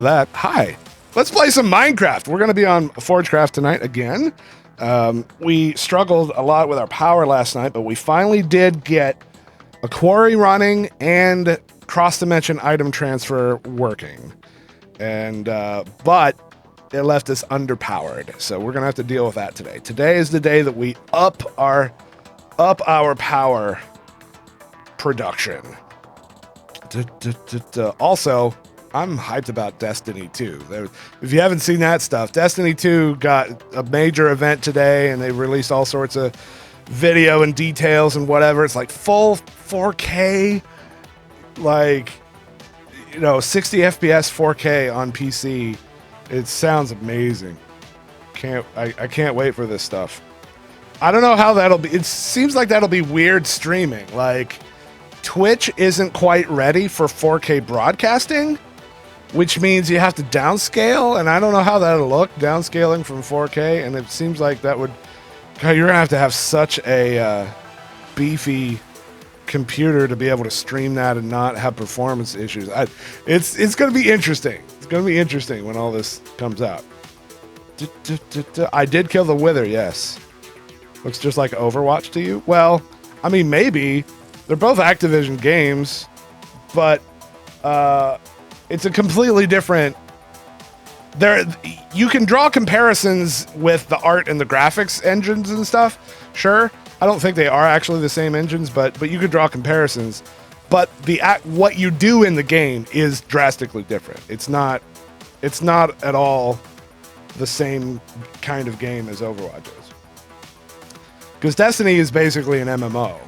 That. Hi. Let's play some Minecraft. We're going to be on Forgecraft tonight again. We struggled a lot with our power last night, but we finally did get a quarry running and cross-dimension item transfer working. And but it left us underpowered, so we're going to have to deal with that today. Today is the day that we up our power production. Also, I'm hyped about Destiny 2. If you haven't seen that stuff, Destiny 2 got a major event today, and they released all sorts of video and details and whatever. It's like full 4K, like, 60 FPS 4K on PC. It sounds amazing. I can't wait for this stuff. I don't know how that'll be. It seems like that'll be weird streaming. Like, Twitch isn't quite ready for 4K broadcasting, which means you have to downscale, and I don't know how that'll look, downscaling from 4K, and it seems like that would... God, you're going to have such a beefy computer to be able to stream that and not have performance issues. It's going to be interesting. It's going to be interesting when all this comes out. I did kill the Wither, yes. Looks just like Overwatch to you? Well, I mean, maybe. They're both Activision games, but it's a completely different... You can draw comparisons with the art and the graphics engines and stuff, sure. I don't think they are actually the same engines, but you could draw comparisons. But what you do in the game is drastically different. It's not at all the same kind of game as Overwatch is. Because Destiny is basically an MMO.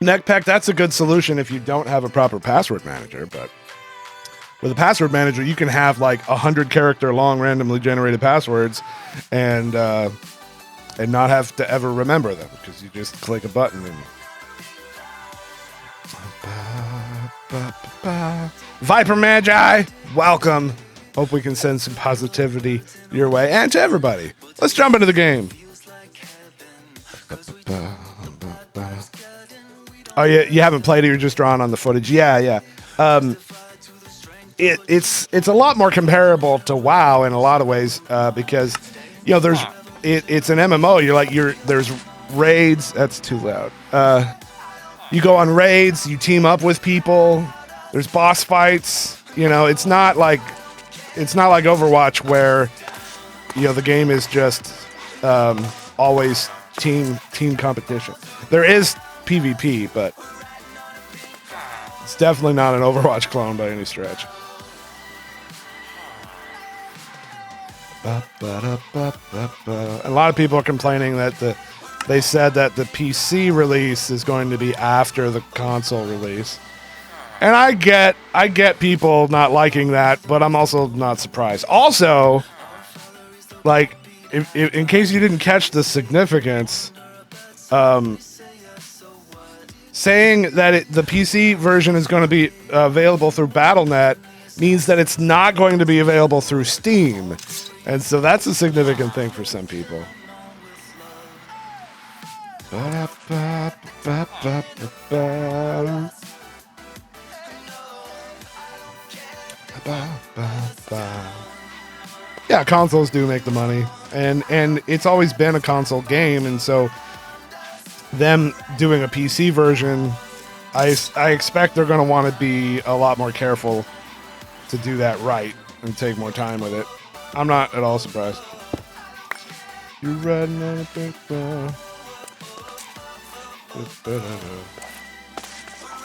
Neckpack, that's a good solution if you don't have a proper password manager, but with a password manager, you can have like 100 character long randomly generated passwords and not have to ever remember them because you just click a button and... Viper Magi, welcome. Hope we can send some positivity your way and to everybody. Let's jump into the game. Oh, you haven't played it, you're just drawing on the footage. Yeah. It's a lot more comparable to WoW in a lot of ways because it's an MMO. There's raids. That's too loud. You go on raids, you team up with people. There's boss fights. It's not like Overwatch where the game is just always team competition. There is PvP, but it's definitely not an Overwatch clone by any stretch. A lot of people are complaining that they said that the PC release is going to be after the console release. And I get people not liking that, but I'm also not surprised. Also, like, if in case you didn't catch the significance, saying that the PC version is going to be available through Battle.net means that it's not going to be available through Steam. And so that's a significant thing for some people. Yeah, consoles do make the money, and it's always been a console game, and so them doing a PC version, I expect they're going to want to be a lot more careful to do that right and take more time with it. I'm not at all surprised. You're riding on a big ball.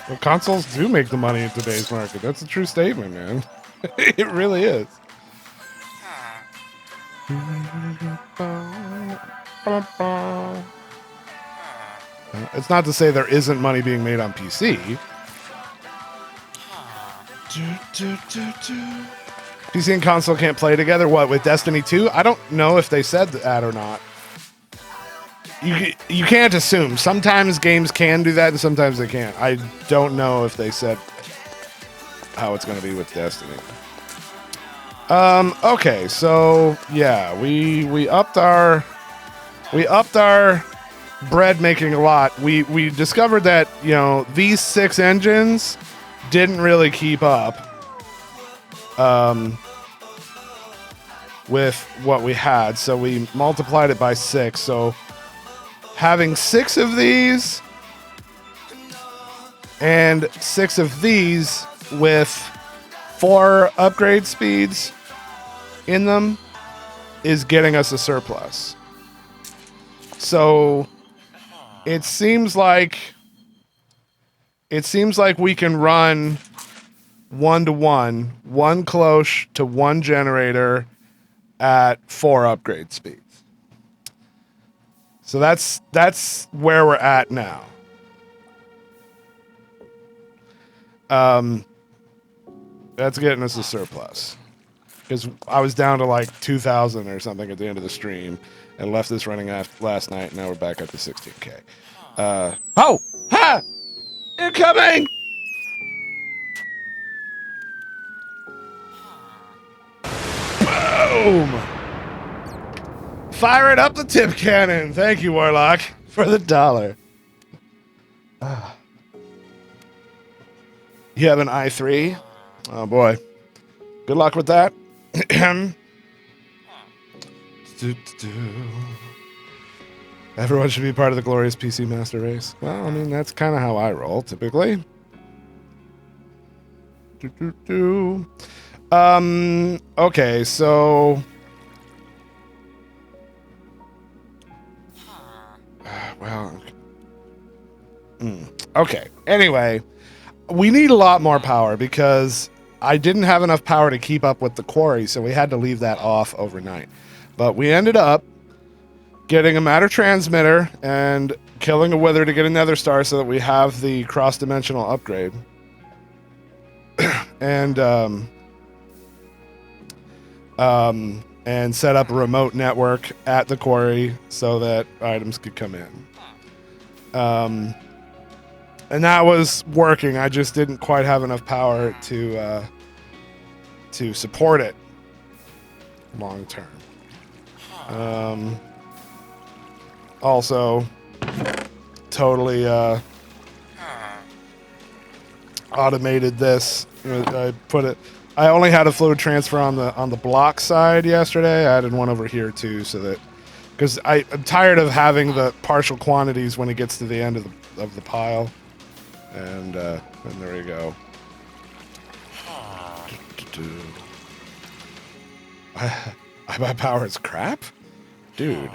Well, consoles do make the money in today's market. That's a true statement, man. It really is. It's not to say there isn't money being made on PC. PC and console can't play together. What, with Destiny 2? I don't know if they said that or not. You can't assume. Sometimes games can do that and sometimes they can't. I don't know if they said how it's going to be with Destiny. Okay, so yeah, we upped our bread making a lot. We discovered that, you know, these 6 engines didn't really keep up with what we had, so we multiplied it by 6. So having 6 of these and 6 of these with 4 upgrade speeds in them is getting us a surplus. So it seems like we can run 1-to-1, 1 cloche to 1 generator at 4 upgrade speeds. So that's where we're at now. That's getting us a surplus. Because I was down to like 2,000 or something at the end of the stream and left this running last night, and now we're back up to 16K. Oh! Ha! Incoming! Boom! Firing up the tip cannon. Thank you, Warlock, for the $1. You have an i3? Oh boy. Good luck with that. Everyone should be part of the glorious PC Master Race. Well, I mean, that's kind of how I roll, typically. Okay, so... Well... Okay, anyway. We need a lot more power because I didn't have enough power to keep up with the quarry, so we had to leave that off overnight. But we ended up getting a matter transmitter and killing a wither to get a nether star so that we have the cross-dimensional upgrade. And set up a remote network at the quarry so that items could come in. And that was working. I just didn't quite have enough power to support it long term. Also, totally automated this. I only had a fluid transfer on the block side yesterday. I added one over here too, so that because I'm tired of having the partial quantities when it gets to the end of the pile. And there you go. My power is crap? Dude.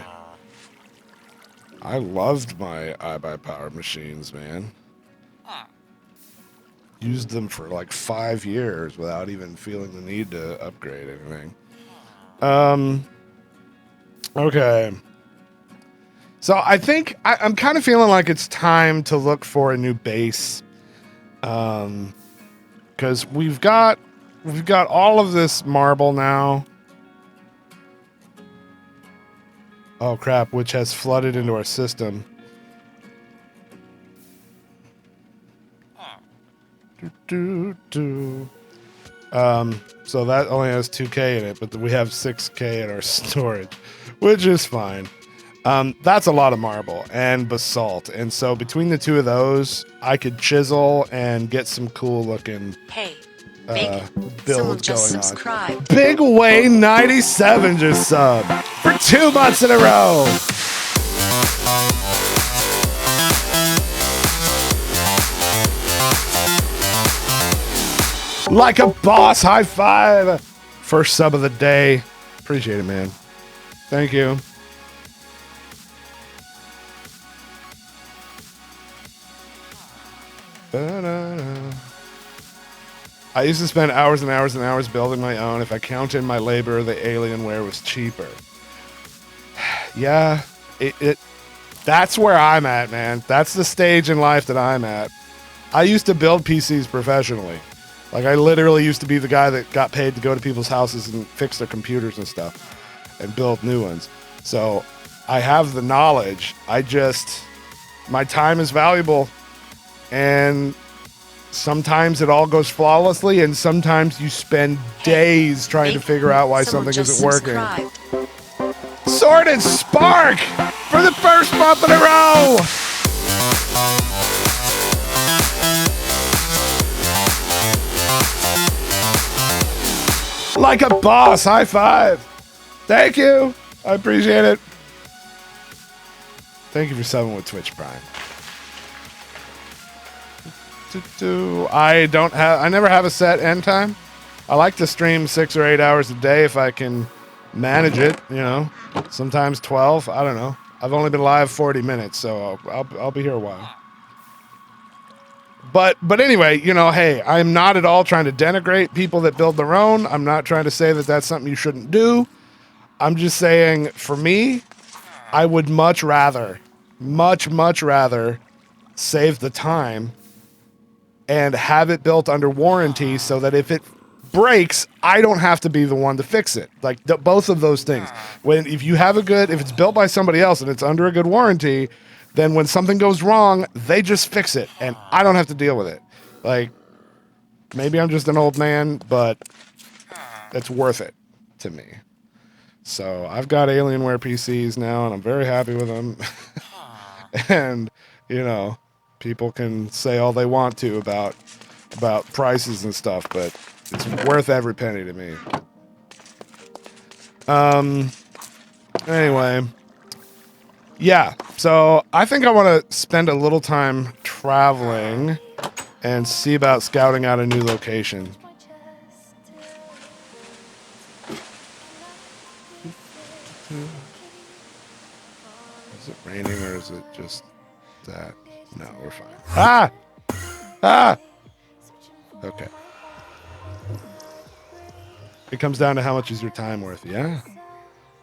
I loved my iBuyPower machines, man. Used them for like 5 years without even feeling the need to upgrade anything. Okay. So I think I'm kind of feeling like it's time to look for a new base. Because we've got all of this marble now. Oh crap, which has flooded into our system. So that only has 2K in it, but we have 6K in our storage, which is fine. That's a lot of marble and basalt, and so between the two of those, I could chisel and get some cool looking build going on. Big Wayne 97 just subbed for 2 months in a row. Like a boss, high five. First sub of the day. Appreciate it, man. Thank you. I used to spend hours and hours and hours building my own. If I count in my labor, the Alienware was cheaper. Yeah, that's where I'm at, man. That's the stage in life that I'm at. I used to build PCs professionally. Like, I literally used to be the guy that got paid to go to people's houses and fix their computers and stuff and build new ones. So I have the knowledge. My time is valuable, and sometimes it all goes flawlessly, and sometimes you spend days trying to figure out why something isn't working. Sword and Spark for the first month in a row. Like a boss. High five. Thank you. I appreciate it. Thank you for subbing with Twitch Prime. I never have a set end time. I like to stream 6 or 8 hours a day if I can manage it, you know. Sometimes 12, I don't know. I've only been live 40 minutes, so I'll be here a while. But anyway, you know, hey, I'm not at all trying to denigrate people that build their own. I'm not trying to say that that's something you shouldn't do. I'm just saying, for me, I would much rather save the time and have it built under warranty so that if it breaks, I don't have to be the one to fix it. Like both of those things. If it's built by somebody else and it's under a good warranty, then when something goes wrong, they just fix it and I don't have to deal with it. Like, maybe I'm just an old man, but it's worth it to me. So I've got Alienware PCs now and I'm very happy with them. And, you know, people can say all they want to about prices and stuff, but it's worth every penny to me. Anyway, yeah, so I think I want to spend a little time traveling and see about scouting out a new location. Is it raining or is it just that? No, we're fine. Ah! Okay. It comes down to how much is your time worth. Yeah.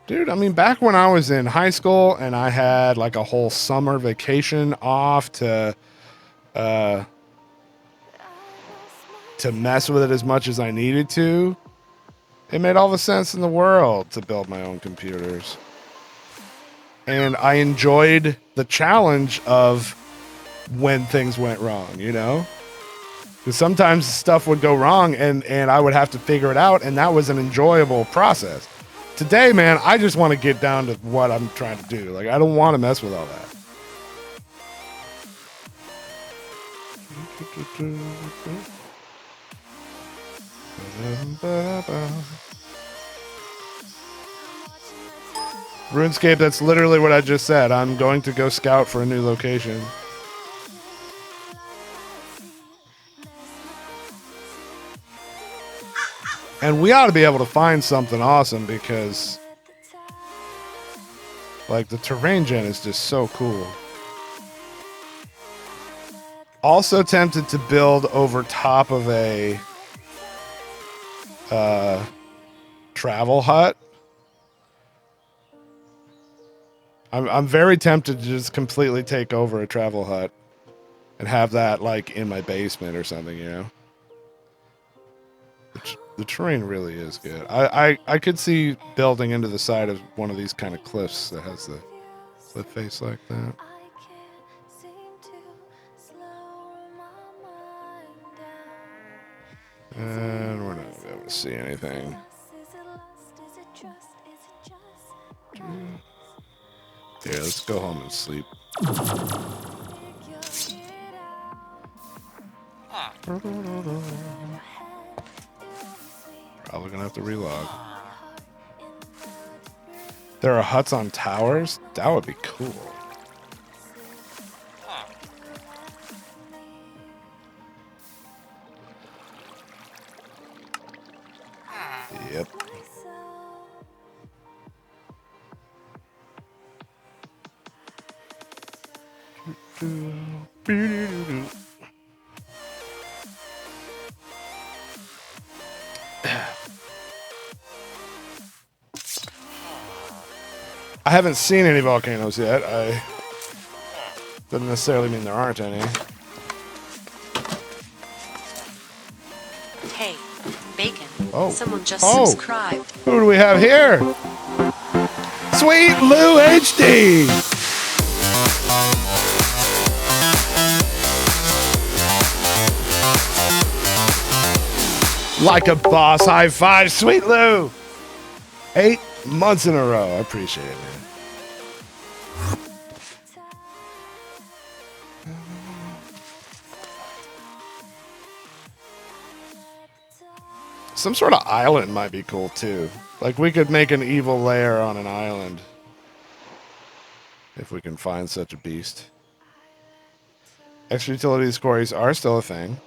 Dude, I mean, back when I was in high school and I had like a whole summer vacation off to mess with it as much as I needed to, it made all the sense in the world to build my own computers. And I enjoyed the challenge of when things went wrong, you know? Because sometimes stuff would go wrong and I would have to figure it out, and that was an enjoyable process. Today, man, I just want to get down to what I'm trying to do. Like, I don't want to mess with all that. RuneScape, that's literally what I just said. I'm going to go scout for a new location. And we ought to be able to find something awesome because, like, the terrain gen is just so cool. Also tempted to build over top of a travel hut. I'm very tempted to just completely take over a travel hut and have that, like, in my basement or something, you know? The terrain really is good. I could see building into the side of one of these kind of cliffs that has the cliff face like that. And we're not going to be able to see anything. Yeah, let's go home and sleep. Probably gonna have to relog. There are huts on towers? That would be cool. Yep. I haven't seen any volcanoes yet. Doesn't necessarily mean there aren't any. Hey, Bacon. Oh. Someone just subscribed. Who do we have here? Sweet Lou HD! Like a boss. High five, Sweet Lou. 8 months in a row. I appreciate it, man. Some sort of island might be cool too. Like we could make an evil lair on an island. If we can find such a beast. Extra utilities quarries are still a thing.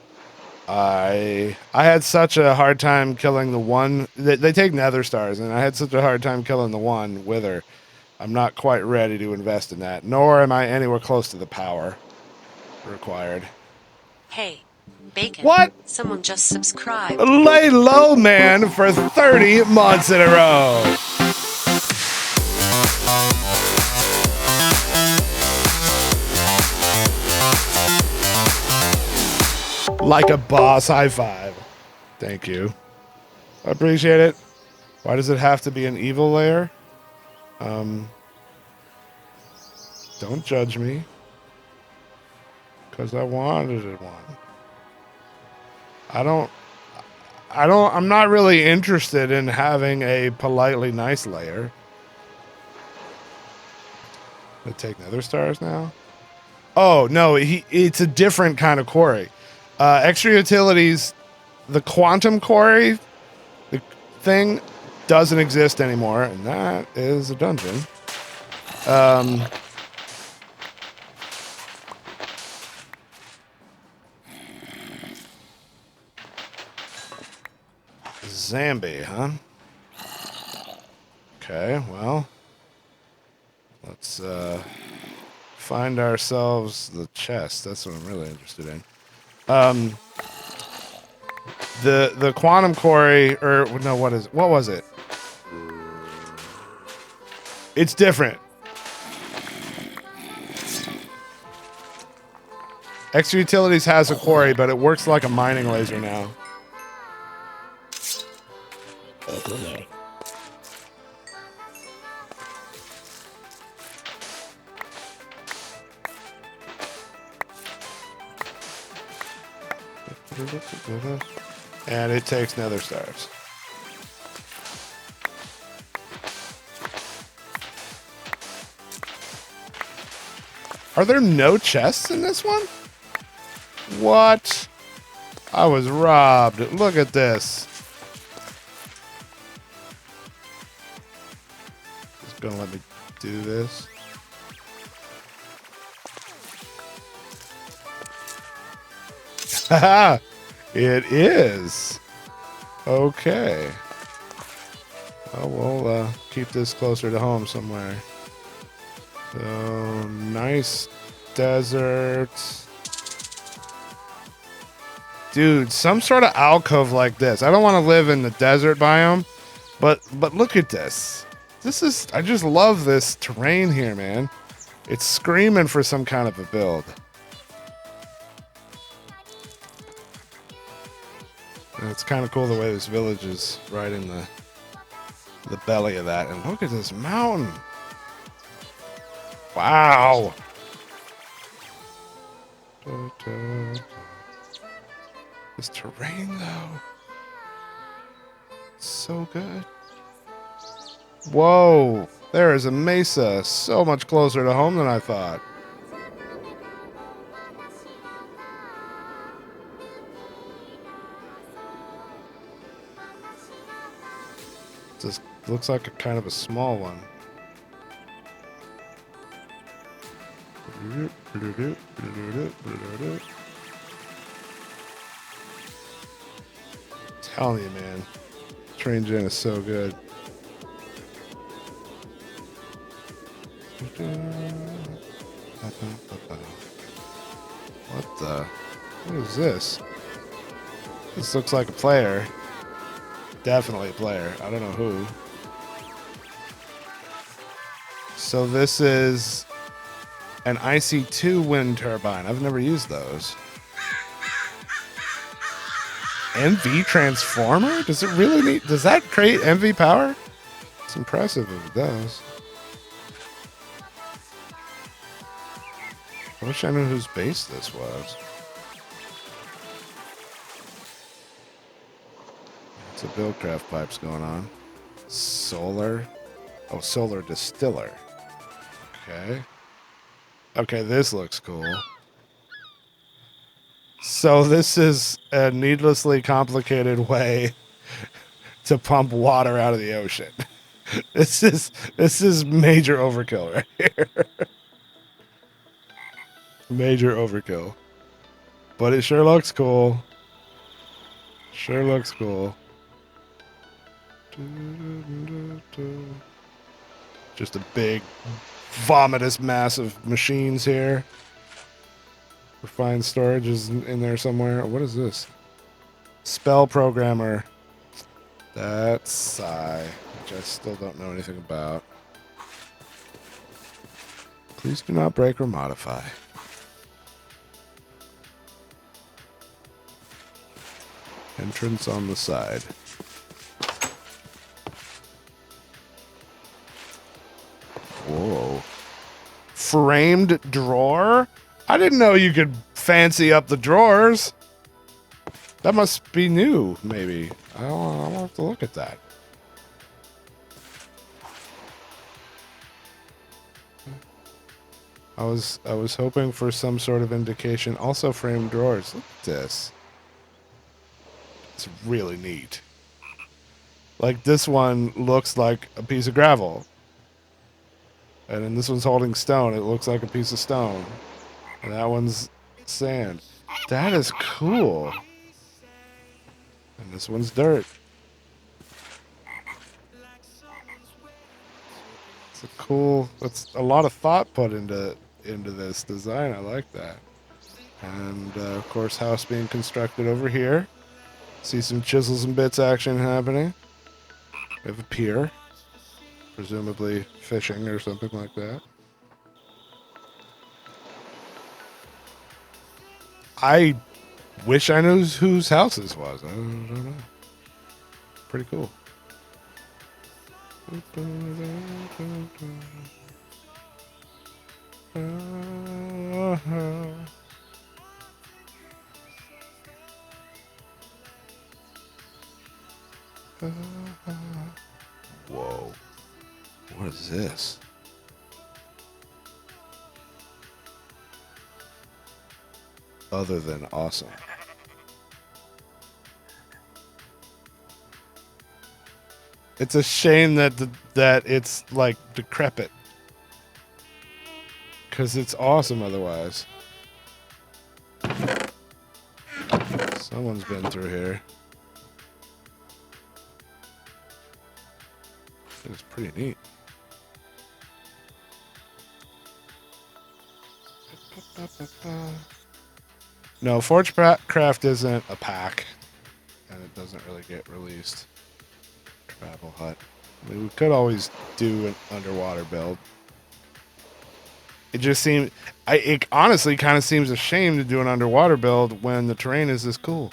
I had such a hard time killing the one. They take nether stars, and I had such a hard time killing the one wither. I'm not quite ready to invest in that, nor am I anywhere close to the power required. Hey, Bacon. What? Someone just subscribed. Lay low, man, for 30 months in a row. Like a boss. High five. Thank you. I appreciate it. Why does it have to be an evil layer? Don't judge me. Because I wanted it one. I'm not really interested in having a politely nice layer. I take nether stars now? Oh, no, it's a different kind of quarry. Extra utilities, the quantum quarry, the thing doesn't exist anymore, and that is a dungeon. Zambi, huh? Okay, well, let's find ourselves the chest. That's what I'm really interested in. The quantum quarry, or no, what was it? It's different. Extra Utilities has a quarry, but it works like a mining laser now. And it takes nether stars. Are there no chests in this one? What? I was robbed. Look at this. Just gonna let me do this. Haha! It is. Okay. Well, we'll keep this closer to home somewhere. So, nice desert. Dude, some sort of alcove like this. I don't want to live in the desert biome, but look at this. I just love this terrain here, man. It's screaming for some kind of a build. And it's kind of cool the way this village is right in the belly of that. And look at this mountain. Wow. This terrain, though. It's so good. Whoa. There is a mesa so much closer to home than I thought. This looks like a kind of a small one. Telling you, man, Train Gen is so good. What is this? This looks like a player. Definitely a player. I don't know who. So this is an IC2 wind turbine. I've never used those. MV transformer? Does it really need... Does that create MV power? It's impressive if it does. I wish I knew whose base this was. So Buildcraft pipes going on. Solar. Oh, solar distiller. Okay. Okay, this looks cool. So this is a needlessly complicated way to pump water out of the ocean. This is major overkill right here. Major overkill. But it sure looks cool. Sure looks cool. Just a big vomitous mass of machines here. Refined storage is in there somewhere. What is this? Spell programmer. That's Psi, which I still don't know anything about. Please do not break or modify. Entrance on the side. Whoa. Framed drawer? I didn't know you could fancy up the drawers. That must be new, maybe. I'll have to look at that. I was hoping for some sort of indication. Also framed drawers. Look at this. It's really neat. Like this one looks like a piece of gravel. And then this one's holding stone. It looks like a piece of stone. And that one's sand. That is cool. And this one's dirt. It's a cool. That's a lot of thought put into this design. I like that. And of course, house being constructed over here. See some chisels and bits action happening. We have a pier, presumably fishing or something like that. I wish I knew whose house this was. I don't know. Pretty cool. Whoa. What is this? Other than awesome. It's a shame that that it's like decrepit. Because it's awesome otherwise. Someone's been through here. It's pretty neat. No, Forgecraft isn't a pack. And it doesn't really get released. Travel hut. I mean, we could always do an underwater build. It just seems... it honestly kind of seems a shame to do an underwater build when the terrain is this cool.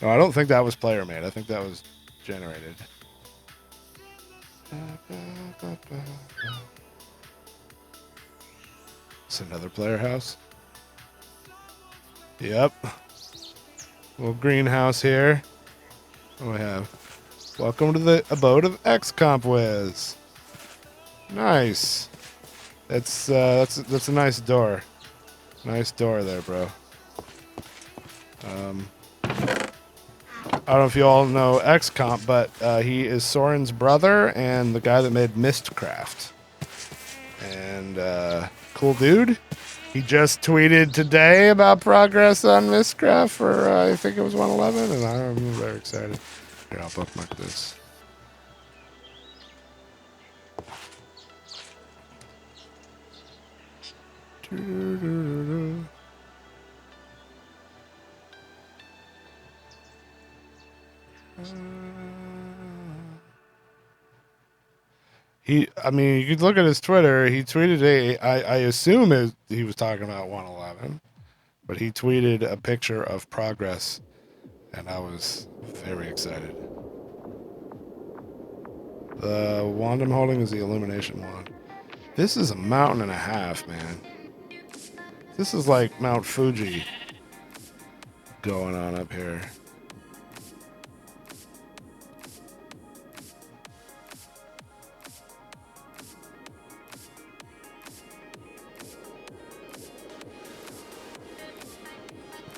No, I don't think that was player made. I think that was generated. It's another player house. Yep. Little greenhouse here. What do we have? Welcome to the abode of XComp Wiz. Nice. That's a nice door. Nice door there, bro. I don't know if you all know XComp, but he is Soren's brother and the guy that made Mistcraft. And cool dude. He just tweeted today about progress on Mistcraft for I think it was 111, and I'm very excited. Here, I'll bookmark this. I mean, you could look at his Twitter. He tweeted I assume he was talking about 111, but he tweeted a picture of progress, and I was very excited. The wand I'm holding is the illumination wand. This is a mountain and a half, man. This is like Mount Fuji going on up here.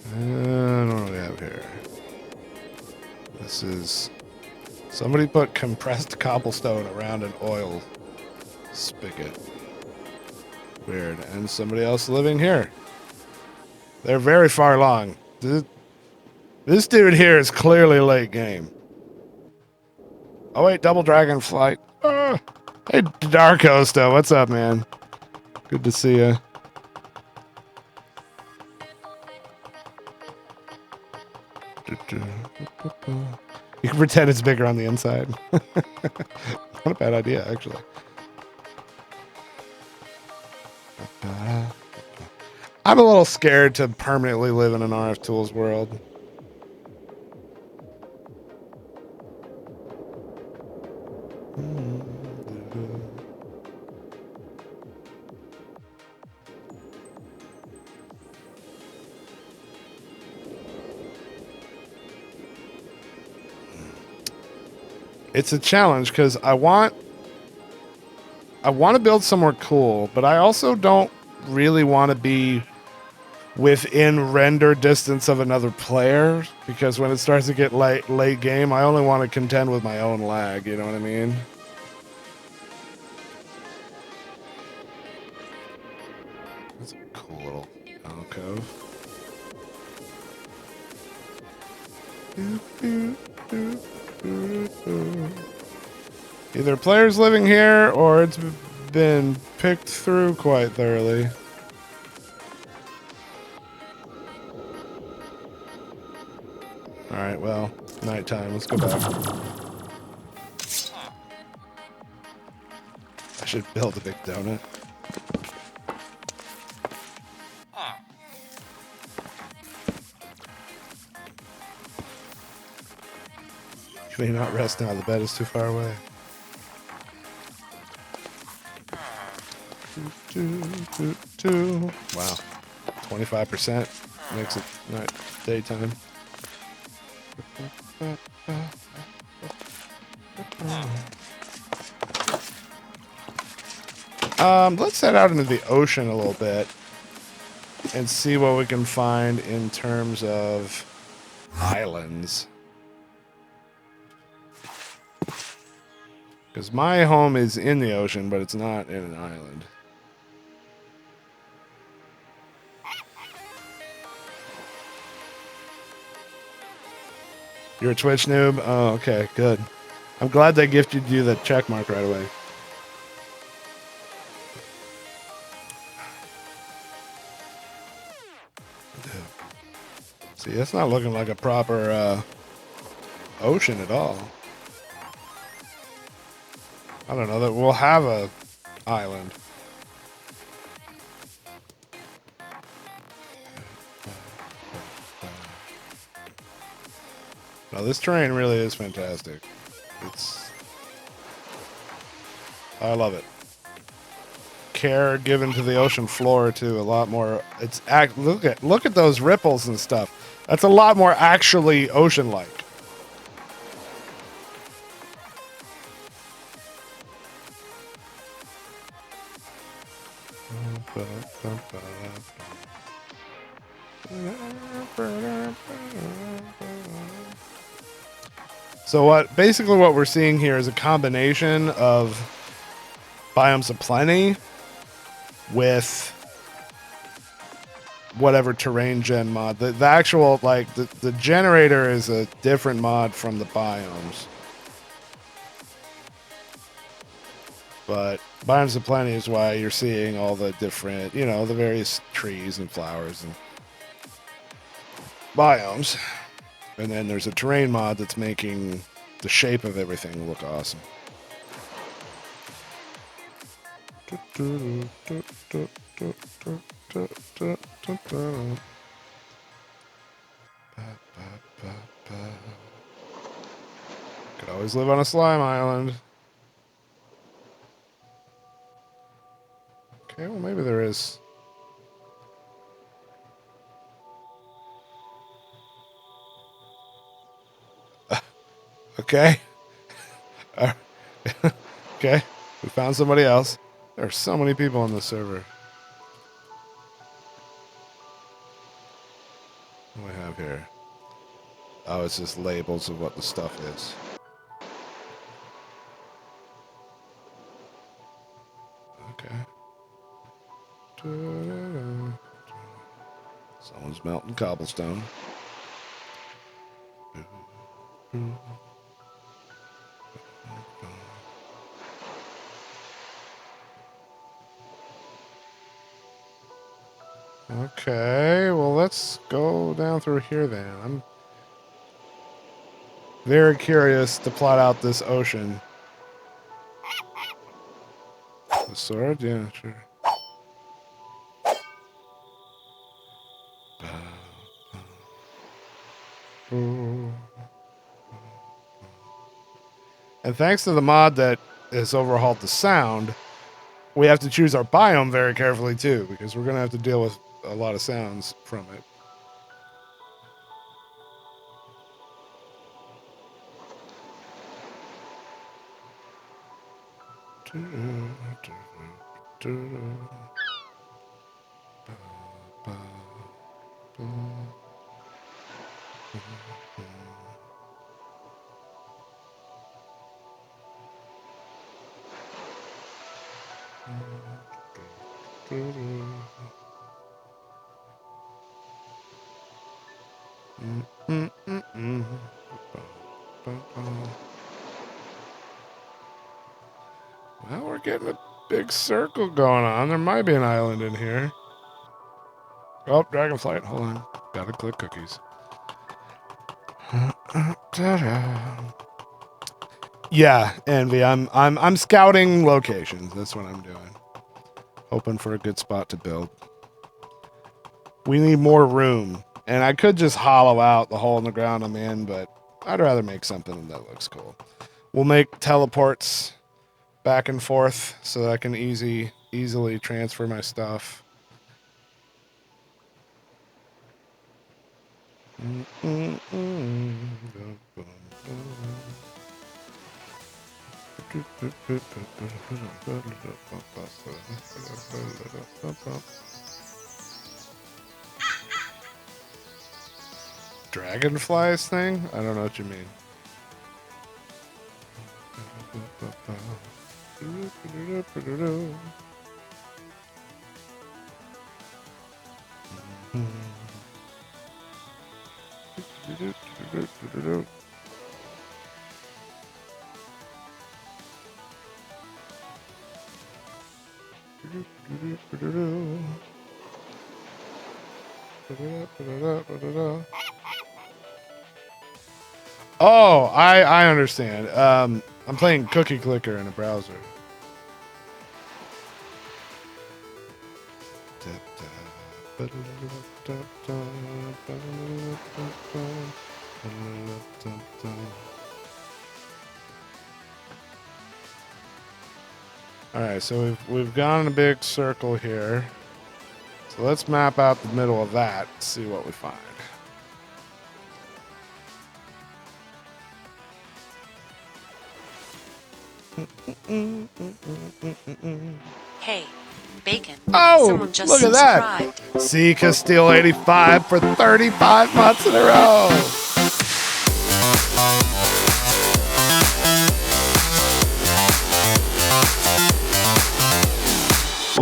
I don't know what we have here. This is... Somebody put compressed cobblestone around an oil spigot. Weird. And somebody else living here. They're very far along. This dude here is clearly late game. Oh wait, double dragon flight. Hey, Darkosta, what's up, man? Good to see you. You can pretend it's bigger on the inside. Not a bad idea, actually. I'm a little scared to permanently live in an RF Tools world. It's a challenge because I want to build somewhere cool, but I also don't really want to be within render distance of another player, because when it starts to get late game, I only want to contend with my own lag, you know what I mean? That's a cool little alcove. Either players living here or it's been picked through quite thoroughly. Alright, well, nighttime. Let's go back. I should build a big donut. You may not rest now. The bed is too far away. Wow. 25% makes it night daytime. Let's head out into the ocean a little bit and see what we can find in terms of islands. Because my home is in the ocean, but it's not in an island. You're a Twitch noob? Oh, okay, good. I'm glad they gifted you the check mark right away. See, that's not looking like a proper ocean at all. I don't know that we'll have a island. No, this terrain really is fantastic. I love it. Care given to the ocean floor too. A lot more. Look at those ripples and stuff. That's a lot more actually ocean-like. So basically what we're seeing here is a combination of biomes of plenty with whatever terrain gen mod. The actual, like, the generator is a different mod from the biomes. But biomes of plenty is why you're seeing all the different, you know, the various trees and flowers and biomes. And then there's a terrain mod that's making the shape of everything look awesome. Could always live on a slime island. Okay, well maybe there is. Okay. Okay. We found somebody else. There are so many people on this server. What do we have here? Oh, it's just labels of what the stuff is. Okay. Someone's melting cobblestone. Okay, well, let's go down through here then. I'm very curious to plot out this ocean. The sword? Yeah, sure. And thanks to the mod that has overhauled the sound, we have to choose our biome very carefully too, because we're going to have to deal with a lot of sounds from it. Well, we're getting a big circle going on. There might be an island in here. Oh, dragonflight. Hold on. Gotta click cookies. Yeah, Envy. I'm scouting locations. That's what I'm doing. Hoping for a good spot to build. We need more room. And I could just hollow out the hole in the ground I'm in, but I'd rather make something that looks cool. We'll make teleports back and forth so that I can easily transfer my stuff. Dragonflies thing? I don't know what you mean. Oh, I understand. I'm playing Cookie Clicker in a browser. All right, so we've gone in a big circle here. So let's map out the middle of that, see what we find. Hey, Bacon. Oh, Someone just look at that. subscribed. See Castile 85 for 35 months in a row.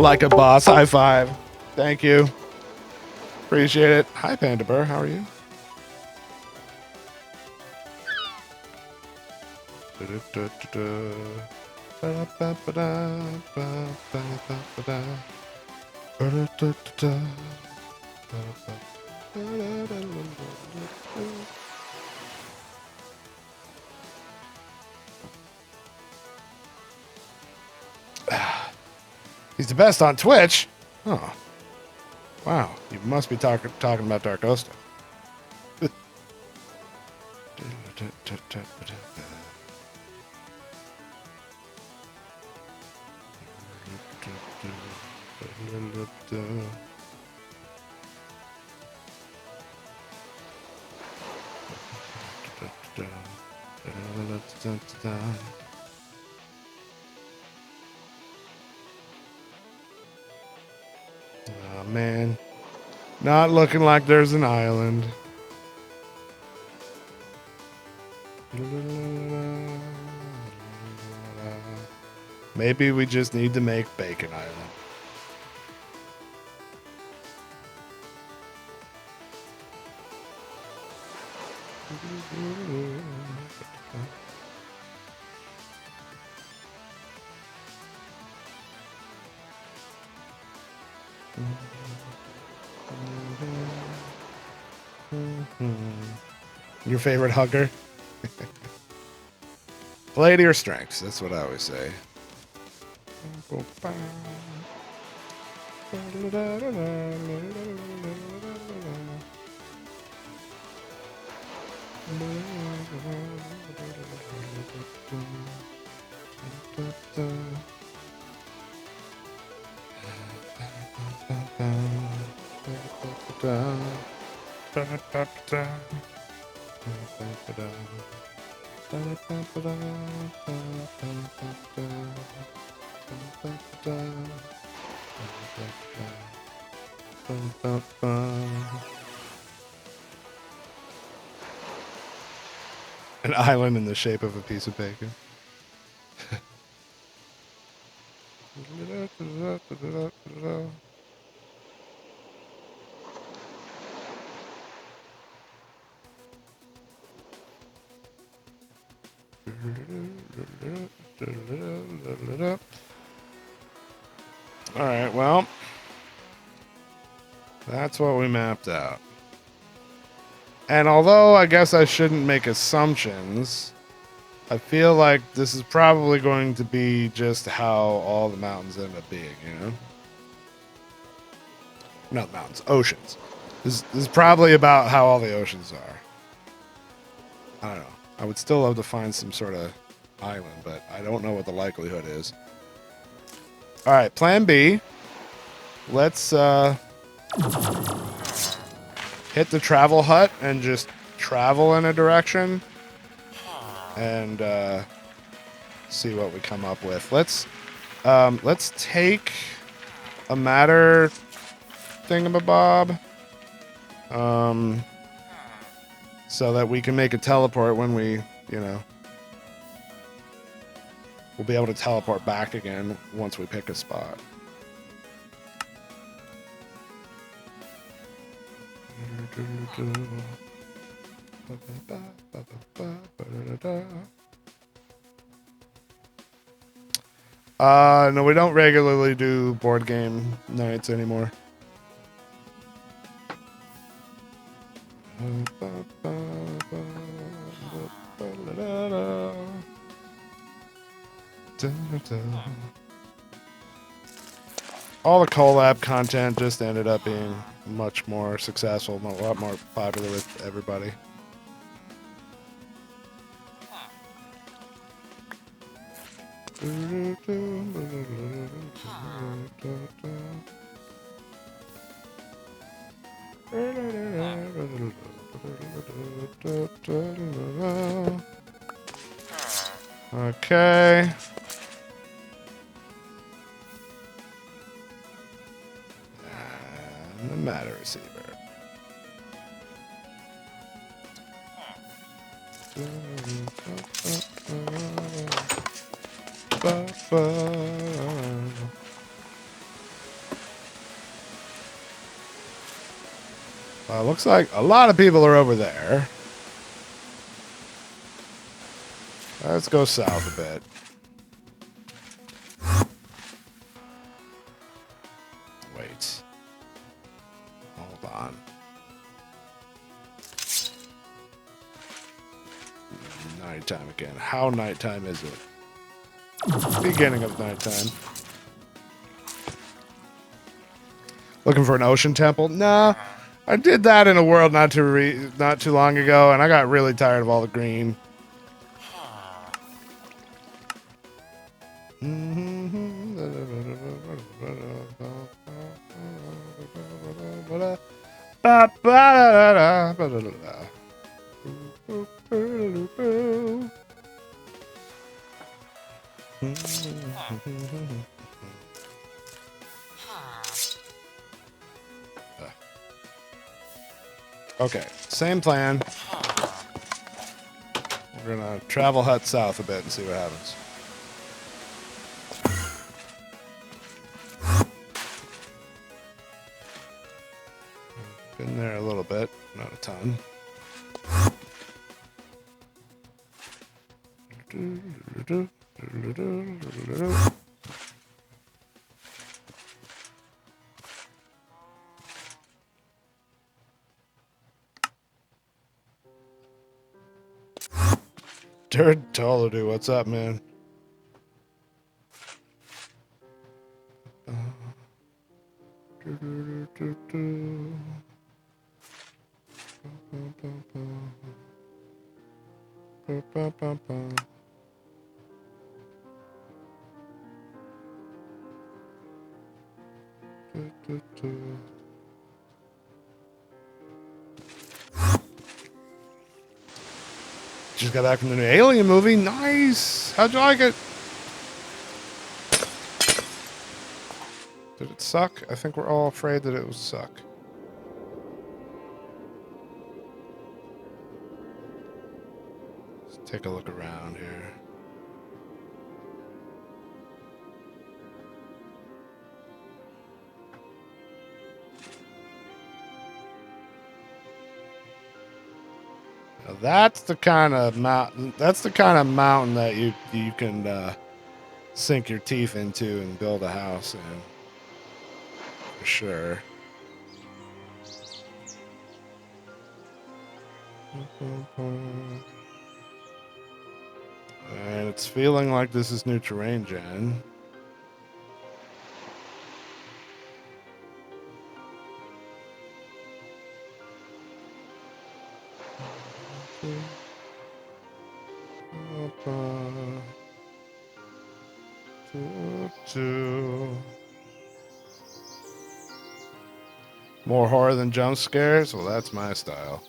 Like a boss. High five. Thank you. Appreciate it. Hi, Panda Bear. How are you? He's the best on Twitch. Oh, wow! You must be talking about Dark Osta. Oh, man. Not looking like there's an island. Maybe we just need to make Bacon Island. Your favorite hugger? Lady or strengths? That's what I always say. An island in the shape of a piece of bacon. All right, well, that's what we mapped out. And although I guess I shouldn't make assumptions, I feel like this is probably going to be just how all the mountains end up being, you know? Not mountains, oceans. This is probably about how all the oceans are. I don't know. I would still love to find some sort of island, but I don't know what the likelihood is. All right, plan B. Let's hit the travel hut and just travel in a direction and see what we come up with. Let's take a matter thingamabob so that we can make a teleport when we, you know, we'll be able to teleport back again once we pick a spot. No, we don't regularly do board game nights anymore. All the collab content just ended up being much more successful, a lot more popular with everybody. Okay. And the matter receiver. Looks like a lot of people are over there. Let's go south a bit. Wait. Hold on. Nighttime again. How nighttime is it? Beginning of nighttime. Looking for an ocean temple? Nah. I did that in a world not too long ago, and I got really tired of all the green. Okay, same plan. We're gonna travel hut south a bit and see what happens. Been there a little bit, not a ton. Dirt Tolody, what's up, man? Just got back from the new Alien movie. Nice. How'd you like it? Did it suck? I think we're all afraid that it would suck. Let's take a look around here. Now that's the kind of mountain. That's the kind of mountain that you can sink your teeth into and build a house in. For sure. And it's feeling like this is new terrain, Jen. More horror than jump scares? Well, that's my style.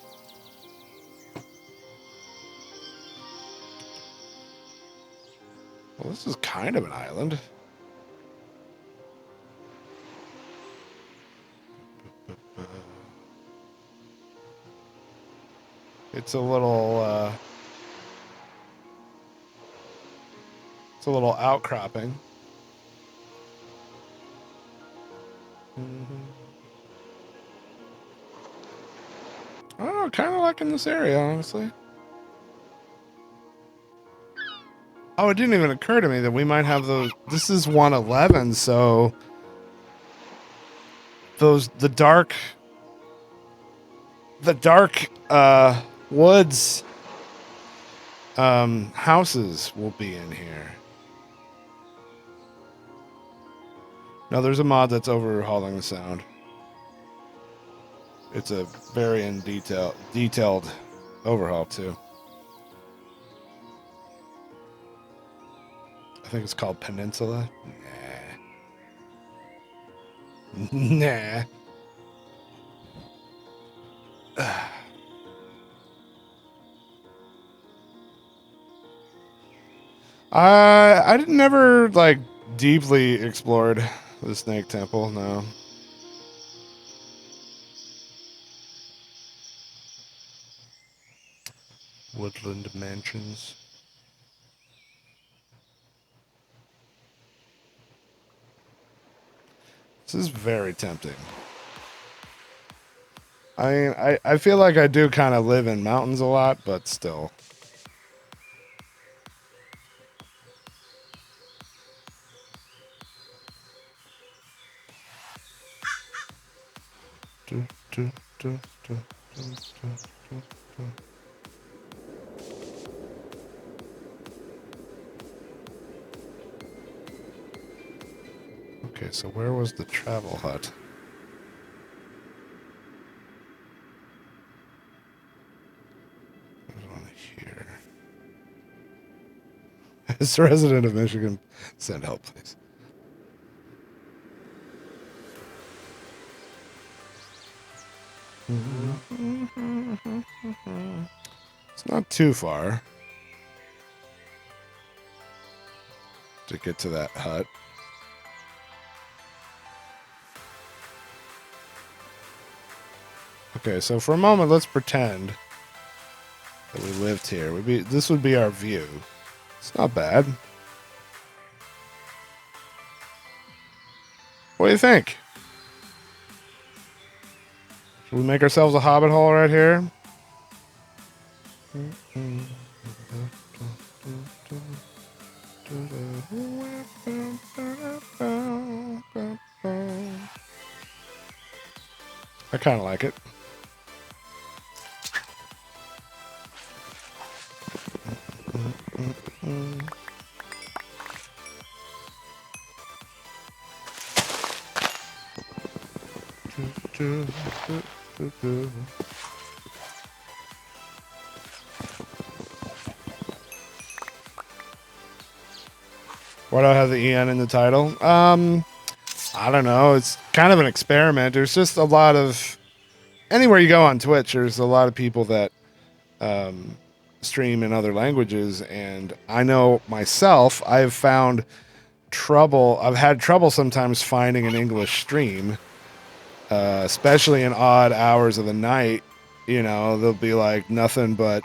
Well, this is kind of an island. It's a little outcropping. Oh, kind of like in this area, honestly. Oh, it didn't even occur to me that we might have those. This is 111, so the dark woods houses will be in here. No, there's a mod that's overhauling the sound. It's a very detailed overhaul too. I think it's called Peninsula. Nah. I never like deeply explored the Snake Temple. No. Woodland mansions. This is very tempting. I mean, I feel like I do kind of live in mountains a lot, but still. Okay, so where was the travel hut? There's one here. As a resident of Michigan, send help, please. It's not too far to get to that hut. Okay, so for a moment, let's pretend that we lived here. This would be our view. It's not bad. What do you think? Should we make ourselves a hobbit hole right here? I kind of like it. Why do I have the EN in the title? I don't know. It's kind of an experiment. There's just a lot of... Anywhere you go on Twitch, there's a lot of people that stream in other languages, and I know myself, I've found trouble. I've had trouble sometimes finding an English stream, especially in odd hours of the night. You know, there'll be like nothing but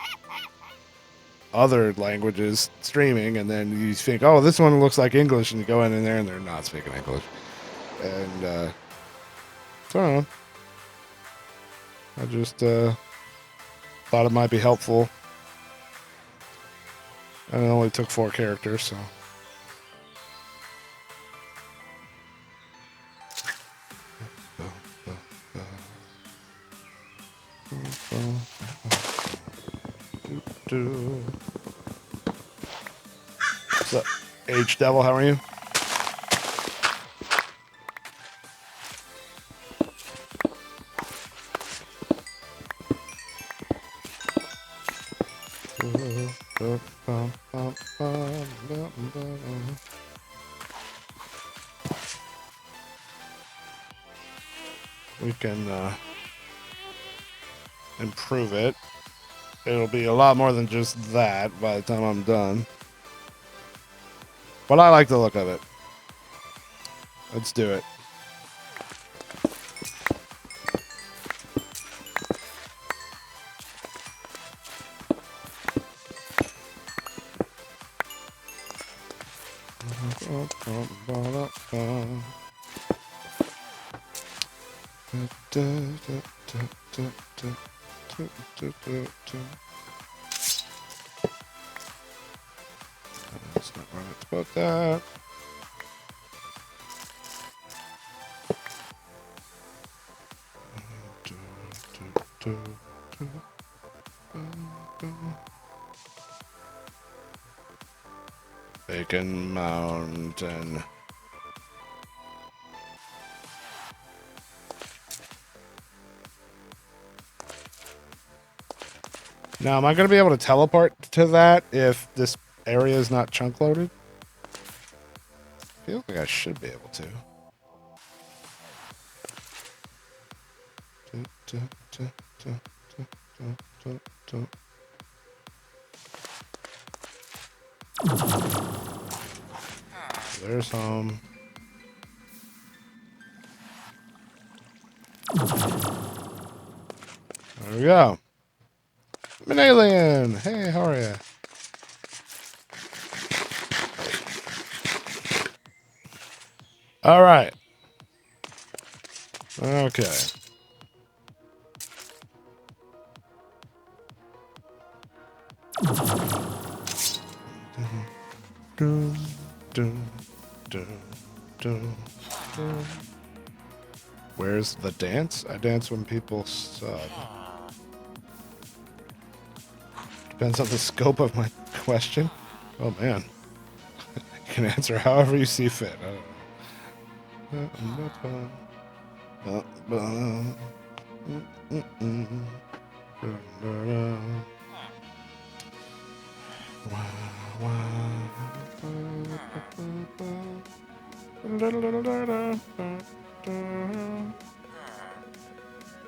other languages streaming, and then you think, oh, this one looks like English, and you go in there and they're not speaking English. And so I don't know. I just thought it might be helpful. And it only took 4 characters, so. What's up, H Devil? How are you? We can improve it. It'll be a lot more than just that by the time I'm done. But I like the look of it. Let's do it. That's not right. It's about that. Bacon Mountain. Now, am I going to be able to teleport to that if this area is not chunk loaded? I feel like I should be able to. There's home. There we go. I'm an alien. Hey, how are you? All right. Okay. Where's the dance? I dance when people sub. Depends on the scope of my question. Oh man. You can answer however you see fit. I don't know.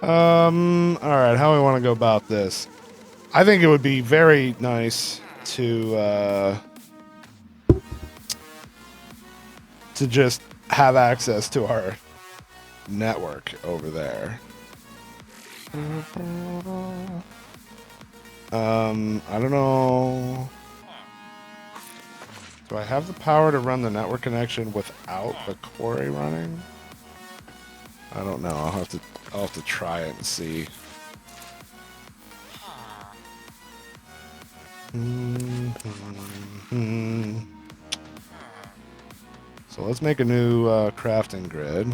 All right, how do we want to go about this? I think it would be very nice to just have access to our network over there. I don't know. Do I have the power to run the network connection without the quarry running? I don't know. I'll have to try it and see. So let's make a new crafting grid.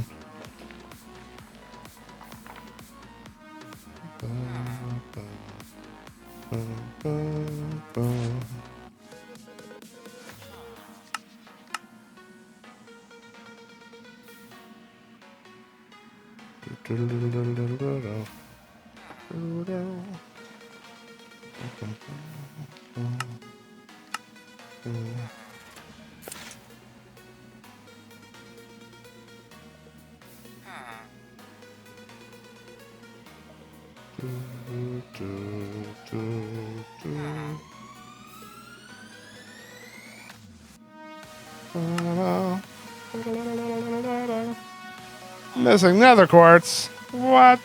Missing nether quartz. What?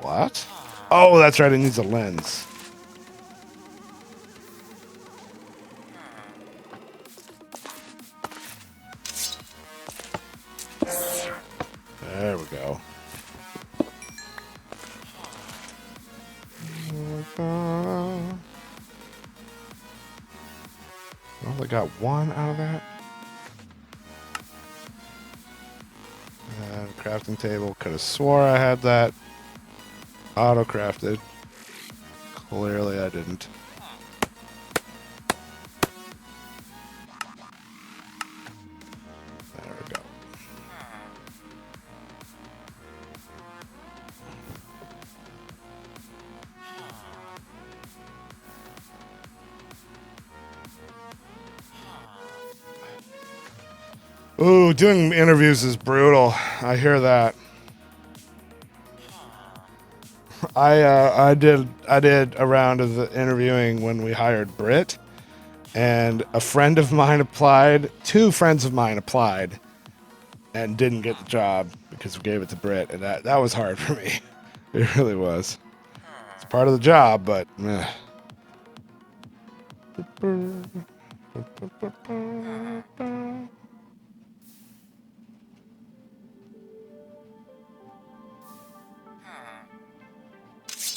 What? Oh, that's right. It needs a lens. There we go. I only got one out of that. And crafting table. Could have swore I had that auto crafted. Clearly I didn't. There we go. Ooh, doing interviews is brutal. I hear that. I did a round of the interviewing when we hired Britt, and a friend of mine applied. Two friends of mine applied, and didn't get the job because we gave it to Britt, and that was hard for me. It really was. It's part of the job, but meh.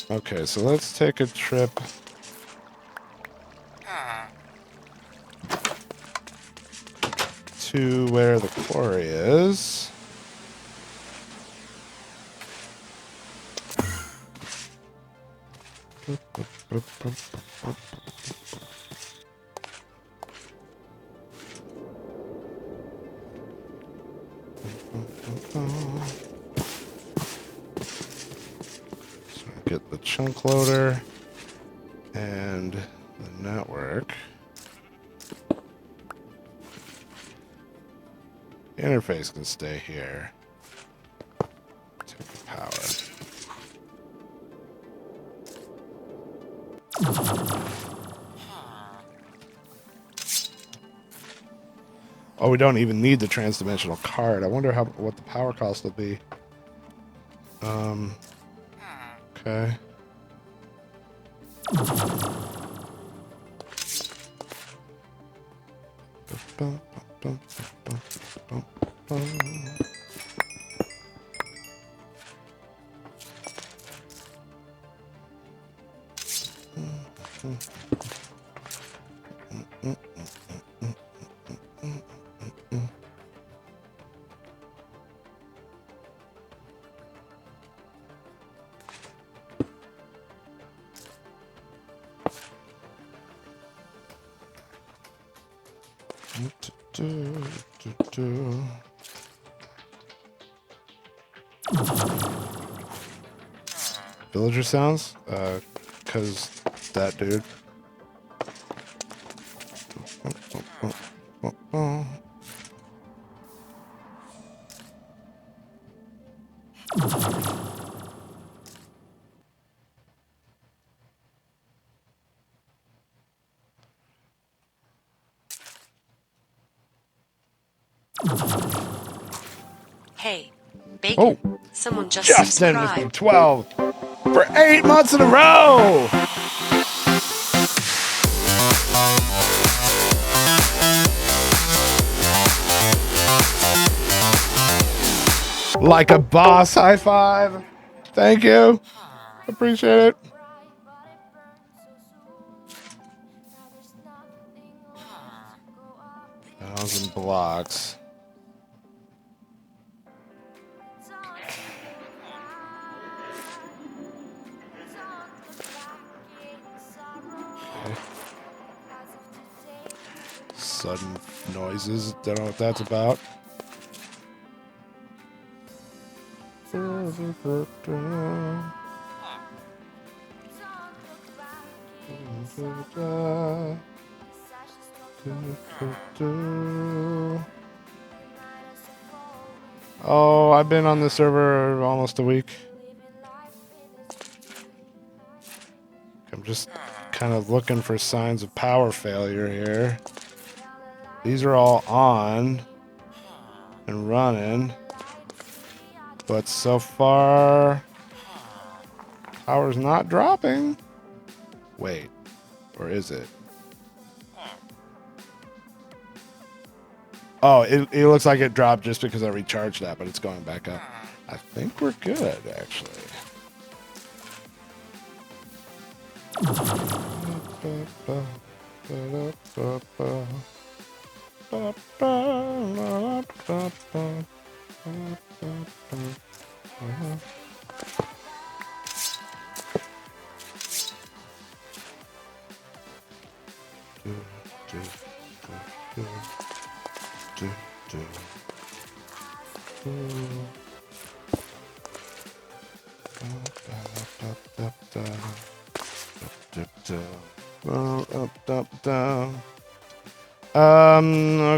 Okay, so let's take a trip to where the quarry is. Get the chunk loader and the network. Interface can stay here. Take the power. Oh, we don't even need the transdimensional card. I wonder what the power cost will be. Okay. Villager sounds? Cause that dude. Hey, Bacon. Oh, Someone just Justin has been subscribed. 12 for 8 months in a row. Like a boss, high five. Thank you. Appreciate it. 1,000 blocks. Okay. Sudden noises. Don't know what that's about. Oh, I've been on the server almost a week. I'm just kind of looking for signs of power failure here. These are all on and running, but so far power's not dropping. Wait, or is it? Oh, it looks like it dropped just because I recharged that, but it's going back up. I think we're good, actually.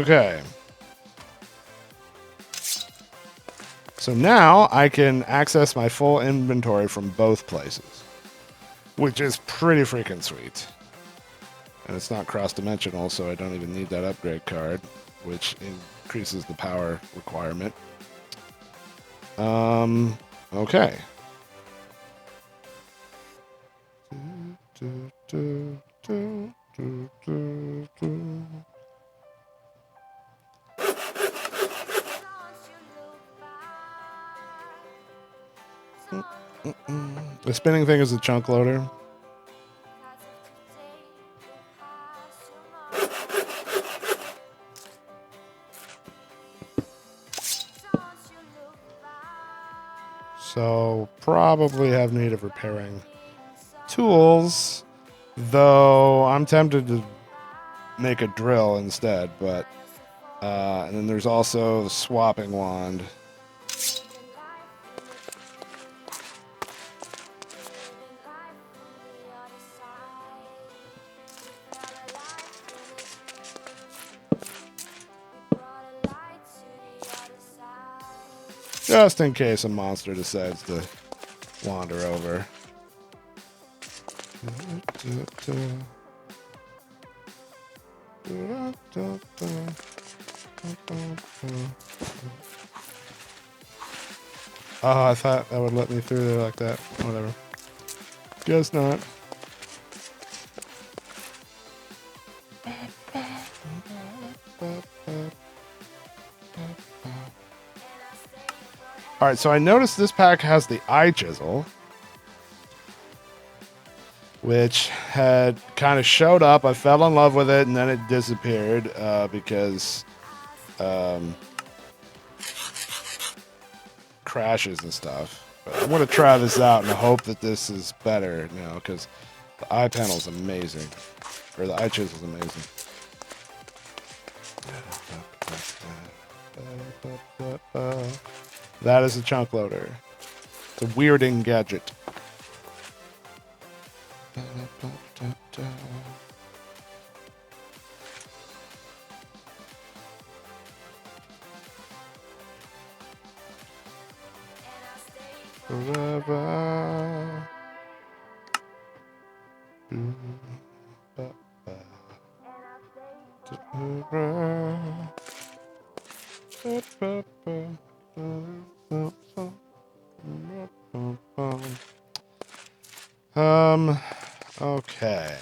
Okay. So now I can access my full inventory from both places, which is pretty freaking sweet. And it's not cross-dimensional, so I don't even need that upgrade card, which increases the power requirement. Okay. The spinning thing is a chunk loader. So probably have need of repairing tools, though I'm tempted to make a drill instead, but and then there's also the swapping wand. Just in case a monster decides to wander over. Oh, I thought that would let me through there like that. Whatever. Guess not. Alright, so I noticed this pack has the eye chisel, which had kind of showed up. I fell in love with it, and then it disappeared because crashes and stuff. But I'm going to try this out and hope that this is better, you know, because the eye panel is amazing. Or the eye chisel is amazing. That is a chunk loader. It's a weirding gadget. Forever. Okay.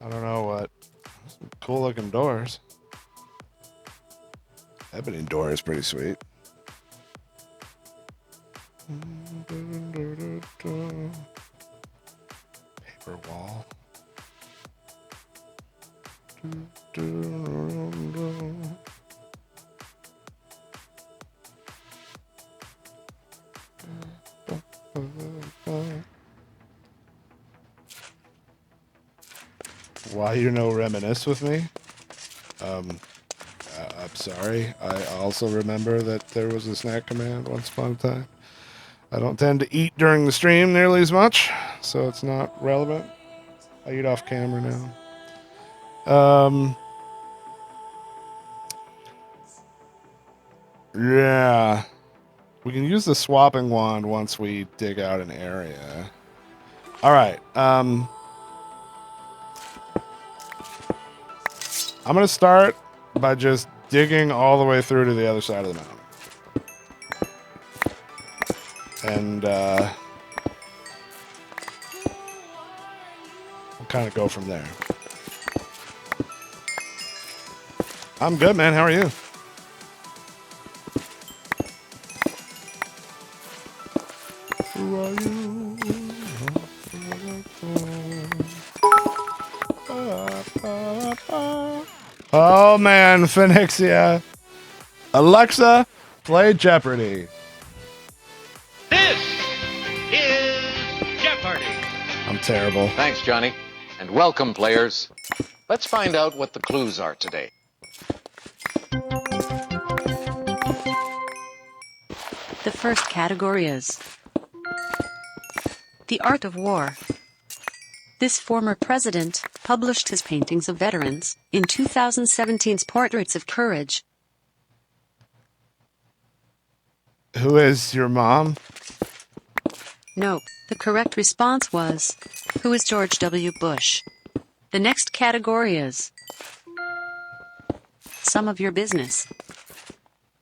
I don't know what. Some cool looking doors. Ebony door is pretty sweet. Paper wall. Why you no reminisce with me? I'm sorry. I also remember that there was a snack command once upon a time. I don't tend to eat during the stream nearly as much, so it's not relevant. I eat off camera now. Yeah. We can use the swapping wand once we dig out an area. All right. I'm going to start by just digging all the way through to the other side of the mountain. And we'll kind of go from there. I'm good, man. How are you? Who are you? Oh, man, Phoenixia. Alexa, play Jeopardy. This is Jeopardy! I'm terrible. Thanks, Johnny. And welcome, players. Let's find out what the clues are today. The first category is The Art of War. This former president published his paintings of veterans in 2017's Portraits of Courage. Who is your mom? No, the correct response was, Who is George W. Bush? The next category is Some of Your Business.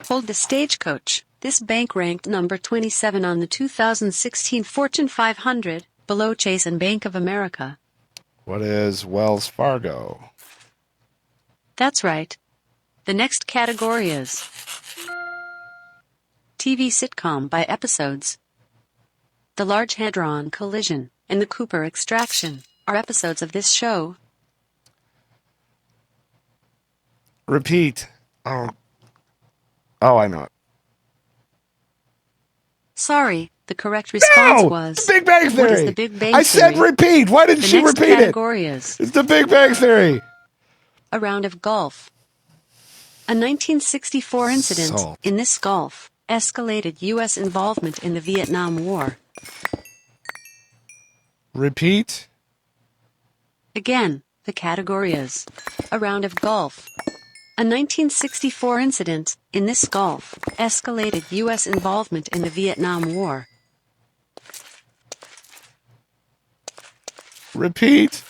Hold the Stagecoach. This bank ranked number 27 on the 2016 Fortune 500, below Chase and Bank of America. What is Wells Fargo? That's right. The next category is TV sitcom by episodes. The Large Hadron Collision and the Cooper Extraction are episodes of this show. Repeat. Oh, I know it. Sorry, the correct response was The Big Bang Theory. What is the Big Bang I said Theory? repeat. Why didn't The she next repeat it? category is It's the Big Bang Theory. A Round of Golf. A 1964 incident Salt. in this golf escalated U.S. involvement in the Vietnam War. Repeat. Again, the category is A Round of Golf. A 1964 incident in this golf escalated U.S. involvement in the Vietnam War. Repeat.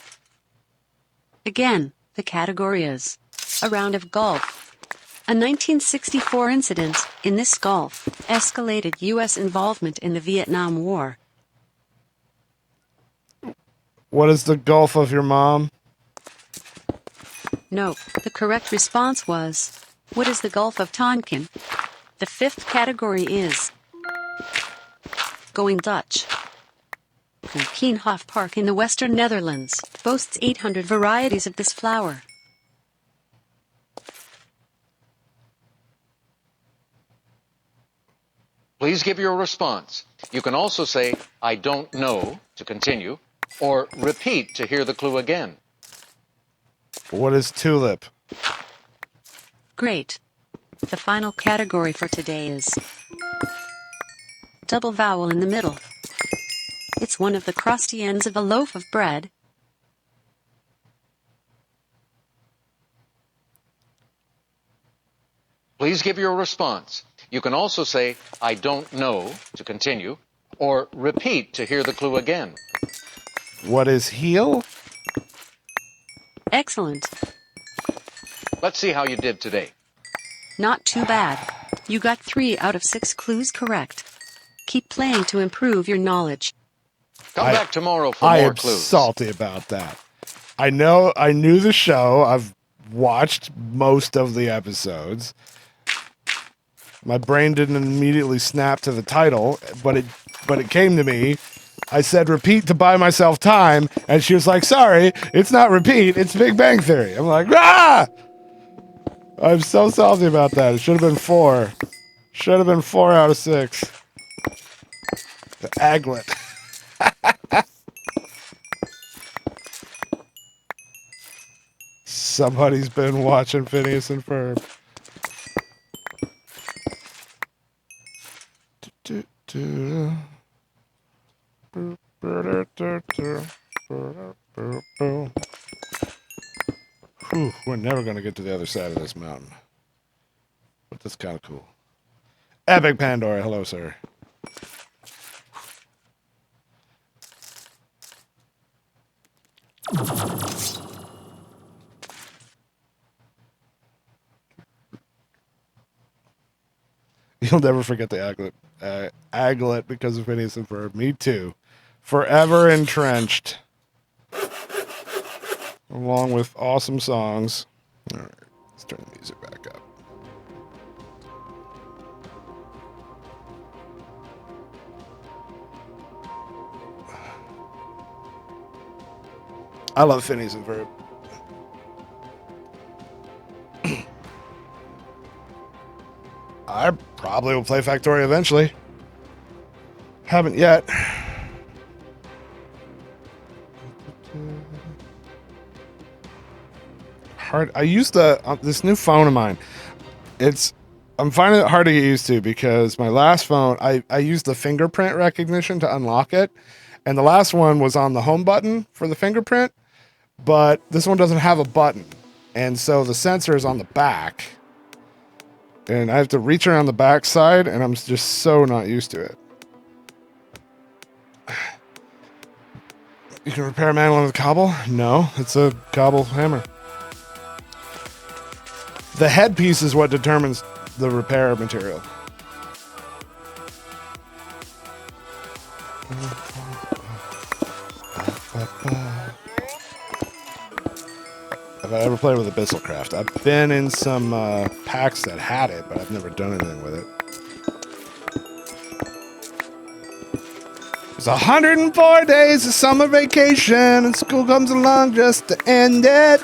Again, the category is A Round of Golf. A 1964 incident in this golf escalated U.S. involvement in the Vietnam War. What is the Gulf of your mom? No, the correct response was, What is the Gulf of Tonkin? The fifth category is Going Dutch. The Keenhof Park in the Western Netherlands boasts 800 varieties of this flower. Please give your response. You can also say, I don't know, to continue, or repeat to hear the clue again. What is tulip? Great. The final category for today is double vowel in the middle. It's one of the crusty ends of a loaf of bread. Please give your response. You can also say, I don't know, to continue, or repeat to hear the clue again. What is heel? Excellent. Let's see how you did today. Not too bad. You got 3 out of 6 clues correct. Keep playing to improve your knowledge. Come back tomorrow for I more am clues. salty about that. I knew the show. I've watched most of the episodes. My brain didn't immediately snap to the title, but it came to me. I said repeat to buy myself time, and she was like, sorry, it's not repeat, it's Big Bang Theory. I'm like, ah! I'm so salty about that. It should have been 4. Should have been 4 out of 6. The aglet. Somebody's been watching Phineas and Ferb. Whew, we're never going to get to the other side of this mountain. But that's kind of cool. Epic Pandora, hello, sir. You'll never forget the aglet because of Phineas and Ferb. Me too. Forever entrenched. Along with awesome songs. All right, let's turn the music back up. I love Phineas and Ferb. I probably will play Factorio eventually. Haven't yet. I use this new phone of mine. I'm finding it hard to get used to because my last phone, I used the fingerprint recognition to unlock it, and the last one was on the home button for the fingerprint, but this one doesn't have a button, and so the sensor is on the back, and I have to reach around the back side, and I'm just so not used to it. You can repair a mandolin with a cobble? No, it's a cobble hammer. The headpiece is what determines the repair material. Have I ever played with Abyssalcraft? I've been in some packs that had it, but I've never done anything with it. It's 104 days of summer vacation, and school comes along just to end it.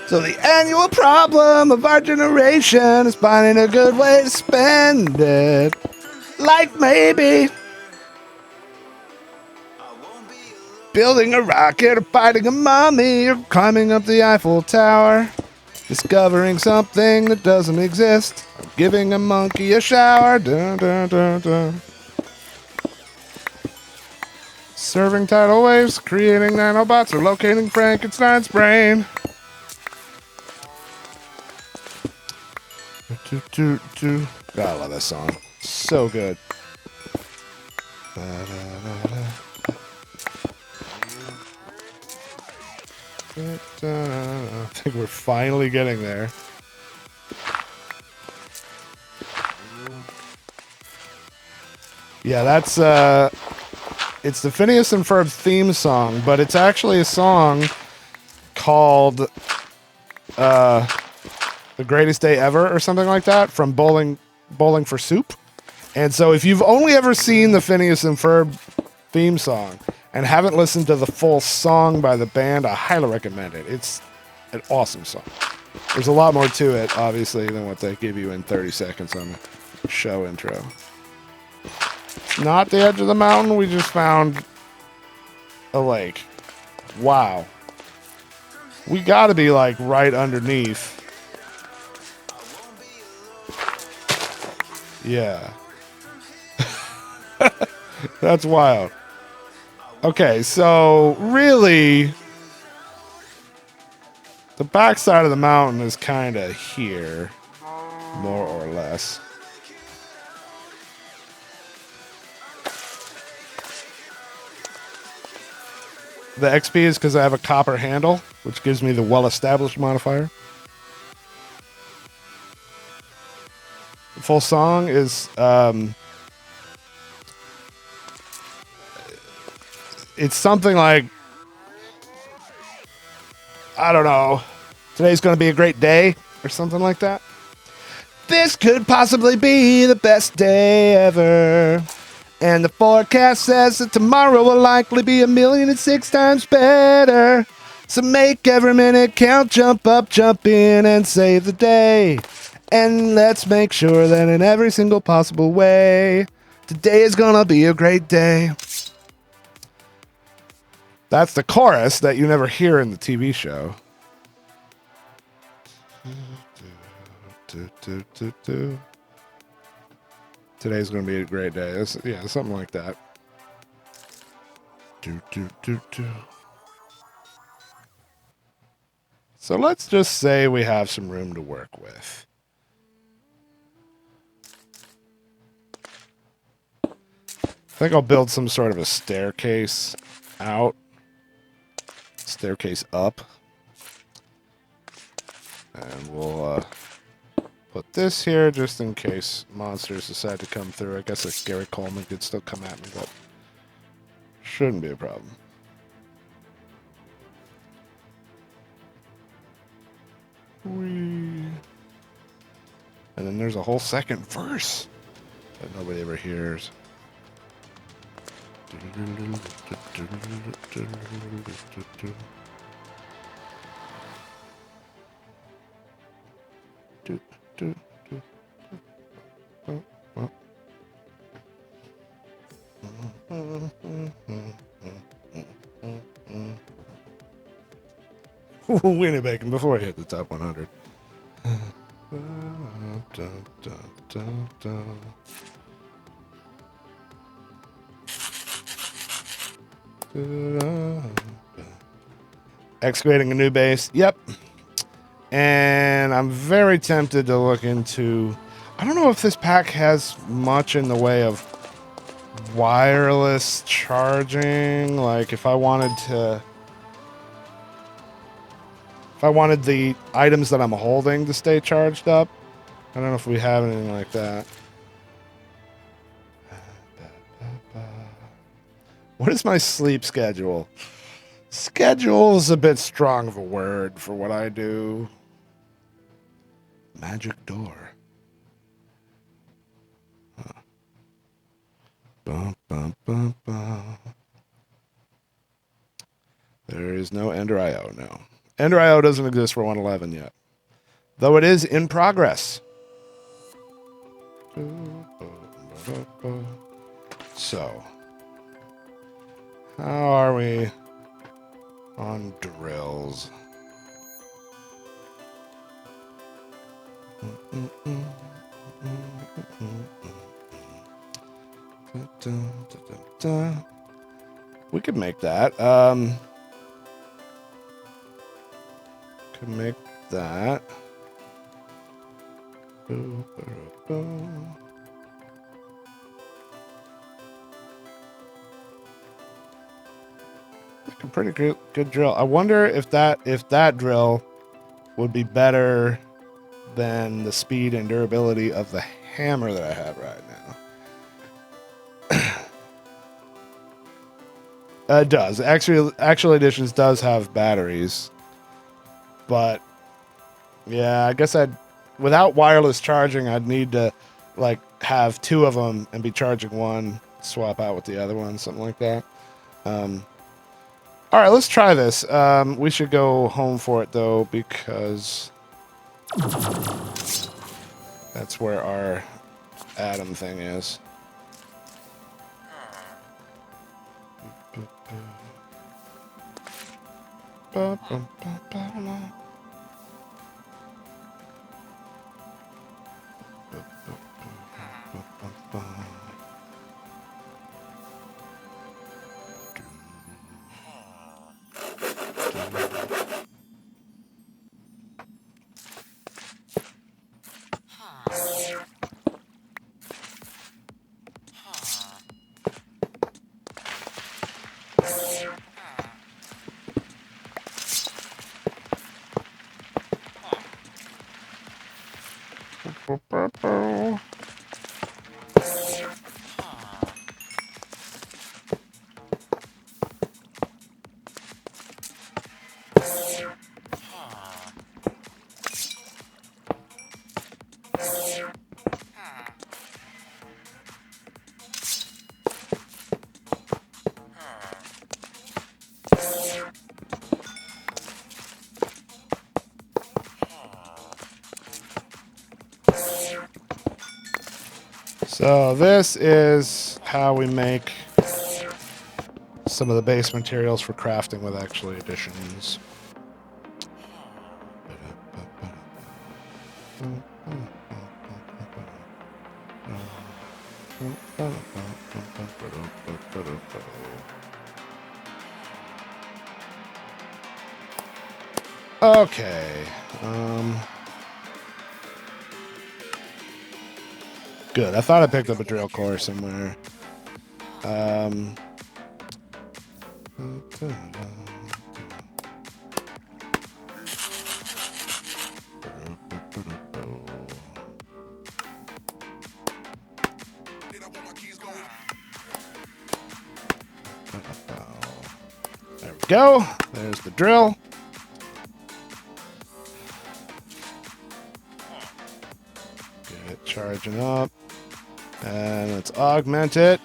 So the annual problem of our generation is finding a good way to spend it. Like maybe building a rocket or fighting a mummy or climbing up the Eiffel Tower. Discovering something that doesn't exist. Or giving a monkey a shower. Dun, dun, dun, dun. Serving tidal waves, creating nanobots, or locating Frankenstein's brain. God, I love this song. So good. I think we're finally getting there. Yeah, that's it's the Phineas and Ferb theme song, but it's actually a song called The Greatest Day Ever or something like that from Bowling for Soup. And so if you've only ever seen the Phineas and Ferb theme song and haven't listened to the full song by the band, I highly recommend it. It's an awesome song. There's a lot more to it, obviously, than what they give you in 30 seconds on the show intro. It's not the edge of the mountain. We just found a lake. Wow. We got to be like right underneath. Yeah. That's wild. Okay, so really, the backside of the mountain is kind of here, more or less. The XP is because I have a copper handle, which gives me the well-established modifier. The full song is it's something like, I don't know, today's going to be a great day or something like that. This could possibly be the best day ever. And the forecast says that tomorrow will likely be 1,000,006 times better. So make every minute count, jump up, jump in, and save the day. And let's make sure that in every single possible way, today is gonna be a great day. That's the chorus that you never hear in the TV show. Today's gonna be a great day. Yeah, something like that. So let's just say we have some room to work with. I think I'll build some sort of a staircase out. Staircase up. And we'll put this here just in case monsters decide to come through. I guess if Gary Coleman could still come at me, but shouldn't be a problem. Whee. And then there's a whole second verse that nobody ever hears. Winnie Bacon before he hit the top 100. Excavating a new base. Yep. And I'm very tempted to look into... I don't know if this pack has much in the way of wireless charging. Like, if I wanted to... If I wanted the items that I'm holding to stay charged up. I don't know if we have anything like that. What is my sleep schedule? Schedule is a bit strong of a word for what I do. Magic door. Huh. Bum, bum, bum, bum. There is no Ender IO, no. Ender IO doesn't exist for 111 yet. Though it is in progress. So, how are we on drills? We could make that. Could make that. A pretty good drill. I wonder if that drill would be better than the speed and durability of the hammer that I have right now. It does. Actual Editions does have batteries. But yeah, I guess without wireless charging, I'd need to like have two of them and be charging one, swap out with the other one, something like that. All right, let's try this. We should go home for it though, because that's where our Atom thing is. So this is how we make some of the base materials for crafting with actually additions. Okay. Good. I thought I picked up a drill core somewhere. There we go. There's the drill. Get it charging up. And let's augment it.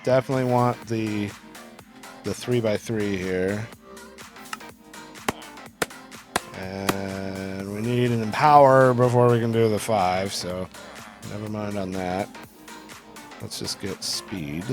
Definitely want the 3x3 here. And we need an empower before we can do the 5, so never mind on that. Let's just get speed.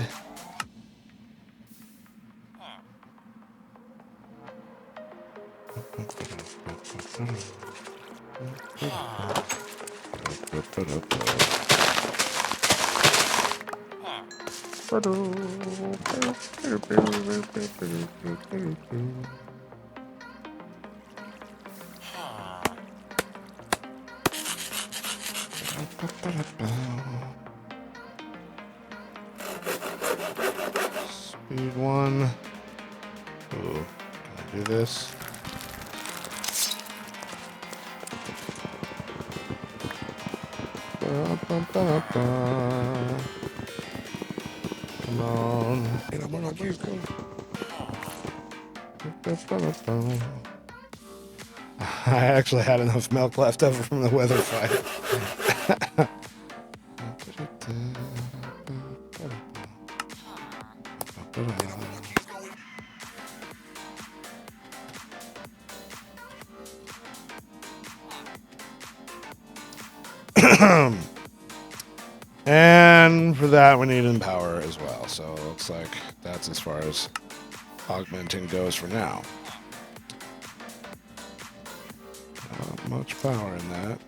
Speed 1. Ooh, can I do this? Come on. I actually had enough milk left over from the weather fight. And for that, we need empower as well. So it looks like that's as far as augmenting goes for now. Not much power in that.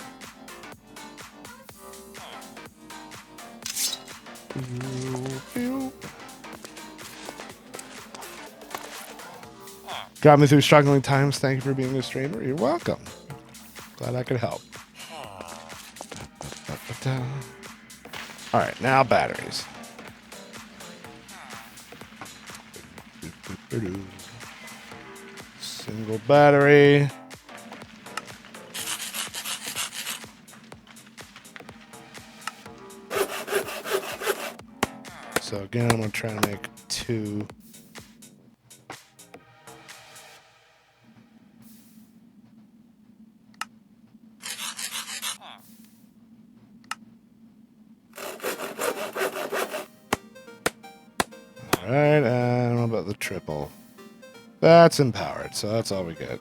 Got me through struggling times. Thank you for being a streamer. You're welcome. Glad I could help. All right, now batteries. Single battery. So again, I'm gonna try to make 2. All right, and what about the triple? That's empowered, so that's all we get.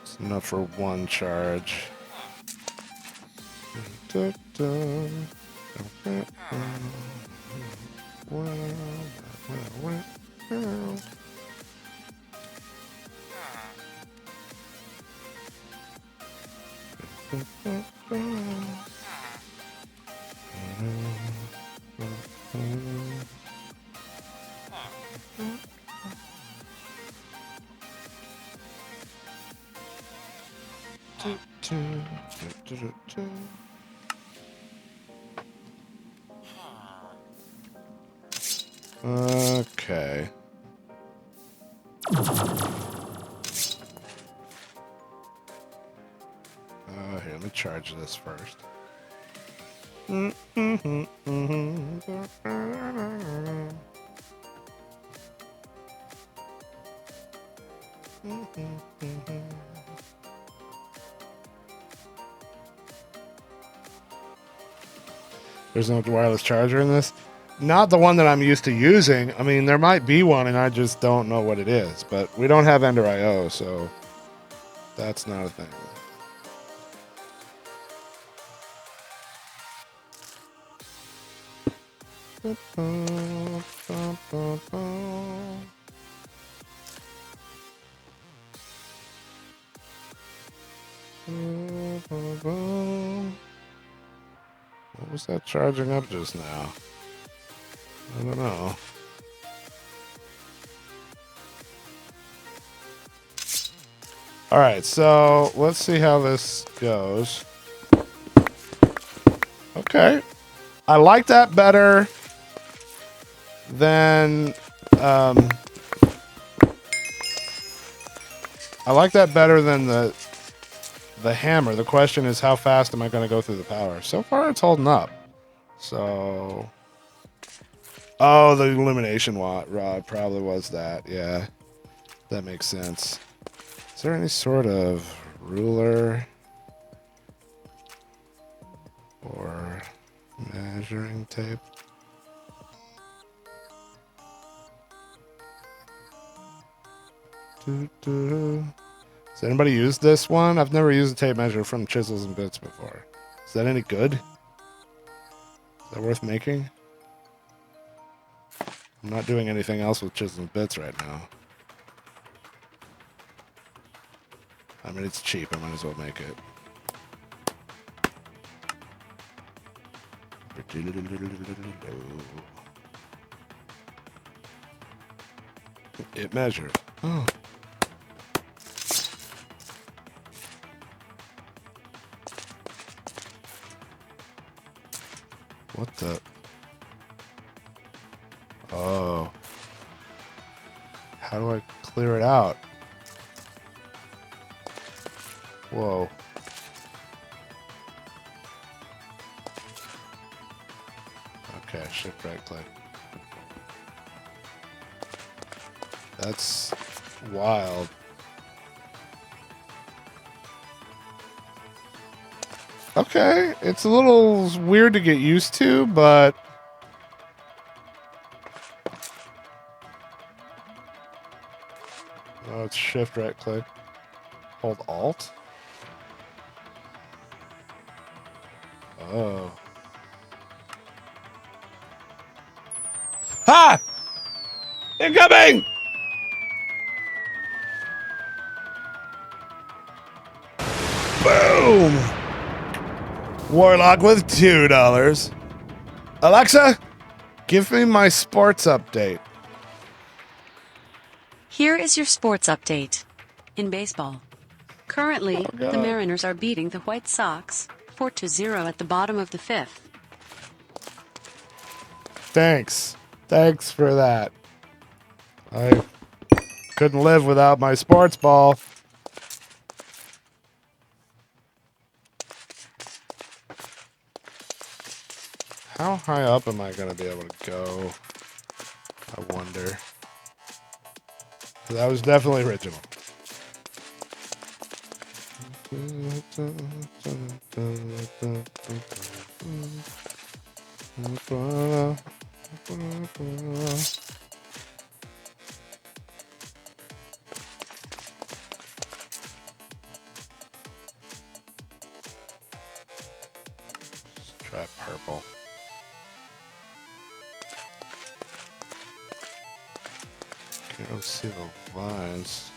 It's enough for 1 charge. Okay. Here, let me charge this first. There's no wireless charger in this. Not the one that I'm used to using. I mean, there might be one, and I just don't know what it is. But we don't have Ender IO, so that's not a thing. What was that charging up just now? I don't know. All right, so let's see how this goes. Okay. I like that better than I like that better than the hammer. The question is, how fast am I going to go through the power? So far, it's holding up. So, oh, the illumination rod probably was that. Yeah, that makes sense. Is there any sort of ruler or measuring tape? Has anybody used this one? I've never used a tape measure from Chisels and Bits before. Is that any good? Is that worth making? I'm not doing anything else with Chisels and Bits right now. I mean, it's cheap. I might as well make it. It measures. Oh. What the? Oh. How do I clear it out? Whoa. Okay, shift right click. That's wild. Okay, it's a little weird to get used to, but oh, it's shift right click. Hold alt. Oh. Ha! Incoming! Boom! Warlock with $2. Alexa, give me my sports update. Here is your sports update. In baseball, currently, the Mariners are beating the White Sox 4-0 at the bottom of the fifth. Thanks. Thanks for that. I couldn't live without my sports ball. How high up am I going to be able to go? I wonder. That was definitely original. Let's try purple. Can't see the lines.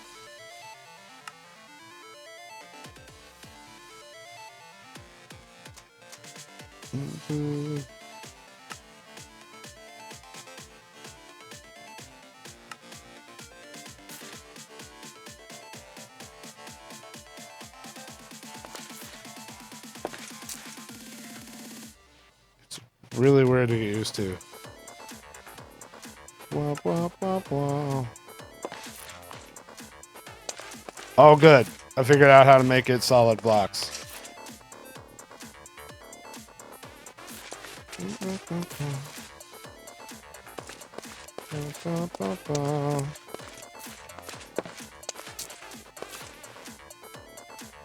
It's really weird to get used to. Wah, wah, wah, wah. Oh, good. I figured out how to make it solid blocks.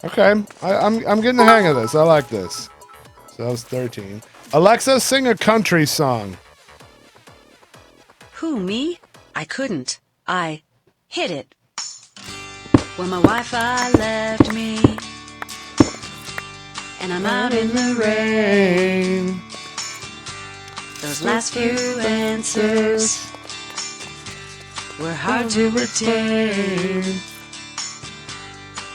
Okay, I'm getting the hang of this. I like this. So that was 13. Alexa, sing a country song. Who, me? I couldn't. I hit it. Well, my Wi-Fi left me, and I'm out in the rain. Those last few answers were hard to retain.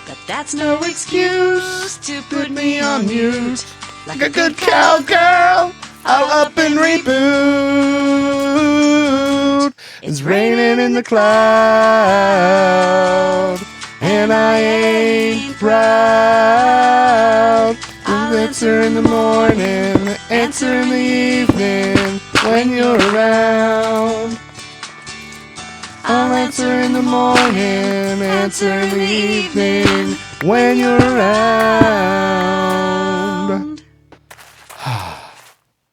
But that's no excuse to put me on mute. Like a good cowgirl, I'll up and reboot. It's raining in the cloud, and I ain't proud. I'll answer in the morning, answer in the evening, when you're around. I'll answer in the morning, answer in the evening, when you're around.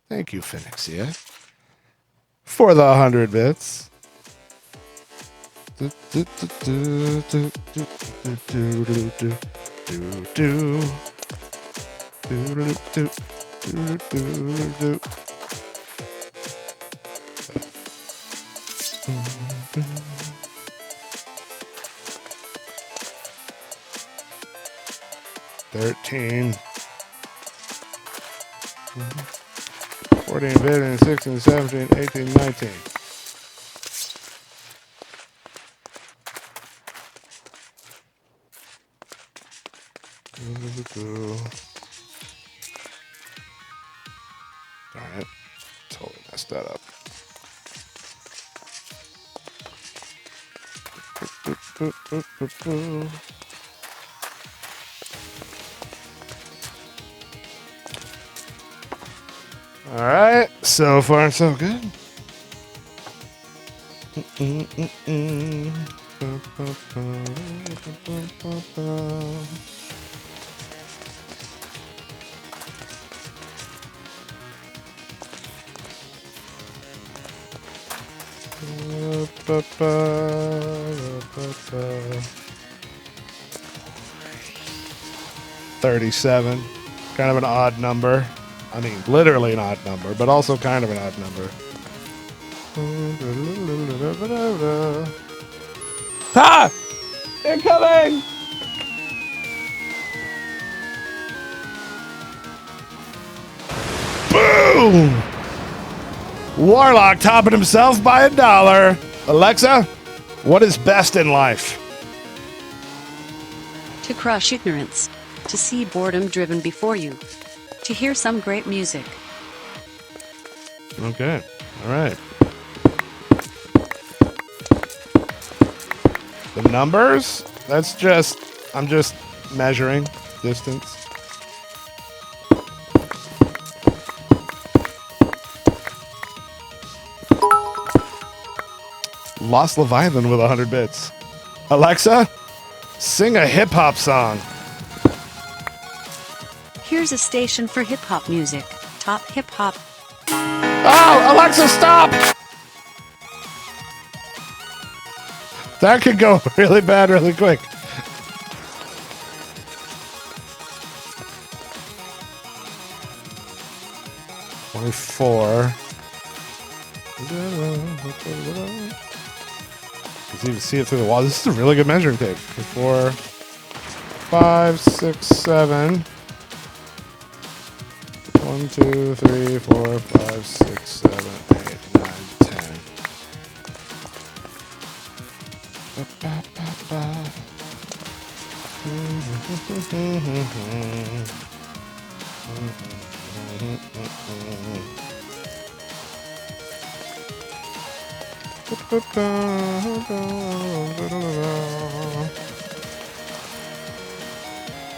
Thank you, Phoenixia, for the 100 bits. $13, 14, 15, 16, 17, 18, 19. Alright, totally messed that up. All right, so far so good. $37, kind of an odd number. I mean, literally an odd number, but also kind of an odd number. Ha! Incoming! Boom! Warlock topping himself by $1. Alexa, what is best in life? To crush ignorance, to see boredom driven before you, to hear some great music. Okay, all right. The numbers? That's just, I'm just measuring distance. Lost Leviathan with 100 bits. Alexa, sing a hip-hop song. Here's a station for hip-hop music. Top hip-hop. Oh, Alexa, stop! That could go really bad really quick. $24. You can even see it through the wall. This is a really good measuring tape. 4, 5, 6, 7. 1, 2, 3, 4, 5, 6, 7, 8, 9, 10.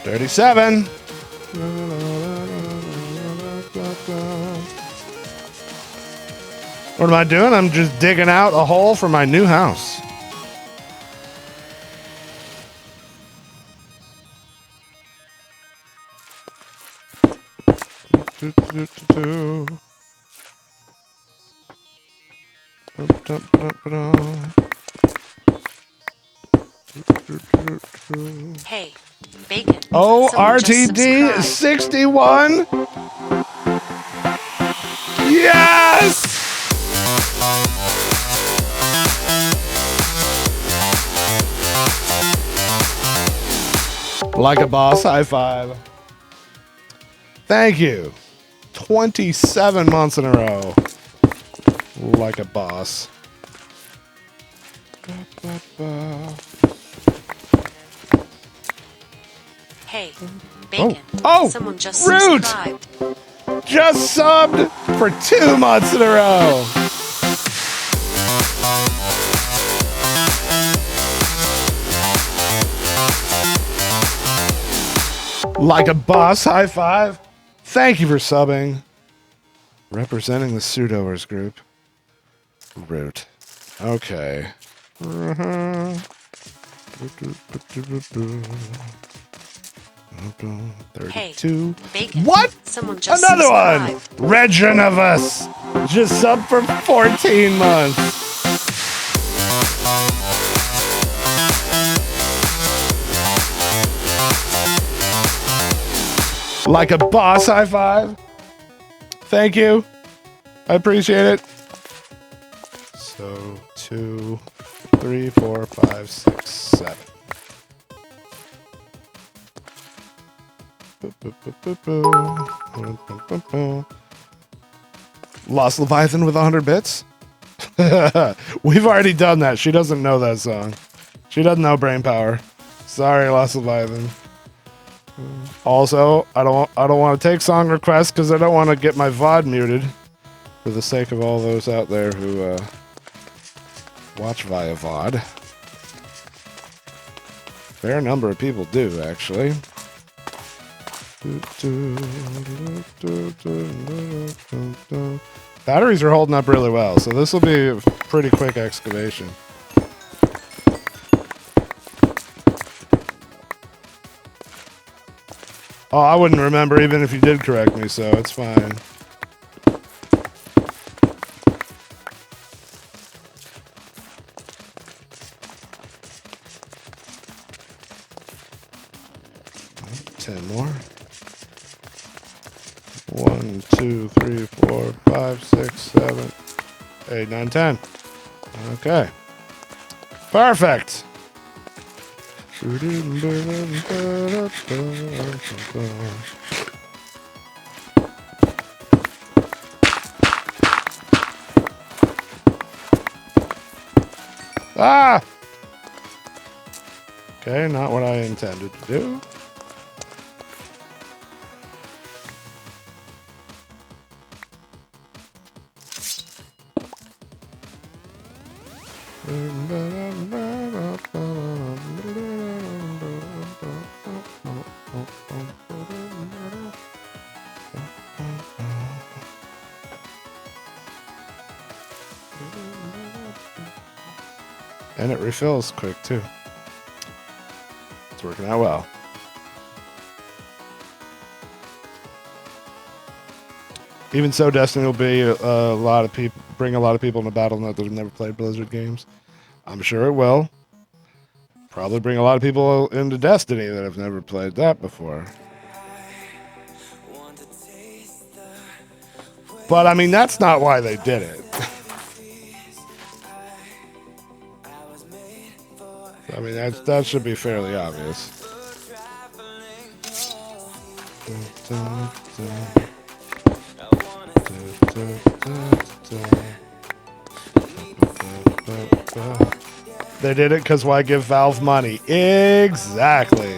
$37. What am I doing? I'm just digging out a hole for my new house. Hey, bacon. Oh, Someone just RTD subscribed. 61. Yes! Like a boss, high five. Thank you. 27 months in a row. like a boss. Hey, Bacon. Oh, Someone just Root! subscribed. Just subbed for 2 months in a row. Like a boss, high five. Thank you for subbing. Representing the pseudoers group. Root. Okay. Hey, 32. Bacon. What? Someone just Another subscribed. one! Regin of us. Just subbed for 14 months. Like a boss, high five. Thank you. I appreciate it. So 2, 3, 4, 5, 6, 7. Lost Leviathan with 100 bits. We've already done that. She doesn't know that song. She doesn't know Brain Power. Sorry, Lost Leviathan. Also, I don't want to take song requests because I don't want to get my VOD muted. For the sake of all those out there who watch via VOD. Fair number of people do, actually. Batteries are holding up really well, so this will be a pretty quick excavation. Oh, I wouldn't remember even if you did correct me, so it's fine. More. 1, 2, 3, 4, 5, 6, 7, 8, 9, 10. Okay. Perfect. Ah! Okay, not what I intended to do. And it refills quick too. It's working out well. Even so, Destiny will be a lot of people, bring a lot of people into Battle.net that have never played Blizzard games. I'm sure it will. Probably bring a lot of people into Destiny that have never played that before. But I mean, that's not why they did it. I mean, that should be fairly obvious. They did it because why give Valve money? Exactly.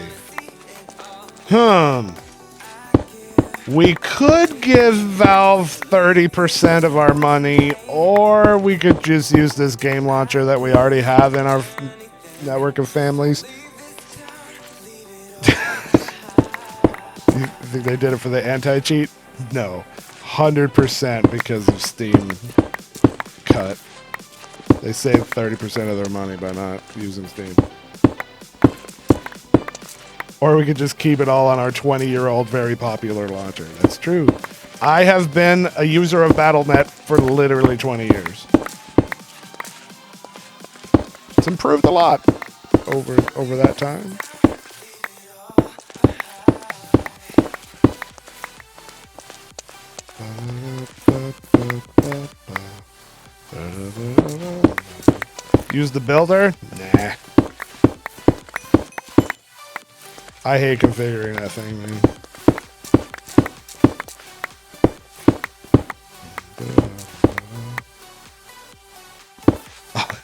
We could give Valve 30% of our money, or we could just use this game launcher that we already have in our network of families. You think they did it for the anti-cheat? No. 100% because of Steam cut. They saved 30% of their money by not using Steam. Or we could just keep it all on our 20-year-old very popular launcher. That's true. I have been a user of Battle.net for literally 20 years. It's improved a lot over that time. Use the builder? Nah. I hate configuring that thing, man.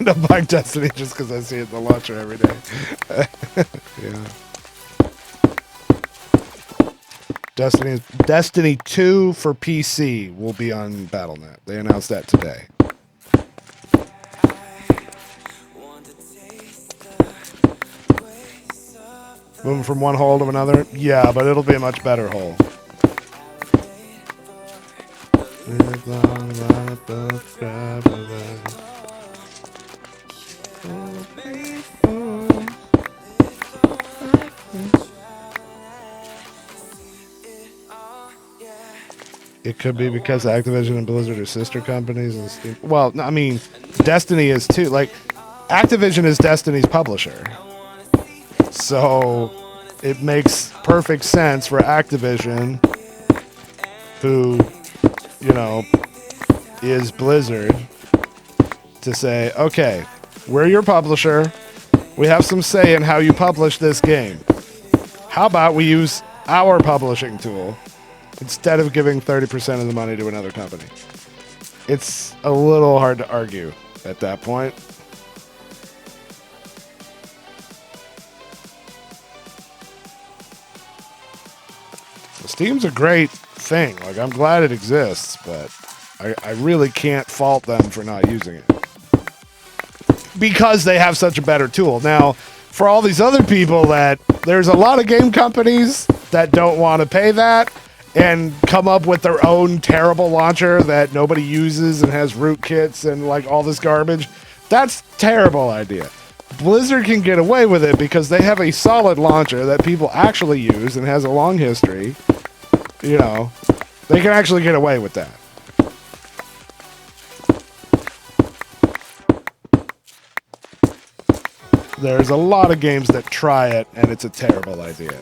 end up buying Destiny just because I see it in the launcher every day. Yeah. Destiny 2 for PC will be on Battle.net. They announced that today. Moving from one hole to another? Yeah, but it'll be a much better hole. It could be because Activision and Blizzard are sister companies. And Steam. Well, I mean, Destiny is too. Like, Activision is Destiny's publisher. So it makes perfect sense for Activision, who, you know, is Blizzard, to say, okay, we're your publisher. We have some say in how you publish this game. How about we use our publishing tool instead of giving 30% of the money to another company? It's a little hard to argue at that point. Steam's a great thing. Like, I'm glad it exists, but I really can't fault them for not using it, because they have such a better tool. Now, for all these other people, that there's a lot of game companies that don't want to pay that and come up with their own terrible launcher that nobody uses and has rootkits and like all this garbage. That's a terrible idea. Blizzard can get away with it because they have a solid launcher that people actually use and has a long history. You know, they can actually get away with that. There's a lot of games that try it, and it's a terrible idea.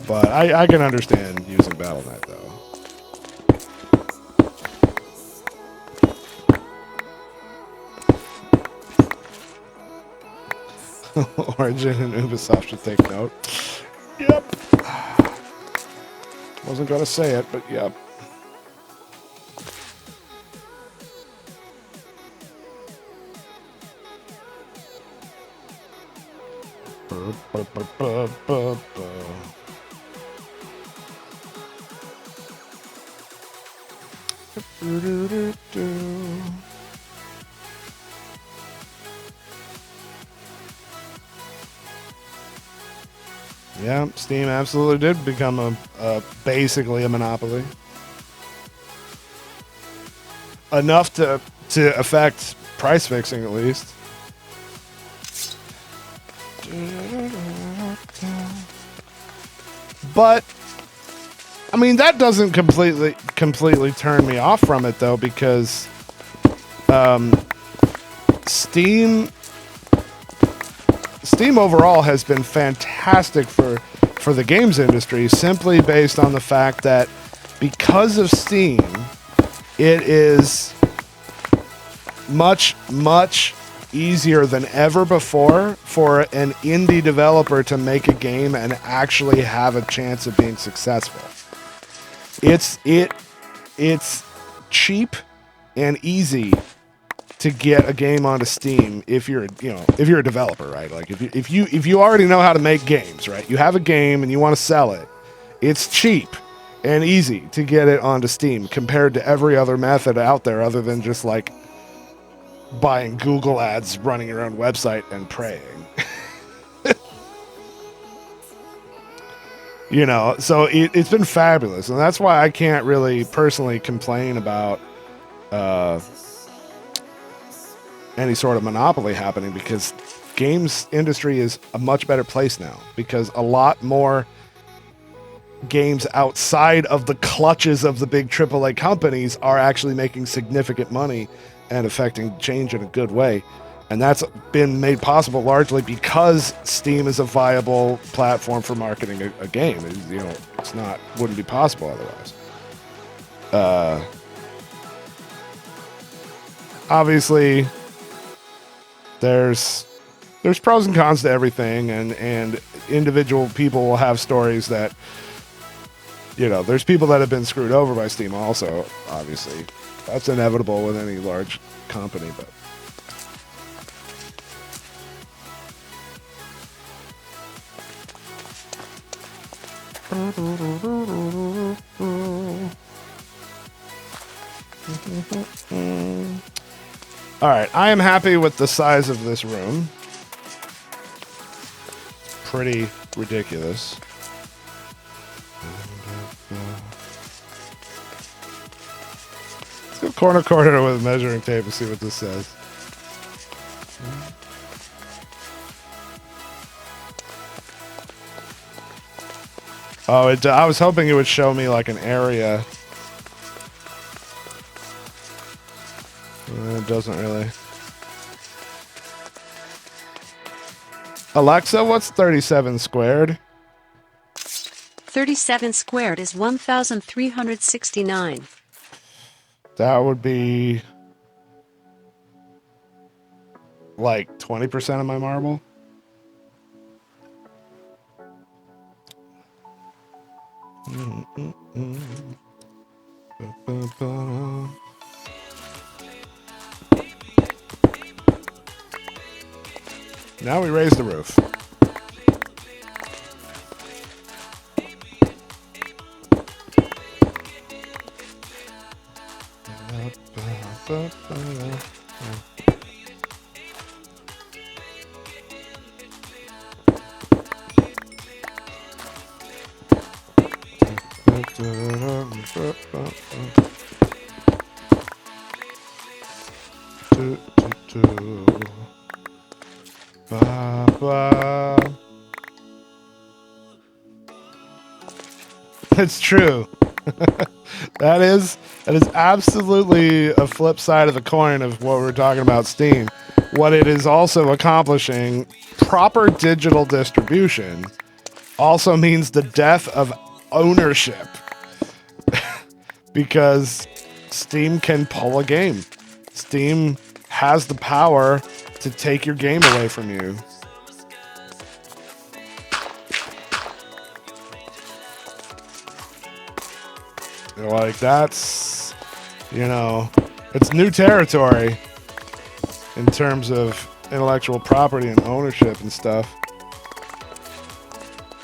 But I can understand using Battle.net, though. Origin and Ubisoft should take note. Yep. Wasn't going to say it, but yep. Yeah, Steam absolutely did become a basically a monopoly. Enough to affect price fixing, at least. But I mean, that doesn't completely turn me off from it, though, because Steam overall has been fantastic for the games industry, simply based on the fact that because of Steam, it is much easier than ever before for an indie developer to make a game and actually have a chance of being successful. It's cheap and easy to get a game onto Steam if you're a developer, right? Like if you already know how to make games, right? You have a game and you want to sell it. It's cheap and easy to get it onto Steam compared to every other method out there, other than just like buying Google ads, running your own website, and praying. You know, so it's been fabulous, and that's why I can't really personally complain about any sort of monopoly happening, because games industry is a much better place now, because a lot more games outside of the clutches of the big AAA companies are actually making significant money and affecting change in a good way. And that's been made possible largely because Steam is a viable platform for marketing a game. Wouldn't be possible otherwise. Obviously, there's pros and cons to everything, and individual people will have stories that you know, there's people that have been screwed over by Steam also, obviously. That's inevitable with any large company, but all right, I am happy with the size of this room. Pretty ridiculous. Let's go corner with measuring tape and see what this says. Oh, I was hoping it would show me like an area. It doesn't really. Alexa, what's 37 squared? 37 squared is 1,369. That would be like 20% of my marble. Now we raise the roof. It's true. That is absolutely a flip side of the coin of what we're talking about Steam. What it is also accomplishing, proper digital distribution also means the death of ownership. Because Steam can pull a game. Steam has the power to take your game away from you. Like, that's, you know, it's new territory in terms of intellectual property and ownership and stuff.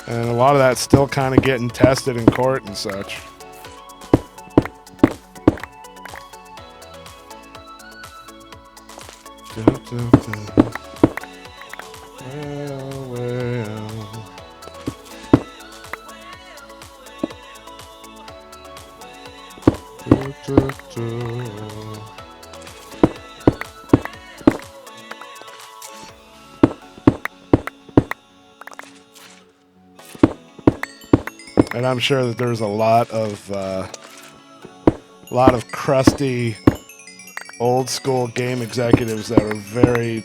And a lot of that's still kind of getting tested in court and such. And I'm sure that there's a lot of crusty old school game executives that are very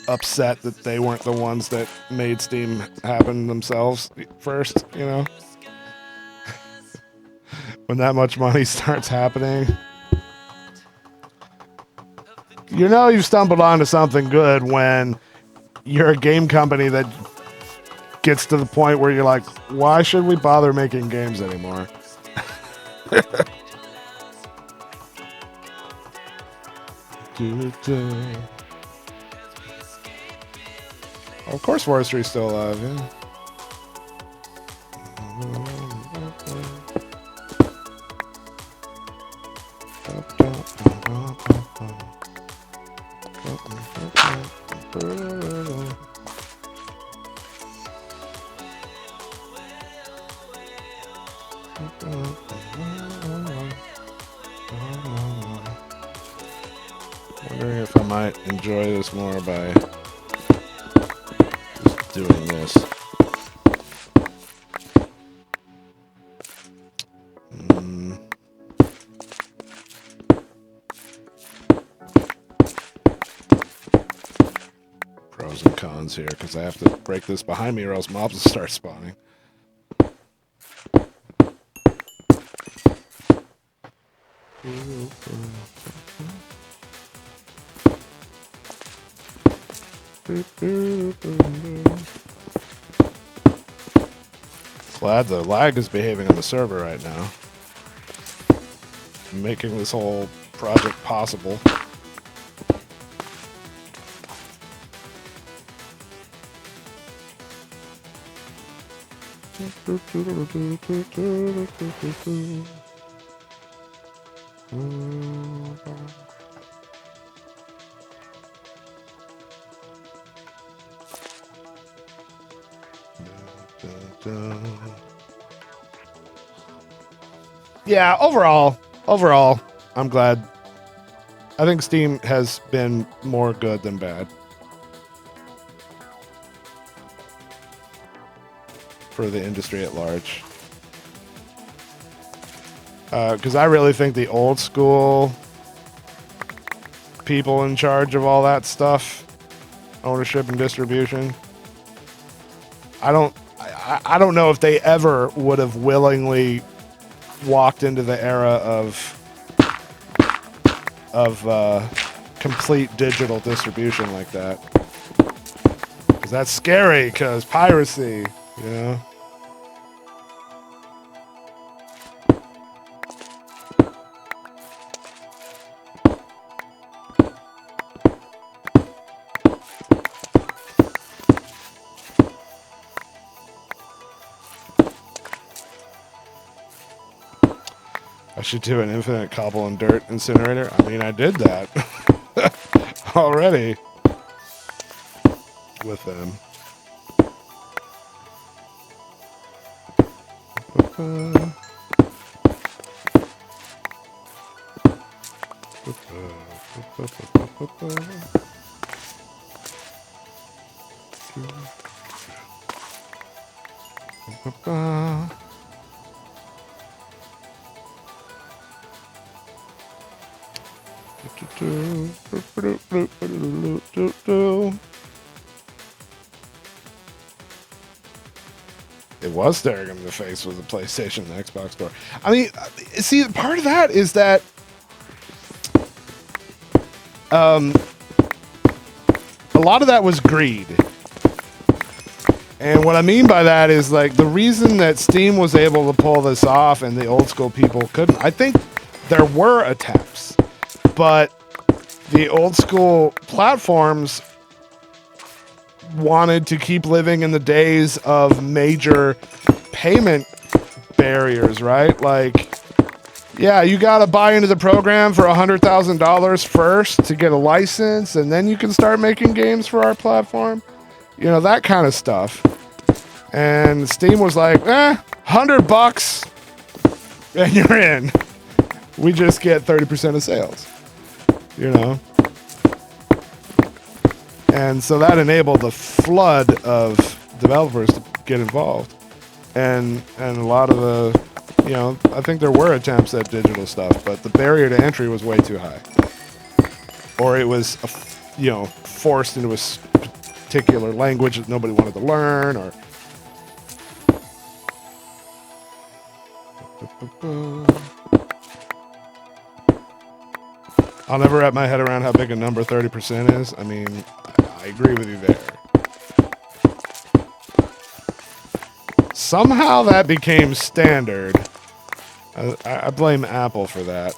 upset that they weren't the ones that made Steam happen themselves first, you know? When that much money starts happening, you know you've stumbled onto something good when you're a game company that gets to the point where you're like, why should we bother making games anymore? Of course Forestry's still alive, yeah. Wondering if I might enjoy this more by just doing this. Pros and cons here, because I have to break this behind me or else mobs will start spawning. Glad the lag is behaving on the server right now. Making this whole project possible. Yeah, overall, I'm glad. I think Steam has been more good than bad for the industry at large. Because I really think the old school people in charge of all that stuff, ownership and distribution, I don't know if they ever would have willingly walked into the era of complete digital distribution like that. Because that's scary, because piracy, you know? I should do an infinite cobble and dirt incinerator. I mean, I did that already with them. It was staring him in the face with the PlayStation and the Xbox store. I mean, see, part of that is that a lot of that was greed. And what I mean by that is, like, the reason that Steam was able to pull this off and the old school people couldn't, I think there were attempts, but the old school platforms wanted to keep living in the days of major payment barriers, right? Like, yeah, you got to buy into the program for $100,000 first to get a license, and then you can start making games for our platform. You know, that kind of stuff. And Steam was like, $100 and you're in. We just get 30% of sales, you know? And so that enabled a flood of developers to get involved. And a lot of the, you know, I think there were attempts at digital stuff, but the barrier to entry was way too high. Or it was, you know, forced into a particular language that nobody wanted to learn, or I'll never wrap my head around how big a number 30% is. I mean, I agree with you there. Somehow that became standard. I blame Apple for that.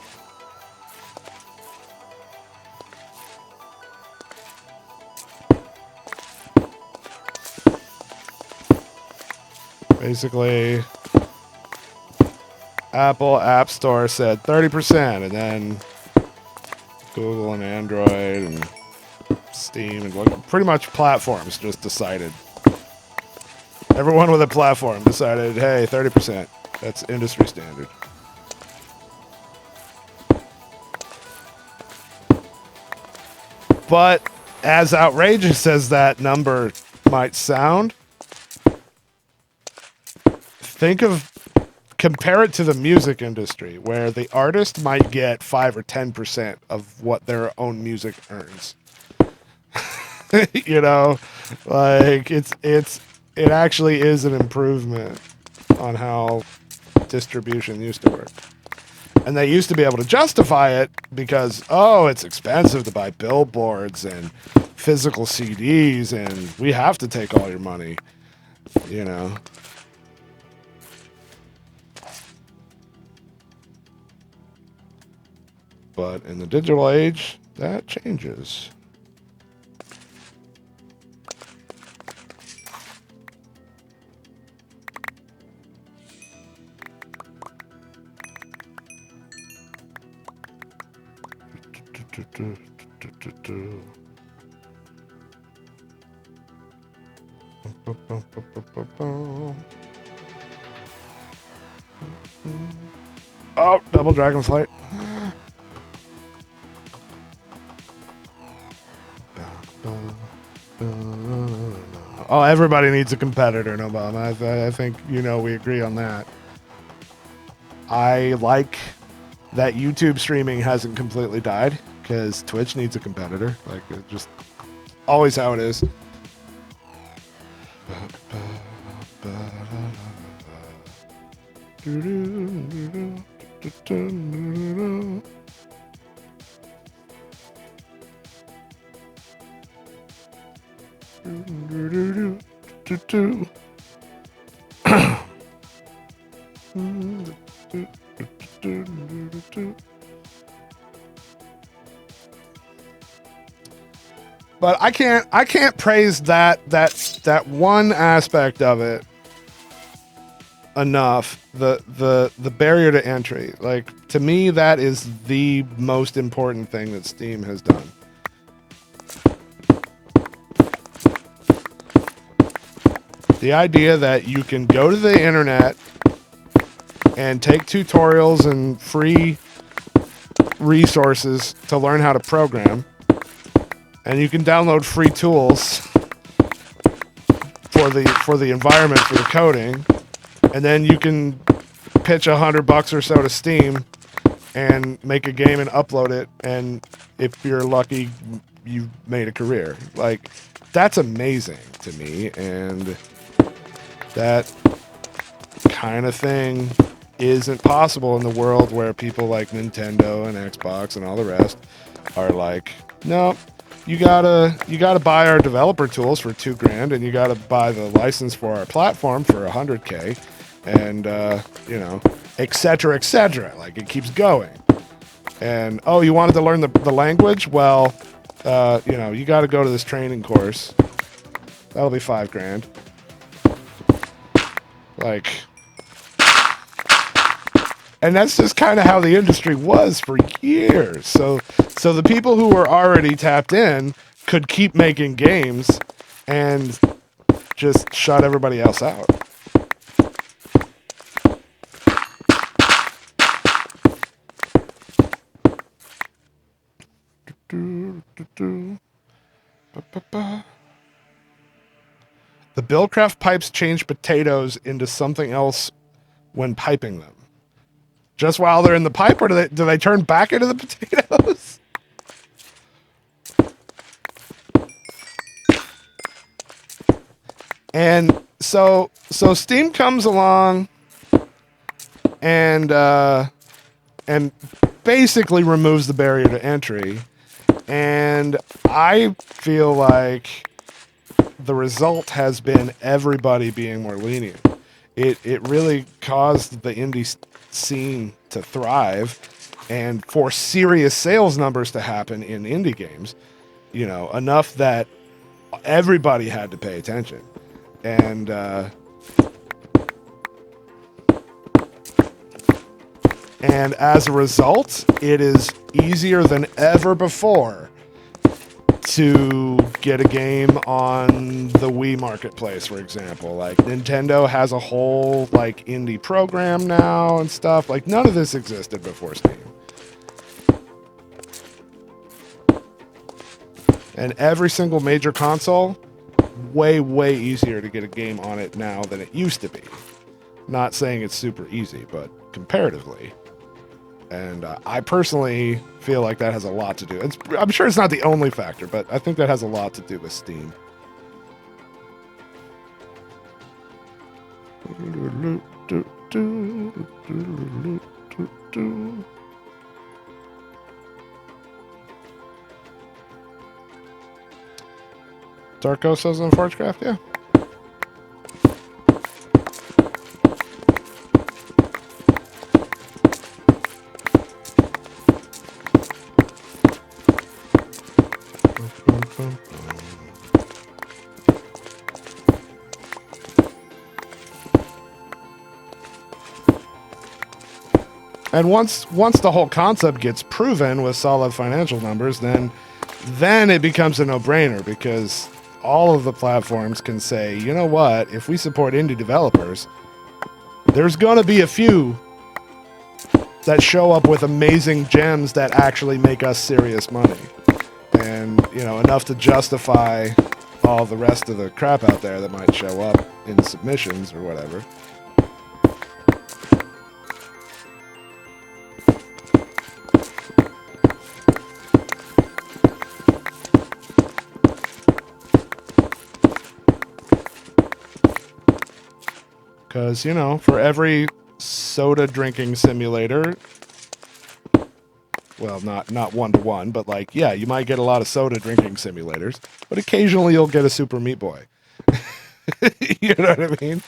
Basically, Apple App Store said 30%, and then Google and Android and Steam and pretty much platforms just decided. Everyone with a platform decided, hey, 30%. That's industry standard. But as outrageous as that number might sound, compare it to the music industry, where the artist might get 5 or 10% of what their own music earns. You know, like it actually is an improvement on how distribution used to work. And they used to be able to justify it because, oh, it's expensive to buy billboards and physical CDs, and we have to take all your money, you know. But in the digital age, that changes. Oh, double dragonflight. Oh, everybody needs a competitor, no bomb. I think, you know, we agree on that. I like that YouTube streaming hasn't completely died, because Twitch needs a competitor. Like, it just always how it is. But I can't praise that one aspect of it enough. The barrier to entry. Like, to me, that is the most important thing that Steam has done. The idea that you can go to the internet and take tutorials and free resources to learn how to program, and you can download free tools for the environment, for the coding, and then you can pitch $100 or so to Steam and make a game and upload it, and if you're lucky, you've made a career. Like, that's amazing to me, and that kind of thing isn't possible in the world where people like Nintendo and Xbox and all the rest are like, nope, you gotta buy our developer tools for $2,000, and you gotta buy the license for our platform for $100K, and you know, etc., etc. Like, it keeps going. And oh, you wanted to learn the language? Well, you know, you got to go to this training course. That'll be $5,000. Like, and that's just kind of how the industry was for years. So the people who were already tapped in could keep making games and just shut everybody else out. The Buildcraft pipes change potatoes into something else when piping them. Just while they're in the pipe, or do they turn back into the potatoes? And so Steam comes along and basically removes the barrier to entry. And I feel like the result has been everybody being more lenient. It really caused the indie scene to thrive, and for serious sales numbers to happen in indie games, you know, enough that everybody had to pay attention. And as a result, it is easier than ever before to get a game on the Wii marketplace, for example. Like, Nintendo has a whole, like, indie program now and stuff. Like, none of this existed before Steam. And every single major console, way, way easier to get a game on it now than it used to be. Not saying it's super easy, but comparatively. And I personally feel like that has a lot to do. I'm sure it's not the only factor, but I think that has a lot to do with Steam. Darko says on Forgecraft, yeah. And once the whole concept gets proven with solid financial numbers, then it becomes a no-brainer, because all of the platforms can say, you know what, if we support indie developers, there's going to be a few that show up with amazing gems that actually make us serious money. And, you know, enough to justify all the rest of the crap out there that might show up in submissions or whatever. Because, you know, for every soda drinking simulator, well, not one-to-one, but like, yeah, you might get a lot of soda drinking simulators, but occasionally you'll get a Super Meat Boy. You know what I mean?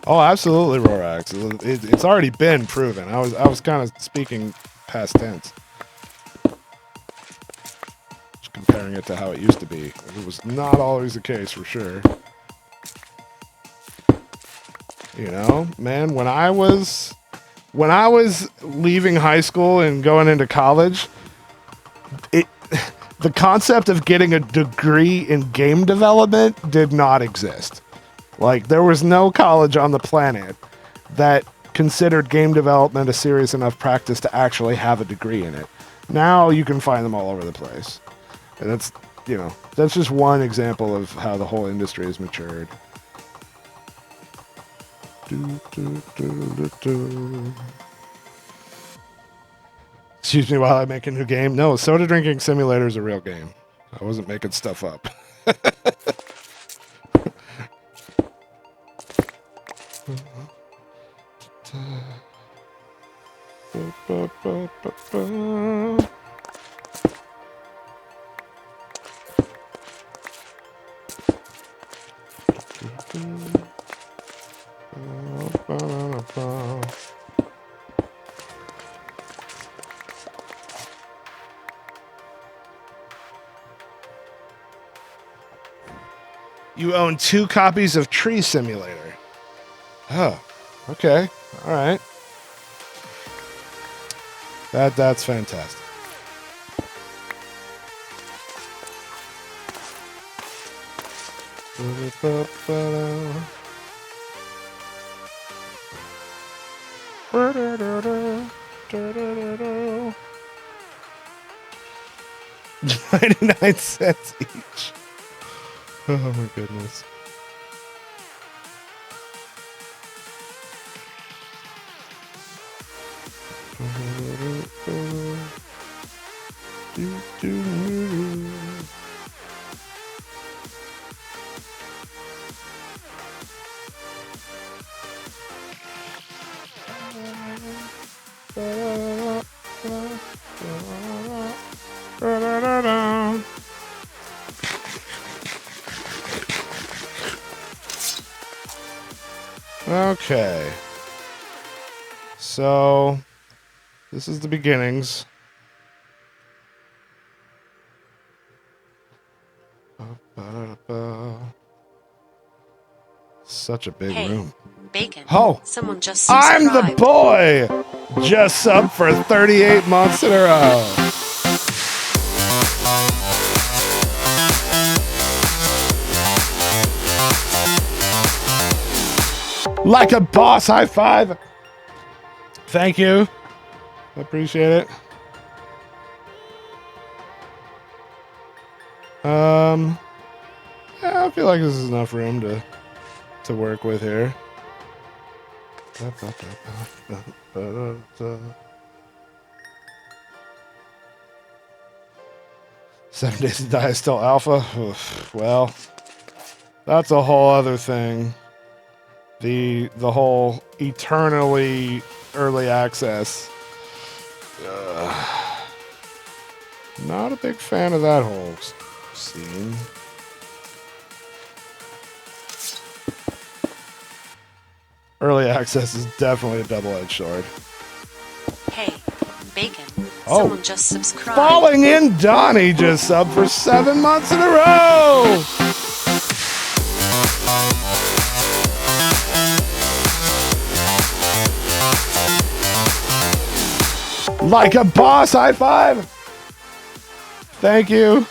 Oh, absolutely, Rorax. It's already been proven. I was kind of speaking past tense, just comparing it to how it used to be. It was not always the case, for sure. You know, man, when I was leaving high school and going into college, the concept of getting a degree in game development did not exist. Like, there was no college on the planet that considered game development a serious enough practice to actually have a degree in it. Now you can find them all over the place. And that's, you know, that's just one example of how the whole industry has matured. Excuse me while I make a new game. No, Soda Drinking Simulator is a real game. I wasn't making stuff up. You own 2 copies of Tree Simulator. Oh, okay. All right. That's fantastic. $0.99 each. Oh my goodness. Okay. So, this is the beginnings. Such a big room. Bacon. Oh, Someone just subscribed. I'm the boy! Just sub for 38 months in a row. Like a boss, high five. Thank you. I appreciate it. Yeah, I feel like this is enough room to work with here. 7 Days to Die is still alpha? Oof, well, that's a whole other thing. The whole eternally early access. Not a big fan of that whole scene. Early access is definitely a double-edged sword. Hey, Bacon. Someone just subscribed. Falling in Donnie just subbed for 7 months in a row. Like a boss, high five. Thank you.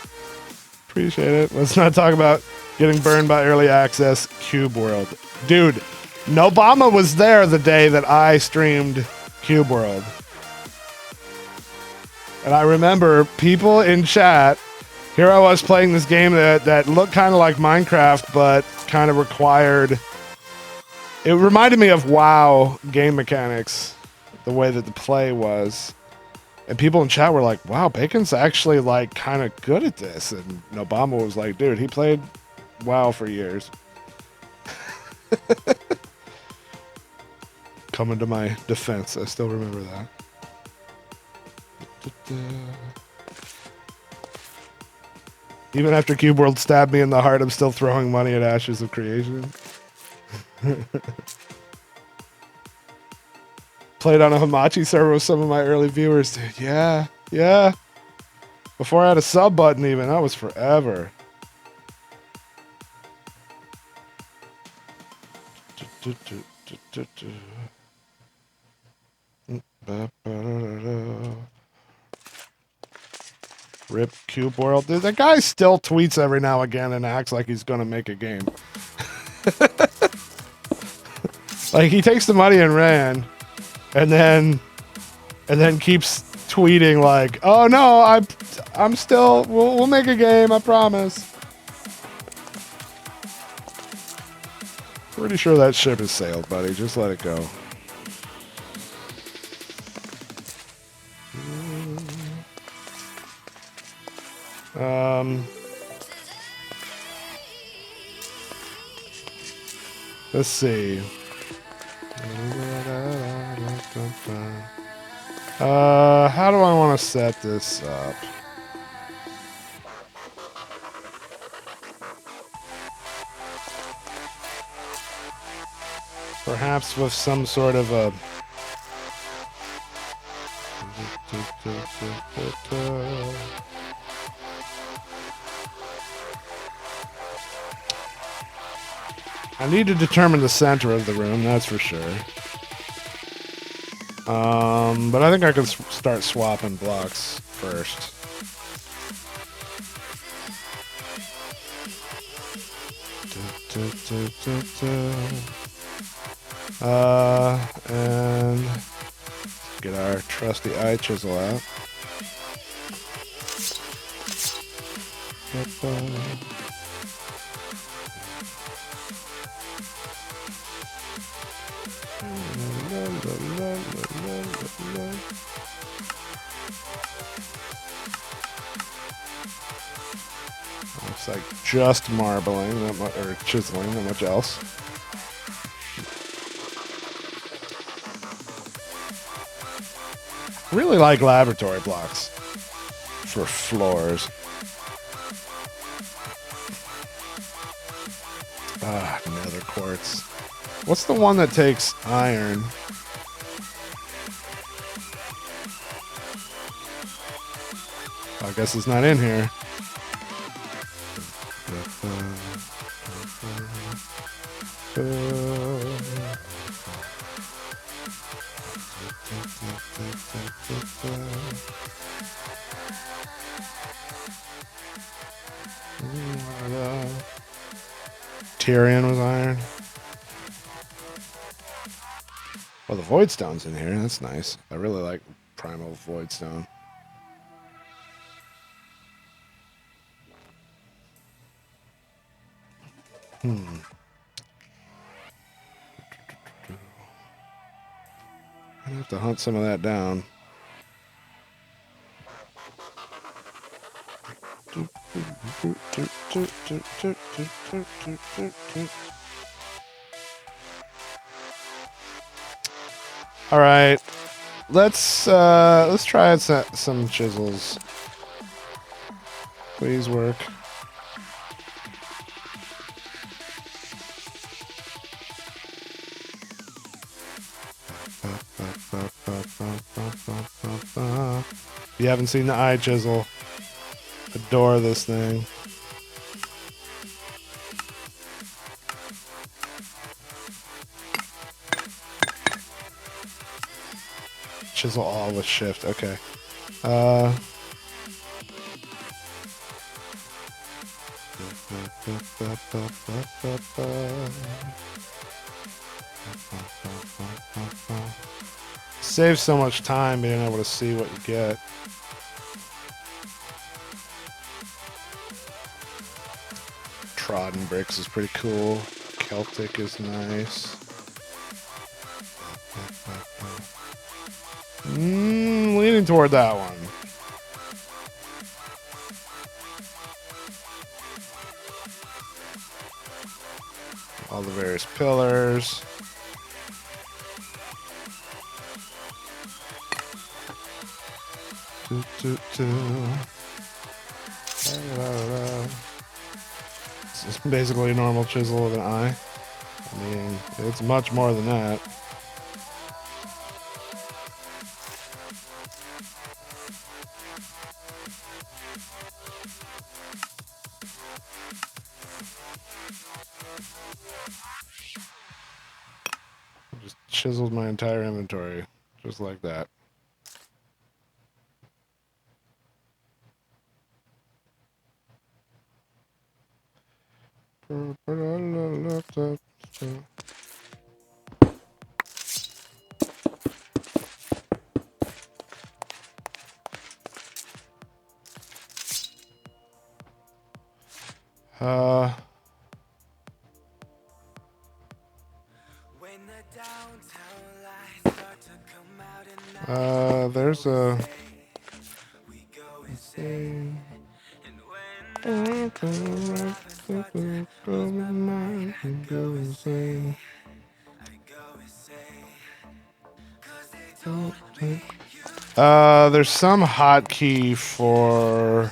Appreciate it. Let's not talk about getting burned by early access Cube World. Dude, Nobama was there the day that I streamed Cube World. And I remember people in chat, here I was playing this game that looked kind of like Minecraft, but kind of required... It reminded me of WoW game mechanics, the way that the play was. And people in chat were like, wow, Bacon's actually like kind of good at this. And Obama was like, dude, he played WoW for years. Coming to my defense, I still remember that. Even after Cube World stabbed me in the heart, I'm still throwing money at Ashes of Creation. Played on a Hamachi server with some of my early viewers, dude. Yeah, yeah. Before I had a sub button even, that was forever. Rip Cube World. Dude, that guy still tweets every now and again and acts like he's gonna make a game. Like he takes the money and ran. And then keeps tweeting like, "Oh no, I'm still. We'll make a game. I promise." Pretty sure that ship has sailed, buddy. Just let it go. Let's see. How do I want to set this up? Perhaps with some sort of a... I need to determine the center of the room, that's for sure. But I think I can start swapping blocks first. And get our trusty eye chisel out. Looks like just marbling, not much, or chiseling, not much else. Really like laboratory blocks for floors. Nether quartz. What's the one that takes iron? I guess it's not in here. Tyrion was iron. Well, the Void Stone's in here. That's nice. I really like Primal Void Stone. I have to hunt some of that down. All right, let's try some chisels. Please work. you haven't seen the eye chisel, adore this thing. Chisel all with shift. Okay. Saves so much time being able to see what you get. Trodden bricks is pretty cool. Celtic is nice. Leaning toward that one. All the various pillars. It's basically a normal chisel with an eye. I mean, it's much more than that. Just chiseled my entire inventory, just like that. There's a there's some hotkey for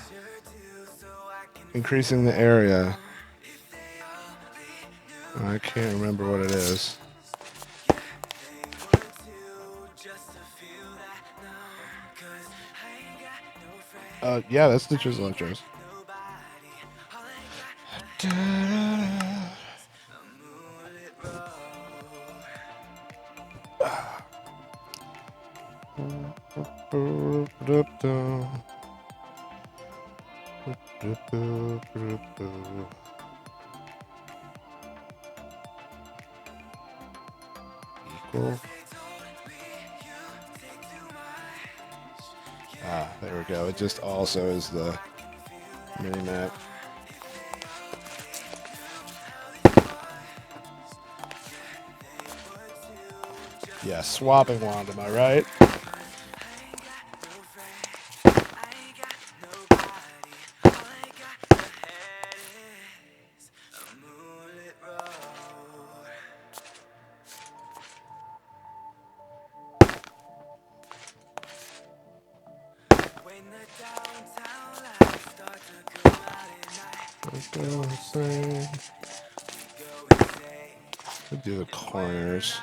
increasing the area. I can't remember what it is. Yeah, that's the chisel intros. Equal. There we go. It just also is the mini map. Yeah, swapping wand, am I right? Do the corners.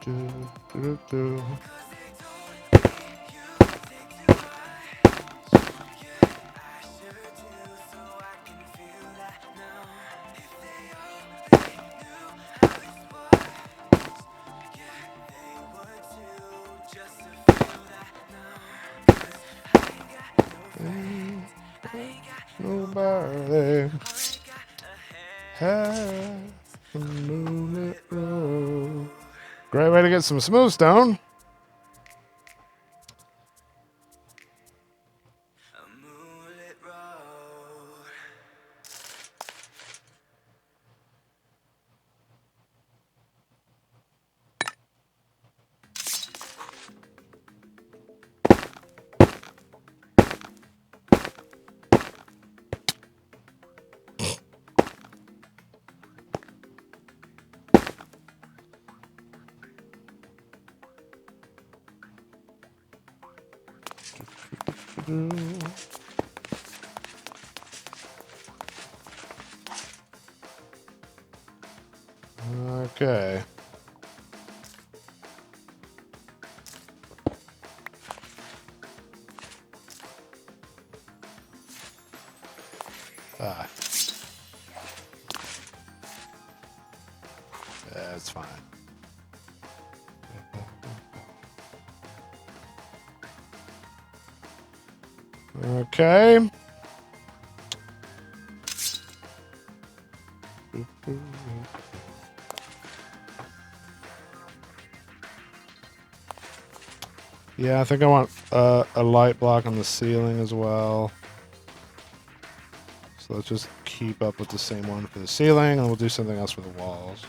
Nobody. Nobody has a moonlit road. Great way to get some smooth stone. Okay. Ah. That's fine. Okay. Yeah, I think I want a light block on the ceiling as well. So let's just keep up with the same one for the ceiling, and we'll do something else for the walls.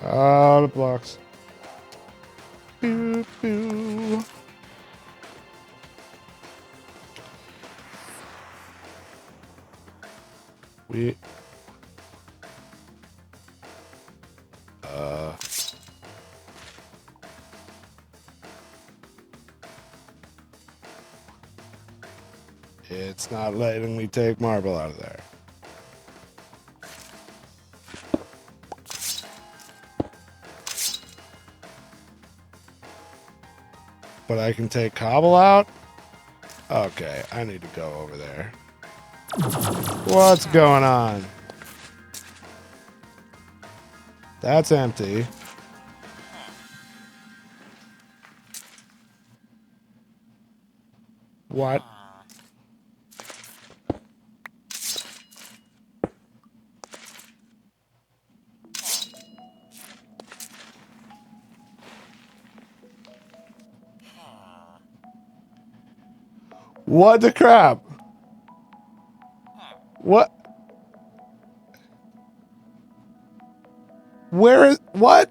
Out of blocks. Boo, boo. We it's not letting me take marble out of there. But I can take cobble out? Okay, I need to go over there. What's going on? That's empty. What? What the crap? What? Where is what?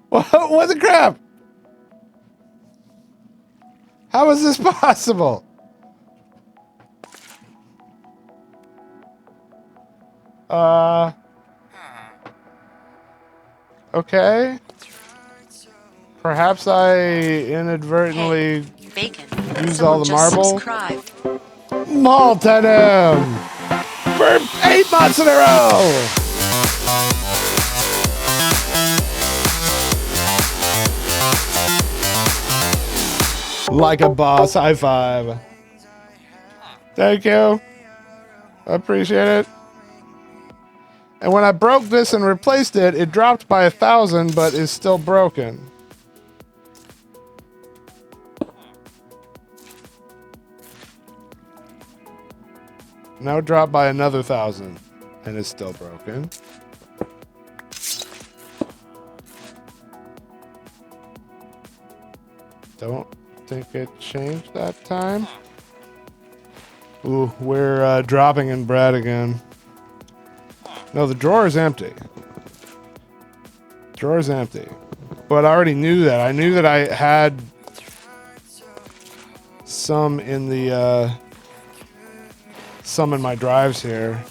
What the crap? How is this possible? Okay. Perhaps I inadvertently Bacon. used all Someone the just marble. subscribe. Malted him for 8 months in a row. Like a boss. High five. Thank you. I appreciate it. And when I broke this and replaced it, it dropped by 1,000, but is still broken. Now it dropped by another 1,000, and it's still broken. Don't think it changed that time. Ooh, we're dropping in bread again. No, the drawer is empty. Drawer's empty. But I already knew that. I knew that I had some in the some in my drives here.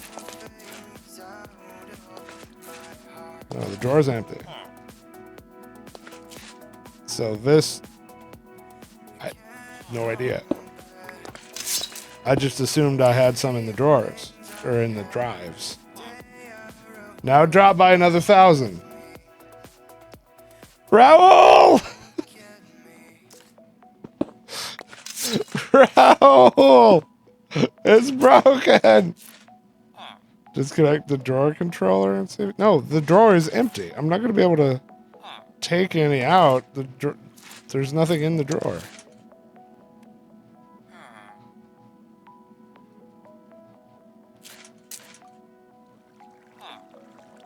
Oh, the drawer's empty. So this, I no idea. I just assumed I had some in the drawers or in the drives. Now drop by another 1,000. Raoul! Raoul! It's broken! Disconnect the drawer controller and see. No, the drawer is empty. I'm not going to be able to take any out. There's nothing in the drawer.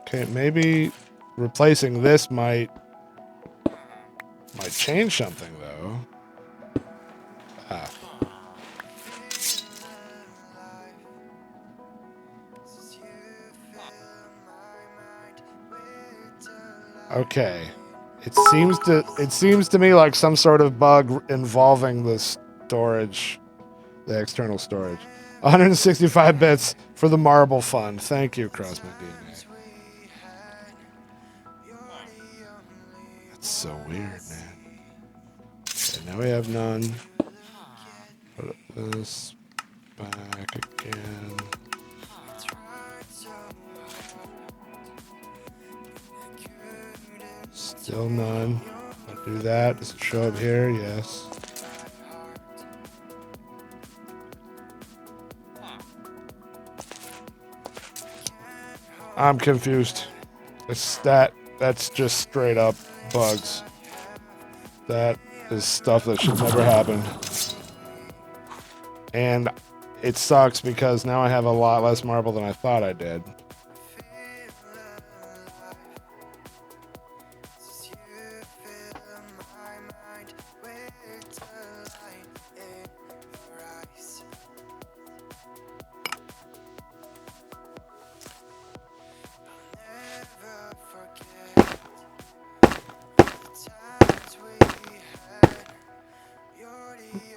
Okay, maybe replacing this might change something though. Ah. Okay. It seems to me like some sort of bug involving the storage, the external storage. 165 bits for the marble fund. Thank you, Crossman DNA. That's so weird, man. Okay, now we have none. Put this back again. Still none. I'll do that. Does it show up here? Yes. I'm confused. That's just straight up bugs. That is stuff that should never happen. And it sucks because now I have a lot less marble than I thought I did.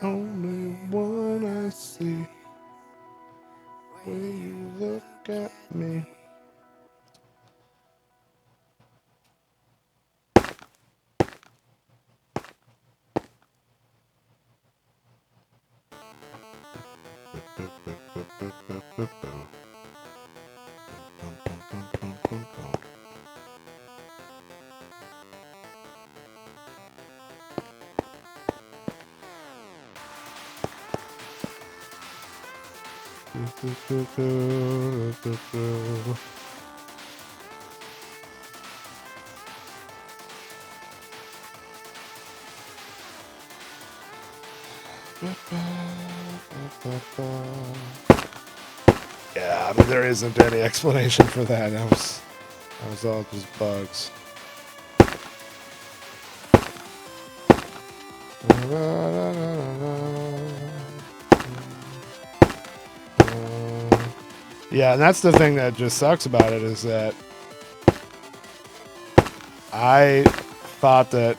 Only one I see when you look at me. Yeah, I mean, there isn't any explanation for that. That was all just bugs. Yeah, and that's the thing that just sucks about it is that I thought that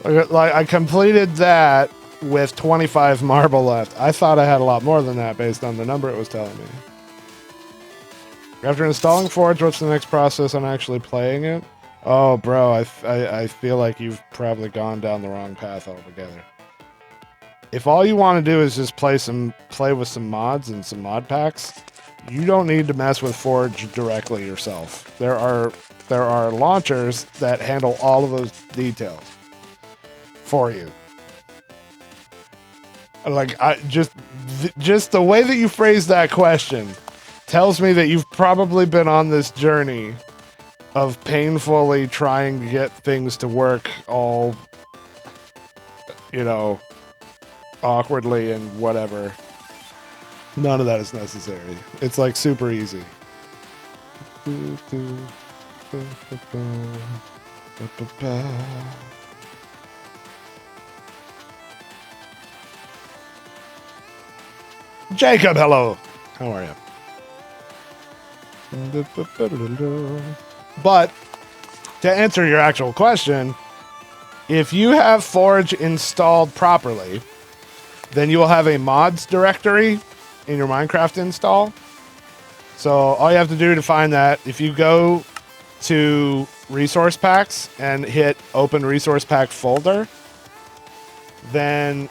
like I completed that with 25 marble left. I thought I had a lot more than that based on the number it was telling me. After installing Forge, what's the next process on actually playing it? Oh, bro, I feel like you've probably gone down the wrong path altogether. If all you want to do is just play with some mods and some mod packs, you don't need to mess with Forge directly yourself. There are launchers that handle all of those details for you. Like just the way that you phrase that question tells me that you've probably been on this journey of painfully trying to get things to work all, awkwardly and whatever. None of that is necessary. It's like super easy. Jacob, hello. How are you? But to answer your actual question, if you have Forge installed properly, then you will have a mods directory in your Minecraft install. So all you have to do to find that, if you go to resource packs and hit open resource pack folder, then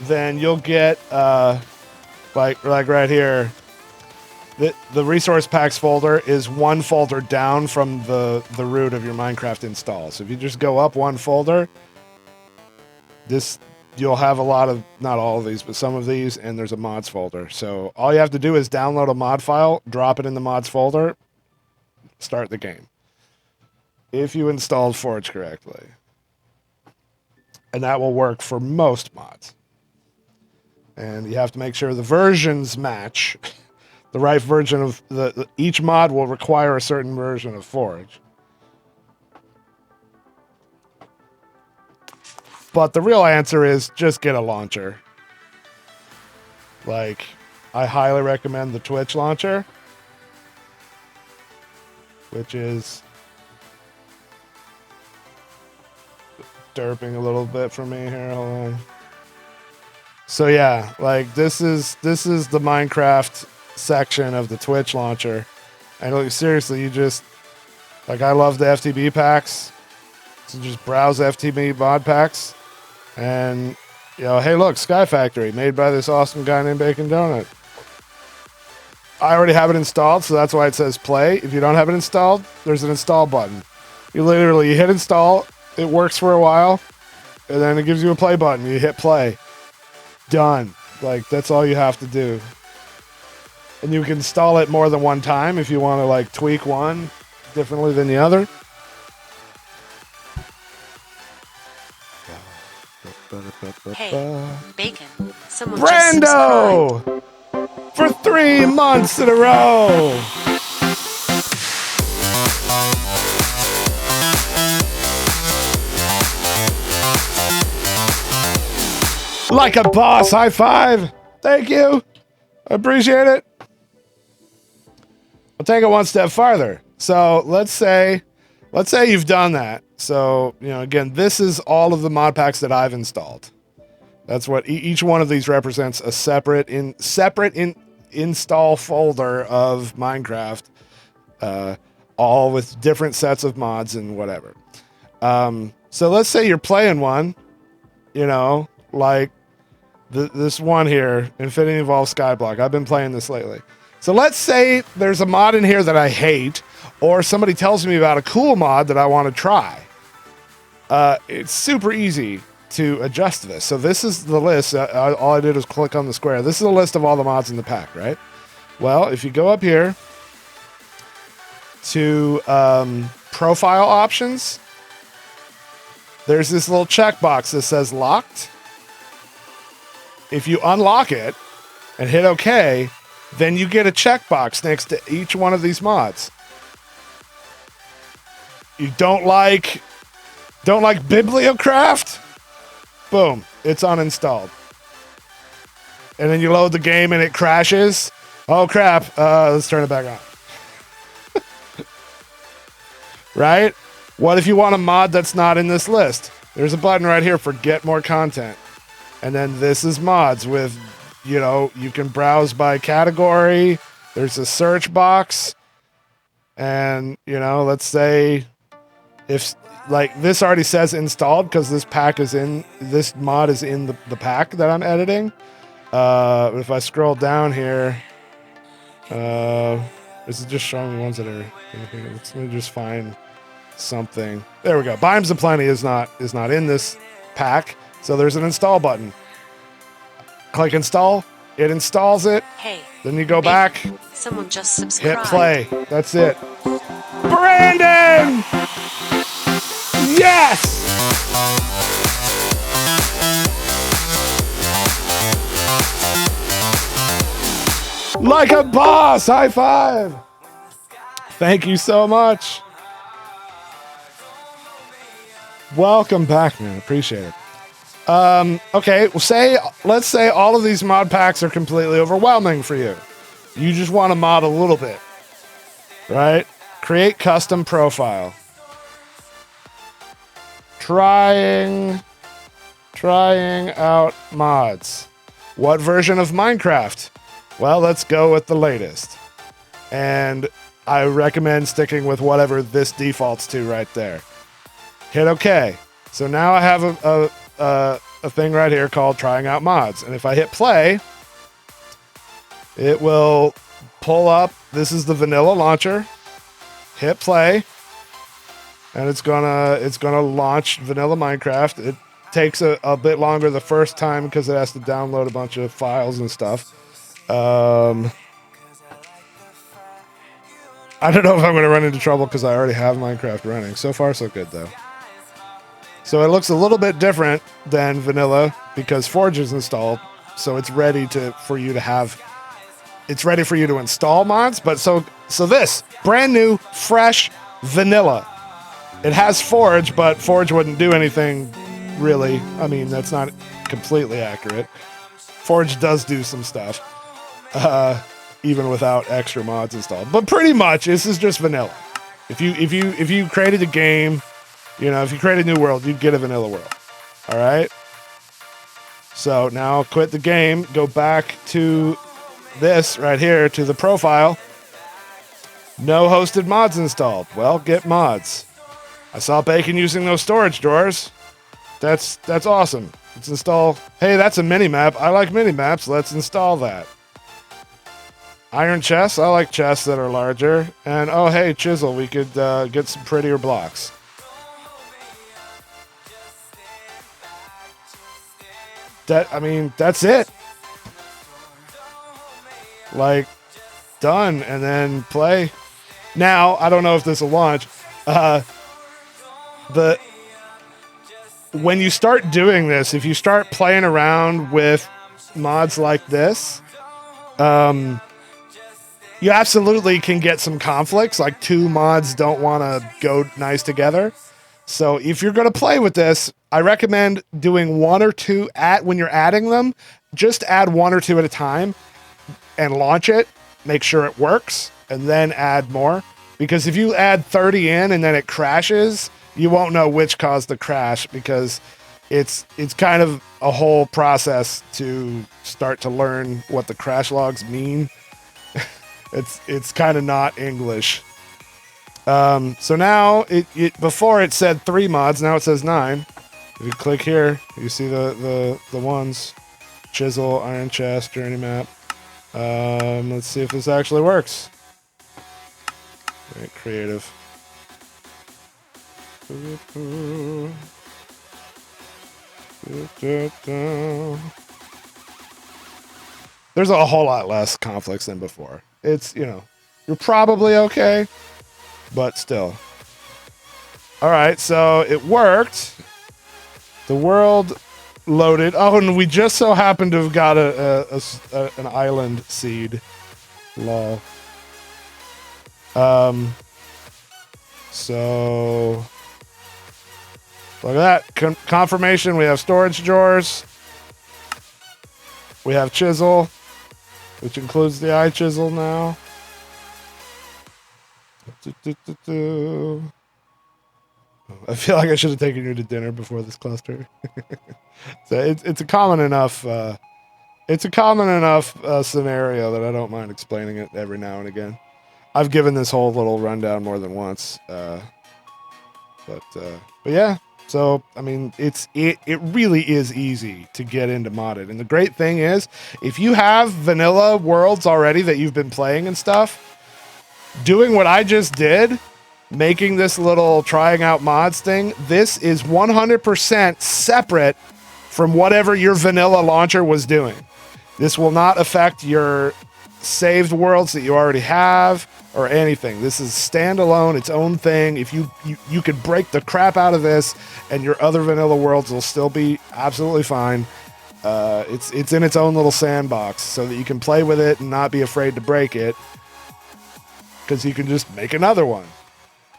you'll get like right here, the resource packs folder is one folder down from the root of your Minecraft install. So if you just go up one folder, you'll have a lot of, not all of these, but some of these, and there's a mods folder. So all you have to do is download a mod file, drop it in the mods folder, start the game. If you installed Forge correctly. And that will work for most mods. And you have to make sure the versions match. The right version of each mod will require a certain version of Forge. But the real answer is just get a launcher. Like, I highly recommend the Twitch launcher, which is derping a little bit for me here. Hold on. So yeah, like this is the Minecraft section of the Twitch launcher. And like, seriously, you just, like, I love the FTB packs. So just browse FTB mod packs. And, you know, hey, look, Sky Factory, made by this awesome guy named Bacon Donut. I already have it installed, so that's why it says play. If you don't have it installed, there's an install button. You hit install, it works for a while, and then it gives you a play button. You hit play. Done. Like, that's all you have to do. And you can install it more than one time if you want to, like, tweak one differently than the other. Hey, Bacon. Someone just subscribed. Brando! For 3 months in a row! Like a boss, high five! Thank you! I appreciate it. I'll take it one step farther. So let's say you've done that. So, you know, again, this is all of the mod packs that I've installed. That's what each one of these represents, a separate install folder of Minecraft, all with different sets of mods and whatever. So let's say you're playing one, you know, like this one here, Infinity Evolved Skyblock. I've been playing this lately. So let's say there's a mod in here that I hate, or somebody tells me about a cool mod that I want to try. It's super easy to adjust this. So this is the list. All I did was click on the square. This is a list of all the mods in the pack, right? Well, if you go up here to profile options, there's this little checkbox that says locked. If you unlock it and hit OK, then you get a checkbox next to each one of these mods. You don't like Bibliocraft? Boom, it's uninstalled. And then you load the game and it crashes. Oh crap, let's turn it back on. Right? What if you want a mod that's not in this list? There's a button right here for get more content. And then this is mods with, you know, you can browse by category. There's a search box. And, you know, let's say if, like, this already says installed because this mod is in the pack that I'm editing. But if I scroll down here, this is just showing me ones that are in here. Let me just find something. There we go. Biomes of Plenty is not in this pack. So there's an install button. Click install. It installs it. Hey. Then you go back. Someone just subscribed. Hit play. That's it. Brandon! Yes! Like a boss! High five! Thank you so much. Welcome back, man. Appreciate it. Okay, let's say all of these mod packs are completely overwhelming for you. You just want to mod a little bit, right? Create custom profile. Trying Trying out mods. What version of Minecraft? Well, let's go with the latest. And I recommend sticking with whatever this defaults to right there. Hit OK. So now I have a thing right here called trying out mods. And if I hit play, it will pull up. This is the vanilla launcher. Hit play. And it's gonna launch vanilla Minecraft. It takes a bit longer the first time because it has to download a bunch of files and stuff. I don't know if I'm going to run into trouble because I already have Minecraft running. So far, so good, though. So it looks a little bit different than vanilla because Forge is installed. So it's ready for you to install mods. But so this brand new, fresh vanilla. It has Forge, but Forge wouldn't do anything really. I mean, that's not completely accurate. Forge does do some stuff. Even without extra mods installed. But pretty much, this is just vanilla. If you created a game, if you create a new world, you'd get a vanilla world. All right? So now quit the game, go back to this right here, to the profile. No hosted mods installed. Well, get mods. I saw Bacon using those storage drawers. That's awesome. Let's install. Hey, that's a mini-map. I like mini-maps. Let's install that. Iron chests. I like chests that are larger. And oh, hey, chisel. We could get some prettier blocks. That's it. Like, done. And then play. Now, I don't know if this will launch. When you start doing this, if you start playing around with mods like this, you absolutely can get some conflicts, like two mods don't want to go nice together. So if you're going to play with this, I recommend doing one or two when you're adding them, just add one or two at a time and launch it, make sure it works, and then add more. Because if you add 30 in and then it crashes, you won't know which caused the crash because it's kind of a whole process to start to learn what the crash logs mean. It's kind of not English. So now before it said 3 mods, now it says 9. If you click here, you see the ones: chisel, iron chest, journey map. Let's see if this actually works. Right, creative. There's a whole lot less conflicts than before. It's, you're probably okay, but still. All right, so it worked. The world loaded. Oh, and we just so happened to have got an island seed. Lol. So look at that. Confirmation. We have storage drawers. We have chisel, which includes the eye chisel now. I feel like I should have taken you to dinner before this cluster. So it's a common enough scenario that I don't mind explaining it every now and again. I've given this whole little rundown more than once, but yeah. So I mean, it really is easy to get into modded, and the great thing is, if you have vanilla worlds already that you've been playing and stuff, doing what I just did, making this little trying out mods thing, this is 100% separate from whatever your vanilla launcher was doing. This will not affect your saved worlds that you already have or anything. This is standalone, its own thing. If you could break the crap out of this and your other vanilla worlds will still be absolutely fine. It's in its own little sandbox so that you can play with it and not be afraid to break it, because you can just make another one.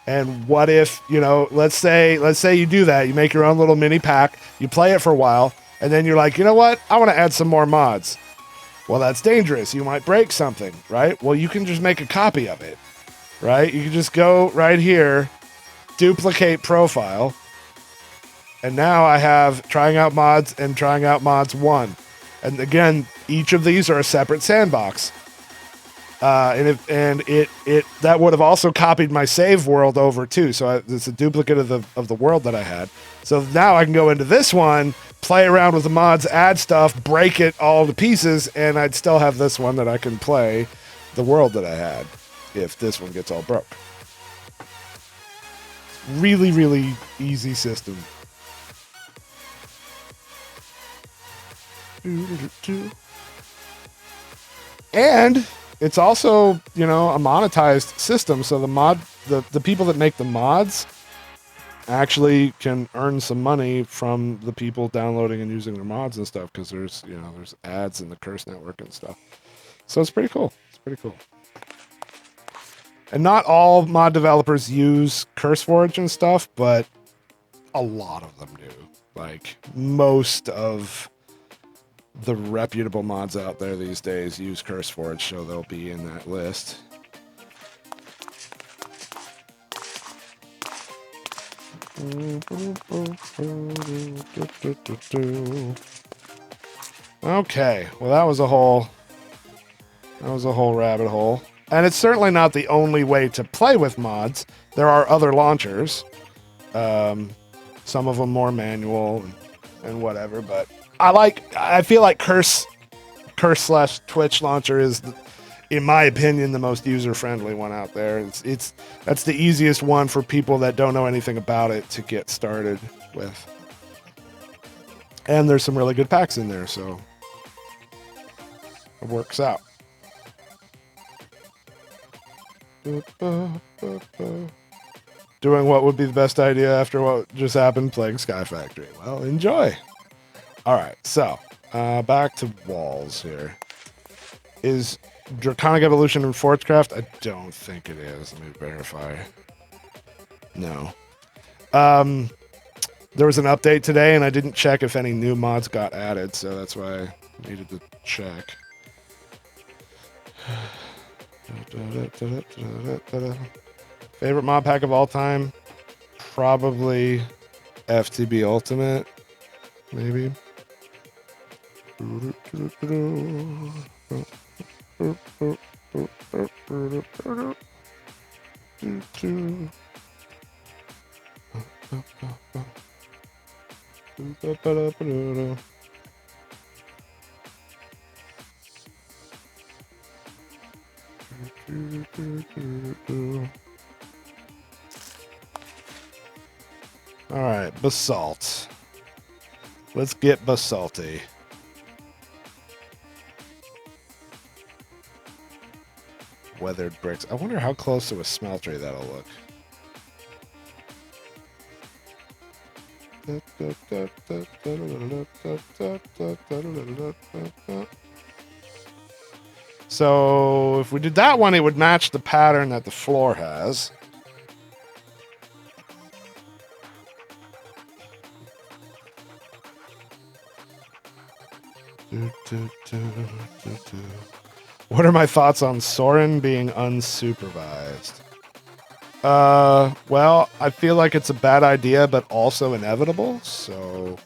And what if, let's say you do that, you make your own little mini pack, you play it for a while, and then you're like, you know what, I want to add some more mods. Well, that's dangerous. You might break something, right? Well, you can just make a copy of it, right? You can just go right here, duplicate profile, And now I have trying out mods and trying out mods 1. And again, each of these are a separate sandbox. And that would have also copied my save world over too. So it's a duplicate of the world that I had. So now I can go into this one, play around with the mods, add stuff, break it all to pieces, and I'd still have this one that I can play the world that I had if this one gets all broke. Really, really easy system. And it's also, you know, a monetized system. So the people that make the mods actually can earn some money from the people downloading and using their mods and stuff, because there's ads in the Curse Network and stuff. So it's pretty cool. It's pretty cool. And not all mod developers use CurseForge and stuff, but a lot of them do. Like most of the reputable mods out there these days use CurseForge, so they'll be in that list. Okay, well that was a whole rabbit hole. And it's certainly not the only way to play with mods. There are other launchers. Some of them more manual and whatever, but I feel like Curse/Twitch launcher is, in my opinion, the most user-friendly one out there. That's the easiest one for people that don't know anything about it to get started with. And there's some really good packs in there, so it works out. Doing what would be the best idea after what just happened, playing Sky Factory. Well, enjoy. All right, so back to walls here. Is Draconic Evolution in Forgecraft? I don't think it is. Let me verify. No. There was an update today, and I didn't check if any new mods got added, so that's why I needed to check. Favorite mod pack of all time? Probably FTB Ultimate, maybe. All right, basalt. Let's get basalty. Weathered bricks. I wonder how close to a smeltery that'll look. So if we did that one, it would match the pattern that the floor has. What are my thoughts on Soren being unsupervised? Well, I feel like it's a bad idea, but also inevitable. So,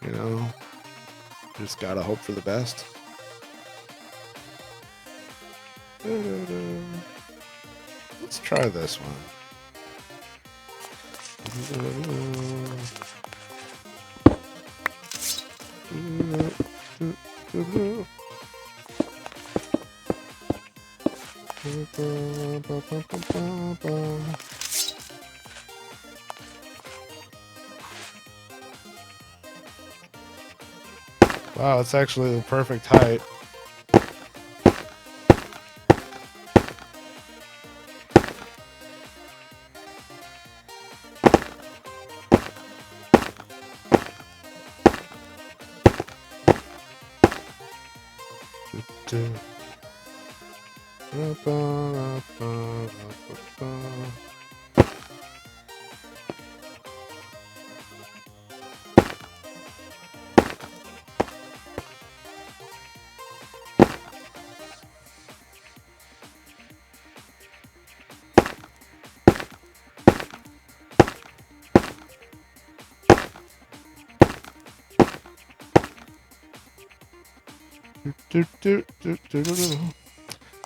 you know, just gotta hope for the best. Let's try this one. Wow, it's actually the perfect height. I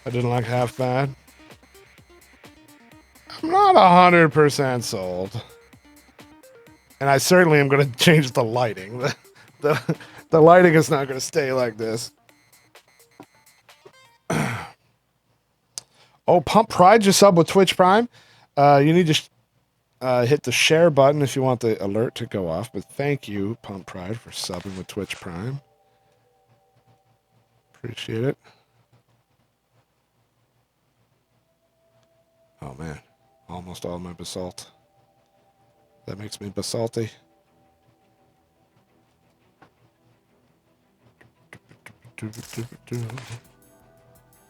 didn't like half bad. I'm not 100% sold. And I certainly am going to change the lighting. The lighting is not going to stay like this. Oh, Pump Pride just subbed with Twitch Prime. You need to hit the share button if you want the alert to go off. But thank you, Pump Pride, for subbing with Twitch Prime. Appreciate it. Oh, man. Almost all my basalt. That makes me basalty.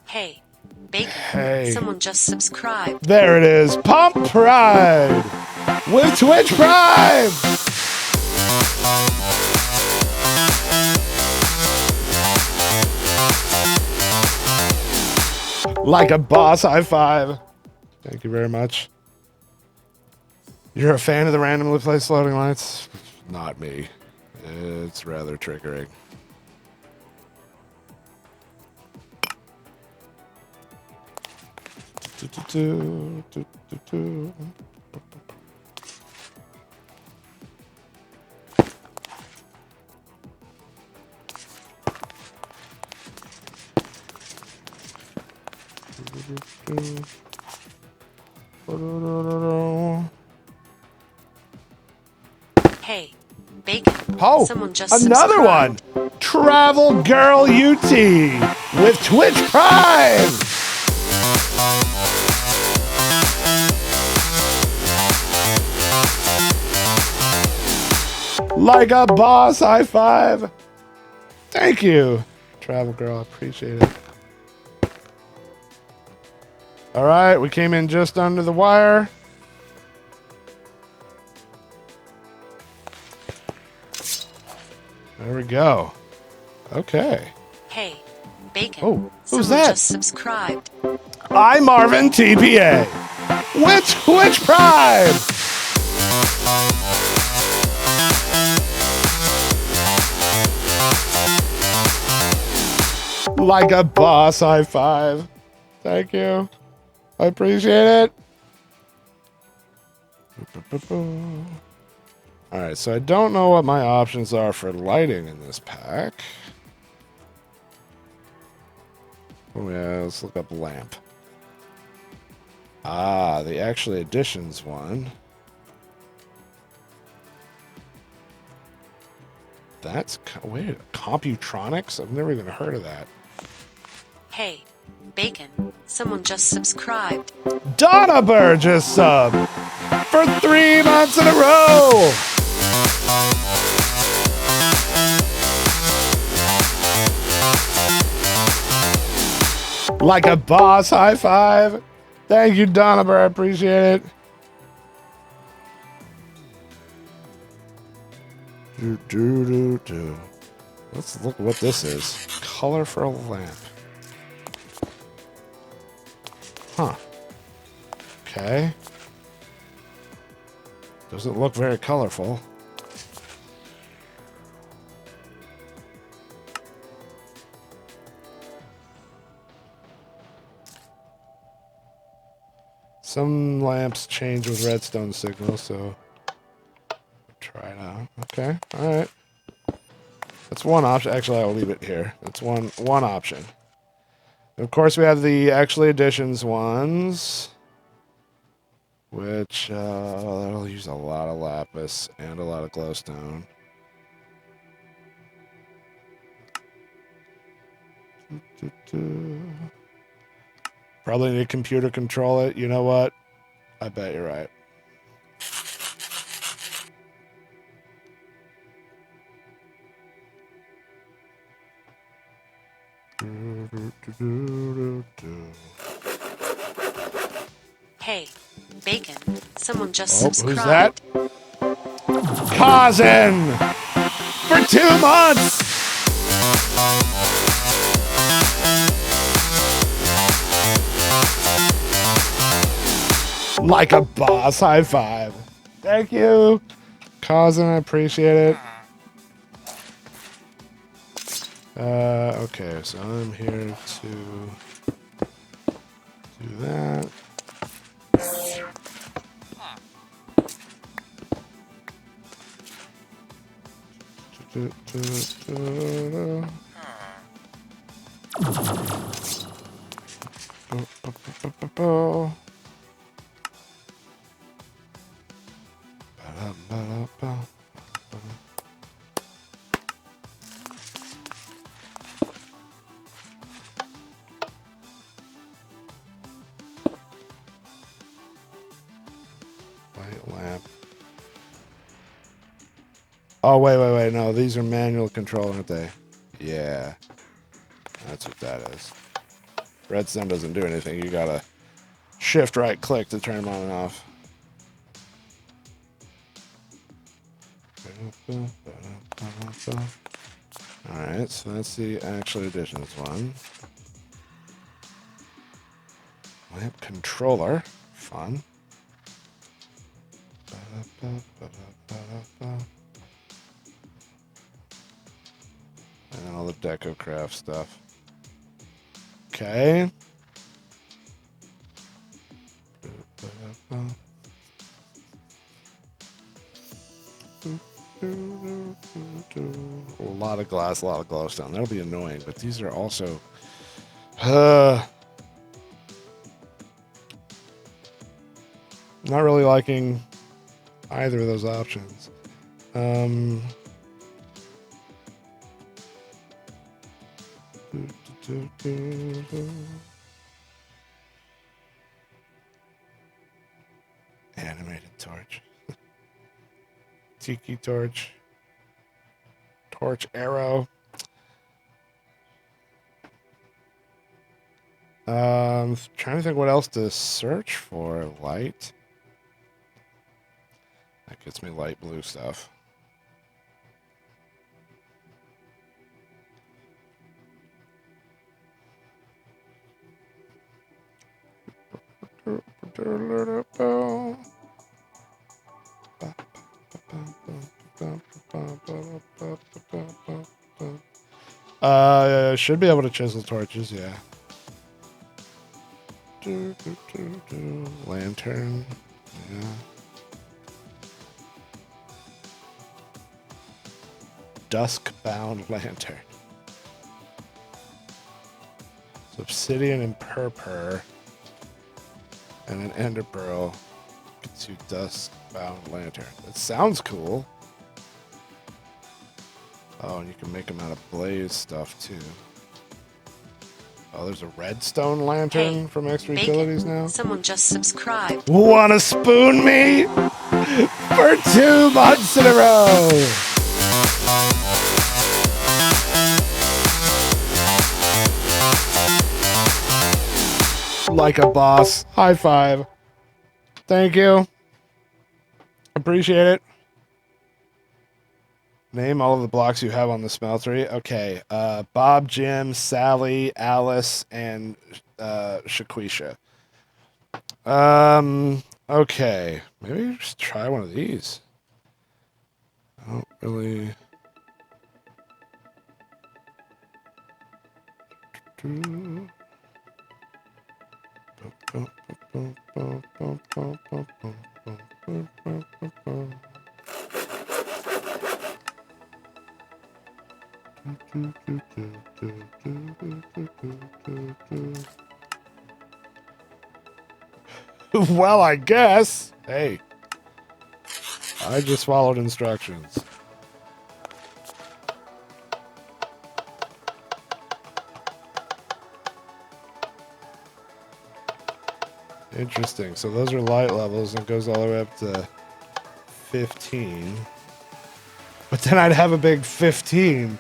Hey, Bacon. Hey. Someone just subscribed. There it is. Pump Pride with Twitch Prime. Like a boss, high five. Thank you very much. You're a fan of the randomly placed floating lights? Not me. It's rather triggering. Hey, Bacon. Oh, Someone just another subscribed. one. Travel Girl UT with Twitch Prime. Like a boss, high five. Thank you, Travel Girl. Appreciate it. All right, we came in just under the wire. There we go. Okay. Hey, Bacon. Oh, who's Someone that? just subscribed. I'm Marvin TPA with Twitch Prime. Like a boss, high five. Thank you. I appreciate it. All right, so I don't know what my options are for lighting in this pack. Oh yeah, let's look up lamp. Ah, the actually additions one. That's wait, Computronics? I've never even heard of that. Hey, Bacon. Someone just subscribed. Donna Burgess sub for 3 months in a row. Like a boss, high five. Thank you, Donna Burr. I appreciate it. Let's look what this is. Color for a lamp. Huh. Okay. Doesn't look very colorful. Some lamps change with redstone signal, so try it out. Okay, all right. That's one option. Actually, I'll leave it here. That's one option. And of course, we have the actually additions ones, which that'll use a lot of lapis and a lot of glowstone. Probably need a computer control it. You know what? I bet you're right. Hey, Bacon. Someone just Oh, who's subscribed. that? Cousin! For 2 months! Like a boss, high five. Thank you, Cousin. I appreciate it. Okay, so I'm here to do that. Light lamp. Oh, wait. No, these are manual control, aren't they? Yeah. That's what that is. Redstone doesn't do anything. You gotta shift right click to turn them on and off. Alright, so that's the actual additions one. Lamp controller. Fun. And then all the deco craft stuff. Okay. A lot of glass, a lot of glowstone. That'll be annoying, but these are also... not really liking either of those options. Animated torch. Tiki torch. Torch arrow. Trying to think what else to search for. Light. That gets me light blue stuff. Should be able to chisel torches, yeah. Lantern, yeah. Dusk-bound lantern. So obsidian and purpur, and an ender pearl gets you dusk-bound lantern. That sounds cool. Oh, and you can make them out of blaze stuff too. Oh, there's a redstone lantern from Extra Utilities now. Someone just subscribed. Wanna spoon me? For 2 months in a row! Like a boss. High five. Thank you. Appreciate it. Name all of the blocks you have on the smeltery. Okay. Bob, Jim, Sally, Alice, and Shaquisha. Okay. Maybe just try one of these. I don't really... Well, I guess. Hey, I just followed instructions. Interesting. So those are light levels and it goes all the way up to 15. But then I'd have a big 15.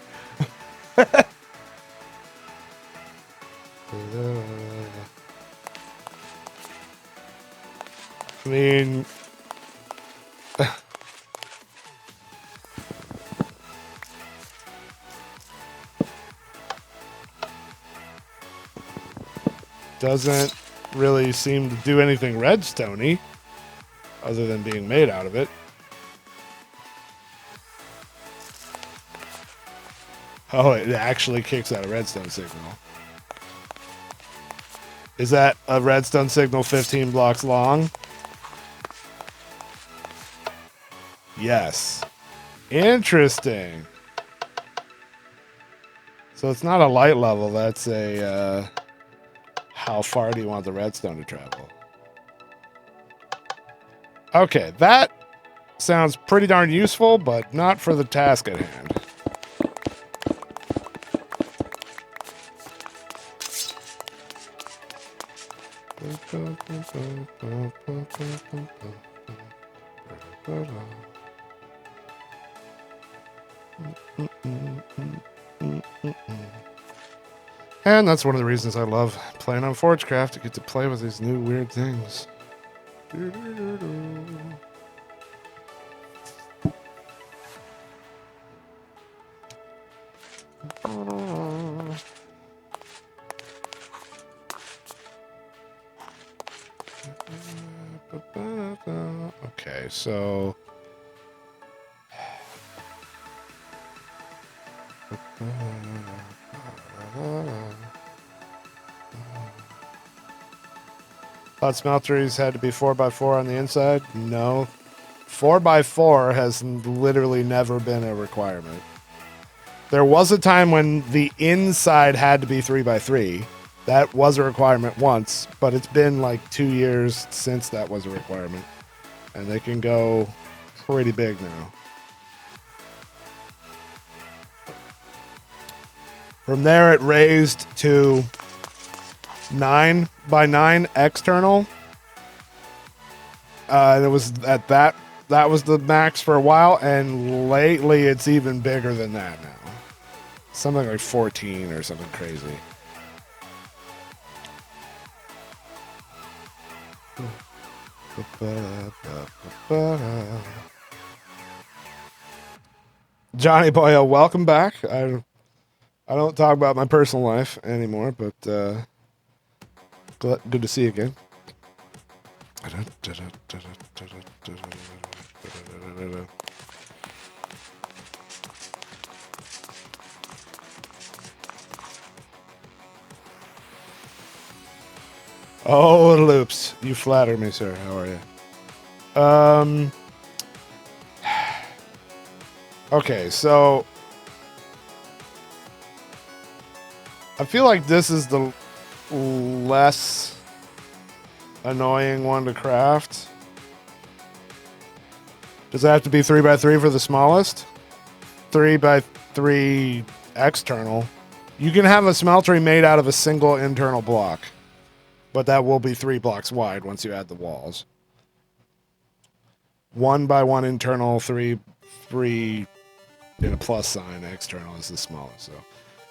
I mean, doesn't really seem to do anything redstone-y other than being made out of it. Oh, it actually kicks out a redstone signal. Is that a redstone signal 15 blocks long? Yes. Interesting. So it's not a light level, that's a, how far do you want the redstone to travel? Okay, that sounds pretty darn useful, but not for the task at hand. And that's one of the reasons I love playing on Forgecraft, to get to play with these new weird things. Okay, so thought smelteries had to be 4x4 on the inside? No. 4x4 has literally never been a requirement. There was a time when the inside had to be 3x3. That was a requirement once, but it's been like 2 years since that was a requirement. And they can go pretty big now. From there, it raised to 9x9 external. And it was at that was the max for a while, and lately it's even bigger than that now. Something like 14 or something crazy. Johnny Boyle, welcome back. I don't talk about my personal life anymore, but good to see you again. Oh, loops. You flatter me, sir. How are you? Okay, so I feel like this is the less annoying one to craft. Does it have to be 3x3 for the smallest? 3x3 external. You can have a smeltery made out of a single internal block, but that will be 3 blocks wide once you add the walls. 1x1 internal, 3 in a plus sign external is the smallest. So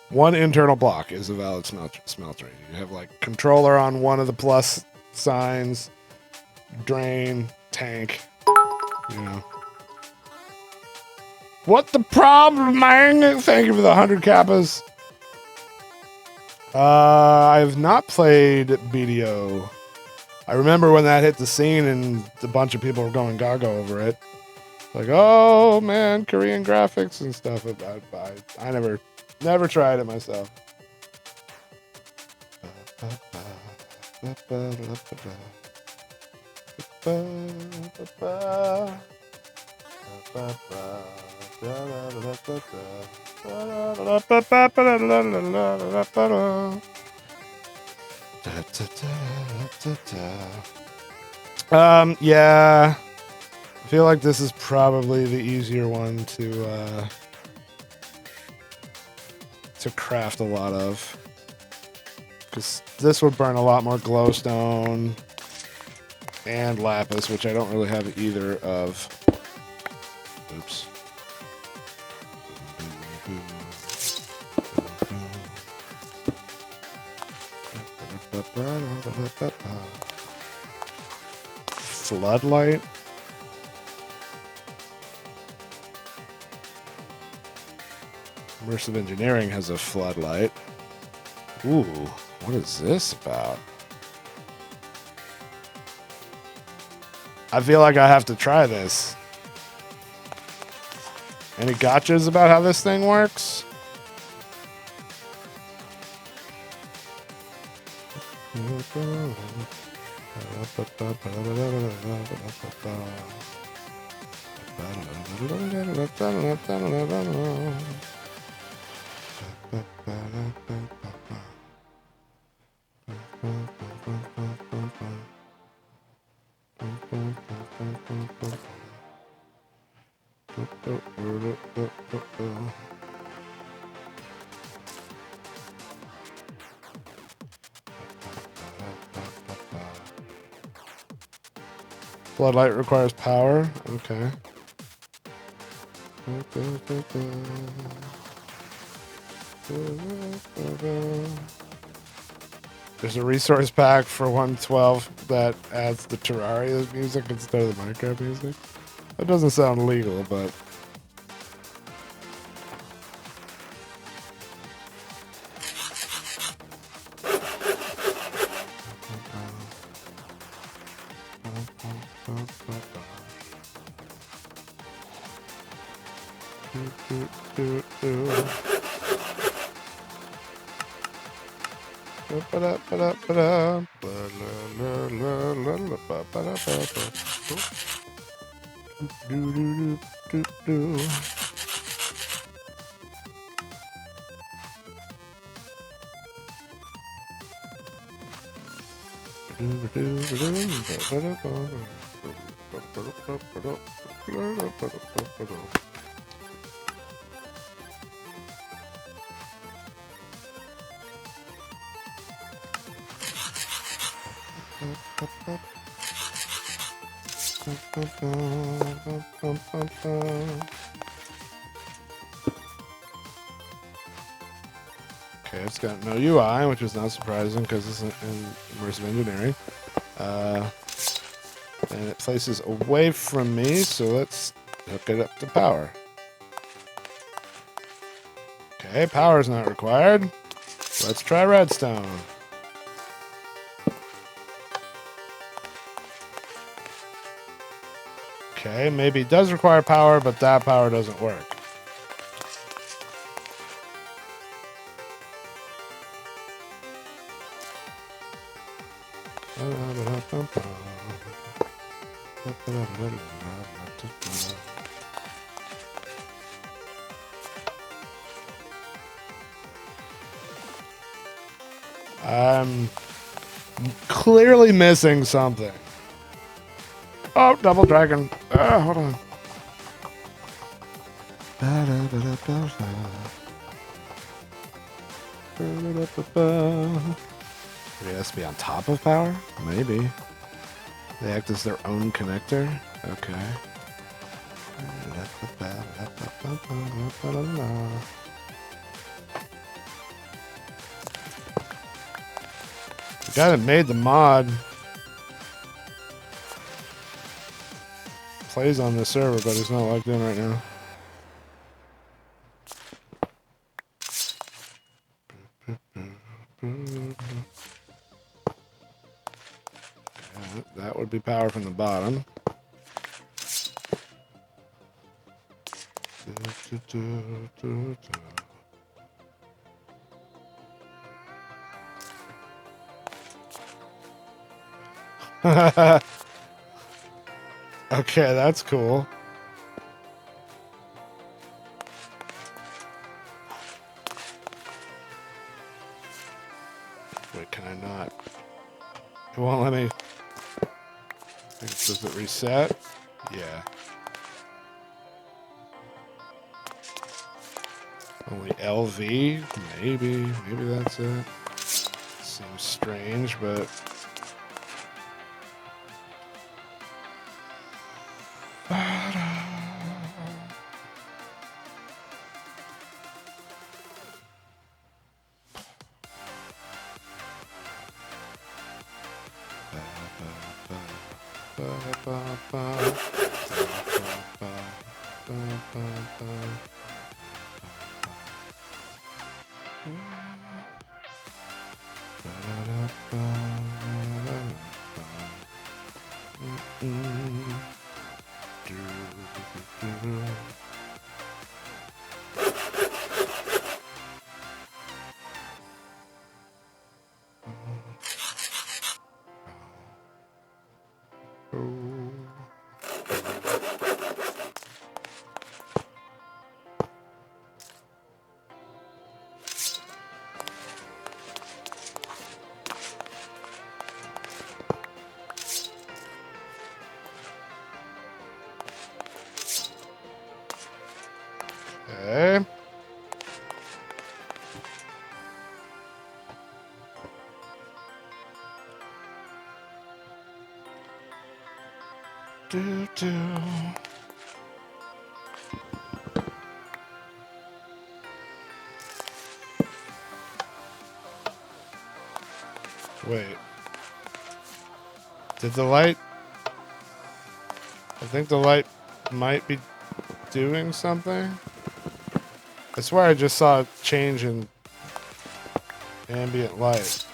1 internal block is a valid smeltery. You have like controller on one of the plus signs, drain, tank, you know. What the problem, man? Thank you for the 100 kappas. I have not played BDO. I remember when that hit the scene and a bunch of people were going gaga over it. Like, oh man, Korean graphics and stuff. I never tried it myself. Yeah. I feel like this is probably the easier one to craft a lot of. Because this would burn a lot more glowstone and lapis, which I don't really have either of. Oops. Floodlight. Immersive Engineering has a floodlight. Ooh, what is this about? I feel like I have to try this. Any gotchas about how this thing works? Floodlight requires power. Okay. There's a resource pack for 112 that adds the Terraria music instead of the Minecraft music. That doesn't sound legal, but... Okay, it's got no UI, which is not surprising because it's in immersive engineering. And it places away from me, so let's hook it up to power. Okay, power's not required. Let's try redstone. Okay, maybe it does require power, but that power doesn't work. I'm clearly missing something. Oh, double dragon. Hold on. Maybe it has to be on top of power? Maybe. They act as their own connector? Okay. The guy that made the mod plays on the server, but he's not logged in right now. That would be power from the bottom. Okay, that's cool. Wait, can I not? It won't let me. Does it reset? Yeah. Only LV? Maybe. Maybe that's it. Seems strange, but... Okay. Do. Wait. Did the light? I think the light might be doing something. I swear I just saw a change in ambient light.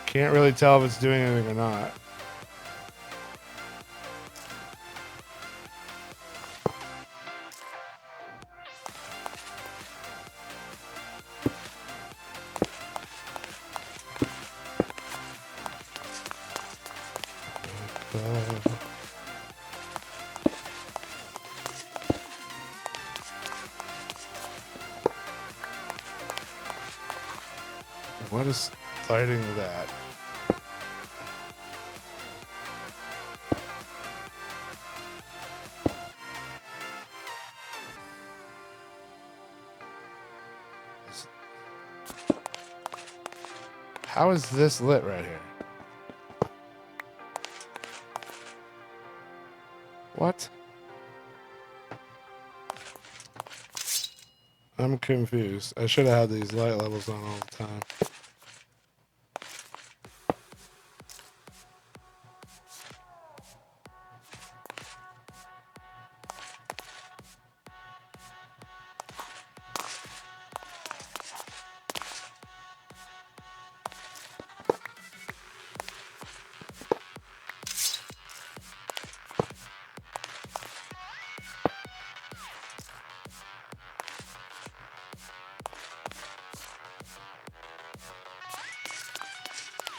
Can't really tell if it's doing anything or not. What is lighting that? How is this lit right here? What? I'm confused. I should have had these light levels on all the time.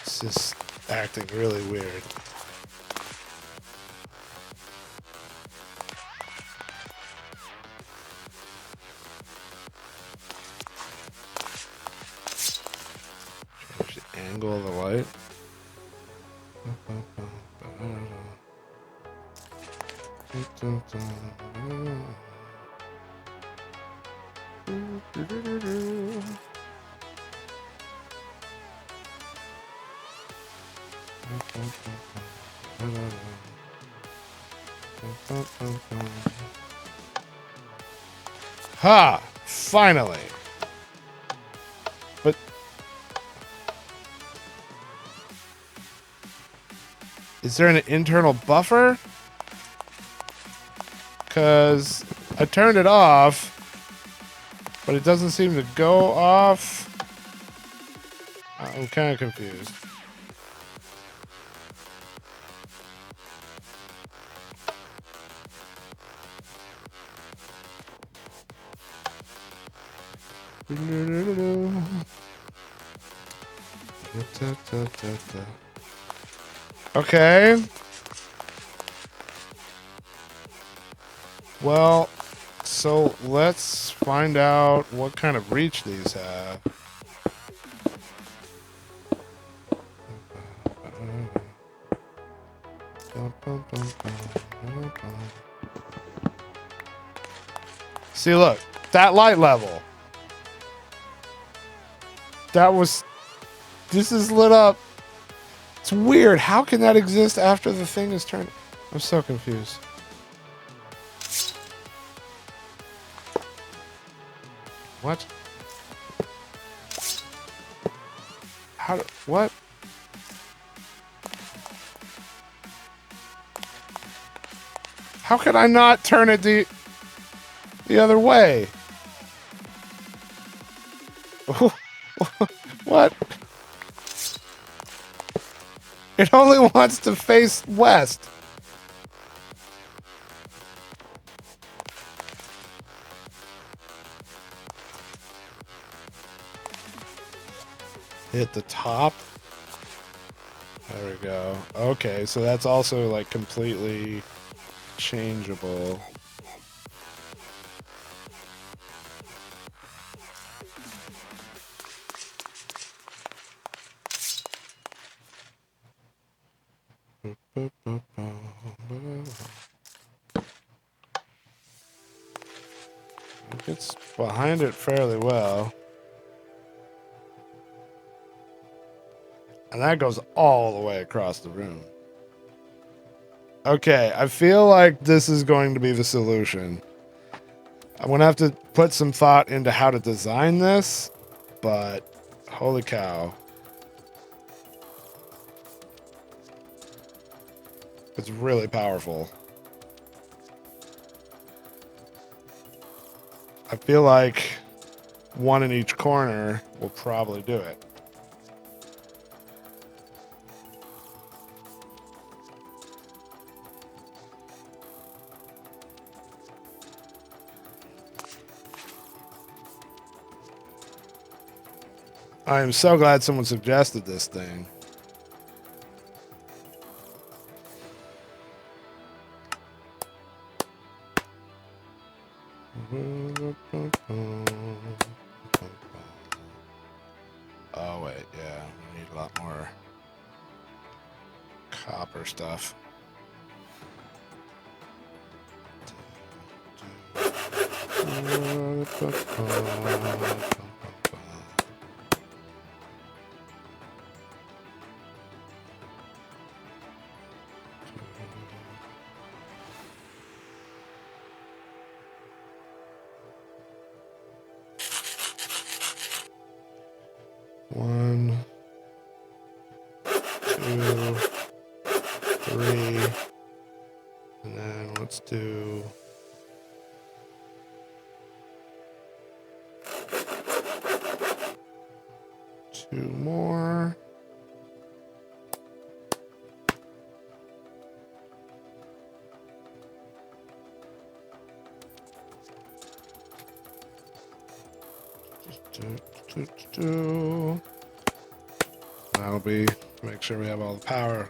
It's just acting really weird. Change the angle of the light. Ha! Finally! But is there an internal buffer? Because I turned it off, but it doesn't seem to go off. I'm kind of confused. Okay. Well, so let's find out what kind of reach these have. See, look, that light level. This is lit up. It's weird. How can that exist after the thing is turned? I'm so confused. What? What? How could I not turn it the other way? What? It only wants to face west. Hit the top. There we go. Okay, so that's also like completely changeable. It gets behind it fairly well. And that goes all the way across the room. Okay, I feel like this is going to be the solution. I'm going to have to put some thought into how to design this, but holy cow. It's really powerful. I feel like one in each corner will probably do it. I am so glad someone suggested this thing. Oh, wait, yeah. We need a lot more copper stuff. One, two, three, and then let's do two more. That'll be, make sure we have all the power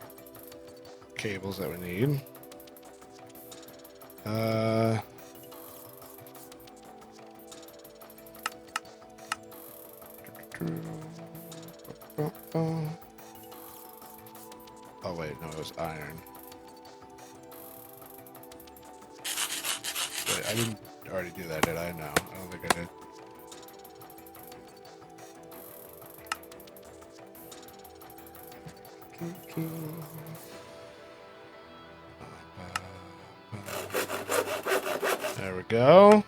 cables that we need. Oh wait, no, it was iron. Wait, I didn't already do that, did I? No, I don't think I did. There we go.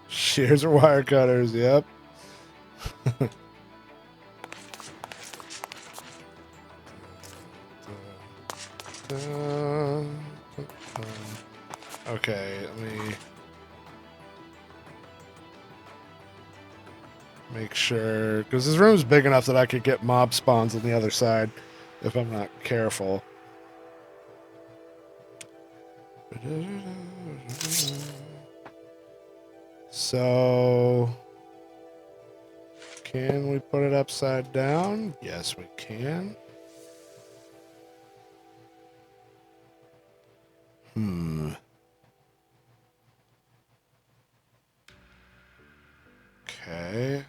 Shears or wire cutters, yep. Okay, let me make sure, because this room's big enough that I could get mob spawns on the other side if I'm not careful. So, can we put it upside down? Yes, we can. Okay.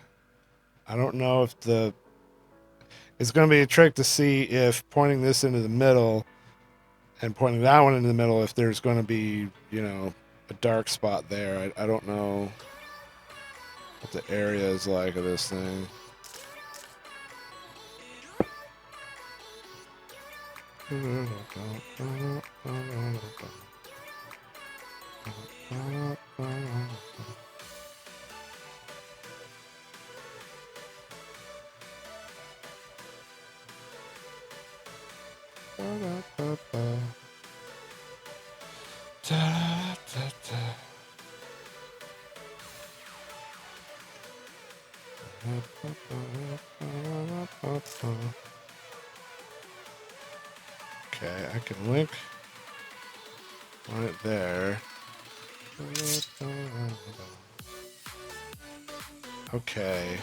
I don't know if it's going to be a trick to see if pointing this into the middle and pointing that one into the middle, if there's going to be, you know, a dark spot there. I don't know what the area is like of this thing. Okay, I can link right there. Okay.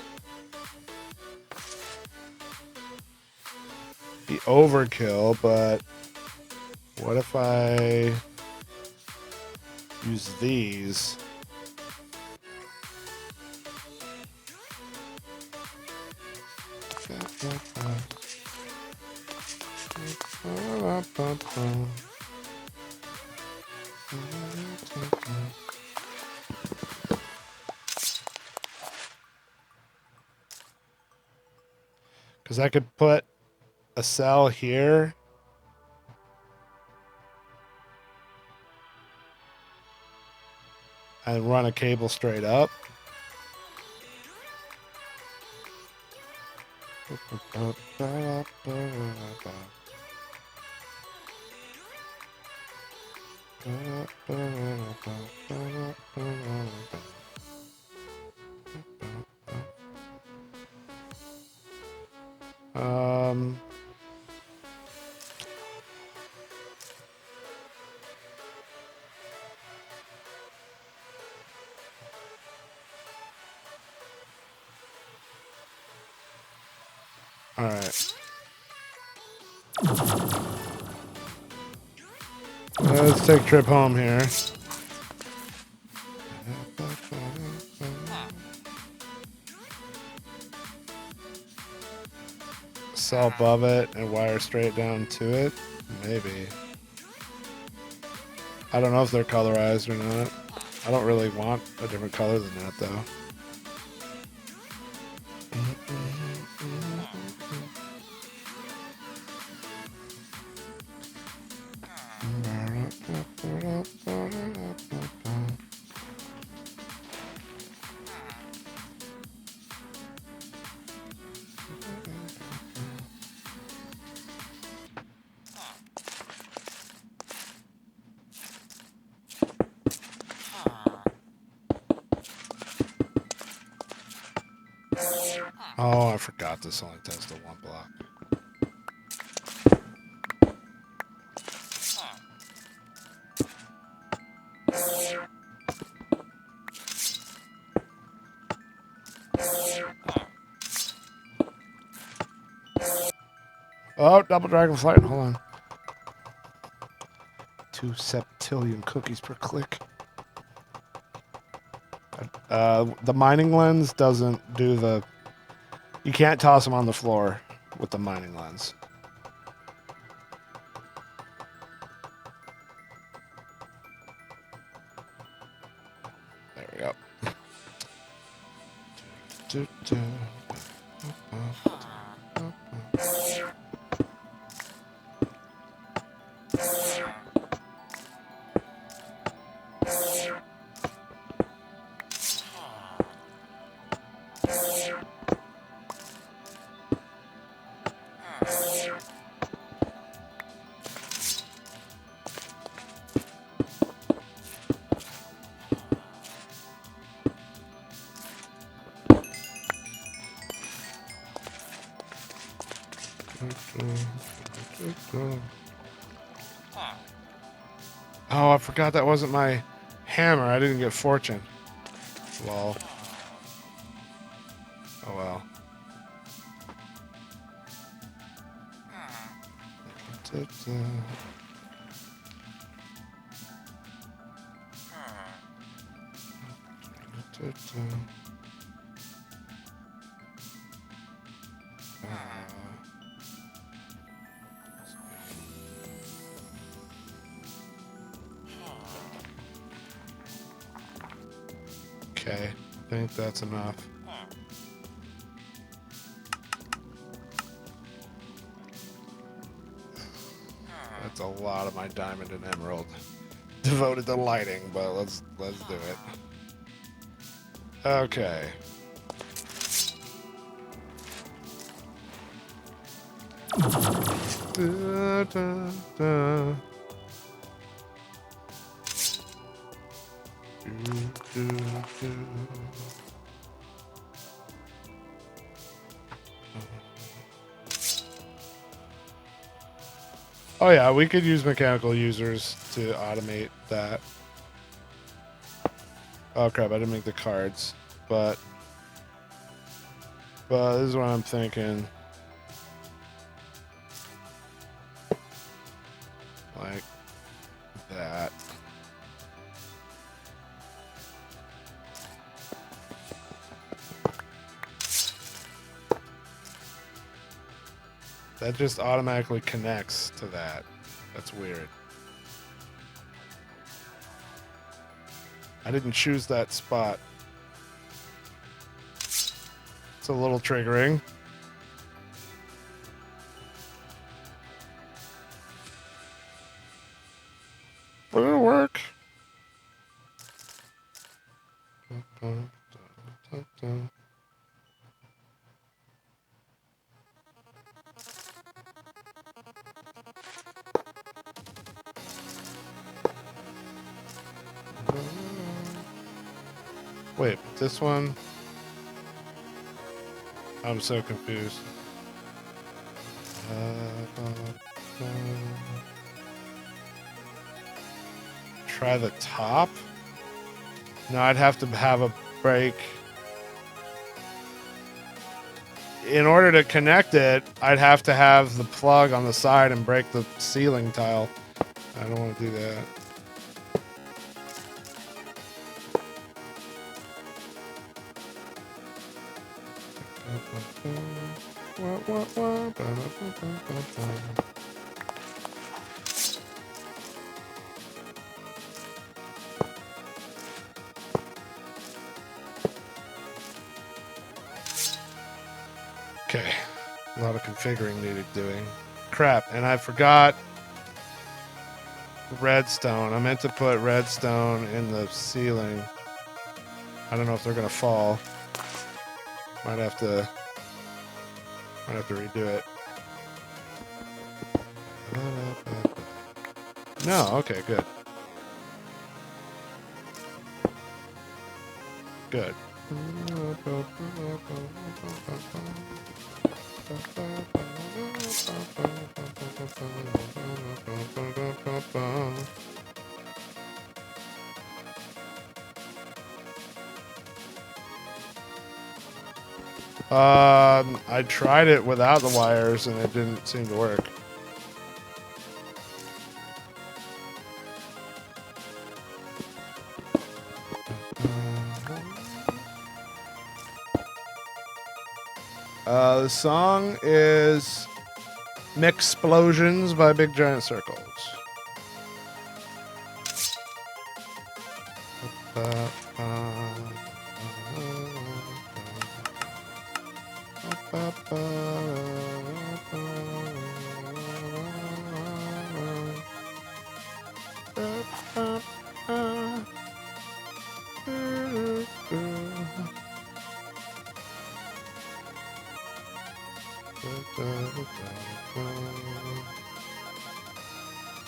be overkill, but what if I use these? Because I could put a cell here. And run a cable straight up. All right. Let's take a trip home here. Cell above it and wire straight down to it. Maybe. I don't know if they're colorized or not. I don't really want a different color than that, though. Oh, I forgot this only tested one block. Oh, double dragonfly. Hold on. 2 septillion cookies per click. The mining lens doesn't do the... You can't toss them on the floor with the mining lens. There we go. Oh, I forgot that wasn't my hammer. I didn't get fortune. Lol. Oh well. Okay, I think that's enough. That's a lot of my diamond and emerald devoted to lighting, but let's do it. Okay. Da, da, da. Oh yeah, we could use mechanical users to automate that. Oh crap, I didn't make the cards, but this is what I'm thinking. like that. That just automatically connects to that. That's weird. I didn't choose that spot. It's a little triggering. But it'll work. Wait, this one? I'm so confused. Try the top? No, I'd have to have a break. In order to connect it, I'd have to have the plug on the side and break the ceiling tile. I don't want to do that. Okay, a lot of configuring needed doing. Crap, and I forgot redstone. I meant to put redstone in the ceiling. I don't know if they're gonna fall. Might have to redo it. No, okay, good. Good. I tried it without the wires and it didn't seem to work. The song is Mixplosions by Big Giant Circles.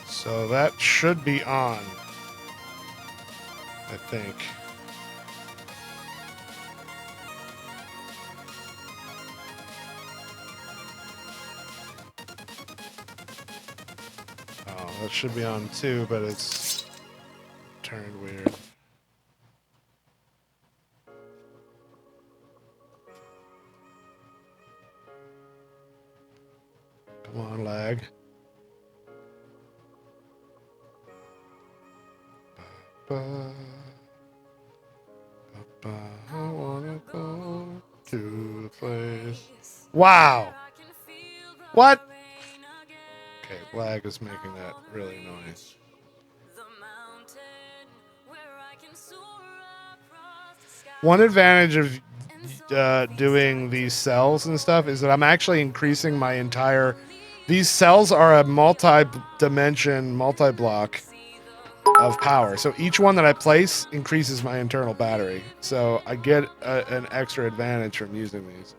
So that should be on, I think. Oh, that should be on too, but it's turned weird. Come on, lag. I wanna go to the place. Wow! What? Okay, lag is making that really annoying. One advantage of doing these cells and stuff is that I'm actually increasing my entire... These cells are a multi-dimension, multi-block of power. So each one that I place increases my internal battery. So I get an extra advantage from using these.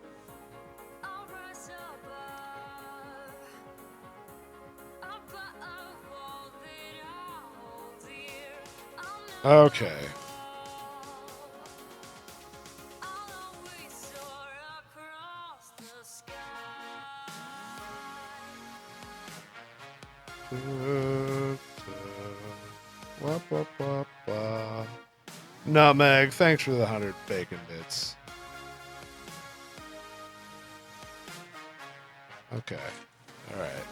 Okay. Nutmeg, thanks for the 100 bacon bits. Okay. All right.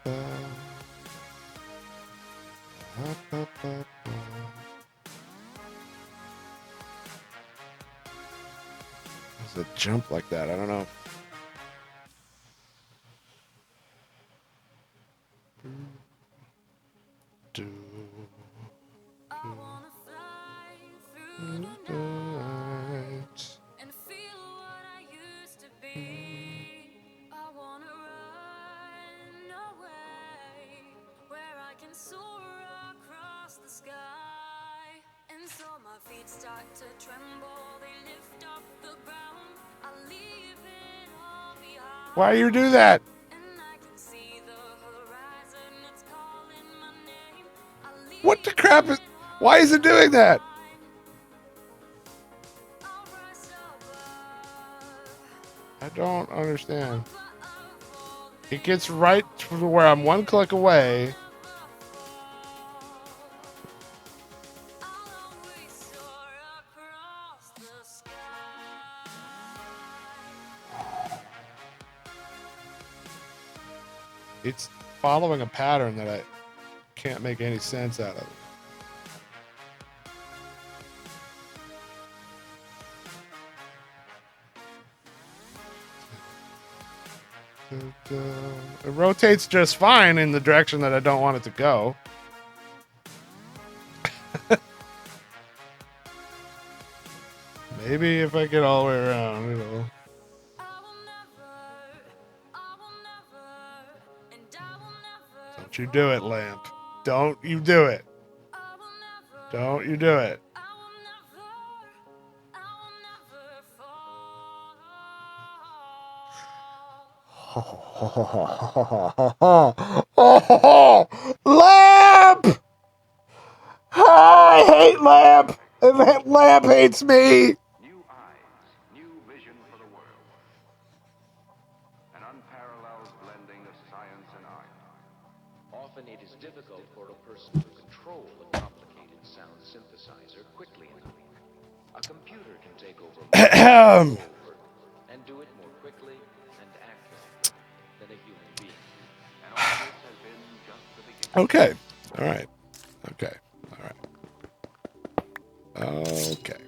Does it jump like that? I don't know. And feel what I used to be. I wanna run away where I can soar across the sky. And so my feet start to tremble, they lift off the ground. I leave it all behind. Why you do that? And I can see the horizon, it's calling my name. I leave What the crap is? Why is it doing that? I'll rise above. I don't understand. It gets right to where I'm one click away. It's following a pattern that I can't make any sense out of. It rotates just fine in the direction that I don't want it to go. Maybe if I get all the way around, it'll... Don't you do it, Lamp. Don't you do it. Don't you do it. Lamp! I hate Lamp! And Lamp hates me! New eyes, new vision for the world. An unparalleled blending of science and art. Often it is difficult for a person to control a complicated sound synthesizer quickly enough. A computer can take over and do it more quickly and accurately than a human being. And all this has been just the beginning. Okay. All right. Okay. All right. Okay.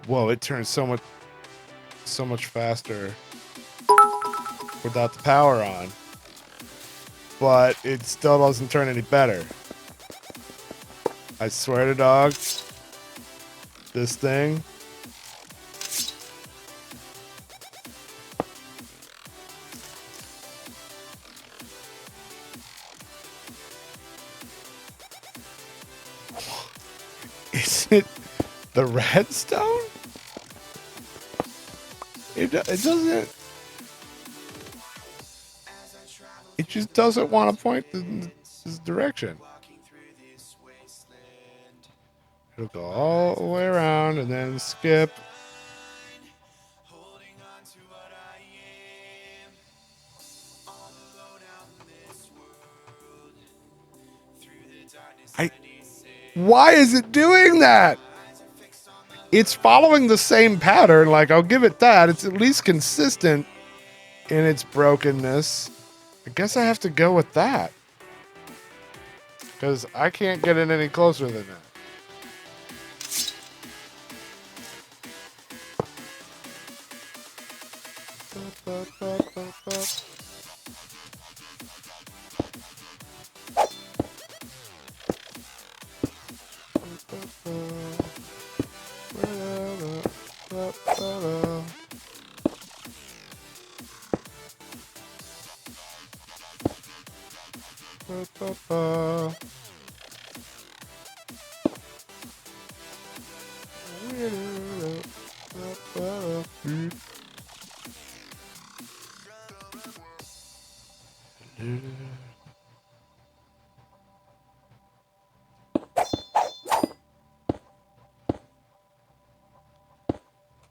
Whoa, it turns so much faster without the power on. But it still doesn't turn any better. I swear to dog, this thing. Is it the redstone? It doesn't. It just doesn't want to point in this direction. It'll go all the way around and then skip. Why is it doing that? It's following the same pattern. Like, I'll give it that. It's at least consistent in its brokenness. I guess I have to go with that. Because I can't get it any closer than that.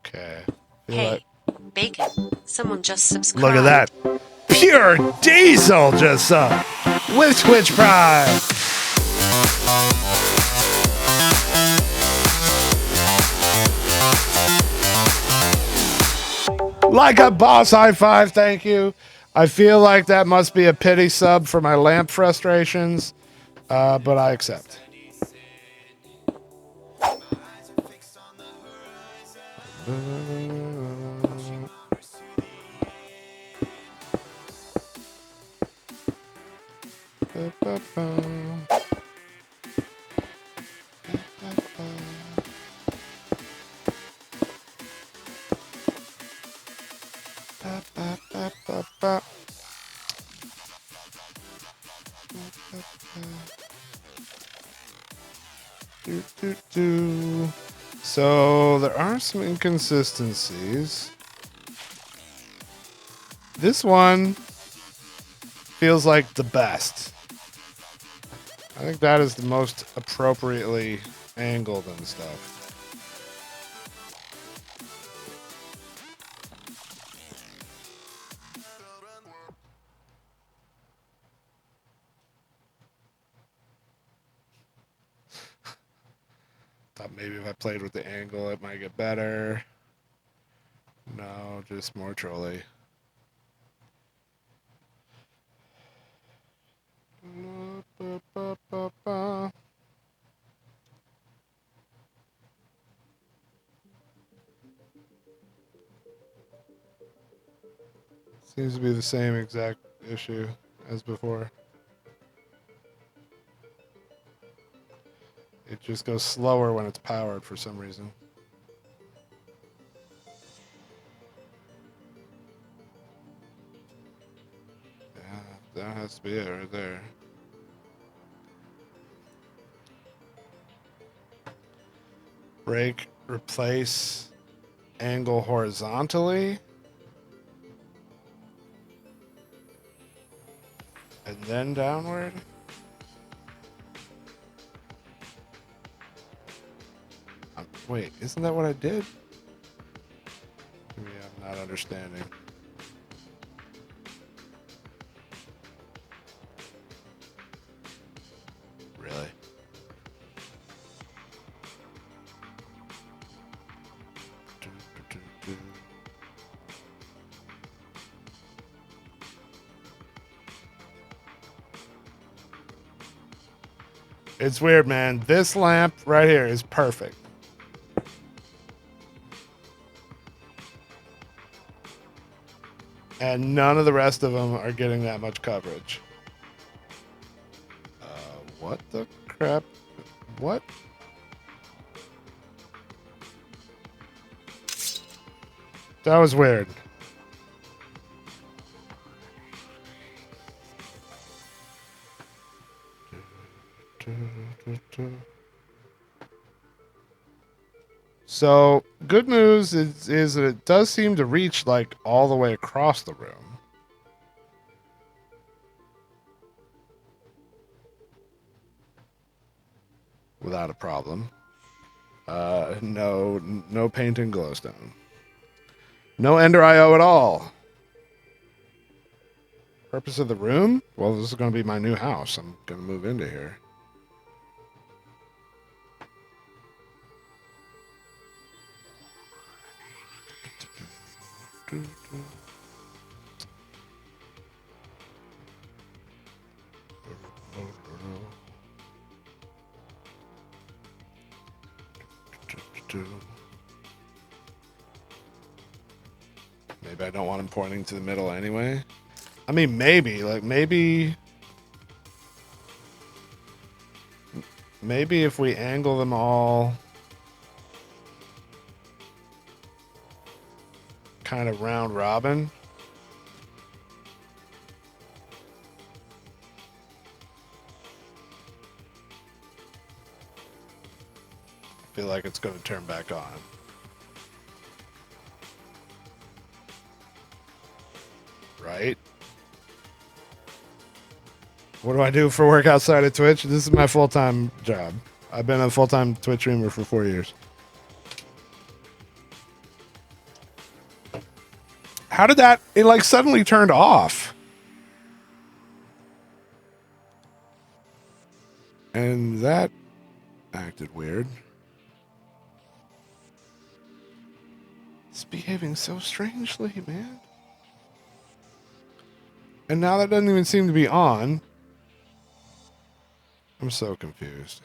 Okay. Hey, Bacon, someone just subscribed. Look at that. Pure Diesel just up with Twitch Prime. Like a boss, high five, thank you. I feel like that must be a pity sub for my lamp frustrations, but I accept. So there are some inconsistencies. This one feels like the best. I think that is the most appropriately angled and stuff. Thought maybe if I played with the angle, it might get better. No, just more trolly. Seems to be the same exact issue as before. It just goes slower when it's powered for some reason. Yeah, that has to be it right there. Break, replace, angle horizontally. And then downward. Wait, isn't that what I did? Maybe I'm not understanding. Really? It's weird, man. This lamp right here is perfect. And none of the rest of them are getting that much coverage. What the crap? What? That was weird. So, good news is that it does seem to reach like all the way across the room. Without a problem. No paint and glowstone. No Ender IO at all. Purpose of the room? Well, this is going to be my new house. I'm going to move into here. Maybe I don't want him pointing to the middle anyway. I mean, maybe if we angle them all kind of round robin. I feel like it's going to turn back on. Right? What do I do for work outside of Twitch? This is my full-time job. I've been a full-time Twitch streamer for 4 years. How did that... It like suddenly turned off. And that acted weird. It's behaving so strangely, man. And now that doesn't even seem to be on. I'm so confused.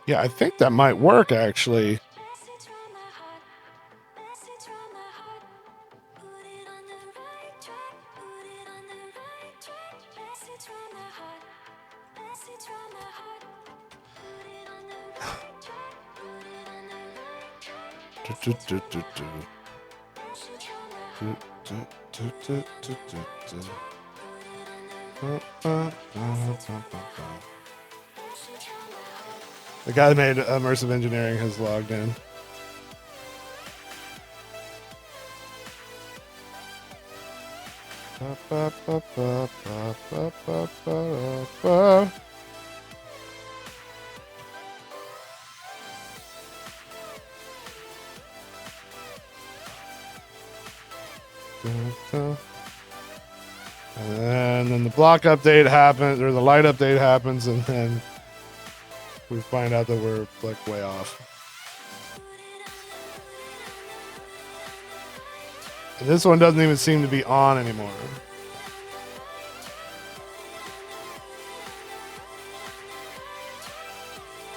Yeah, I think that might work, actually. The guy that made immersive engineering has logged in. And then the block update happens, or the light update happens, and then we find out that we're like way off. And this one doesn't even seem to be on anymore.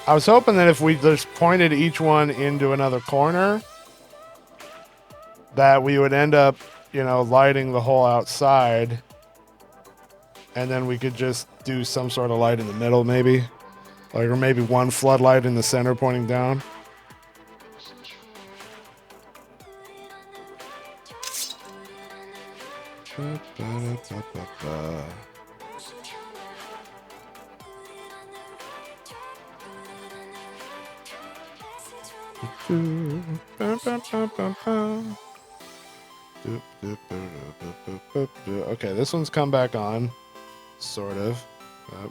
I was hoping that if we just pointed each one into another corner, that we would end up, lighting the whole outside. And then we could just do some sort of light in the middle, maybe. Like, or maybe one floodlight in the center pointing down. Okay, this one's come back on. Sort of. Yep.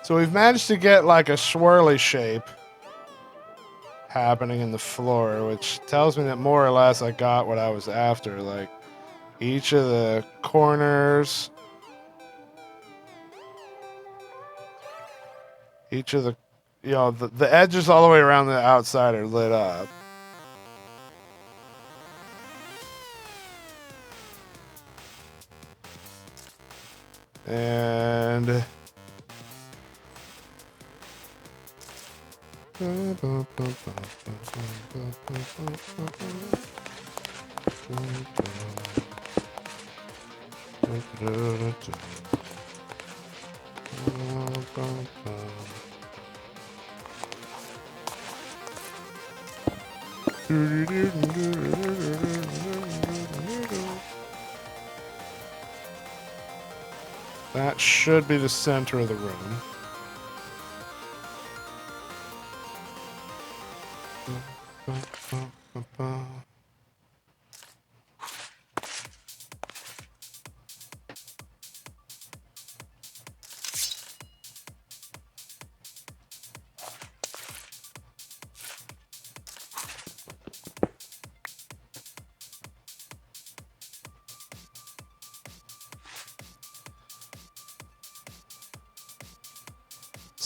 So we've managed to get like a swirly shape happening in the floor, which tells me that more or less I got what I was after. Like each of the corners, each of the, the edges all the way around the outside are lit up. And that should be the center of the room.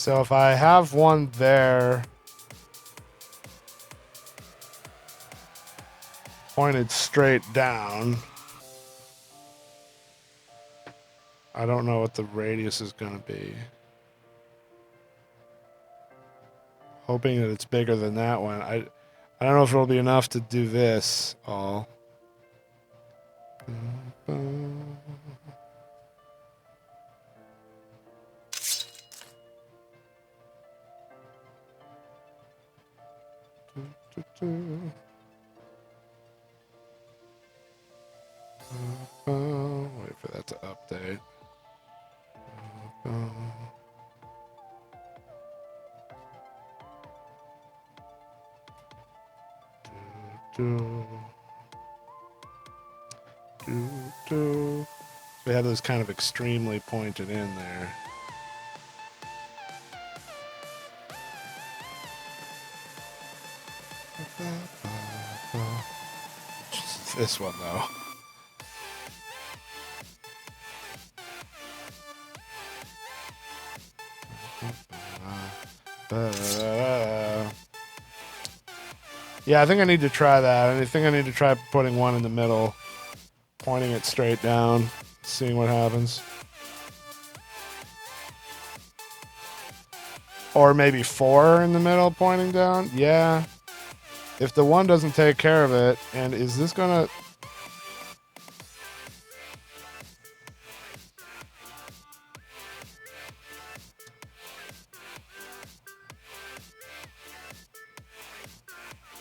So if I have one there pointed straight down, I don't know what the radius is going to be. Hoping that it's bigger than that one. I don't know if it'll be enough to do this all. Wait for that to update. We have those kind of extremely pointed in there. This one though. Yeah, I think I need to try that. I think I need to try putting one in the middle, pointing it straight down, seeing what happens. Or maybe 4 in the middle pointing down. Yeah. If the one doesn't take care of it, and is this gonna...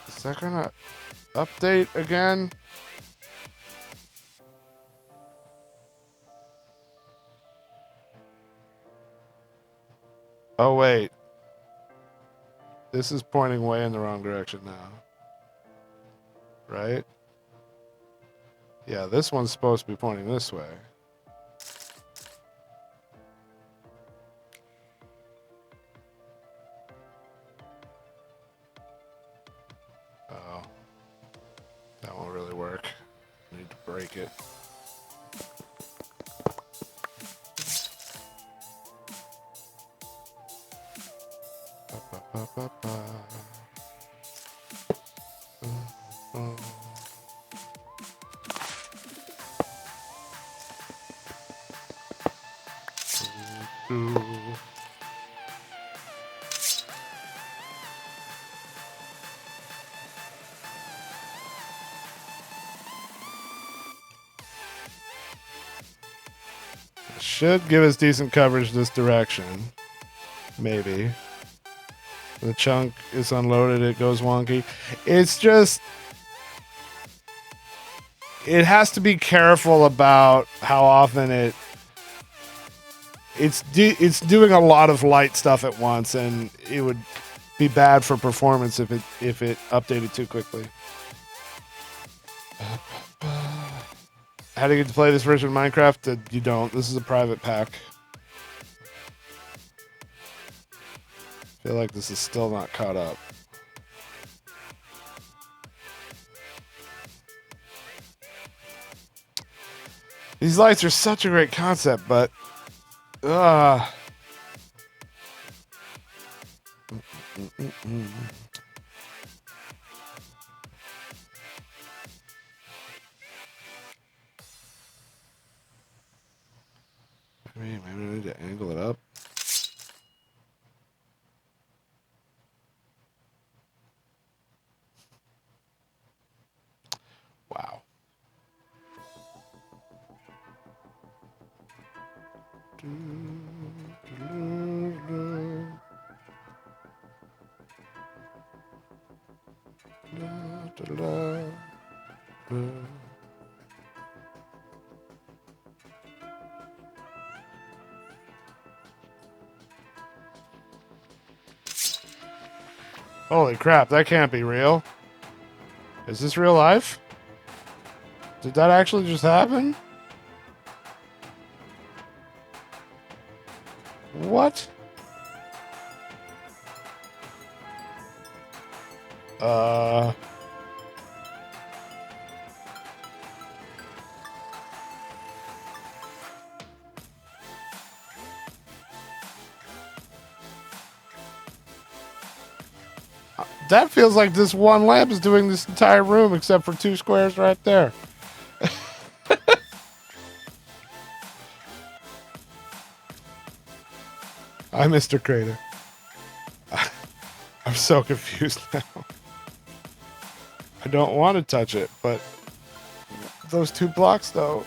Is that gonna update again? Oh, wait. This is pointing way in the wrong direction now. Right? Yeah, this one's supposed to be pointing this way. Oh. That won't really work. I need to break it. Should give us decent coverage this direction. Maybe. The chunk is unloaded, it goes wonky. It's just... It has to be careful about how often it's doing a lot of light stuff at once, and it would be bad for performance if it updated too quickly. How do you get to play this version of Minecraft? You don't. This is a private pack. I feel like this is still not caught up. These lights are such a great concept, but maybe I need to angle it up. Wow. Holy crap, that can't be real. Is this real life? Did that actually just happen? What? That feels like this one lamp is doing this entire room except for 2 squares right there. Hi, Mr. Crater. I'm so confused now. I don't want to touch it, but those 2 blocks, though.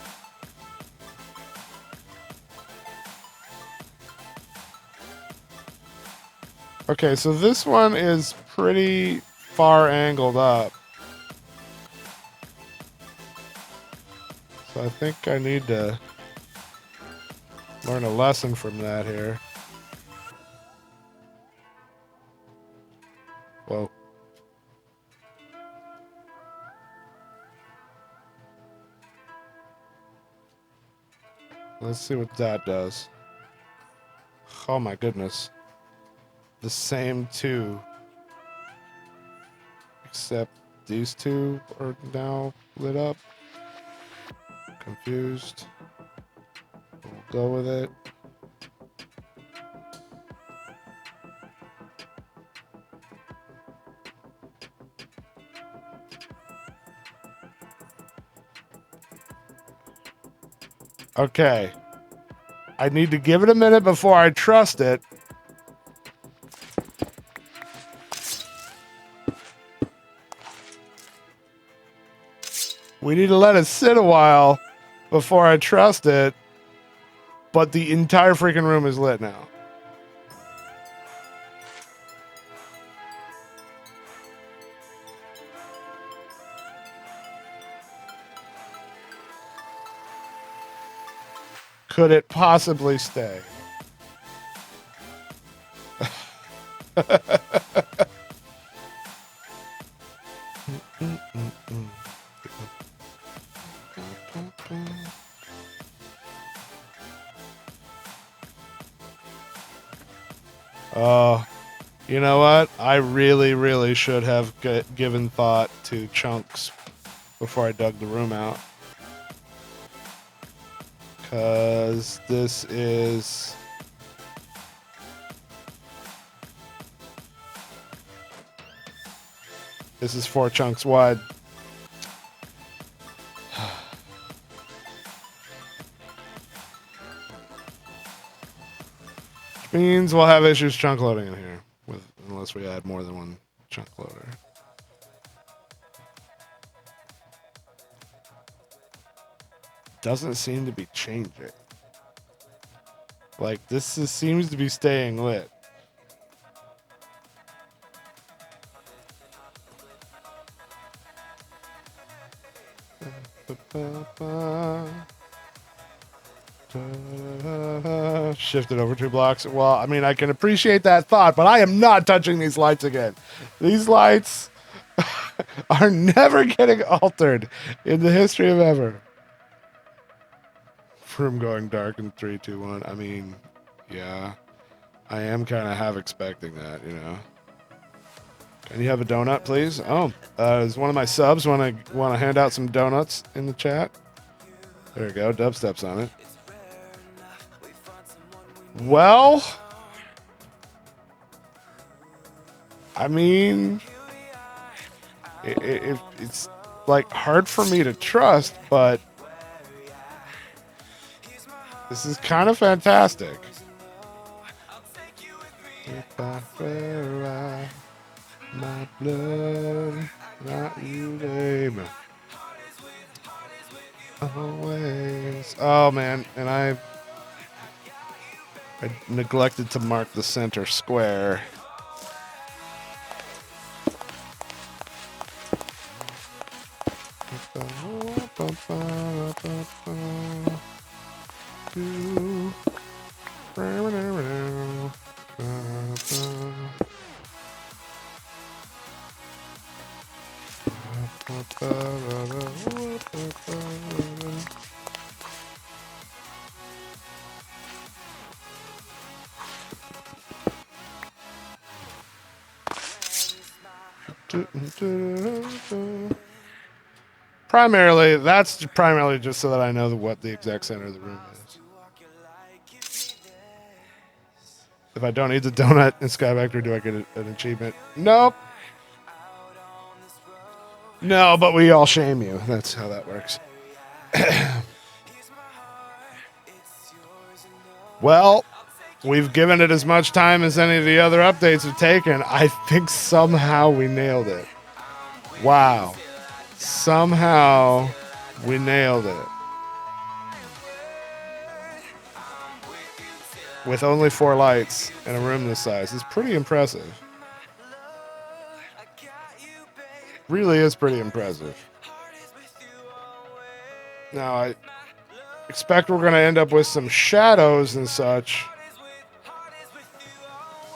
Okay, so this one is pretty far angled up. So I think I need to learn a lesson from that here. Whoa. Let's see what that does. Oh my goodness. The same 2. Except these 2 are now lit up. Confused. We'll go with it. Okay. I need to give it a minute before I trust it. We need to let it sit a while before I trust it. But the entire freaking room is lit now. Could it possibly stay? Oh, you know what? I really should have given thought to chunks before I dug the room out. Because this is... This is 4 chunks wide. Which means we'll have issues chunk loading in here, unless we add more than 1 chunk loader. Doesn't seem to be changing. Like, seems to be staying lit. Shifted over 2 blocks. Well, I mean, I can appreciate that thought, but I am not touching these lights again. These lights are never getting altered in the history of ever. Room going dark in 3, 2, 1. I mean, yeah. I am kind of half expecting that, you know. Can you have a donut, please? Oh, is one of my subs want to hand out some donuts in the chat? There you go. Dubstep's on it. Well, I mean, it's like hard for me to trust, but this is kind of fantastic. If I were my blood, not you, babe. Always. Oh man, and I neglected to mark the center square. Primarily, that's primarily just so that I know what the exact center of the room is. If I don't eat the donut in Sky Vector, do I get an achievement? Nope. No, but we all shame you. That's how that works. Well, we've given it as much time as any of the other updates have taken. I think somehow we nailed it. Wow. Somehow we nailed it. With only 4 lights in a room this size. It's pretty impressive. Really is pretty impressive. Now, I expect we're going to end up with some shadows and such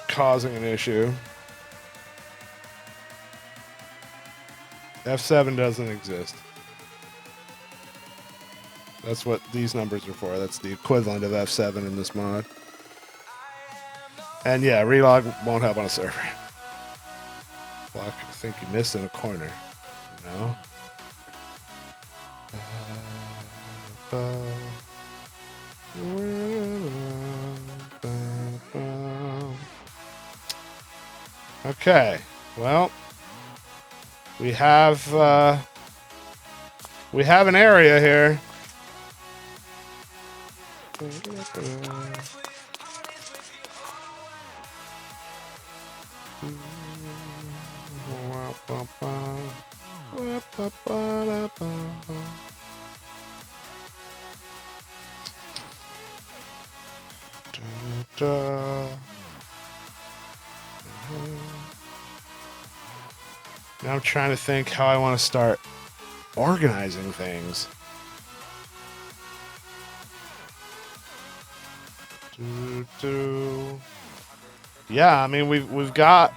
causing an issue. F7 doesn't exist. That's what these numbers are for. That's the equivalent of F7 in this mod. And yeah, relog won't help on a server. Block, I think you missed in a corner. No? Okay, well, we have an area here. Now I'm trying to think how I want to start organizing things. Yeah, I mean we've got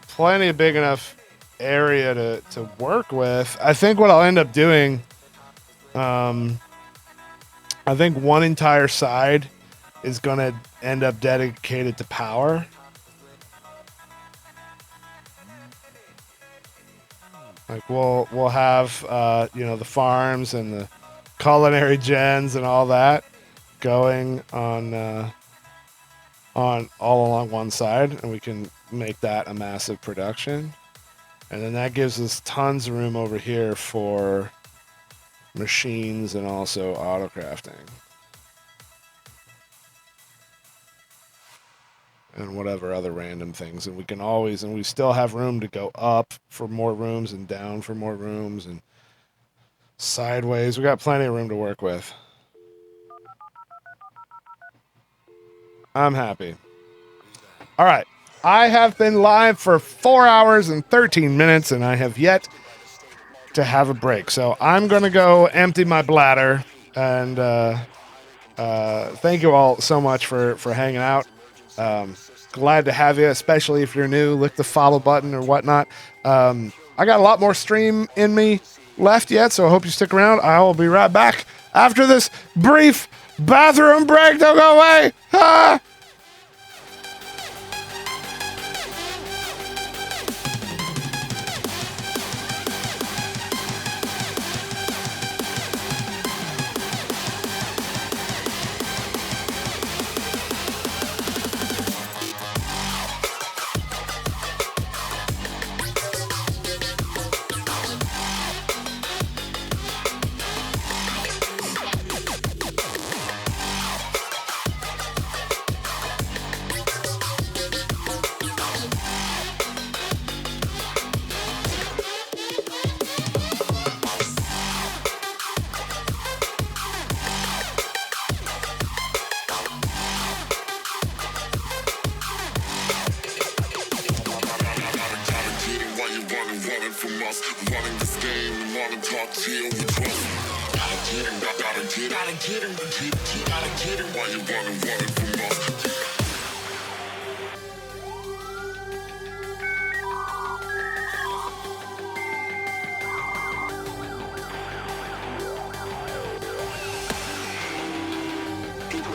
plenty of big enough area to work with. I think what I'll end up doing, I think one entire side is going to end up dedicated to power. Like we'll have the farms and the culinary gens and all that going on all along one side, and we can make that a massive production. And then that gives us tons of room over here for machines and also auto crafting. And whatever other random things. And we can always, and we still have room to go up for more rooms and down for more rooms and sideways. We got plenty of room to work with. I'm happy. All right. I have been live for 4 hours and 13 minutes, and I have yet to have a break. So I'm going to go empty my bladder. And thank you all so much for hanging out. Glad to have you, especially if you're new. Lick the follow button or whatnot. I got a lot more stream in me left yet, so I hope you stick around. I will be right back after this brief bathroom break. Don't go away. Ah!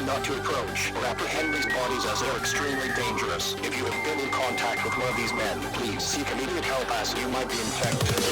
Not to approach or apprehend these bodies as they're extremely dangerous. If you have been in contact with one of these men, please seek immediate help as you might be infected.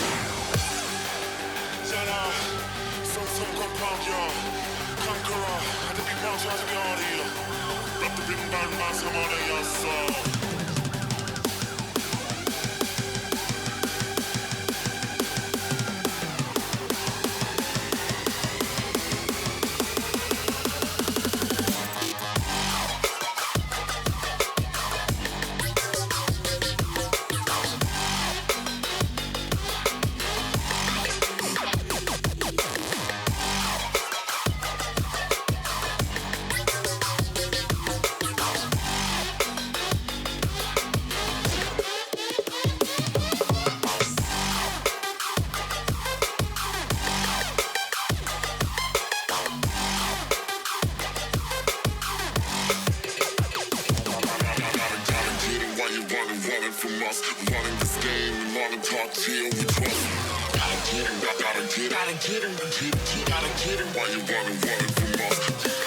cocktail, we drunk. Gotta get him, gotta get him while you running from us.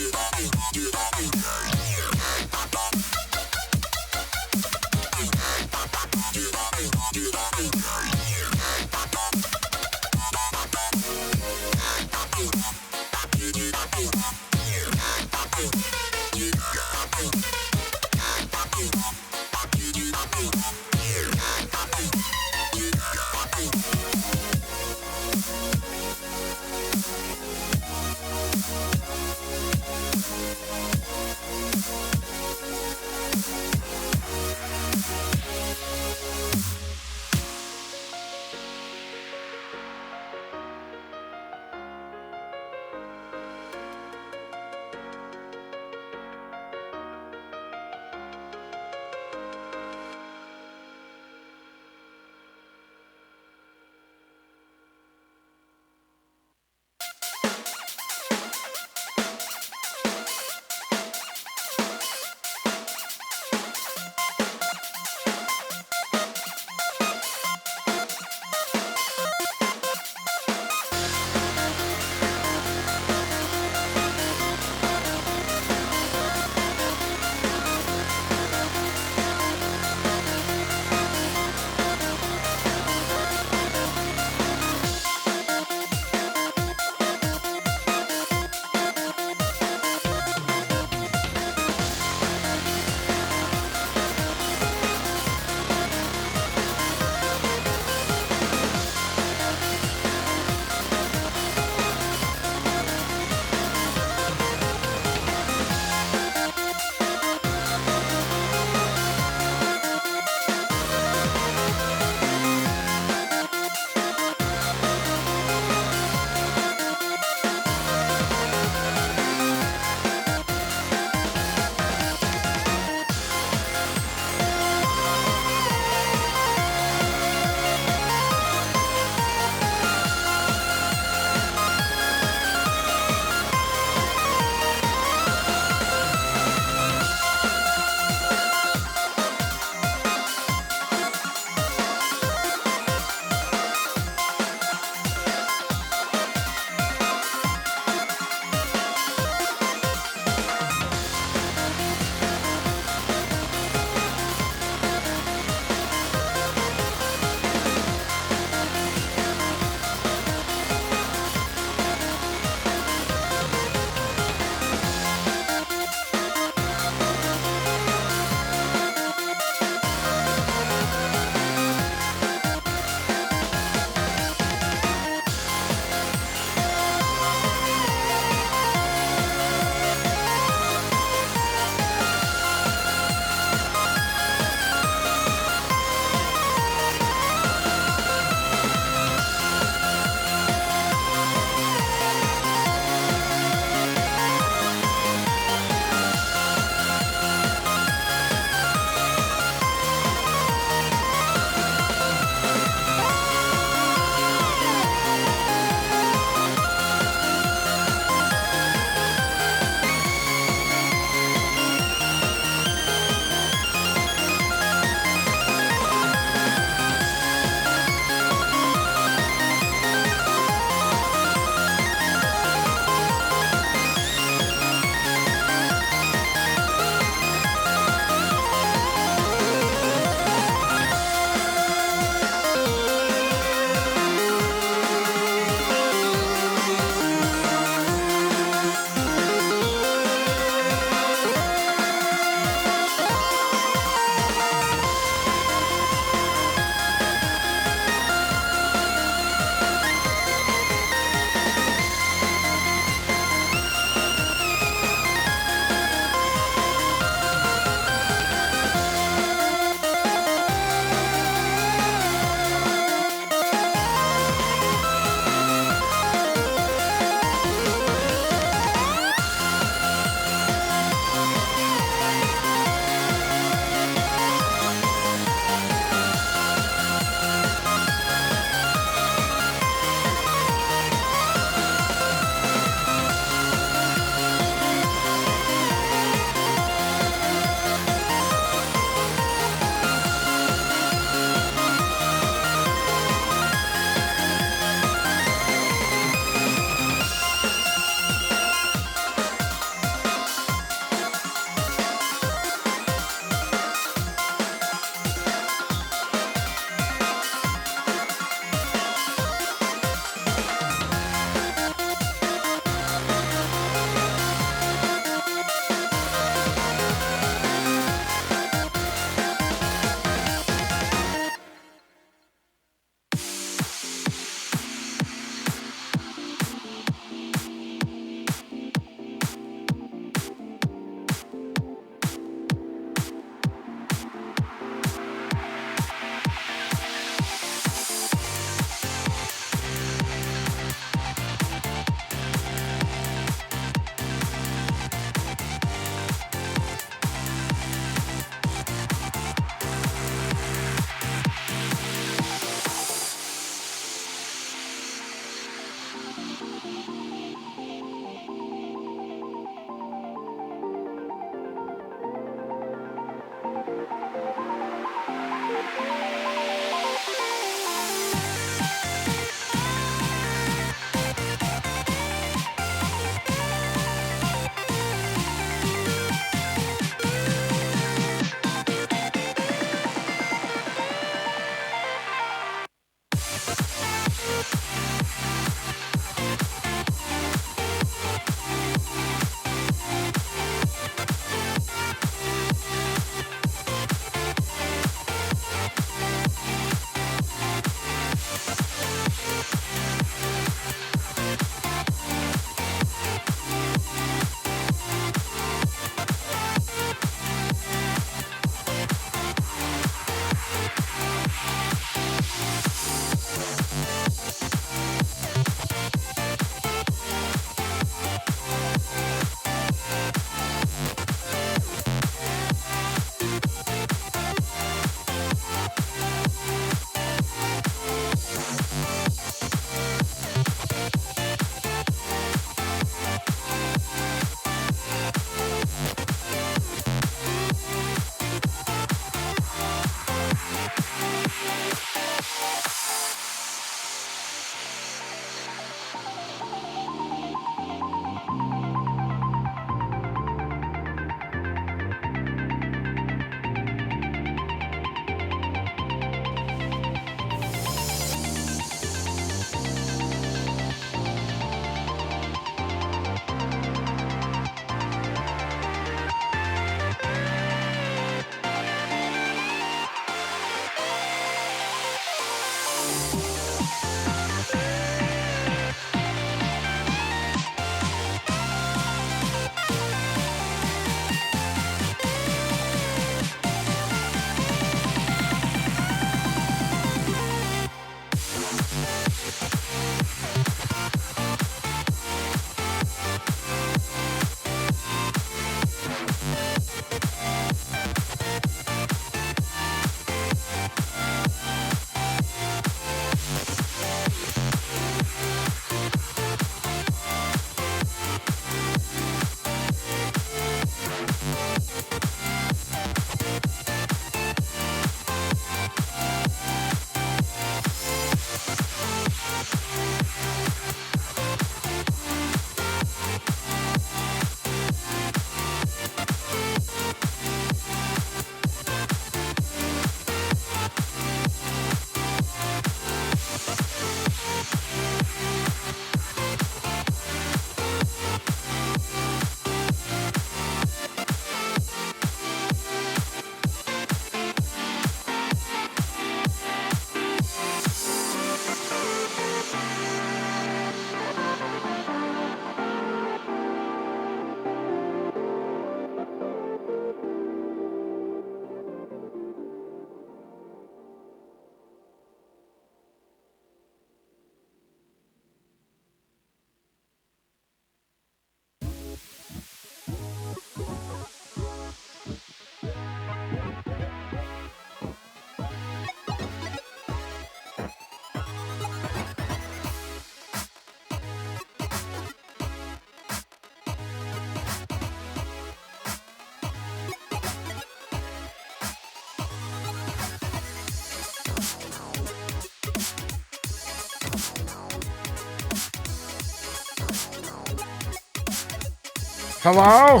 Hello?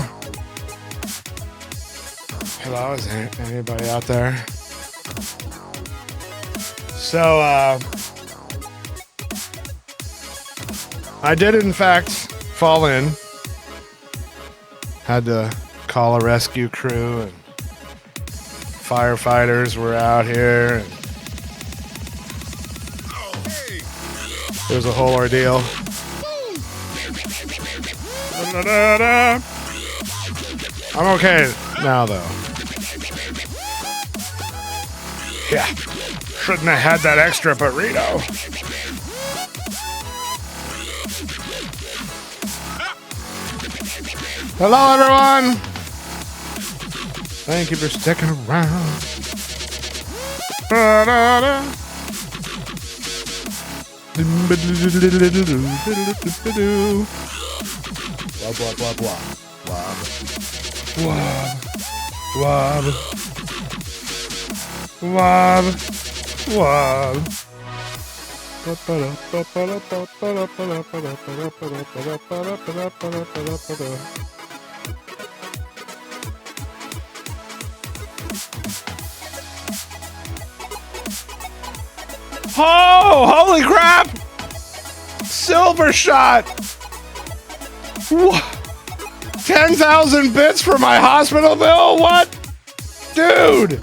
Hello, is there anybody out there? So, I did in fact fall in. Had to call a rescue crew, and firefighters were out here, and it was a whole ordeal. I'm okay now, though. Yeah, shouldn't have had that extra burrito. Hello, everyone. Thank you for sticking around. Blah, blah, blah, blah. Wob. Wob. Wob. Wob. Oh, holy crap! Silver shot! 10,000 bits for my hospital bill? What? Dude!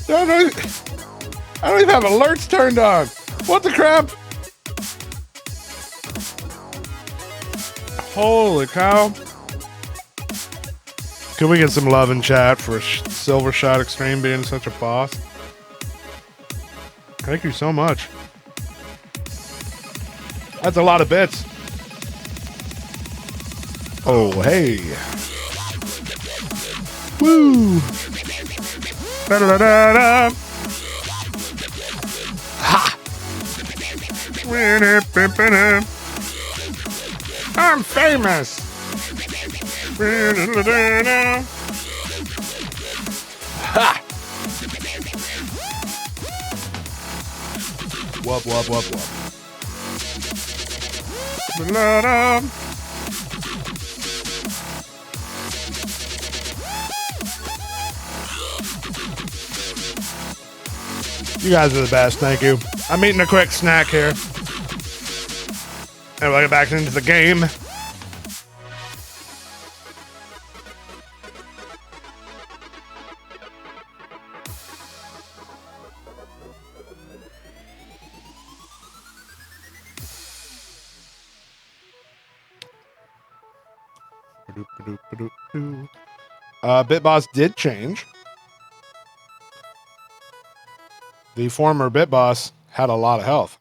I don't even have alerts turned on. What the crap? Holy cow. Can we get some love in chat for Silver Shot Extreme being such a boss? Thank you so much. That's a lot of bits. Oh, hey. Woo. Da-da-da-da-da. Ha. I'm famous. Ha. Wub, wub, wub, wub. Da-da-da. You guys are the best, thank you. I'm eating a quick snack here. And we'll get back into the game. Bitboss did change. The former Bitboss had a lot of health.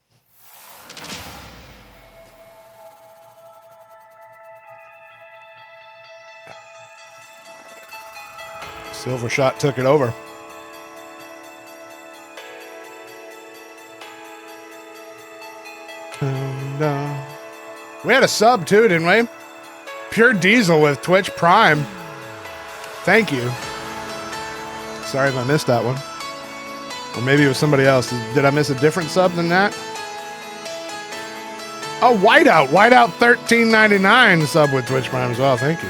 Silver Shot took it over. We had a sub too, didn't we? Pure Diesel with Twitch Prime. Thank you. Sorry if I missed that one. Or maybe it was somebody else. Did I miss a different sub than that? Oh, Whiteout. Whiteout 13.99 sub with Twitch Prime as well. Thank you.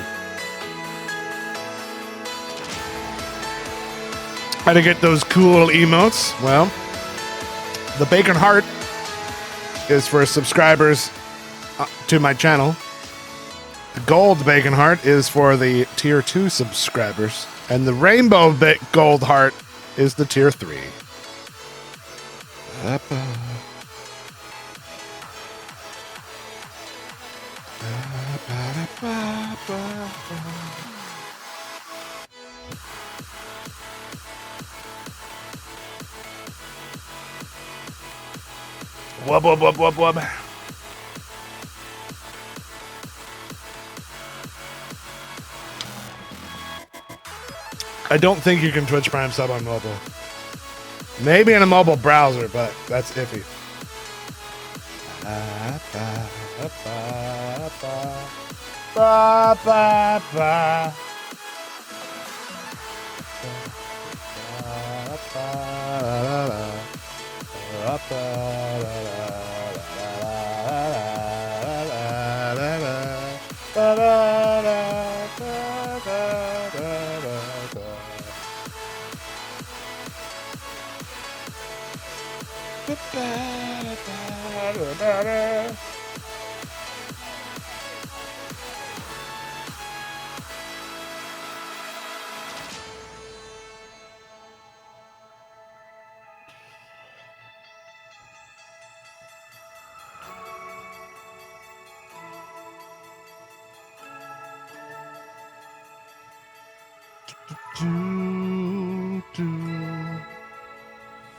How to get those cool emotes? Well, the Bacon Heart is for subscribers to my channel. The Gold Bacon Heart is for the Tier 2 subscribers. And the Rainbow Gold Heart is the Tier 3. Wub, wub, wub, wub, wub. I don't think you can Twitch Prime sub on mobile. Maybe in a mobile browser, but that's iffy.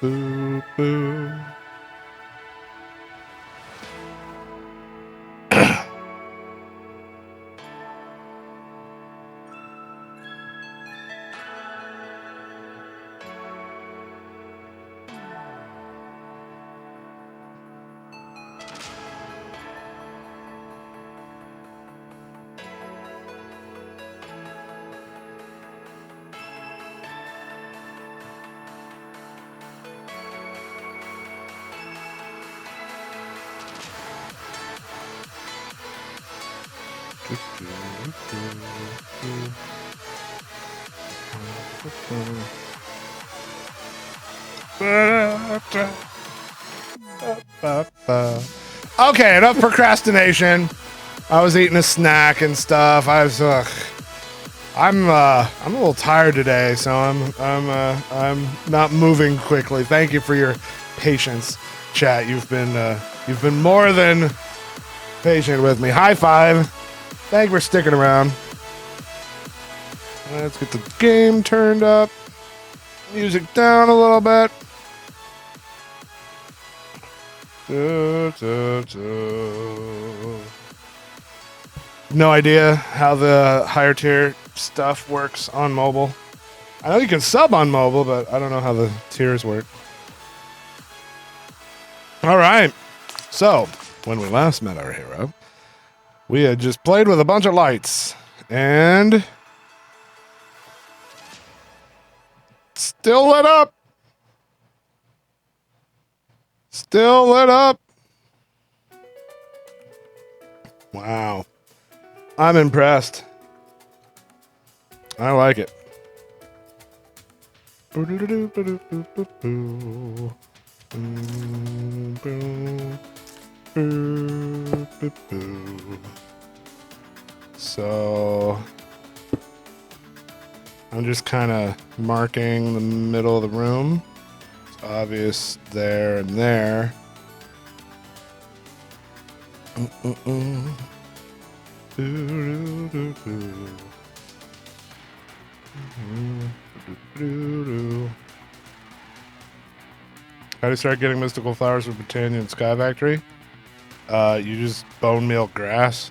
Boo, boo. Okay, enough procrastination. I was eating a snack and stuff. I'm a little tired today, so I'm not moving quickly. Thank you for your patience, chat. You've been more than patient with me. High five. Thank you for sticking around. Let's get the game turned up. Music down a little bit. No idea how the higher tier stuff works on mobile. I know you can sub on mobile, but I don't know how the tiers work. All right. So, when we last met our hero, we had just played with a bunch of lights and still lit up. Still lit up. Wow. I'm impressed. I like it. So I'm just kind of marking the middle of the room. It's obvious there and there. How do you start getting mystical flowers from Britannia and Sky Factory? You just bone meal grass.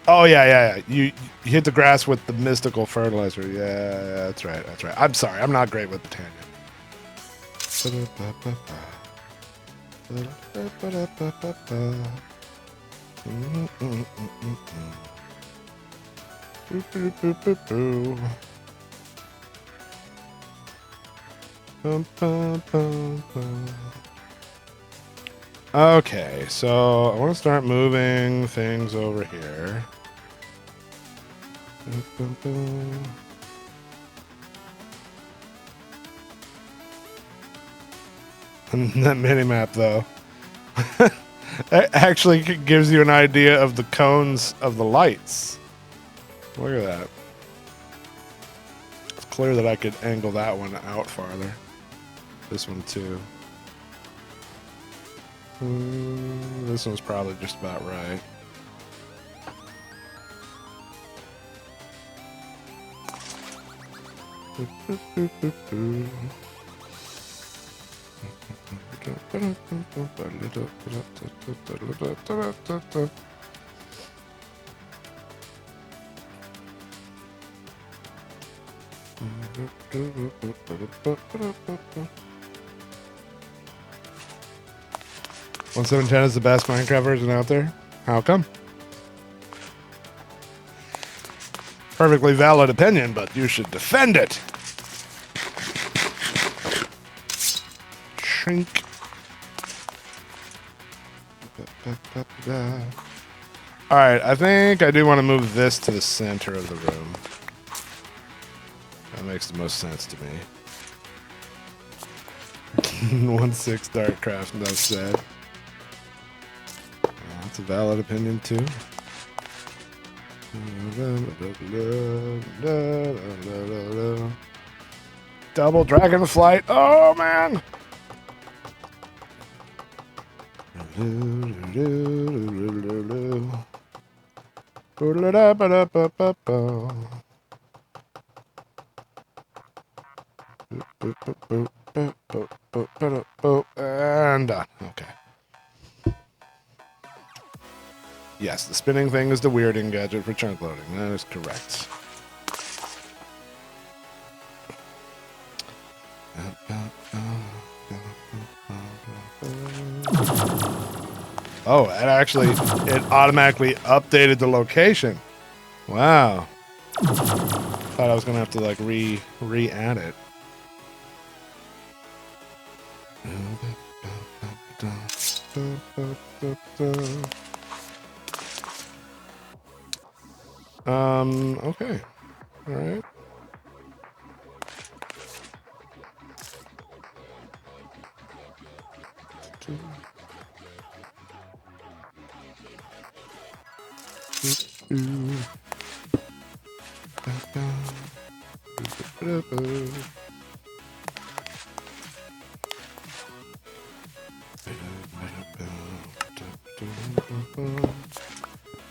Oh yeah. You hit the grass with the mystical fertilizer. Yeah, that's right. I'm sorry, I'm not great with Britannia. Okay, so I want to start moving things over here. That mini-map, though, it actually gives you an idea of the cones of the lights. Look at that. It's clear that I could angle that one out farther. This one, too. This one's probably just about right. One 710 is the best Minecraft version out there. How come? Perfectly valid opinion, but you should defend it. Shrink. All right, I think I do want to move this to the center of the room. That makes the most sense to me. 1/6 Darkcraft, enough said. That's a valid opinion too. Double dragon flight. Oh man. And done. Okay. Yes, the spinning thing is the weirding gadget for chunk loading. That is correct. Oh, it automatically updated the location. Wow. Thought I was gonna have to like re-add it. Okay. All right.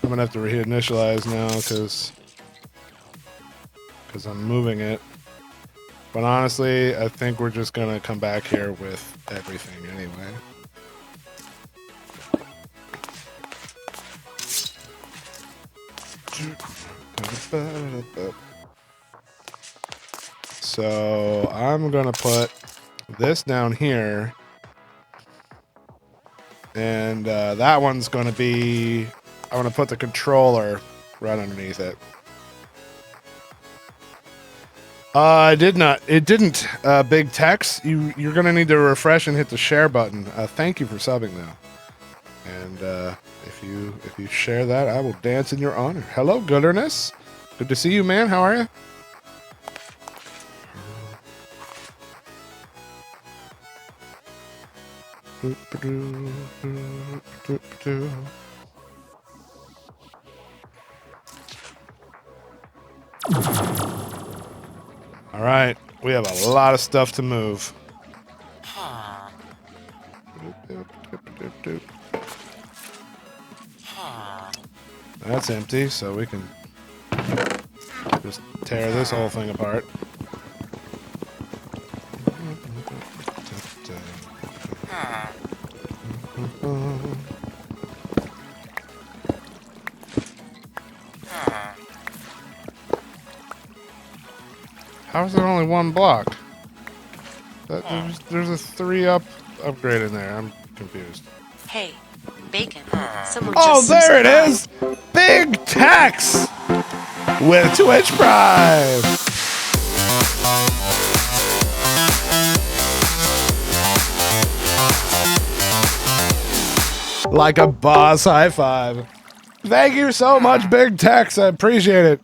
I'm gonna have to reinitialize now because I'm moving it. But honestly, I think we're just gonna come back here with everything anyway. So I'm gonna put this down here, and that one's gonna be. I'm gonna put the controller right underneath it. I did not. It didn't. Big Tex, you're gonna need to refresh and hit the share button. Thank you for subbing though, and if you share that, I will dance in your honor. Hello, Gooderness. Good to see you, man. How are you? All right, we have a lot of stuff to move. That's empty, so we can just tear this whole thing apart. How is there only one block? There's a 3-up upgrade in there. I'm confused. Hey, Bacon. Someone Oh, just there it subscribed. is! Big Tex with Twitch Prime. Like a boss high five. Thank you so much, Big Tex. I appreciate it.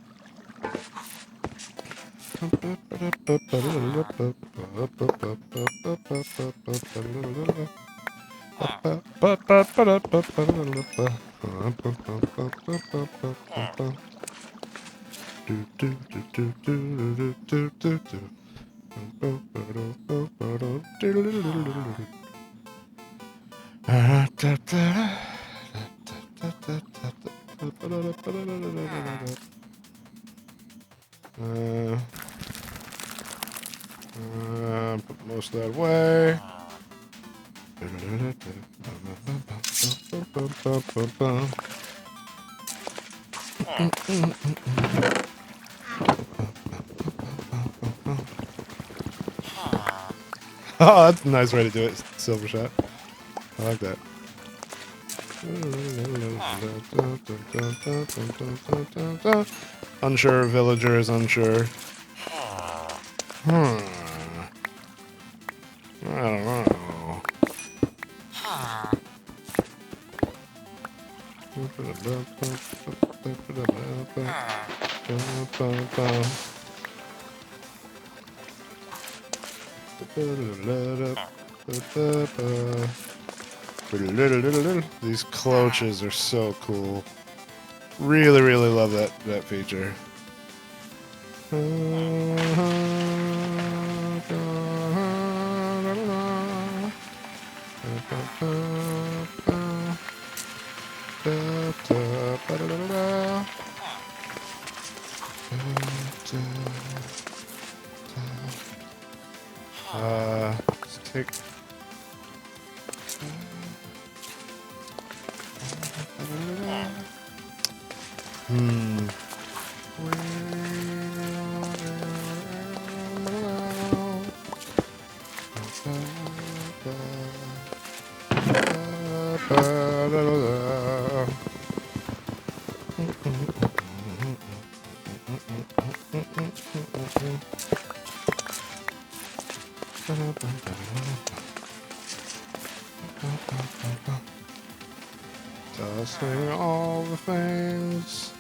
Put most of that away. Oh, that's a nice way to do it, Silver Shot. I like that. Unsure villager is unsure. I don't know. These cloaches are so cool. Really, really love that feature. Let's take. Ba-da-da-da. Dusting all the things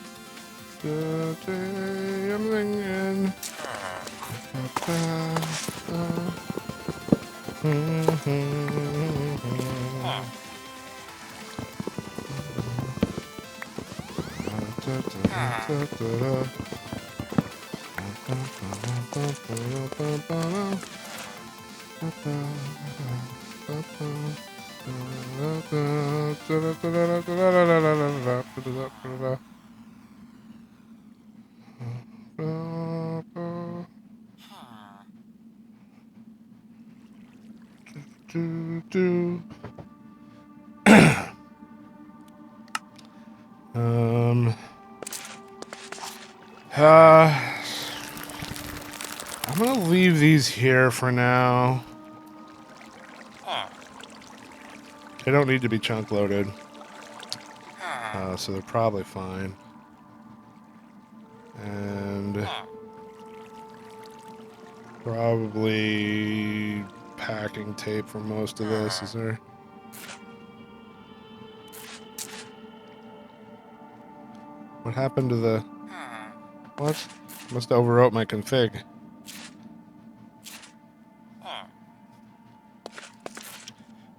the day I'm thinking. I'm gonna leave these here for now. They don't need to be chunk loaded, so they're probably fine. And probably packing tape for most of this. Is there? What happened to the? What? Must have overwrote my config.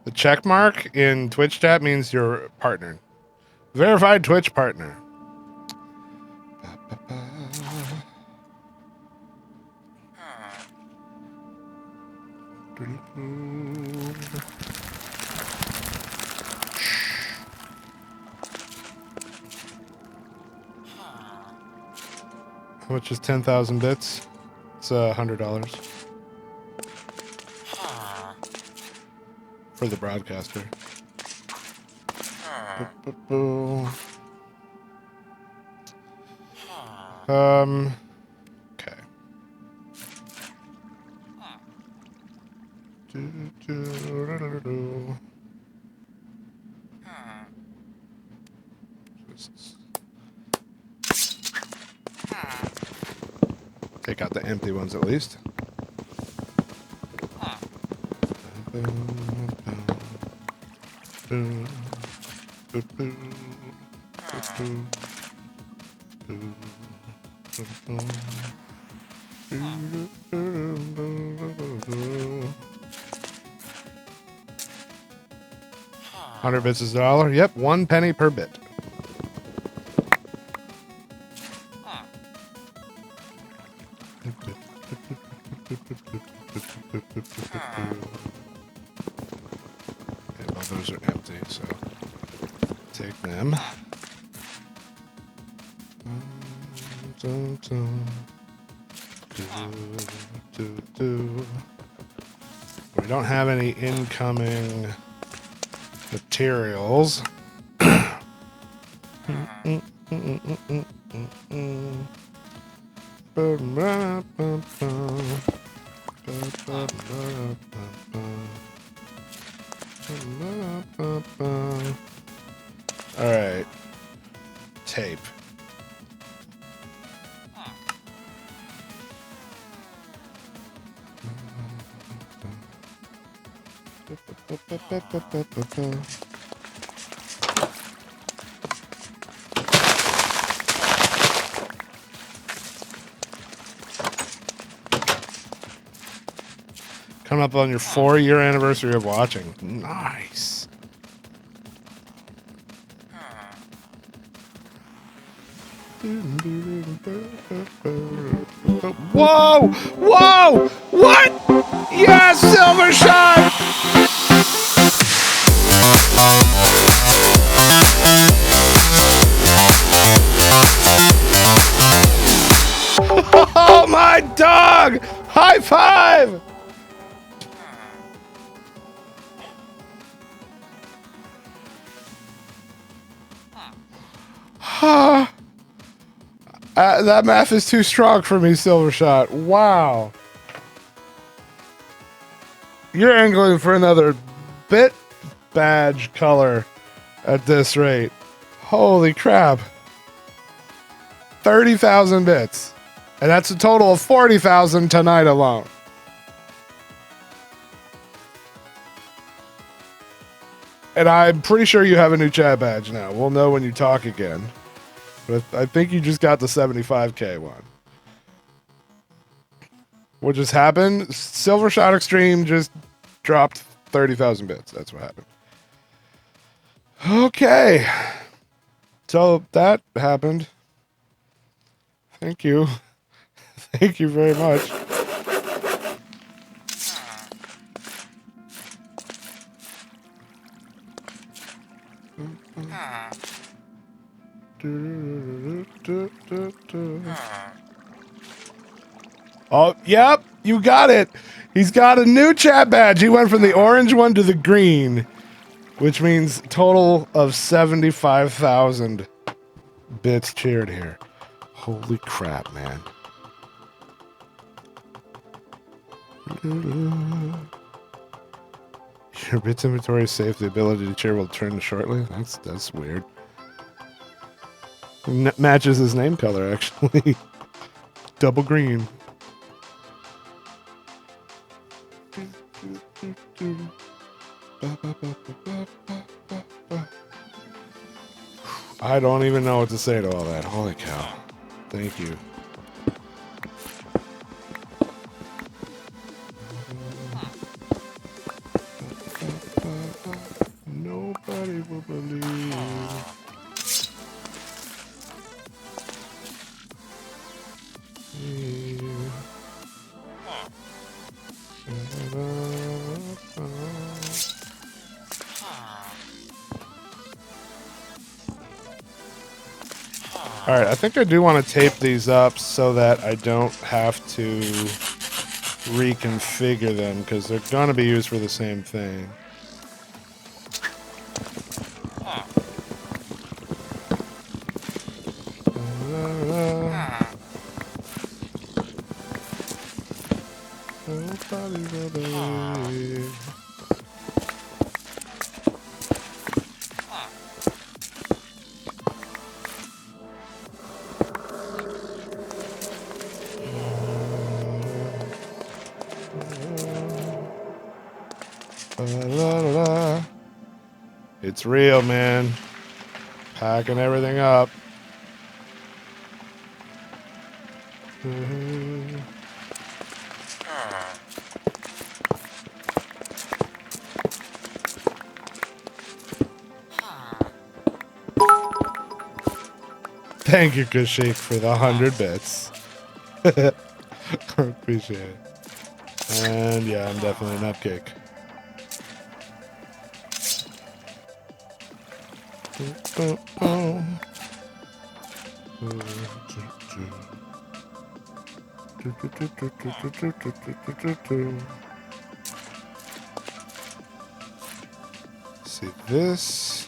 The check mark in Twitch chat means you're partnered. Verified Twitch partner. How much is 10,000 bits? It's $100 for the broadcaster. Okay. Take out the empty ones at least. $100 bits is $1. Yep, 1 penny per bit. Okay, well, those are empty, so take them. We don't have any incoming materials. All right, tape. Coming up on your 4-year anniversary of watching. Nice. Whoa! Whoa! What? Yes, silver shot! Oh my dog! High five! That math is too strong for me, silver shot. Wow. You're angling for another bit badge color. at this rate. Holy crap. 30,000 bits. And that's a total of 40,000 tonight alone. And I'm pretty sure you have a new chat badge now. We'll know when you talk again. But I think you just got the 75K one. What just happened? Silver Shot Extreme just dropped 30,000 bits. That's what happened. Okay. So that happened. Thank you. Thank you very much. Oh, yep, you got it. He's got a new chat badge. He went from the orange one to the green, which means total of 75,000 bits cheered here. Holy crap, man. Your bits inventory is safe. The ability to cheer will turn shortly. That's weird. Matches his name color, actually. Double green. I don't even know what to say to all that. Holy cow. Thank you. Nobody will believe. Alright, I think I do want to tape these up so that I don't have to reconfigure them, because they're going to be used for the same thing. Nobody will believe. It's real, man. Packing everything up. Thank you, Kushik, for the 100 bits. Appreciate it. And yeah, I'm definitely an upkick. See this.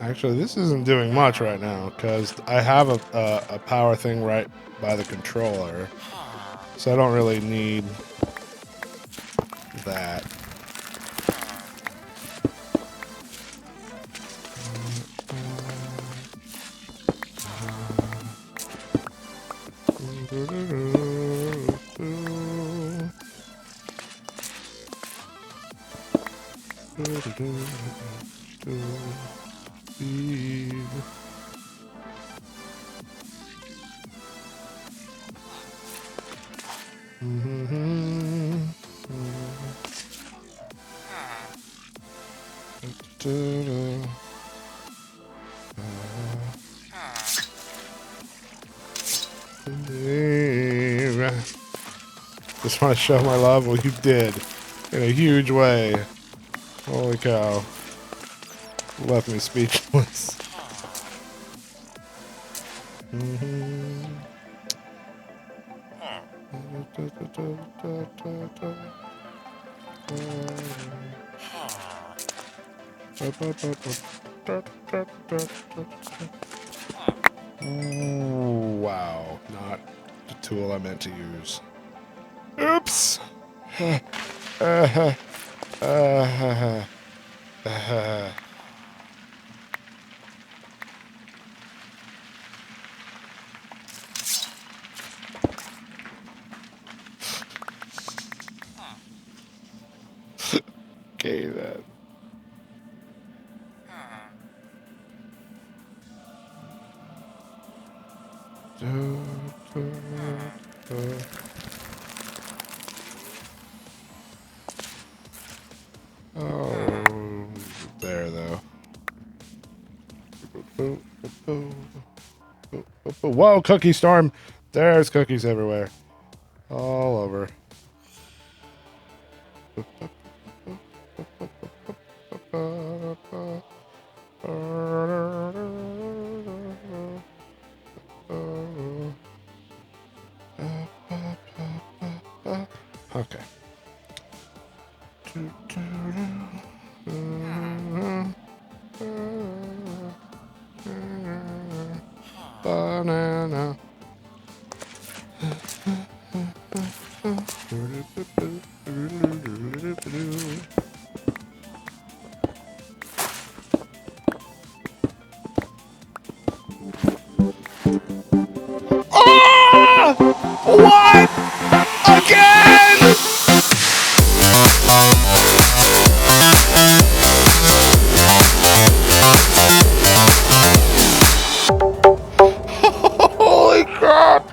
Actually, this isn't doing much right now because I have a power thing right by the controller, so I don't really need that. Just want to show my love? Well, you did. In a huge way. Holy cow. Left me speechless. Ooh, wow. Not the tool I meant to use. Oops. Uh, uh, okay, then. Oh, there though. Whoa, cookie storm! There's cookies everywhere, all over. Okay. Banana. Ah! What? Again? Holy crap!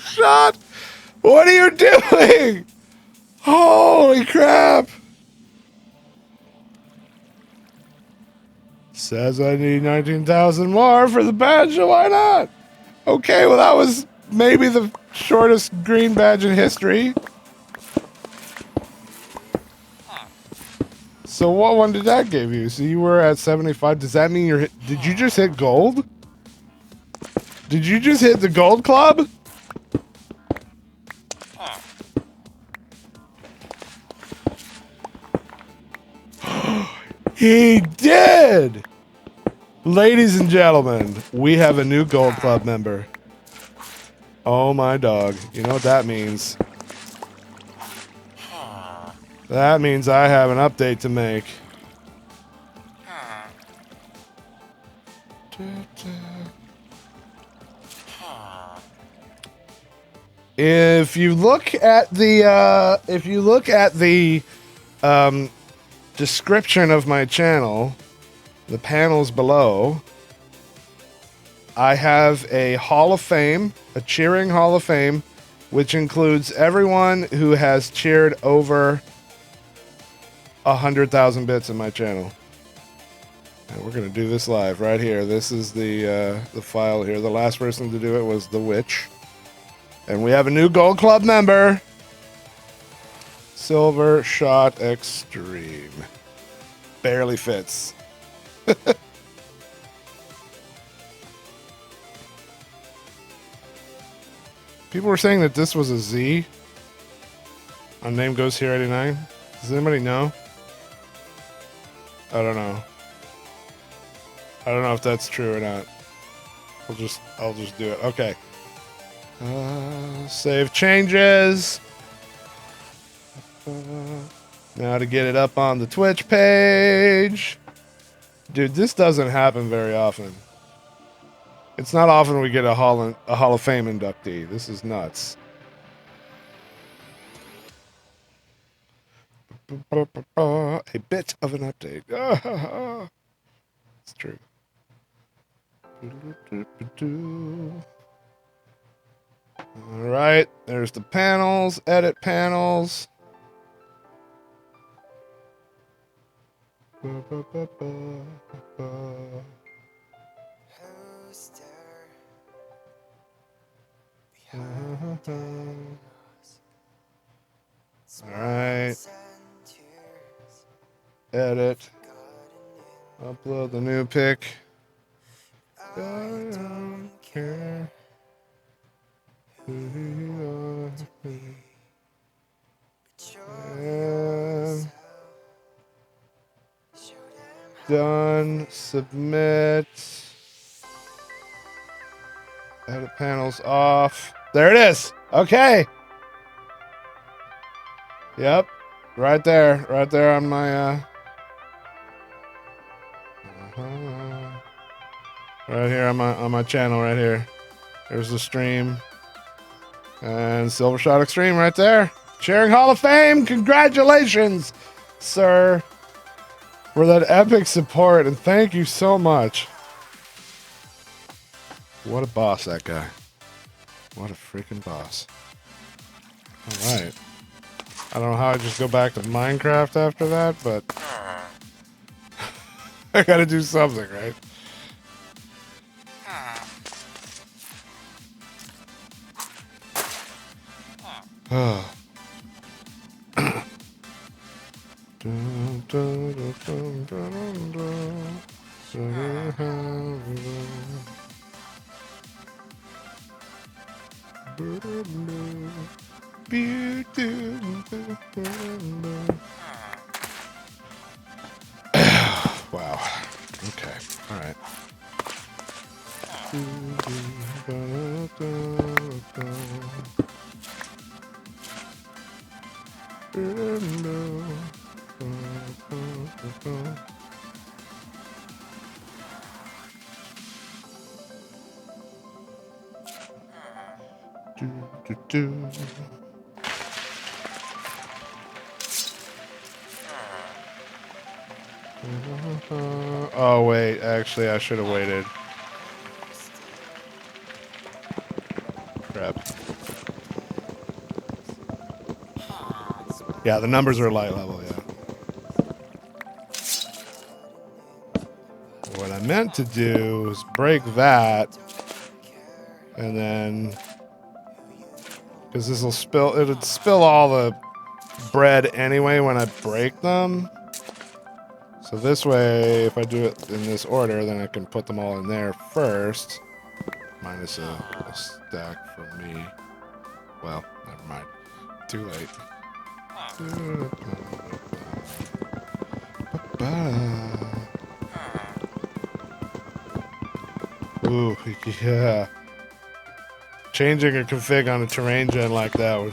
Shot! What are you doing? Holy crap! Says I need 19,000 more for the badge, so why not? Okay, well that was maybe the shortest green badge in history. So what one did that give you? So you were at 75. Does that mean you're did you just hit gold? Did you just hit the gold club? He did! Ladies and gentlemen, we have a new gold club member. Oh my dog. You know what that means? That means I have an update to make. If you look at the description of my channel, the panels below, I have a Hall of Fame, a cheering Hall of Fame, which includes everyone who has cheered over 100,000 bits in my channel. And we're gonna do this live right here. This is the file here. The last person to do it was the Witch, and we have a new Gold Club member, Silver Shot Extreme. Barely fits. People were saying that this was a Z on Name Goes Here 89. Does anybody know? I don't know. I don't know if that's true or not. I'll just do it. Okay. Save changes. Now to get it up on the Twitch page. Dude, this doesn't happen very often. It's not often we get a Hall of Fame inductee. This is nuts. A bit of an update. It's true. All right, there's the panels. Edit panels. Alright. Edit. Upload the new pic. I don't care who you are. And done. Submit. Edit panels off. There it is. Okay. Yep. Right there. Right there on my right here on my channel right here. There's the stream. And Silver Shot Extreme right there. Sharing Hall of Fame. Congratulations, sir, for that epic support, and thank you so much. What a boss, that guy. What a freaking boss. All right. I don't know how I just go back to Minecraft after that, but I gotta do something, right? Wow. Okay. All right. Oh wait, actually I should have waited. Crap. Yeah, the numbers are light level, yeah. What I meant to do was break that, and then, because this will spill, it'd spill all the bread anyway when I break them. So this way, if I do it in this order, then I can put them all in there first. Minus a stack for me. Well, never mind. Too late. Ooh, yeah. Changing a config on a terrain gen like that was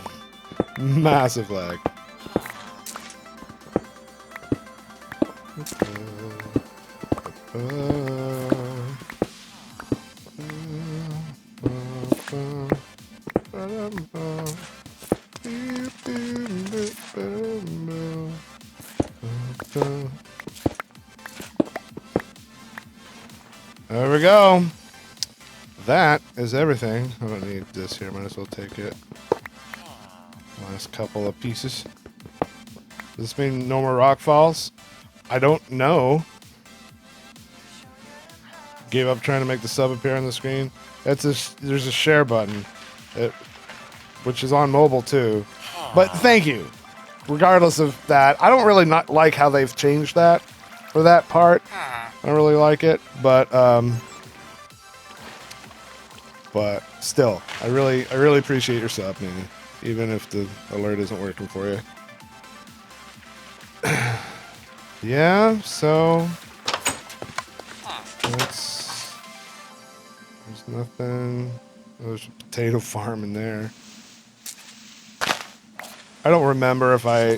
massive lag. There we go. That is everything. I don't need this here. Might as well take it. Last couple of pieces. Does this mean no more rock falls? I don't know. Gave up trying to make the sub appear on the screen. There's a share button, which is on mobile too. But thank you. Regardless of that, I don't really not like how they've changed that for that part. I don't really like it, but still, I really appreciate your sub, man. Even if the alert isn't working for you. Yeah, so there's nothing. There's a potato farm in there. I don't remember if I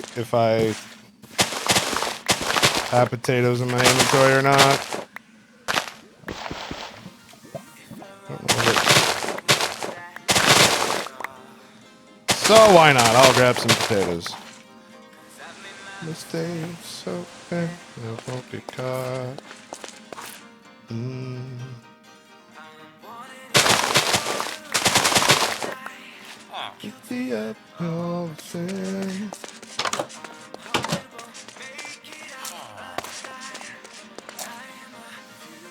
have potatoes in my inventory or not. So why not? I'll grab some potatoes. Mistakes, okay, I won't get caught. It's the uphill thing.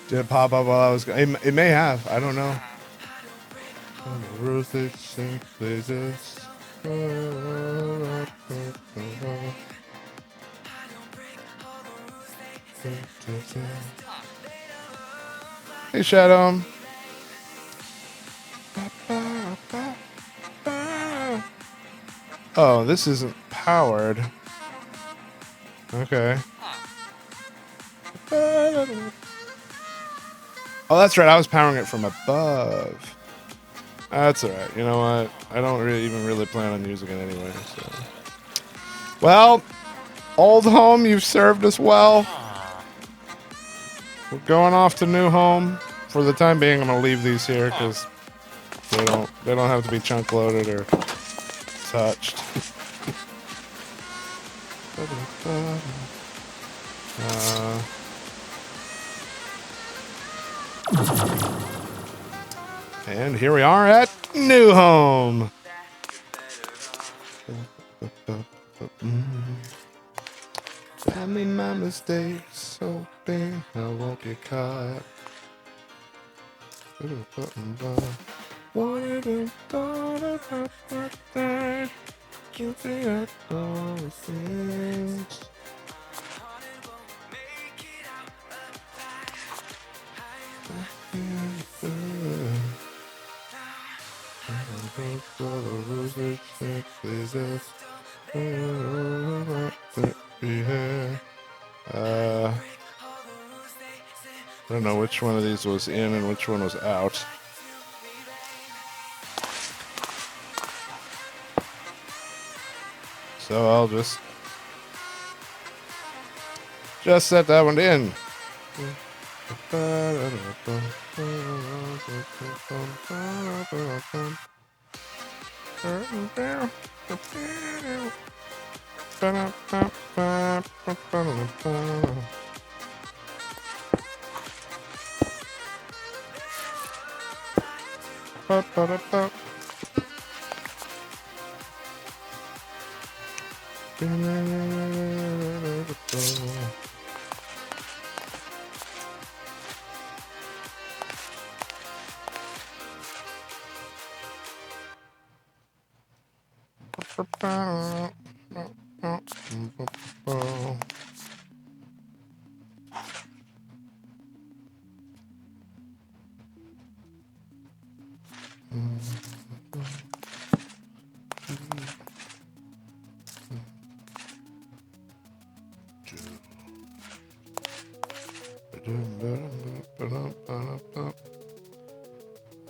Did it pop up while I was going? It may have. I don't know. Ruthless places. Hey, Shadow. Oh, this isn't powered. Okay. Oh, that's right. I was powering it from above. That's all right. You know what? I don't even really plan on using it anyway. So, well, old home, you've served us well. We're going off to new home. For the time being, I'm gonna leave these here because they don't have to be chunk loaded or touched. And here we are at new home. I made my mistakes, hoping I won't get caught. You think I all the things. I don't know which one of these was in and which one was out. So I'll just set that one in.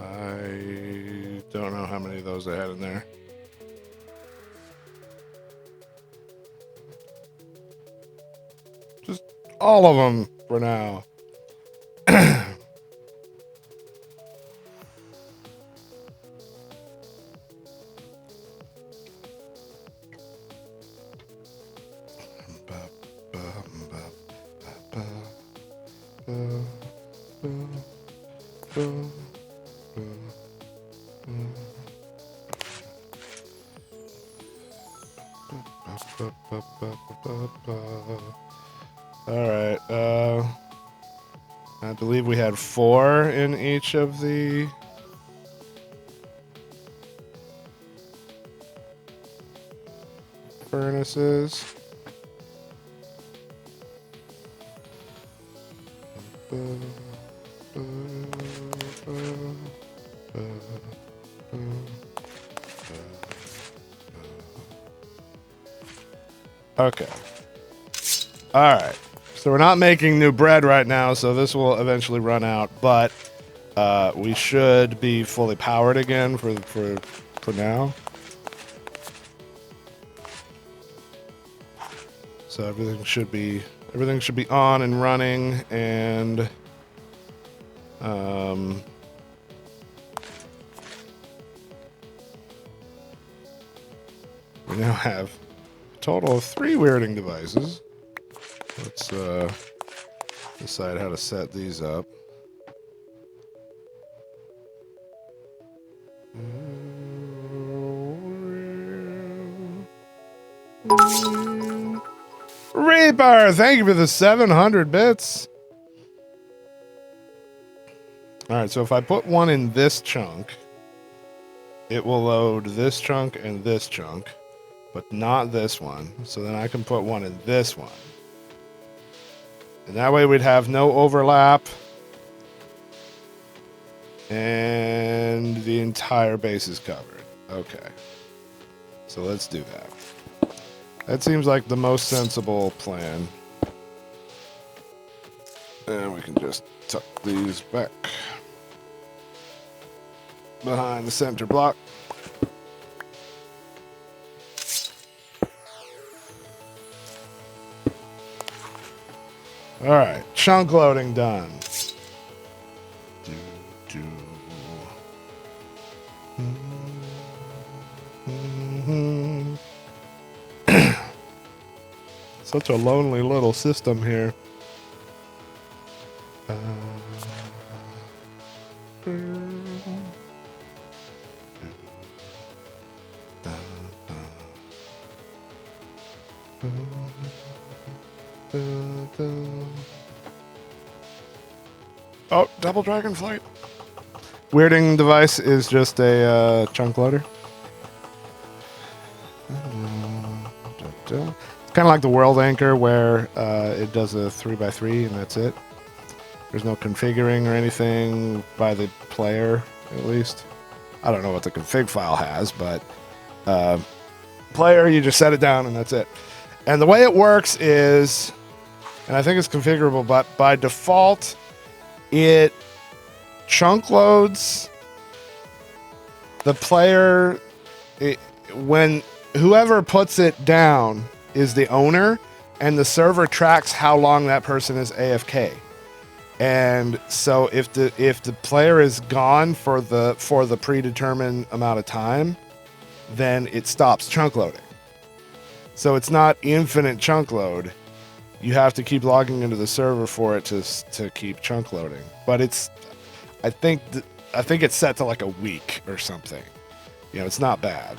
I don't know how many of those I had in there. Just all of them for now. Alright, I believe we had 4 in each of the furnaces. Okay. Alright. So we're not making new bread right now, so this will eventually run out, but we should be fully powered again for now. So everything should be on and running, and we now have a total of 3 weirding devices. Let's decide how to set these up. Reaper, thank you for the 700 bits. Alright, so if I put one in this chunk, it will load this chunk and this chunk, but not this one. So then I can put one in this one. And that way we'd have no overlap. And the entire base is covered. Okay. So let's do that. That seems like the most sensible plan. And we can just tuck these back. behind the center block. All right, chunk loading done. Such a lonely little system here. Oh, double dragonflight. Weirding device is just a chunk loader. It's kind of like the world anchor where it does a 3x3 and that's it. There's no configuring or anything by the player, at least. I don't know what the config file has, but player, you just set it down and that's it. And the way it works is, and I think it's configurable, but by default, it chunk loads the player when whoever puts it down is the owner, and the server tracks how long that person is AFK. And so if the player is gone for the predetermined amount of time, then it stops chunk loading. So it's not infinite chunk load. You have to keep logging into the server for it to keep chunk loading. But it's, I think it's set to like a week or something. You know, it's not bad.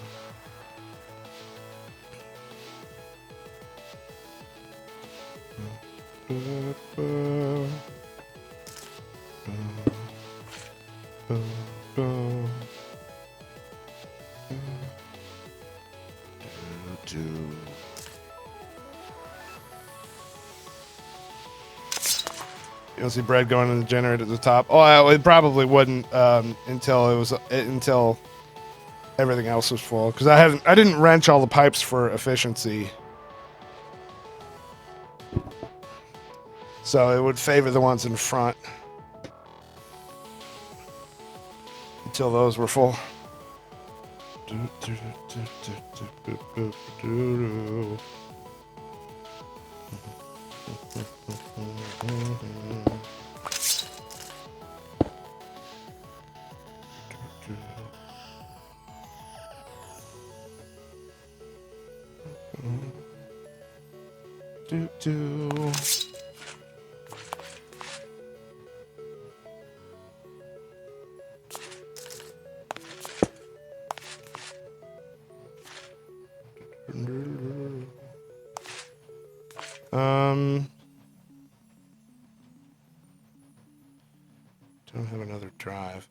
You don't see bread going in the generator at the top. Oh, it probably wouldn't until everything else was full. Because I didn't wrench all the pipes for efficiency, so it would favor the ones in front until those were full. Don't have another drive.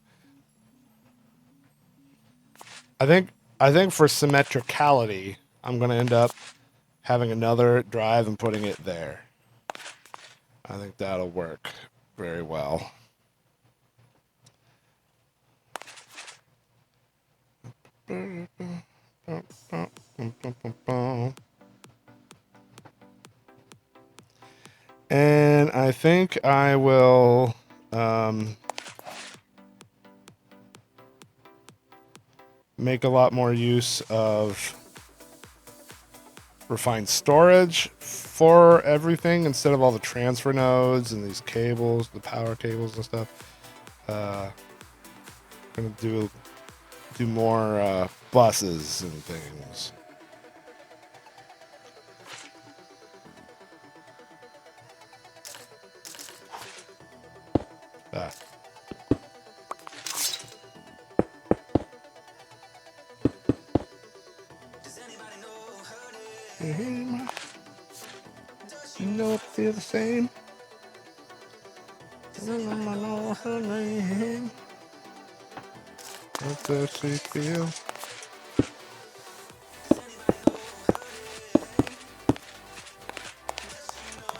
I think for symmetricality, I'm going to end up having another drive and putting it there. I think that'll work very well. And I think I will make a lot more use of refined storage for everything instead of all the transfer nodes and these cables, the power cables and stuff. I'm gonna do more buses and things. You know it feel the same. I know her name. What does she feel?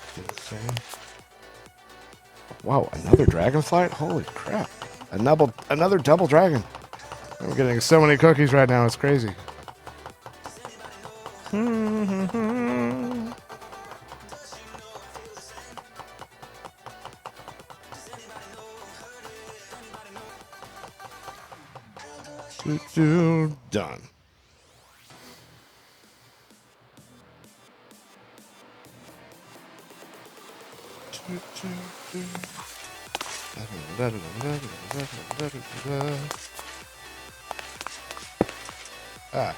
Feel the same. Wow, another dragonflight? Holy crap! Another double dragon. I'm getting so many cookies right now. It's crazy. Done. Ah.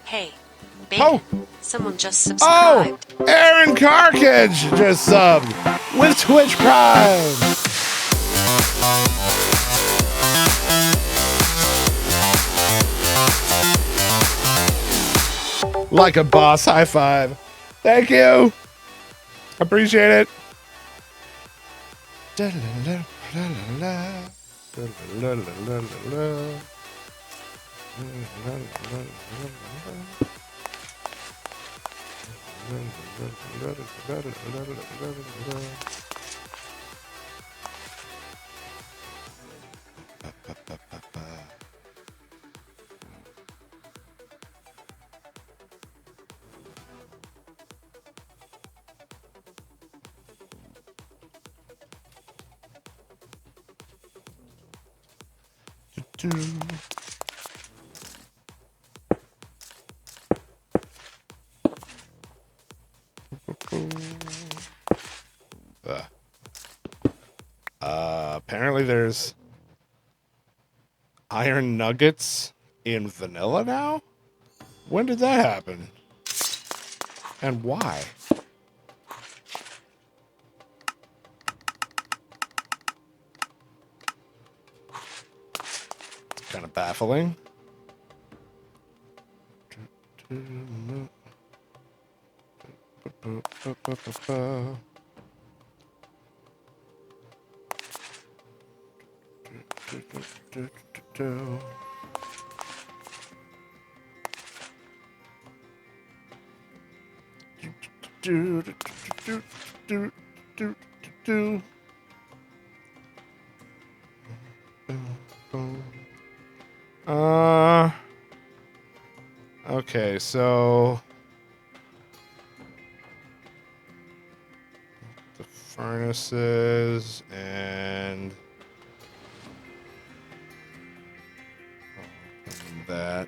Hey, Bacon. Oh! Someone just Oh! subscribed. Aaron Carcage just subbed with Twitch Prime. Like a boss, high five. Thank you. Appreciate it. Apparently there's iron nuggets in vanilla now? When did that happen? And why? It's kind of baffling. Okay, so the furnaces and that.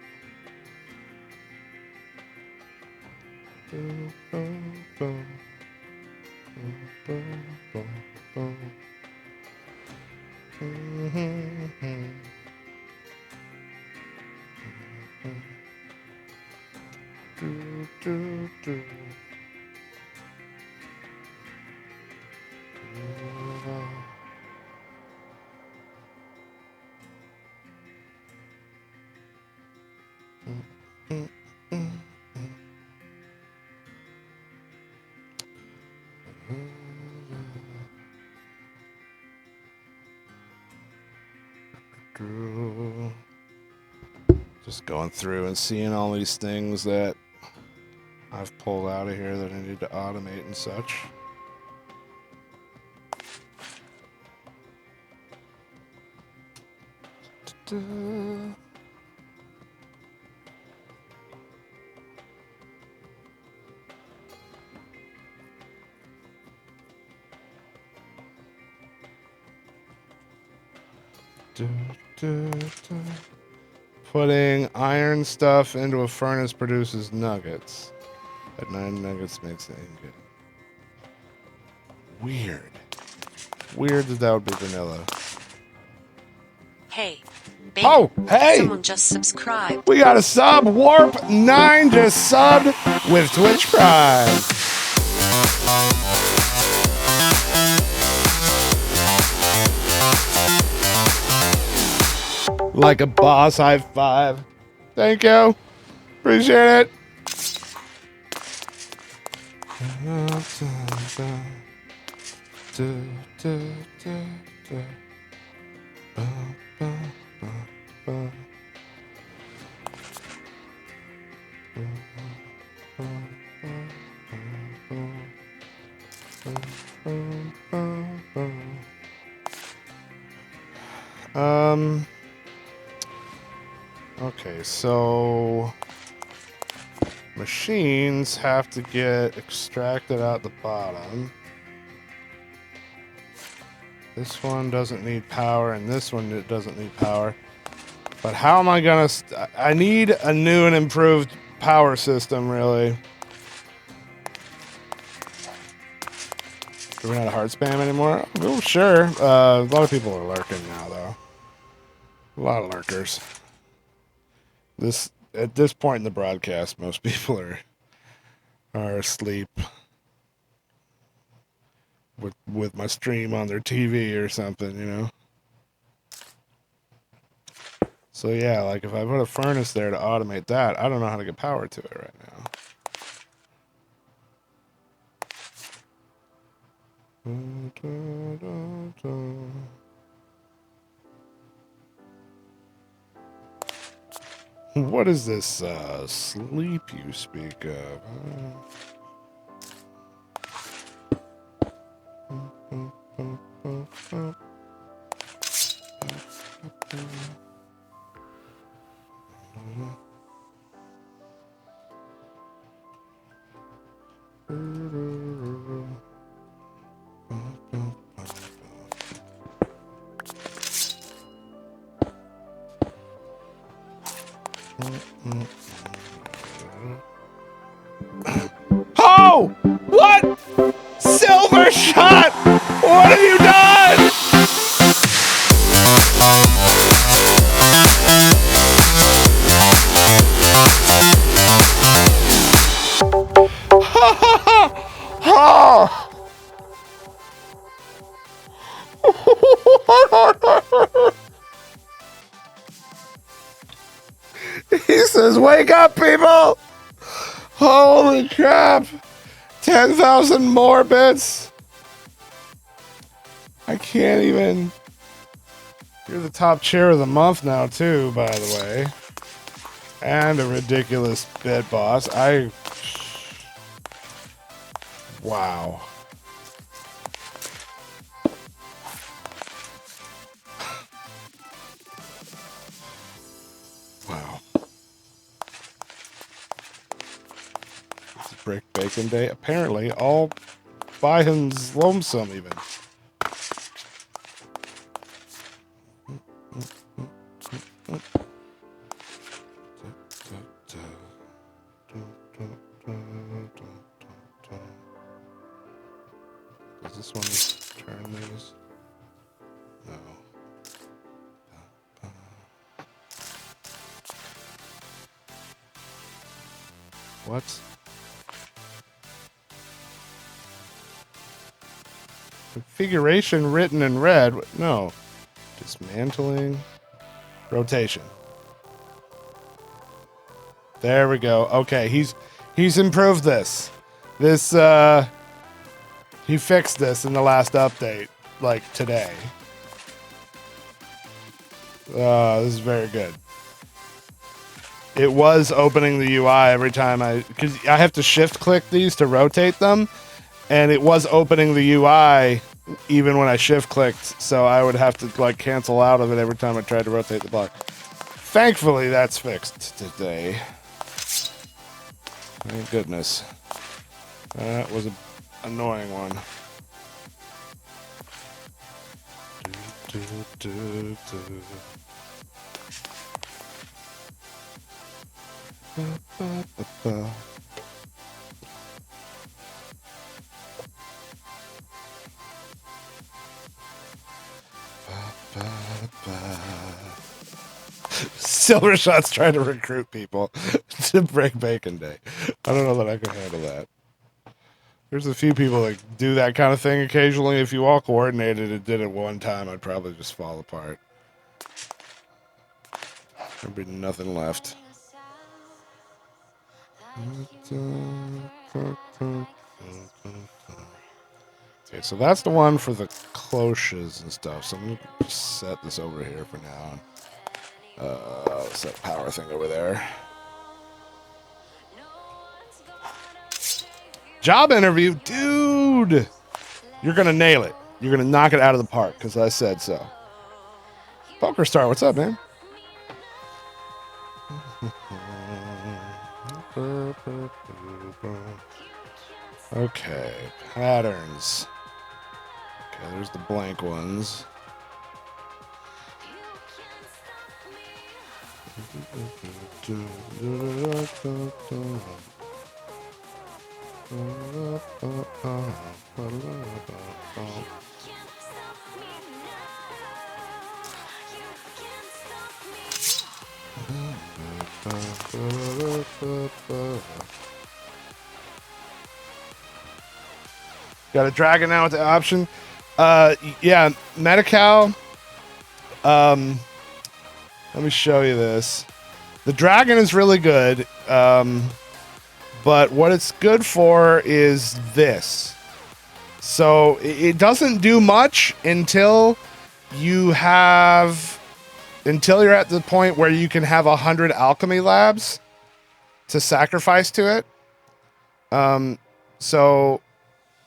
Just going through and seeing all these things that I've pulled out of here that I need to automate and such. Putting iron stuff into a furnace produces nuggets. That 9 nuggets makes it ingot. Weird. Weird that would be vanilla. Hey, Bacon. Oh, hey! Someone just subscribed. We got a sub. Warp 9 just subbed with Twitch Prime. Like a boss, high five. Thank you. Appreciate it. Okay, so machines have to get extracted out the bottom. This one doesn't need power, and this one doesn't need power. But how am I gonna... I need a new and improved power system, really. Do we not hard spam anymore? Oh, sure. A lot of people are lurking now, though. A lot of lurkers. At this point in the broadcast, most people are asleep with my stream on their TV or something, you know. So yeah, like if I put a furnace there to automate that, I don't know how to get power to it right now. What is this sleep you speak of? Oh! What? Silver shot! What have you done? He says, wake up, people! Holy crap! 10,000 more bits! I can't even... You're the top chair of the month now, too, by the way. And a ridiculous bit boss. Wow. Wow. It's Brick Bacon Day. Apparently, all by his lonesome, even. Does this one turn these? No. What? Configuration written in red. No. Dismantling. Rotation. There we go. Okay, he's improved this. He fixed this in the last update, like today. This is very good. It was opening the UI every time because I have to shift click these to rotate them, and it was opening the UI even when I shift clicked, so I would have to like cancel out of it every time I tried to rotate the block. Thankfully, that's fixed today. Thank goodness. That was an annoying one. Silver Shot's trying to recruit people to Break Bacon Day. I don't know that I can handle that. There's a few people that do that kind of thing occasionally. If you all coordinated and did it one time, I'd probably just fall apart. There'll be nothing left. Okay, so that's the one for the cloches and stuff. So I'm going to set this over here for now. Set power thing over there. Job interview? Dude! You're going to nail it. You're going to knock it out of the park because I said so. Poker Star, what's up, man? Okay, patterns. Okay, there's the blank ones. Got a dragon now with the option. Yeah, Medi-Cal. Let me show you this. The dragon is really good, but what it's good for is this. So it doesn't do much until you're at the point where you can have 100 alchemy labs to sacrifice to it. So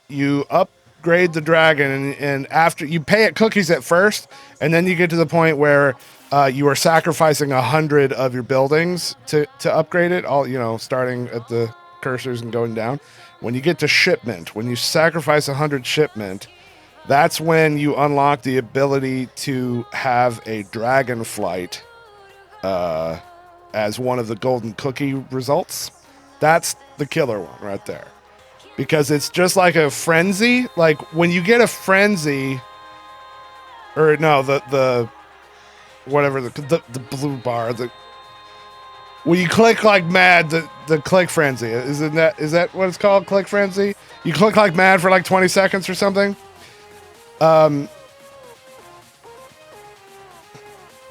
you upgrade the dragon, and after you pay it cookies at first, and then you get to the point where you are sacrificing 100 of your buildings to upgrade it. All starting at the cursors and going down. When you get to shipment, when you sacrifice 100 shipment, that's when you unlock the ability to have a dragon flight as one of the golden cookie results. That's the killer one right there. Because it's just like a frenzy. Like when you get a frenzy, or no, the whatever the blue bar, when you click like mad, the click frenzy, is that what it's called? Click frenzy. You click like mad for like 20 seconds or something.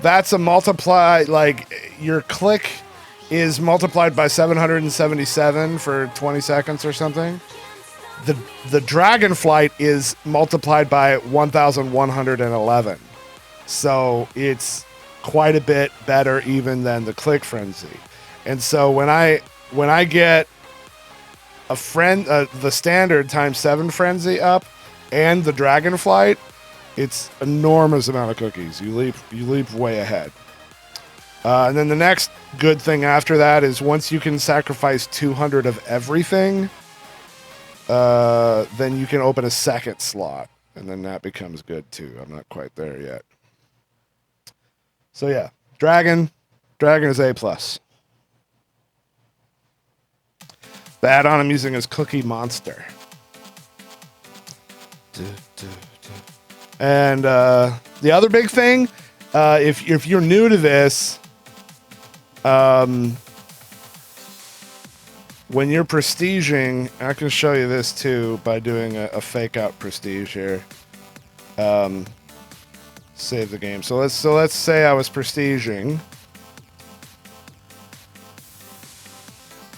That's a multiply. Like your click is multiplied by 777 for 20 seconds or something. The dragon flight is multiplied by 1111. So it's quite a bit better even than the click frenzy. And so when I get a the standard times 7 frenzy up and the dragon flight, it's enormous amount of cookies. You leap way ahead. And then the next good thing after that is once you can sacrifice 200 of everything, then you can open a second slot, and then that becomes good too. I'm not quite there yet. So yeah, dragon is A+. The add-on I'm using is Cookie Monster. And the other big thing, if you're new to this, when you're prestiging, I can show you this too by doing a fake out prestige here. Save the game. So let's say I was prestiging.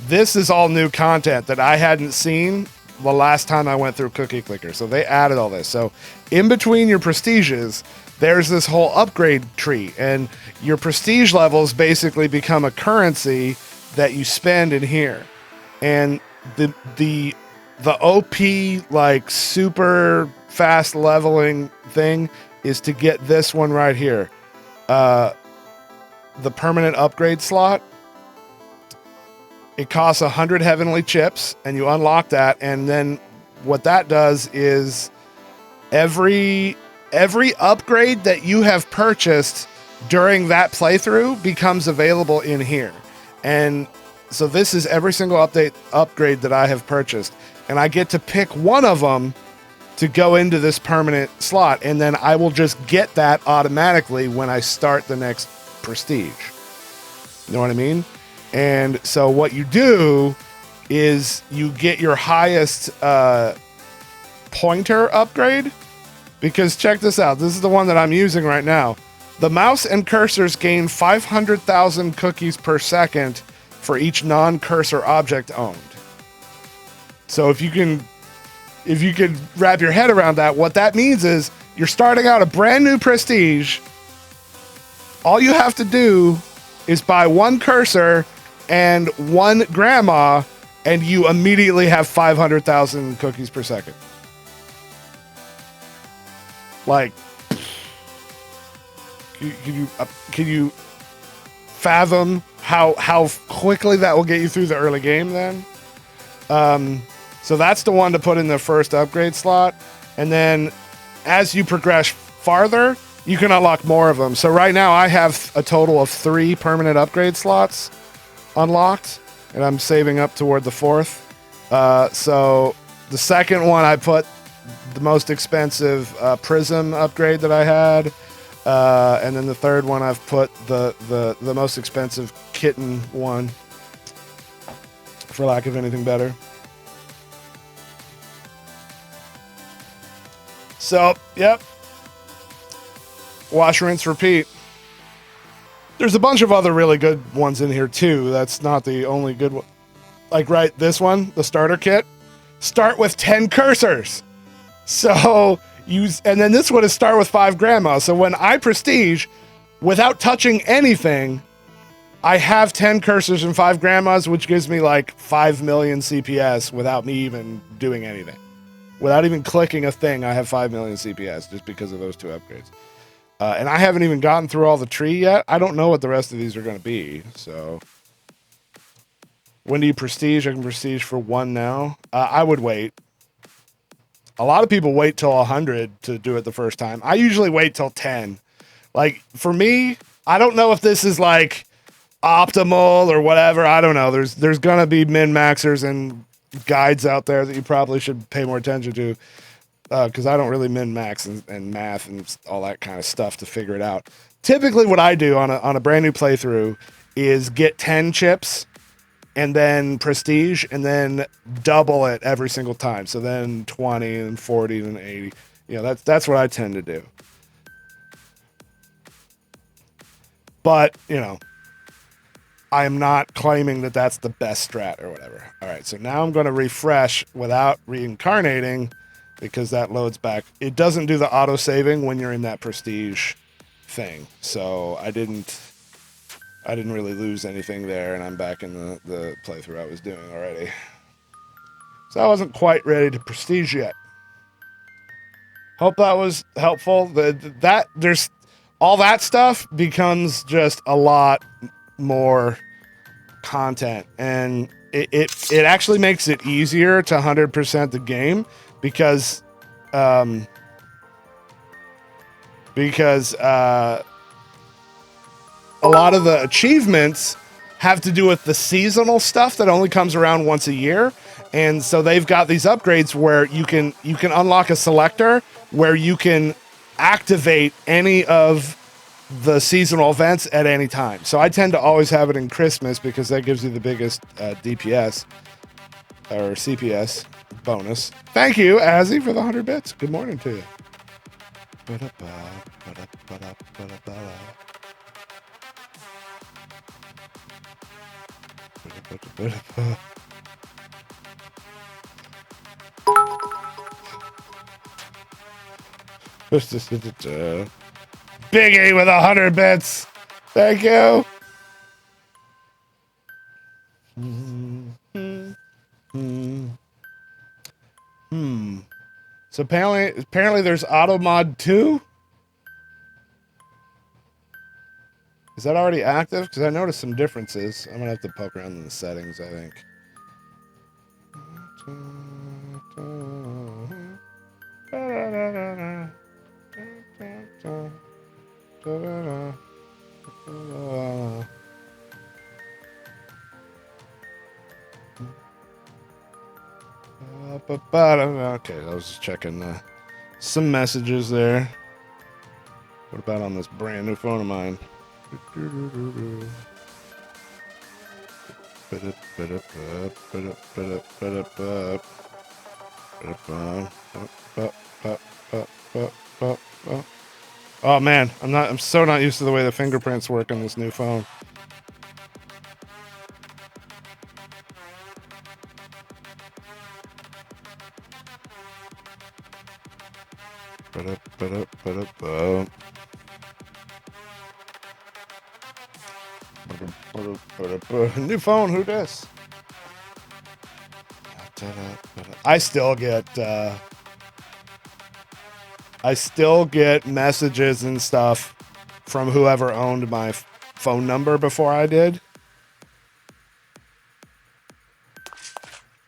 This is all new content that I hadn't seen the last time I went through Cookie Clicker. So they added all this. So in between your prestiges, there's this whole upgrade tree, and your prestige levels basically become a currency that you spend in here. And the OP like super fast leveling thing is to get this one right here. The permanent upgrade slot. It costs 100 heavenly chips, and you unlock that, and then what that does is every upgrade that you have purchased during that playthrough becomes available in here. And so this is every single upgrade that I have purchased, and I get to pick one of them to go into this permanent slot, and then I will just get that automatically when I start the next prestige. You know what I mean? And so what you do is you get your highest pointer upgrade, because check this out. This is the one that I'm using right now. The mouse and cursors gain 500,000 cookies per second for each non-cursor object owned. So if you can wrap your head around that, what that means is you're starting out a brand new prestige. All you have to do is buy one cursor and one grandma, and you immediately have 500,000 cookies per second. Like, can you fathom how quickly that will get you through the early game then? So that's the one to put in the first upgrade slot. And then as you progress farther, you can unlock more of them. So right now I have a total of 3 permanent upgrade slots unlocked, and I'm saving up toward the 4th. So the second one, I put the most expensive prism upgrade that I had. And then the third one, I've put the most expensive kitten one, for lack of anything better. So, yep. Wash, rinse, repeat. There's a bunch of other really good ones in here too. That's not the only good one. Like, right, this one, the starter kit. Start with 10 cursors. So, and then this one is start with 5 grandmas. So when I prestige, without touching anything, I have 10 cursors and 5 grandmas, which gives me like 5 million CPS without me even doing anything. Without even clicking a thing, I have 5 million CPS just because of those 2 upgrades. And I haven't even gotten through all the tree yet. I don't know what the rest of these are going to be. So when do you prestige? I can prestige for 1 now. I would wait. A lot of people wait till 100 to do it the first time. I usually wait till 10. Like, for me, I don't know if this is like optimal or whatever. I don't know. There's going to be min-maxers and guides out there that you probably should pay more attention to, because I don't really min-max and math and all that kind of stuff to figure it out. Typically what I do on a brand new playthrough is get 10 chips and then prestige and then double it every single time. So then 20 and 40 and 80. You know, that's what I tend to do. But, you know, I am not claiming that that's the best strat or whatever. All right, so now I'm going to refresh without reincarnating because that loads back. It doesn't do the auto saving when you're in that prestige thing. So I didn't really lose anything there, and I'm back in the playthrough I was doing already. So I wasn't quite ready to prestige yet. Hope that was helpful. There's all that stuff becomes just a lot more content, and it actually makes it easier to 100% the game because a lot of the achievements have to do with the seasonal stuff that only comes around once a year. And so they've got these upgrades where you can unlock a selector where you can activate any of the seasonal events at any time. So I tend to always have it in Christmas because that gives you the biggest DPS or CPS bonus. Thank you, Azzy, for the 100 bits. Good morning to you. Big A with 100 bits. Thank you. So apparently there's auto mod 2. Is that already active? Because I noticed some differences. I'm gonna have to poke around in the settings, I think. Okay, I was just checking some messages there. What about on this brand new phone of mine? Oh man, I'm so not used to the way the fingerprints work on this new phone. New phone, who dis? I still get messages and stuff from whoever owned my phone number before I did.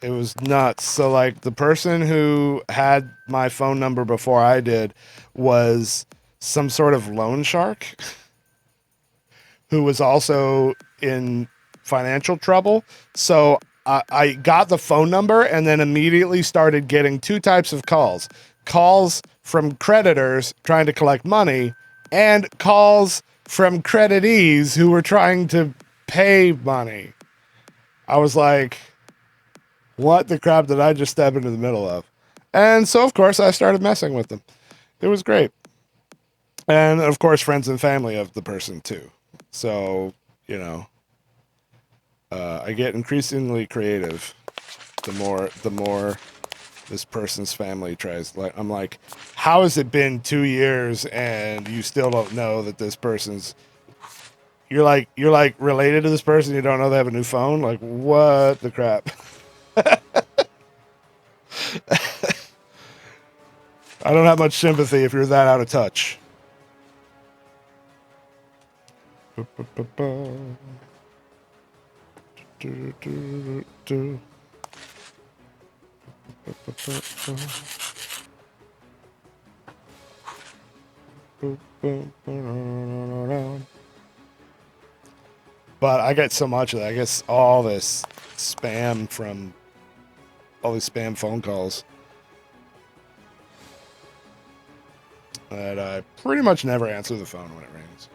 It was nuts. So like the person who had my phone number before I did was some sort of loan shark who was also in financial trouble. So I got the phone number and then immediately started getting two types of calls. Calls from creditors trying to collect money and calls from creditees who were trying to pay money. I was like, what the crap did I just step into the middle of? And so, of course, I started messing with them. It was great. And, of course, friends and family of the person, too. So, you know, I get increasingly creative the more this person's family tries. Like, I'm like, how has it been 2 years and you still don't know that this person's... You're like related to this person, you don't know they have a new phone? Like, what the crap? I don't have much sympathy if you're that out of touch. But I get so much of that. I guess all this spam from all these spam phone calls that I pretty much never answer the phone when it rings.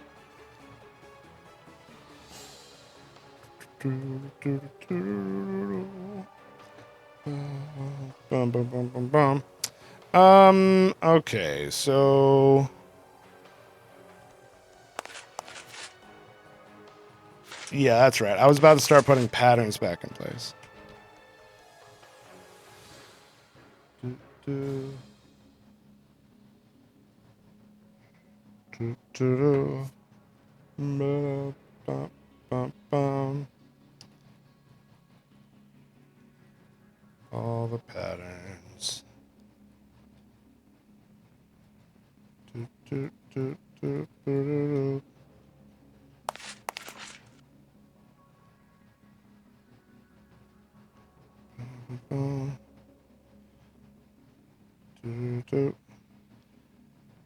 Okay, so yeah, that's right. I was about to start putting patterns back in place. All the patterns.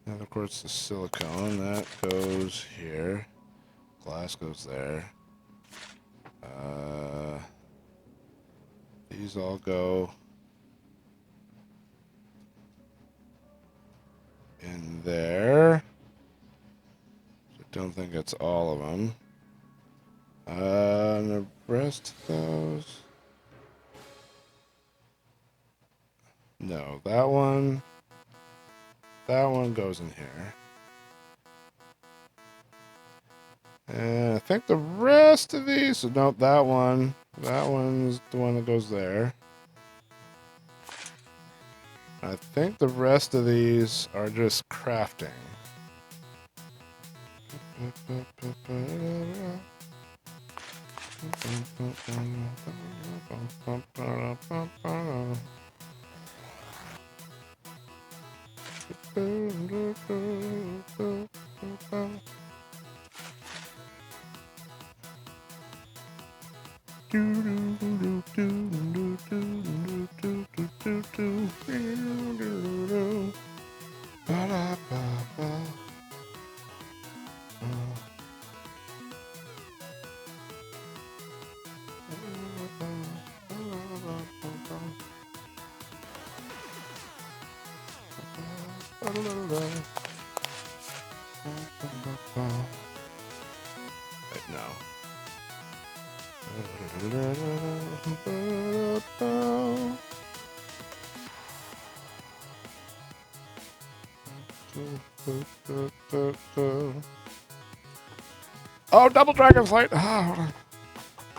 And of course the silicone that goes here. Glass goes there. These all go in there. I don't think it's all of them. And the rest of those. No, that one goes in here. And I think the rest of these, so nope, that one's the one that goes there. I think the rest of these are just crafting. Oh, double dragon flight. Oh, hold on.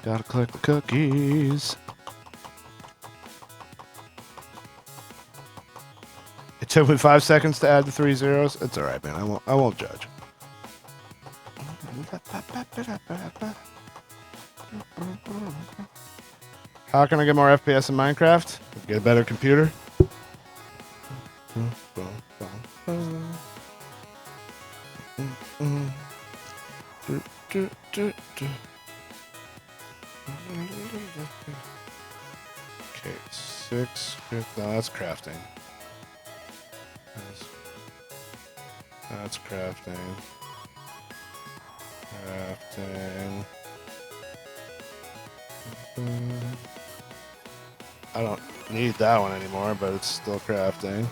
Gotta click the cookies. It took me 5 seconds to add the 3 zeros. It's all right, man. I won't judge. How can I get more FPS in Minecraft? Get a better computer. Okay, 6. No, that's crafting. That's crafting. Crafting. I don't need that one anymore, but it's still crafting.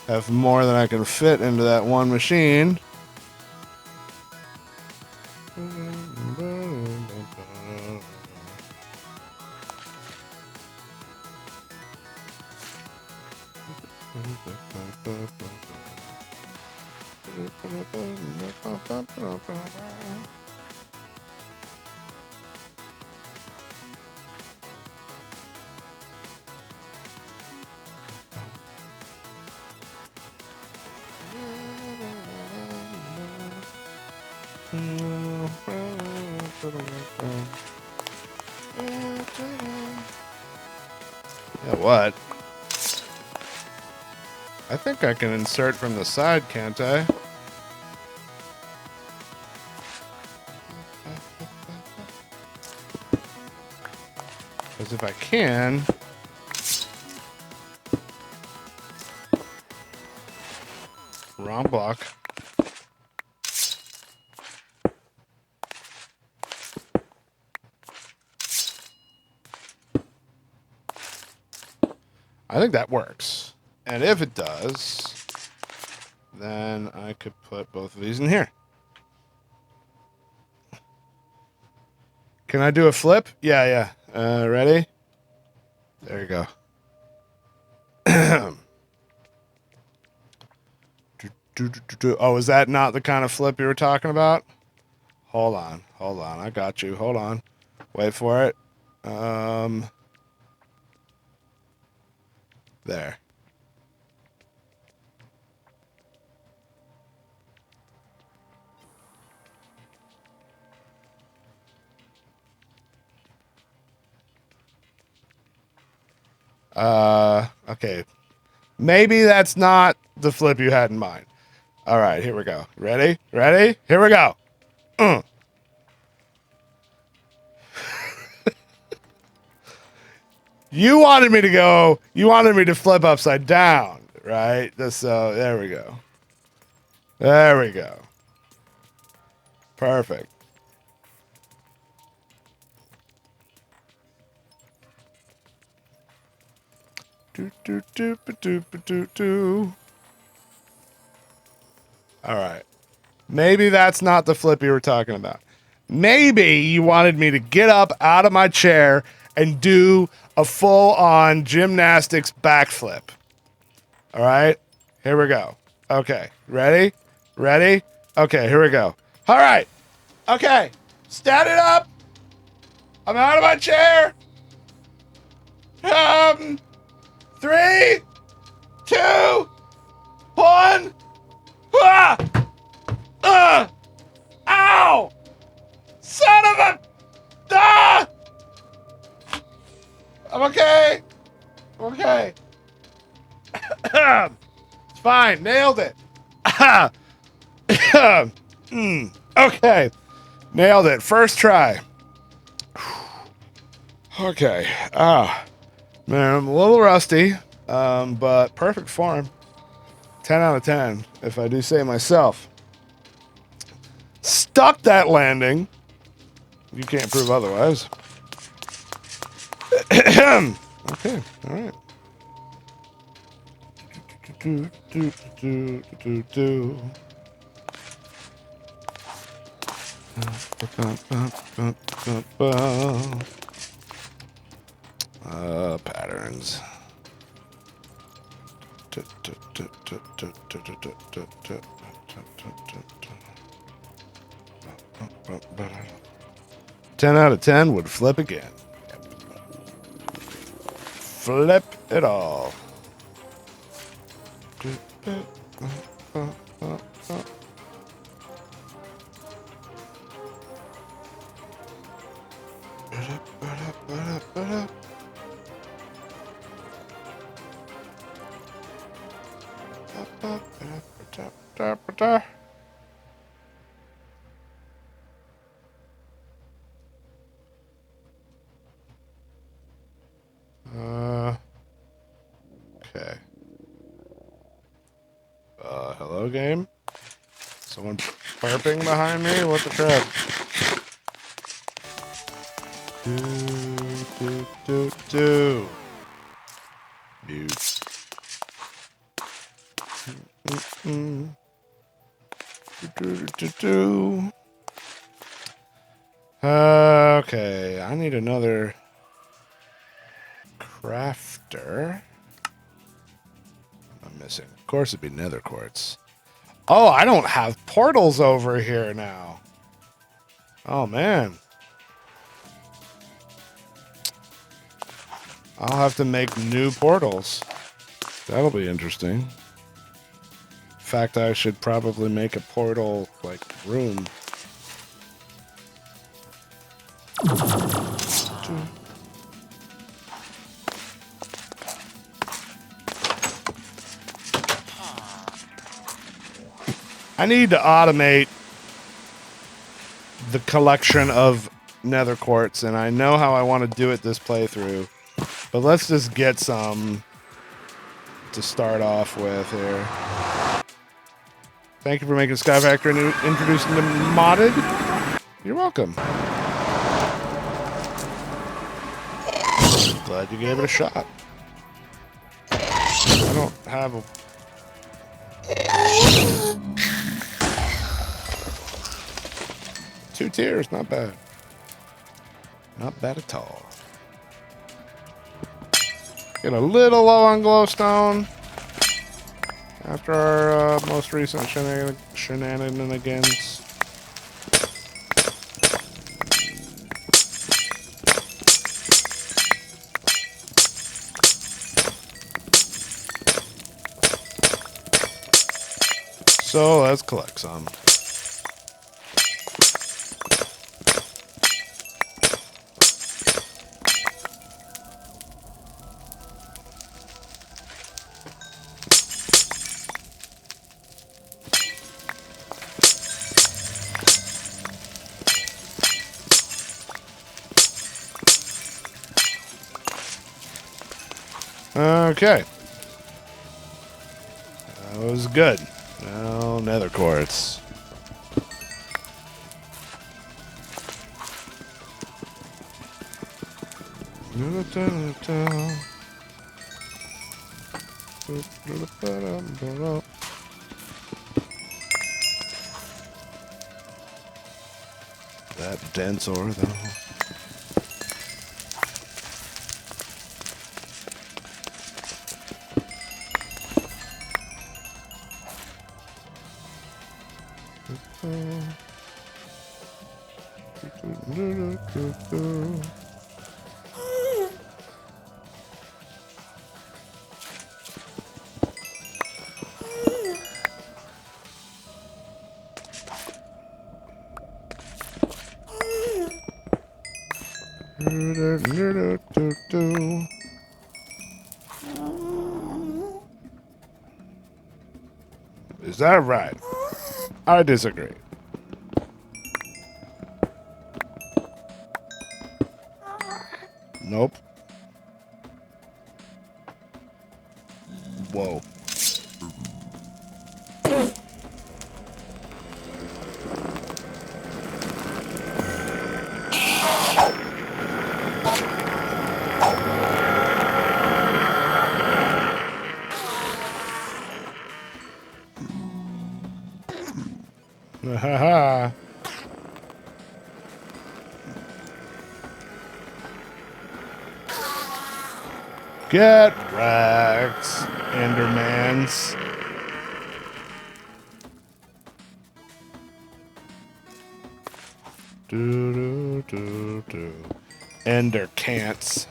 Have more than I can fit into that one machine. Yeah, what? I think I can insert from the side, can't I? Because if I can... Wrong block. I think that works. And if it does, then I could put both of these in here. Can I do a flip? Yeah. Ready? There you go. Oh, is that not the kind of flip you were talking about? Hold on. I got you. Hold on. Wait for it. There. Okay. Maybe that's not the flip you had in mind. All right, here we go. Ready? Here we go. You wanted me to flip upside down, right? So there we go. Perfect. All right. Maybe that's not the flip you were talking about. Maybe you wanted me to get up out of my chair and do a full-on gymnastics backflip. All right? Here we go. Okay. Ready? Okay, here we go. All right. Okay. Stand it up. I'm out of my chair. 3, 2, 1. Ow! Son of a... Ah! I'm okay. It's fine. Nailed it. Okay. Nailed it. First try. Okay. Man, I'm a little rusty, but perfect form. 10 out of 10, if I do say myself. Stuck that landing. You can't prove otherwise. Okay, all right. Patterns. Ten out of 10 would flip again. Flip it all. Okay. Hello, game? Someone burping behind me? What the crap? Do. Mute. Do. Okay, I need another crafter. I'm missing. Of course, it'd be nether quartz. Oh, I don't have portals over here now. Oh, man. I'll have to make new portals. That'll be interesting. In fact, I should probably make a portal, like, room. I need to automate the collection of nether quartz, and I know how I want to do it this playthrough. But let's just get some to start off with here. Thank you for making Sky Factor and introducing the modded. You're welcome. Glad you gave it a shot. I don't have a... Two tiers, not bad. Not bad at all. Get a little low on glowstone after our most recent shenanigans. So let's collect some. Okay. That was good. Now, nether quartz. That dense ore, though. Is that right? I disagree. Nope. Whoa. Ha ha. Get wrecked, Endermans. Do. Ender can'ts.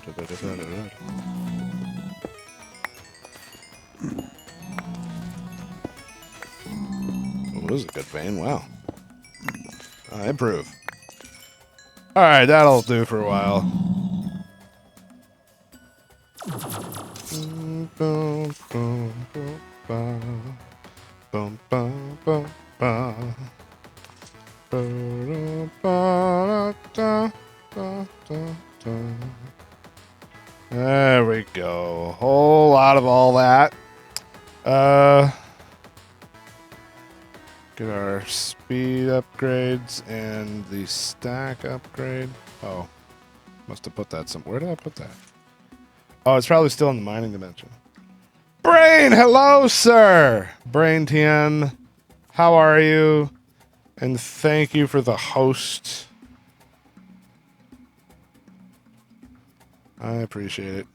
Oh, this is a good vein. Wow. I approve. Alright, that'll do for a while. There we go. A whole lot of all that. Get our speed upgrades and the stack upgrade. Oh, must have put that somewhere. Where did I put that? Oh, it's probably still in the mining dimension. Brain, hello, sir. Brain TN, how are you? And thank you for the host. I appreciate it.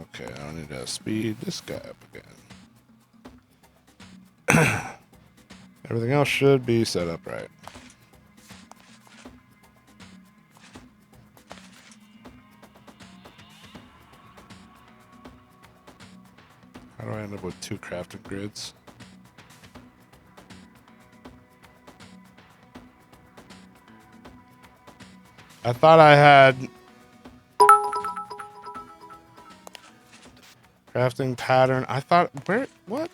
Okay, I need to speed this guy up again. Everything else should be set up right. How do I end up with 2 crafting grids? I thought I had crafting pattern. I thought, where, what?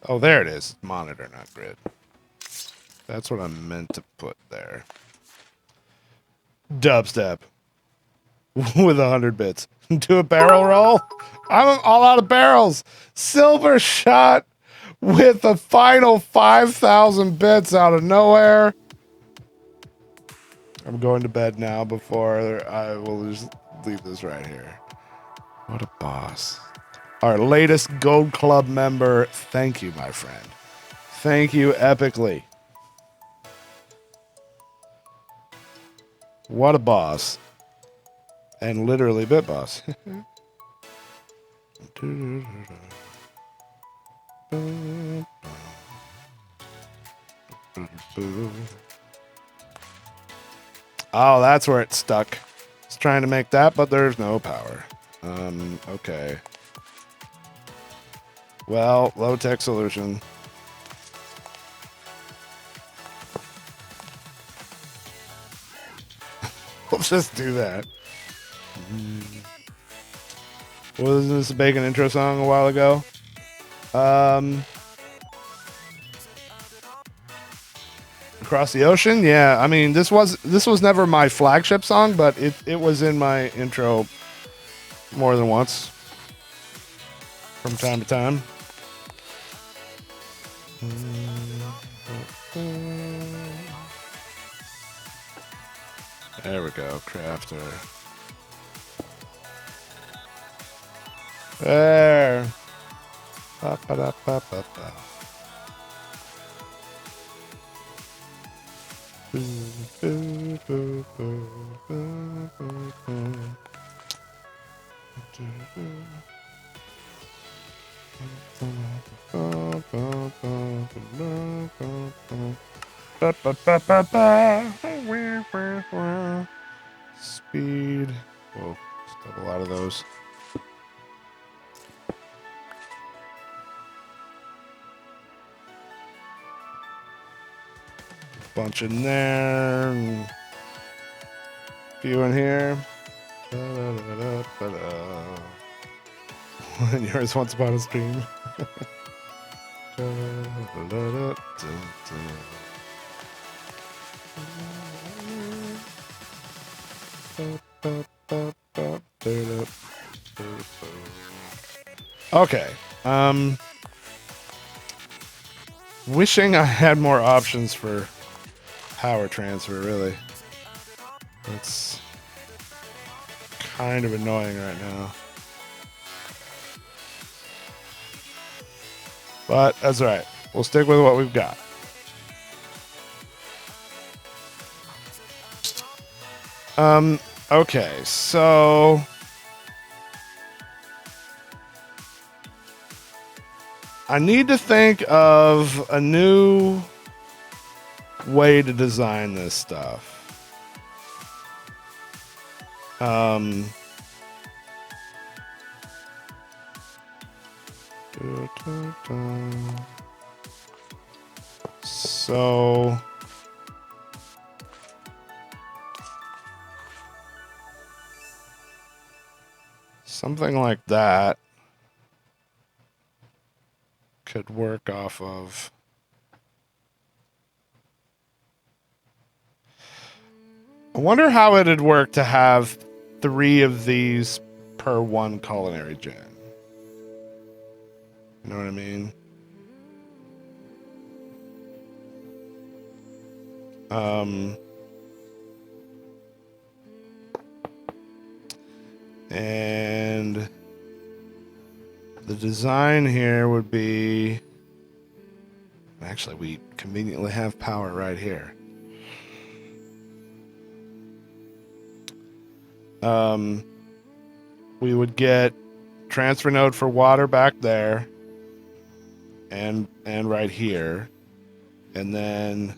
Oh, there it is. Monitor, not grid. That's what I meant to put there. Dubstep. With 100 bits. Do a barrel roll. I'm all out of barrels. Silver shot with the final 5,000 bits out of nowhere. I'm going to bed now before I will just leave this right here. What a boss. Our latest Gold Club member. Thank you, my friend. Thank you epically. What a boss. And literally bit boss. Oh, that's where it's stuck. It's trying to make that, but there's no power. Okay. Well, low-tech solution. We'll just do that. Wasn't this a Bacon intro song a while ago? Across the Ocean? Yeah, I mean, this was never my flagship song, but it was in my intro more than once. From time to time. There we go, crafter. There. Ba, ba, da, ba, ba, ba. Boo, boo, boo, boo, boo, boo. Speed. Whoa, still a lot of those. Bunch in there. And few in here. When yours once upon a stream. Okay. Wishing I had more options for power transfer, really. It's kind of annoying right now. But that's all right. We'll stick with what we've got. Okay, so I need to think of a new way to design this stuff. So something like that could work off of. I wonder how it'd work to have 3 of these per 1 culinary gen. You know what I mean? And the design here would be, actually we conveniently have power right here. We would get transfer node for water back there and right here, and then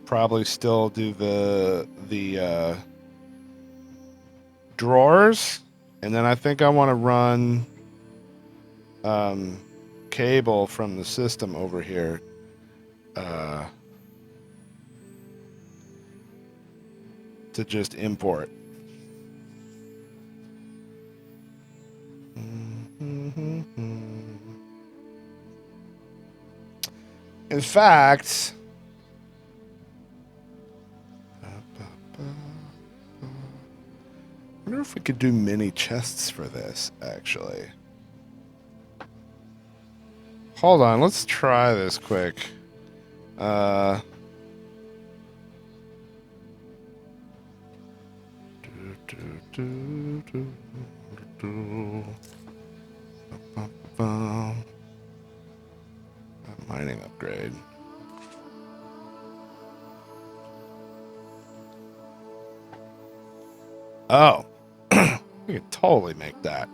probably still do the drawers, and then I think I want to run cable from the system over here to just import. In fact, I wonder if we could do mini chests for this, actually. Hold on, let's try this quick. Mining upgrade. Oh, we could totally make that.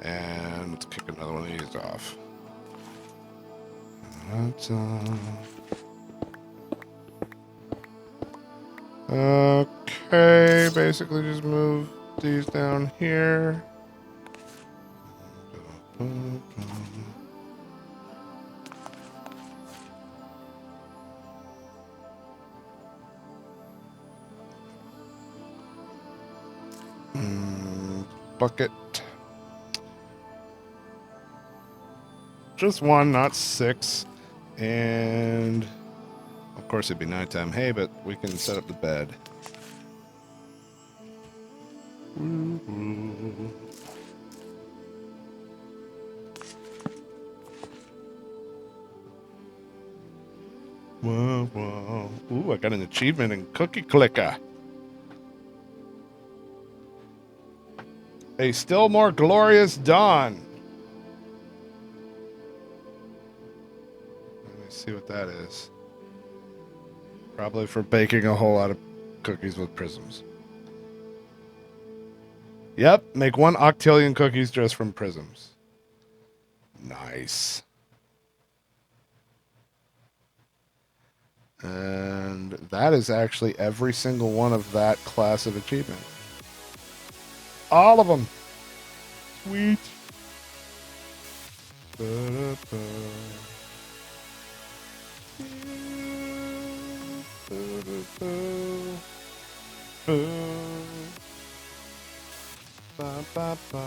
And let's kick another one of these off. Okay, basically just move these down here. Bucket. Just 1, not 6. And of course it'd be nighttime. Hey, but we can set up the bed. Whoa, whoa. Ooh, I got an achievement in Cookie Clicker. A still more glorious dawn. Let me see what that is. Probably for baking a whole lot of cookies with prisms. Yep, make 1 octillion cookies just from prisms. Nice. And that is actually every single one of that class of achievement. All of them. Sweet. Ba-da-ba. Ba, ba, ba.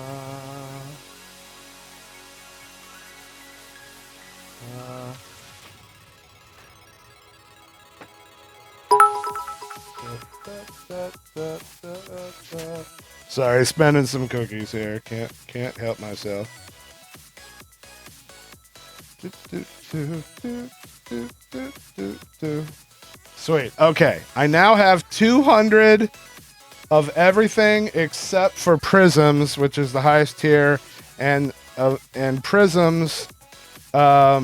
Sorry, spending some cookies here. Can't help myself. Sweet. Okay. I now have 200 of everything except for prisms, which is the highest tier, and prisms. I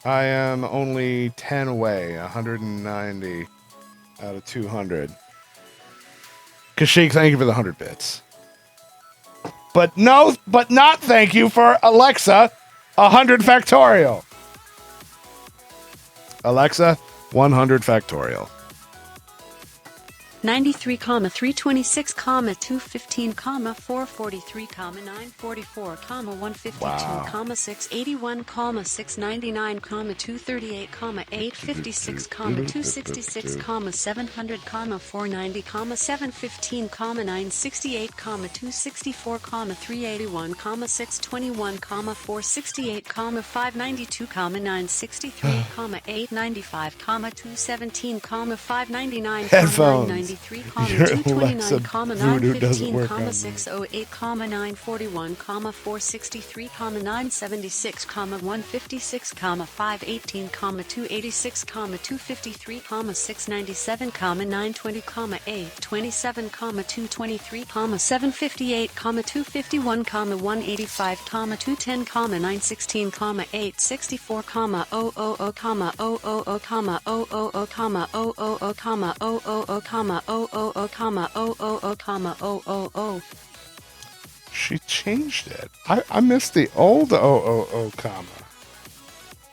am only 10 away, 190 out of 200. Kashyyyk, thank you for the 100 bits. But not thank you for Alexa, 100 factorial. Alexa, 100 factorial. 93, 326, 215, 443, 944, 152, Wow. 681, 699, 238, 856, 266, 700, 490, 715, 968, 264, 381, 621, 468, 592, 963, 895, 217, 599, Headphones. 993, Your 229, Voodoo doesn't 915, work on me. 608, 941, 463, 976, 156, 518, 286, 253, 697, 920, 827, 223, 758, 251, 185, 210, 916, 864, 000, 000, She changed it. I missed the old comma.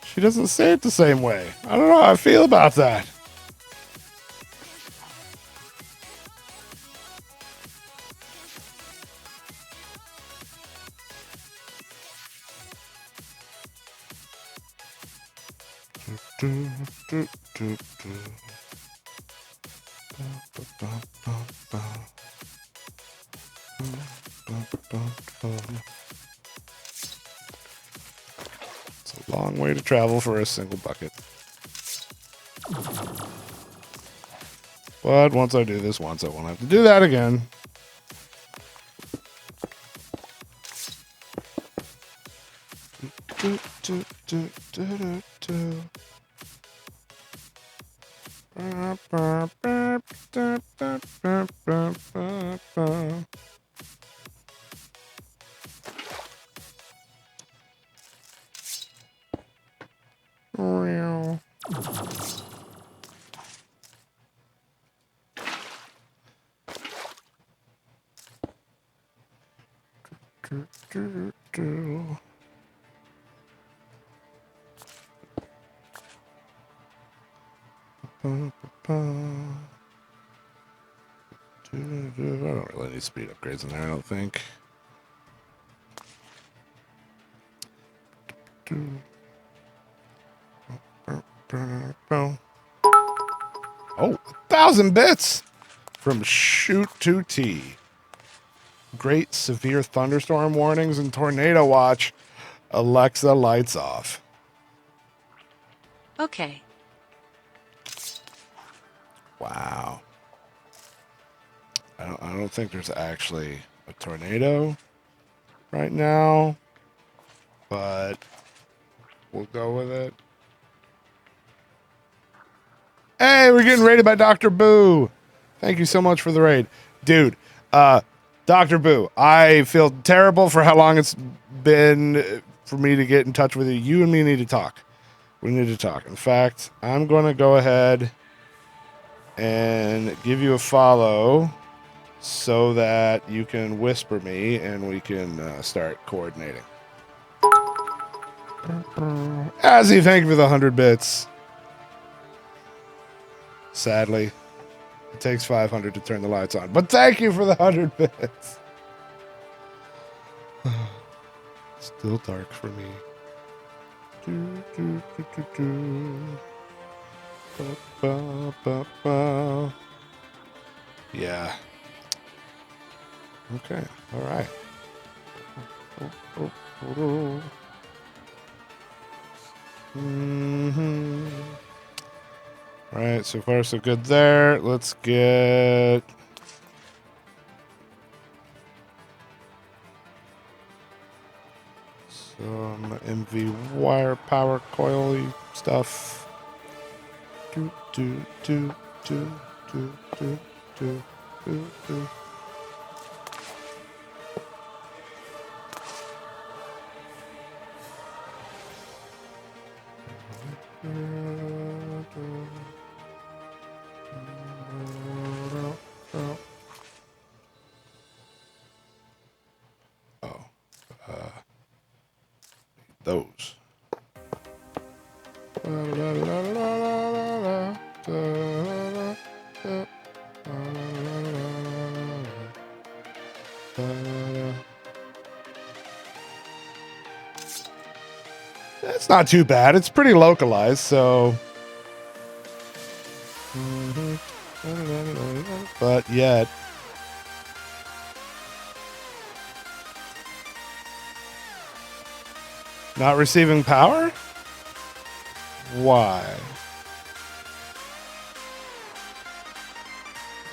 She doesn't say it the same way. I don't know how I feel about that. It's a long way to travel for a single bucket. But once I do this once, I won't have to do that again. I don't really need speed upgrades in there, I don't think. Oh, 1,000 bits from Shoot to T. Great severe thunderstorm warnings and tornado watch. Alexa, lights off. Okay. Wow. I don't think there's actually a tornado right now, but we'll go with it. Hey, we're getting raided by Dr. Boo. Thank you so much for the raid. Dude, Dr. Boo, I feel terrible for how long it's been for me to get in touch with you. You and me need to talk. We need to talk. In fact, I'm going to go ahead and give you a follow so that you can whisper me and we can start coordinating. Azzy, thank you for the 100 bits. Sadly, it takes 500 to turn the lights on, but thank you for the 100 bits. Still dark for me. Yeah. Okay. All right. All right. So far, so good there. Let's get Some MV wire power coily stuff. Do, do, do, do, do, do, do, do, do. Oh, those. That's not too bad. It's pretty localized, so. But yet. Not receiving power? Why?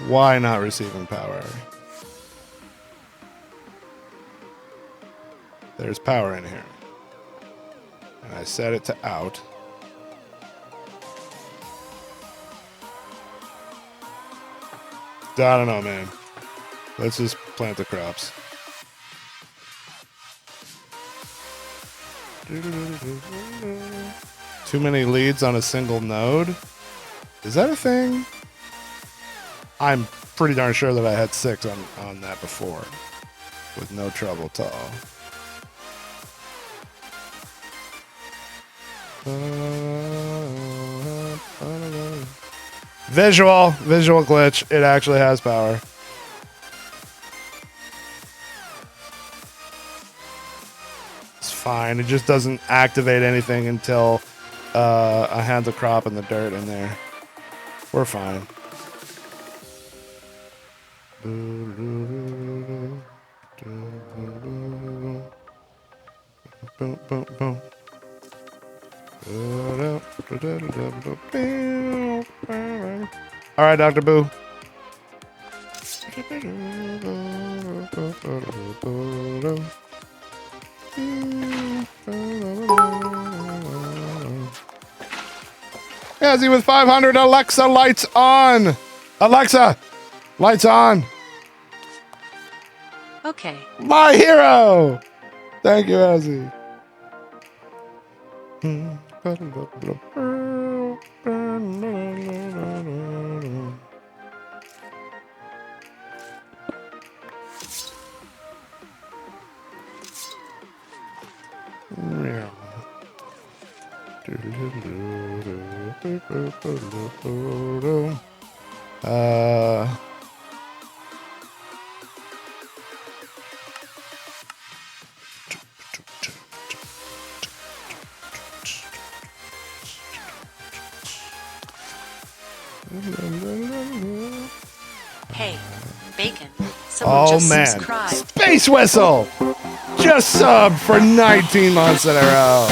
Why not receiving power? There's power in here. And I set it to out. I don't know, man. Let's just plant the crops. Too many leads on a single node? Is that a thing? I'm pretty darn sure that I had 6 on that before. With no trouble at all. Visual glitch. It actually has power. It's fine. It just doesn't activate anything until I have the crop and the dirt in there. We're fine. Boom, boom, boom. All right, Dr. Boo. Yazzie with 500. Alexa, lights on. Alexa, lights on. Okay. My hero. Thank you, Yazzie. Hey, Bacon. Someone just subscribed. Space Whistle just subbed for 19 months in a row.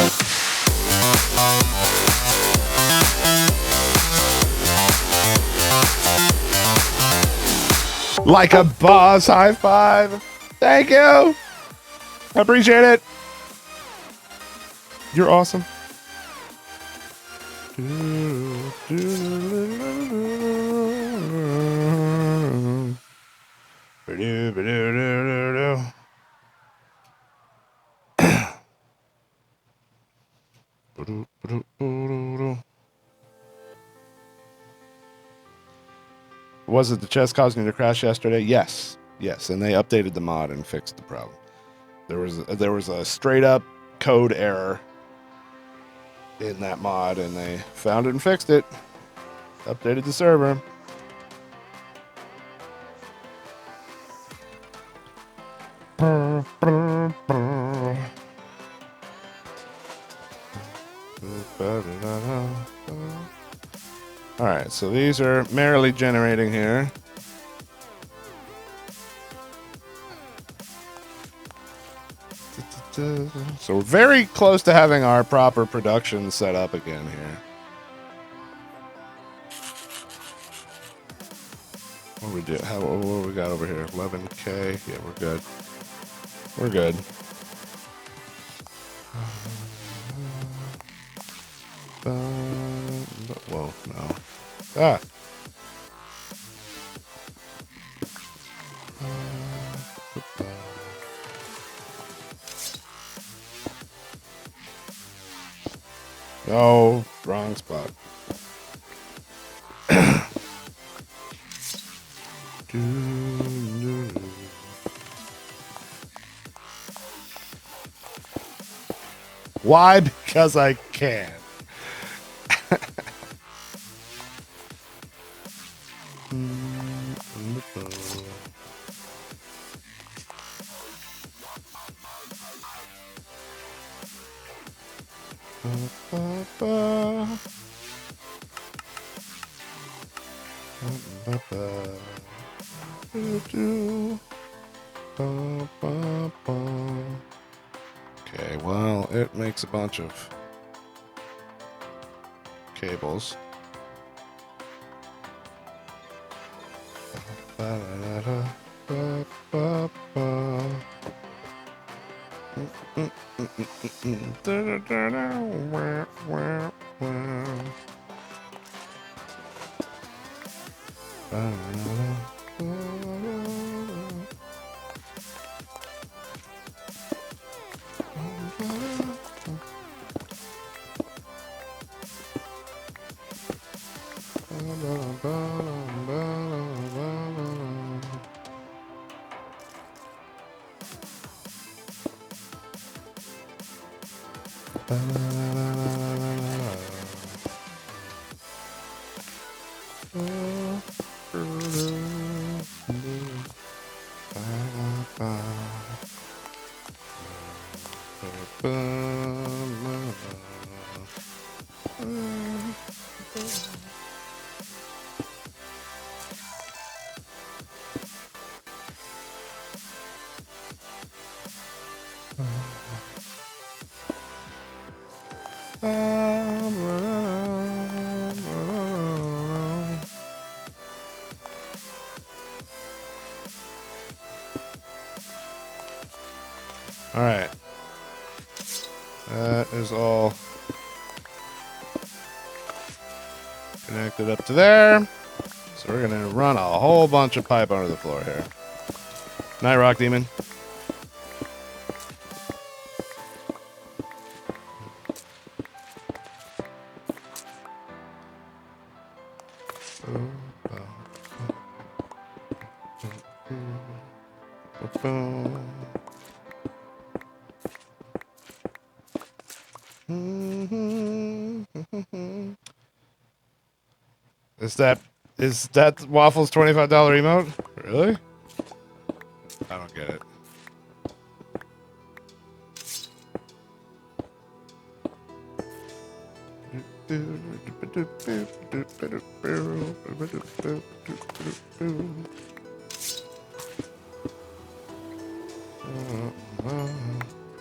Like a boss, high five. Thank you. I appreciate it. You're awesome. Was it the chest causing you to crash yesterday? Yes, and they updated the mod and fixed the problem. There was a straight up code error in that mod, and they found it and fixed it. Updated the server. All right, so these are merrily generating here. So we're very close to having our proper production set up again here. What we do? What we got over here? 11K. Yeah, we're good. We're good. Whoa, no. Ah. No, wrong spot. Why? Because I can. Okay, well, it makes a bunch of cables. All right. That is all connected up to there. So we're going to run a whole bunch of pipe under the floor here. Night, Rock Demon. Is that Waffle's $25 emote? Really? I don't get it.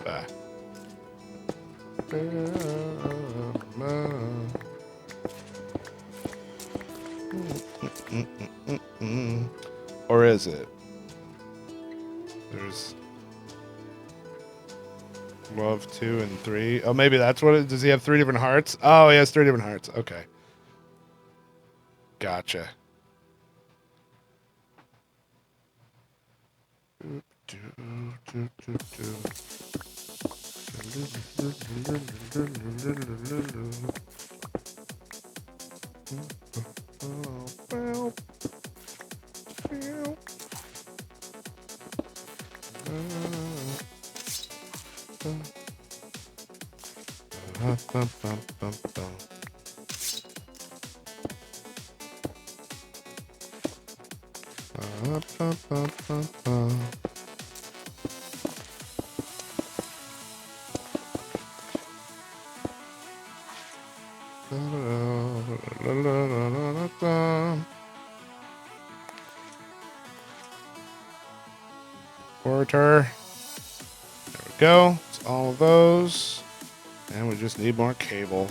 Ah. Or is it? There's love 2 and 3. Oh, maybe that's what it. Does he have 3 different hearts? Oh, he has 3 different hearts. Okay. Gotcha. Orator. There we go. It's all of those. And we just need more cable.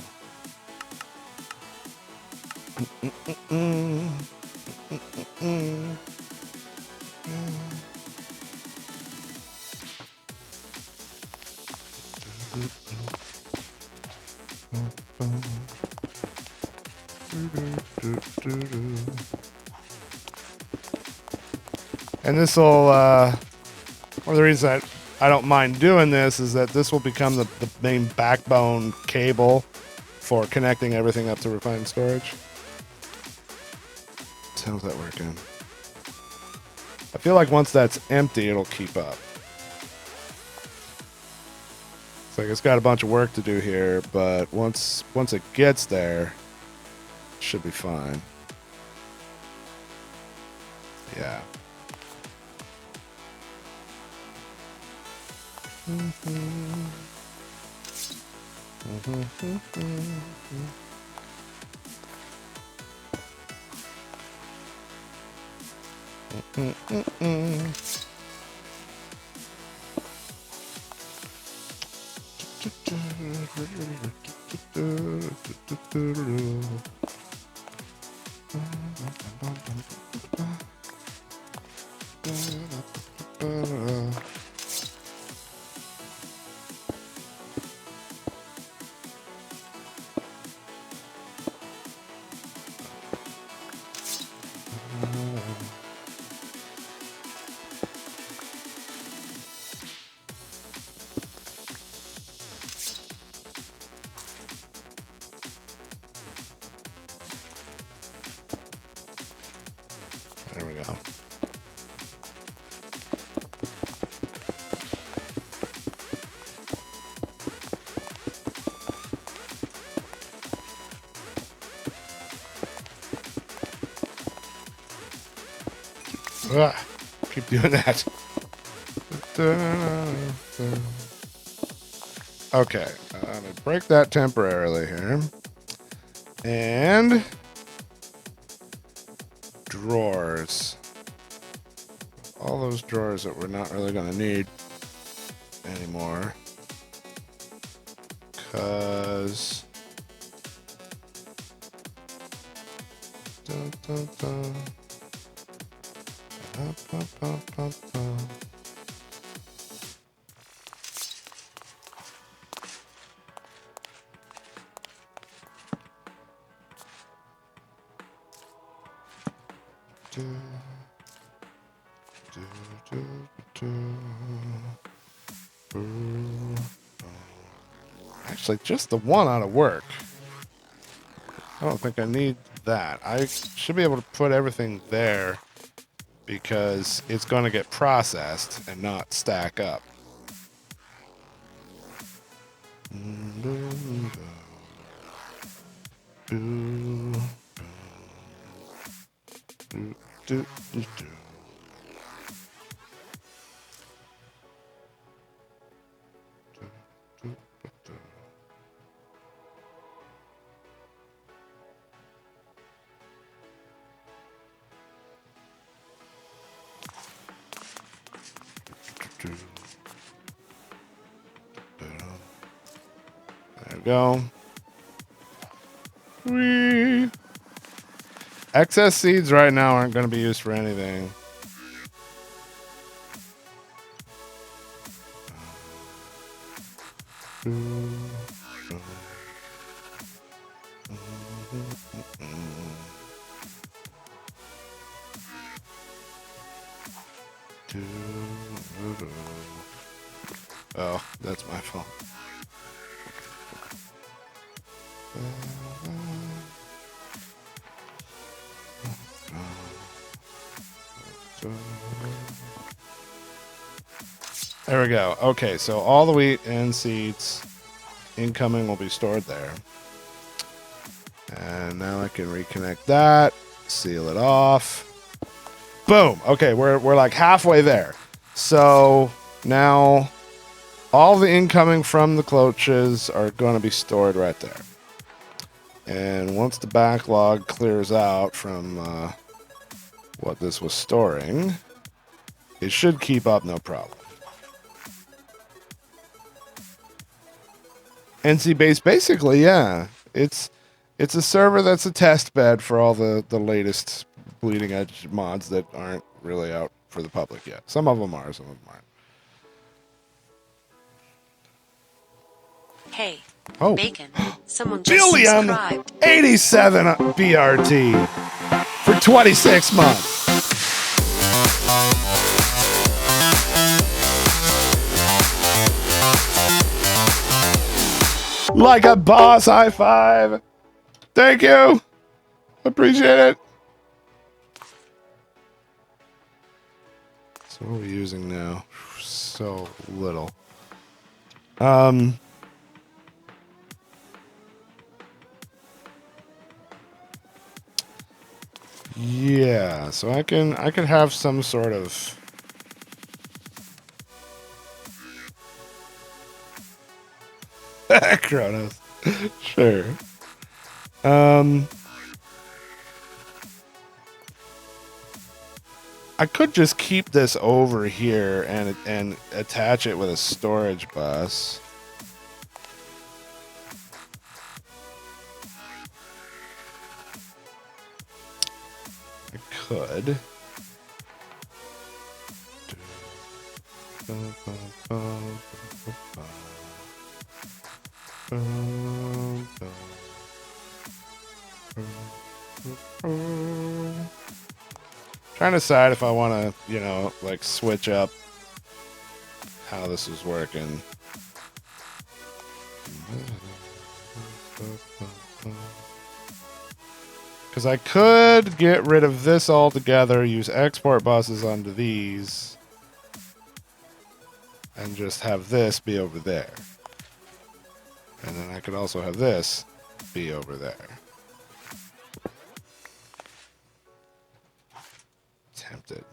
And this will, one of the reasons I don't mind doing this is that this will become the main backbone cable for connecting everything up to refined storage. So how's that working? I feel like once that's empty, it'll keep up. It's like it's got a bunch of work to do here, but once it gets there, it should be fine. Yeah. There we go. Keep doing that. Okay, I'm gonna break that temporarily here. And drawers. All those drawers that we're not really gonna need anymore. Cause dun, dun, dun. Actually, just the one ought to work. I don't think I need that. I should be able to put everything there because it's going to get processed and not stack up. There we go. Whee! Excess seeds right now aren't going to be used for anything. Oh, that's my fault. There we go. Okay, so all the wheat and seeds incoming will be stored there. And now I can reconnect that, seal it off. Boom. Okay, we're like halfway there. So now all the incoming from the cloaches are going to be stored right there. And once the backlog clears out from what this was storing, it should keep up no problem. NC base, basically, yeah. It's a server that's a test bed for all the latest bleeding edge mods that aren't really out for the public yet. Some of them are, some of them aren't. Hey, Oh. Bacon, someone just Billion subscribed. 87 BRT. for 26 months. Like a boss, high five. Thank you. Appreciate it. So what are we using now? So little. Yeah, so I can have some sort of Kronos. Sure. I could just keep this over here and attach it with a storage bus. I could. Trying to decide if I want to, you know, like switch up how this is working. Because I could get rid of this altogether, use export buses onto these, and just have this be over there. And then I could also have this be over there. Tempted.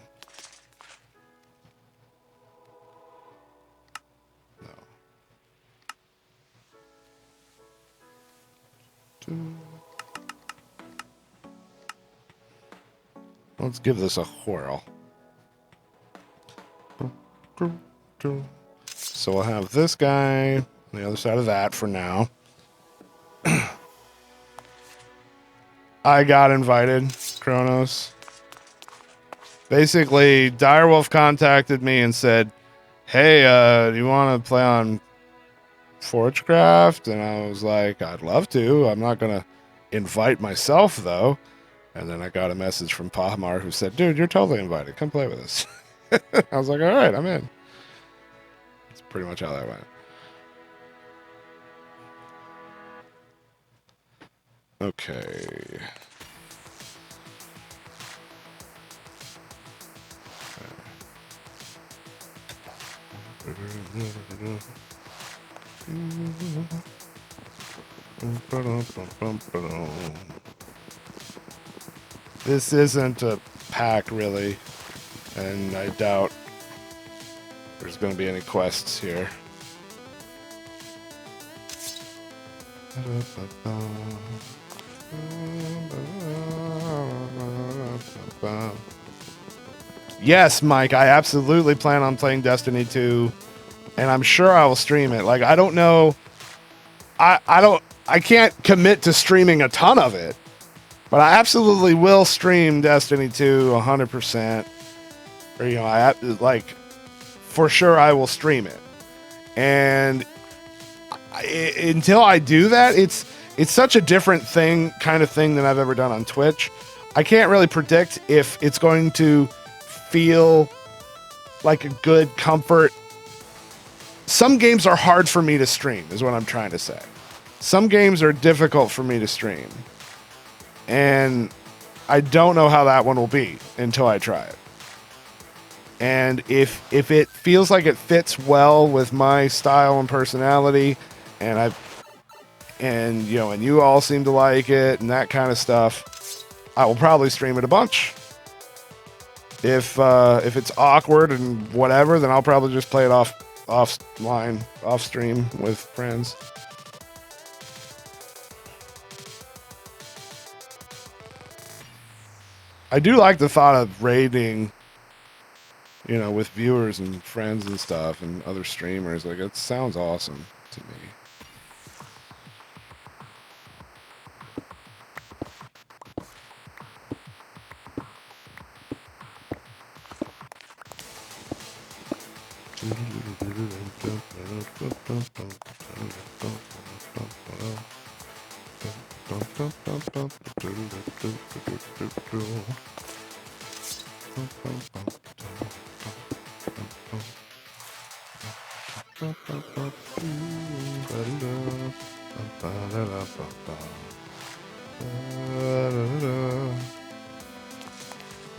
No. Let's give this a whirl. So we'll have this guy on the other side of that for now. I got invited, Kronos. Basically, Direwolf contacted me and said, hey, do you want to play on Forgecraft? And I was like, I'd love to. I'm not going to invite myself, though. And then I got a message from Pahmar who said, dude, you're totally invited. Come play with us. I was like, all right, I'm in. That's pretty much how that went. Okay. This isn't a pack, really, and I doubt there's going to be any quests here. Yes, Mike, I absolutely plan on playing Destiny 2, and I'm sure I will stream it. Like, I don't know, I can't commit to streaming a ton of it, but I absolutely will stream Destiny 2 100%. Or, you know, for sure I will stream it. And until I do that, it's such a different kind of thing than I've ever done on Twitch. I can't really predict if it's going to feel like a good comfort. Some games are hard for me to stream, is what I'm trying to say. Some games are difficult for me to stream. And I don't know how that one will be until I try it. And if it feels like it fits well with my style and personality, and you all seem to like it and that kind of stuff, I will probably stream it a bunch. If it's awkward and whatever, then I'll probably just play it offline, off stream with friends. I do like the thought of raiding, you know, with viewers and friends and stuff and other streamers. Like, it sounds awesome to me.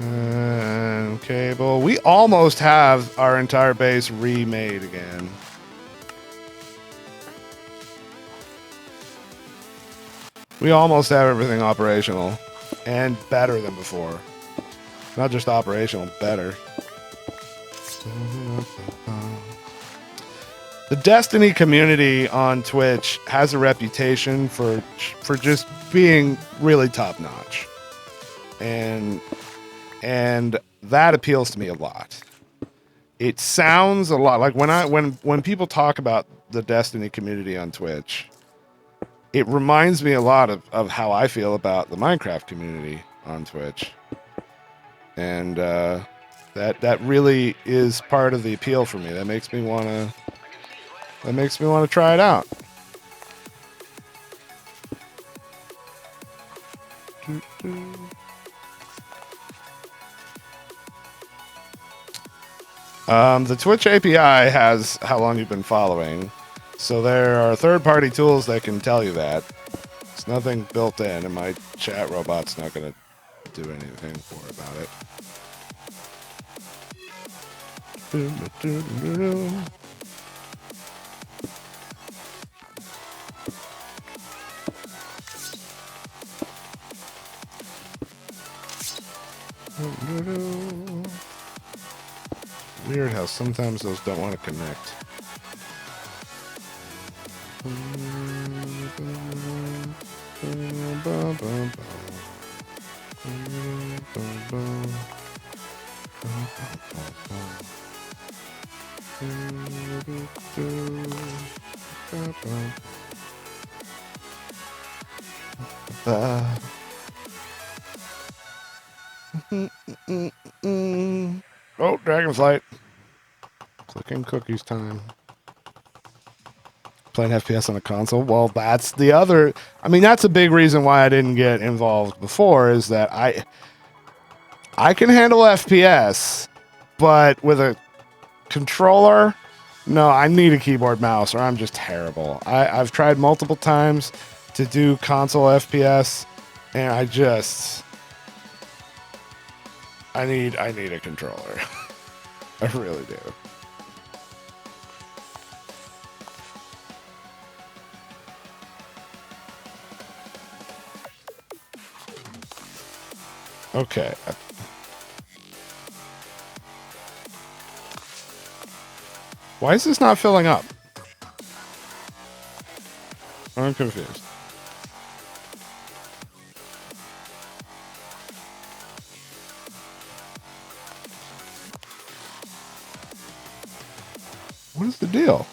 And cable. We almost have our entire base remade again. We almost have everything operational and better than before. Not just operational, better. The Destiny community on Twitch has a reputation for just being really top notch. And that appeals to me a lot. It sounds a lot like when people talk about the Destiny community on Twitch, it reminds me a lot of how I feel about the Minecraft community on Twitch. And that really is part of the appeal for me. That makes me want to try it out. The Twitch API has how long you've been following. So there are third-party tools that can tell you that. It's nothing built in, and my chat robot's not going to do anything about it. Weird how sometimes those don't want to connect. Oh, Dragonflight. Clicking cookies time. Playing FPS on a console. Well, that's the other. I mean, that's a big reason why I didn't get involved before, is that I can handle FPS, but with a controller, no, I need a keyboard mouse or I'm just terrible. I've tried multiple times to do console FPS, and I need a controller. I really do. Okay. Why is this not filling up? I'm confused. What is the deal?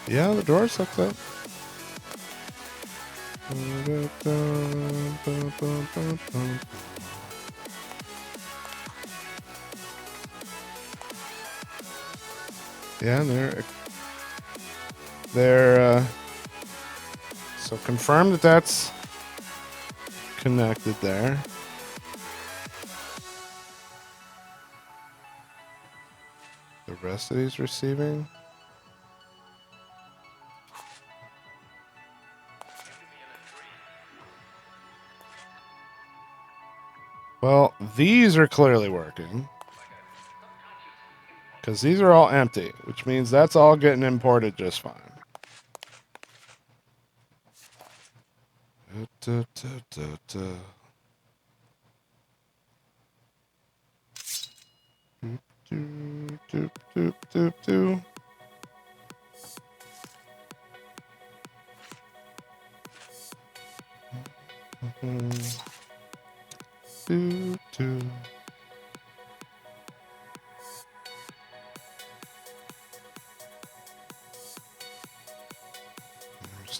Yeah, the door's hooked up. Yeah, they're so confirm that that's connected there. The rest of these receiving. Well, these are clearly working. Because these are all empty, which means that's all getting imported just fine.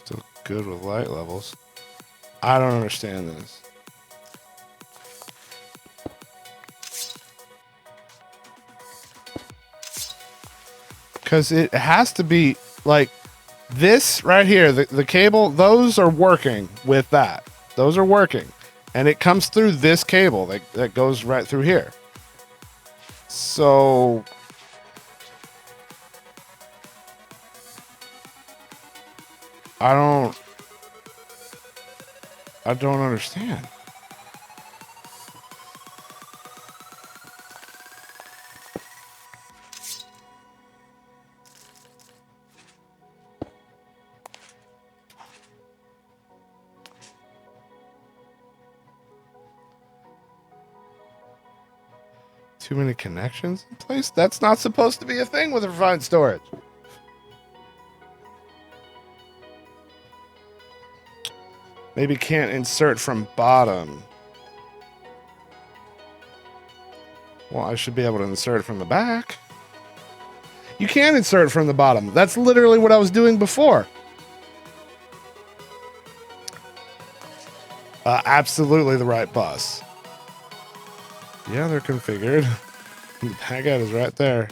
Still good with light levels. I don't understand this. Because it has to be like this right here, the cable, those are working with that. Those are working. And it comes through this cable that goes right through here. So I don't understand. Too many connections in place? That's not supposed to be a thing with refined storage. Maybe can't insert from bottom. Well, I should be able to insert from the back. You can insert from the bottom. That's literally what I was doing before. Absolutely the right bus. Yeah, they're configured. The tag out is right there.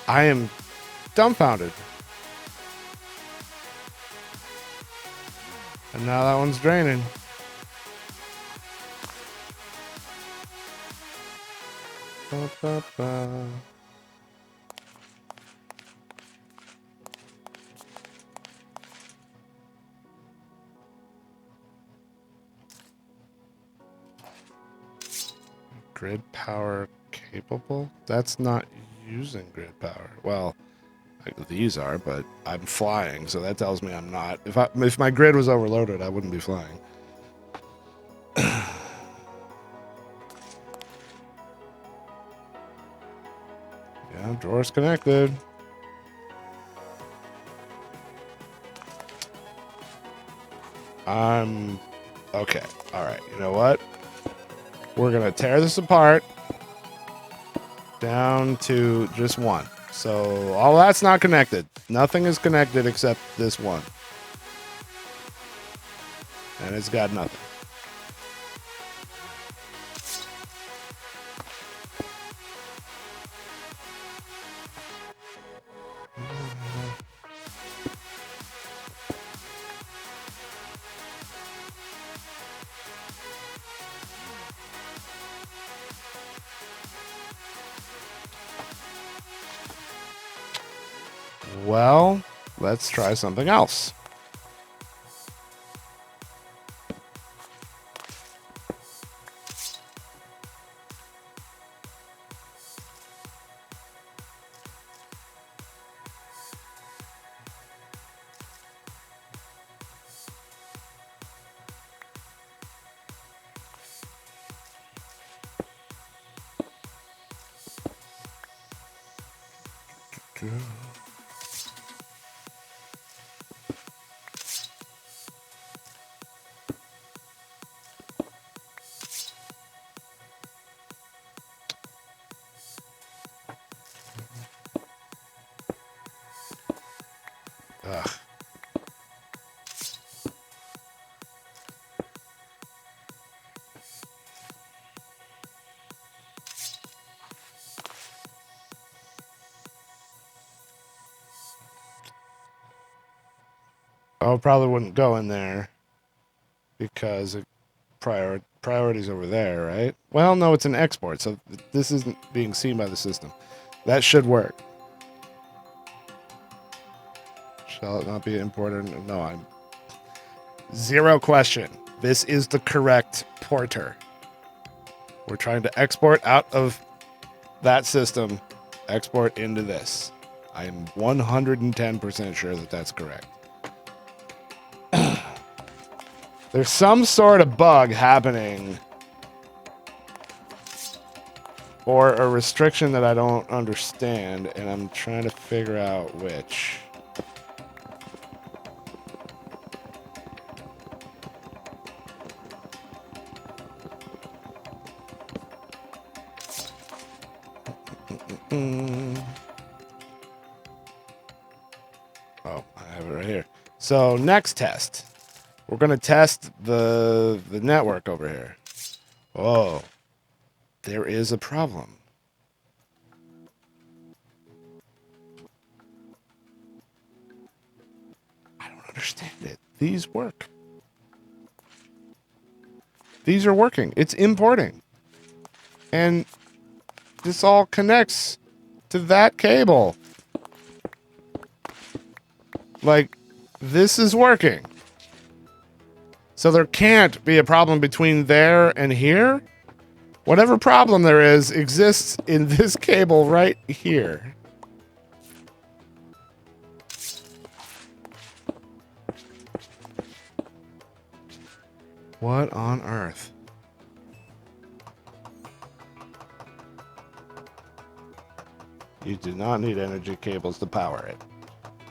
I am dumbfounded. And now that one's draining. Grid power capable? That's not using grid power. Well, these are, but I'm flying, so that tells me I'm not. If my grid was overloaded, I wouldn't be flying. Yeah, drawer's connected. Okay. All right. You know what? We're going to tear this apart down to just one. So all that's not connected. Nothing is connected except this one. And it's got nothing. Well, let's try something else. Ugh. Oh, probably wouldn't go in there because priority's over there, right? Well, no, it's an export, so this isn't being seen by the system. That should work. Shall it not be imported? No, I'm... Zero question. This is the correct porter. We're trying to export out of that system, export into this. I am 110% sure that that's correct. There's some sort of bug happening or a restriction that I don't understand, and I'm trying to figure out which. Oh, I have it right here. So next test, we're gonna test the network over here. Oh, there is a problem. I don't understand it. These work. These are working. It's importing. And this all connects to that cable. Like, this is working. So there can't be a problem between there and here. Whatever problem there is exists in this cable right here. What on earth? You do not need energy cables to power it.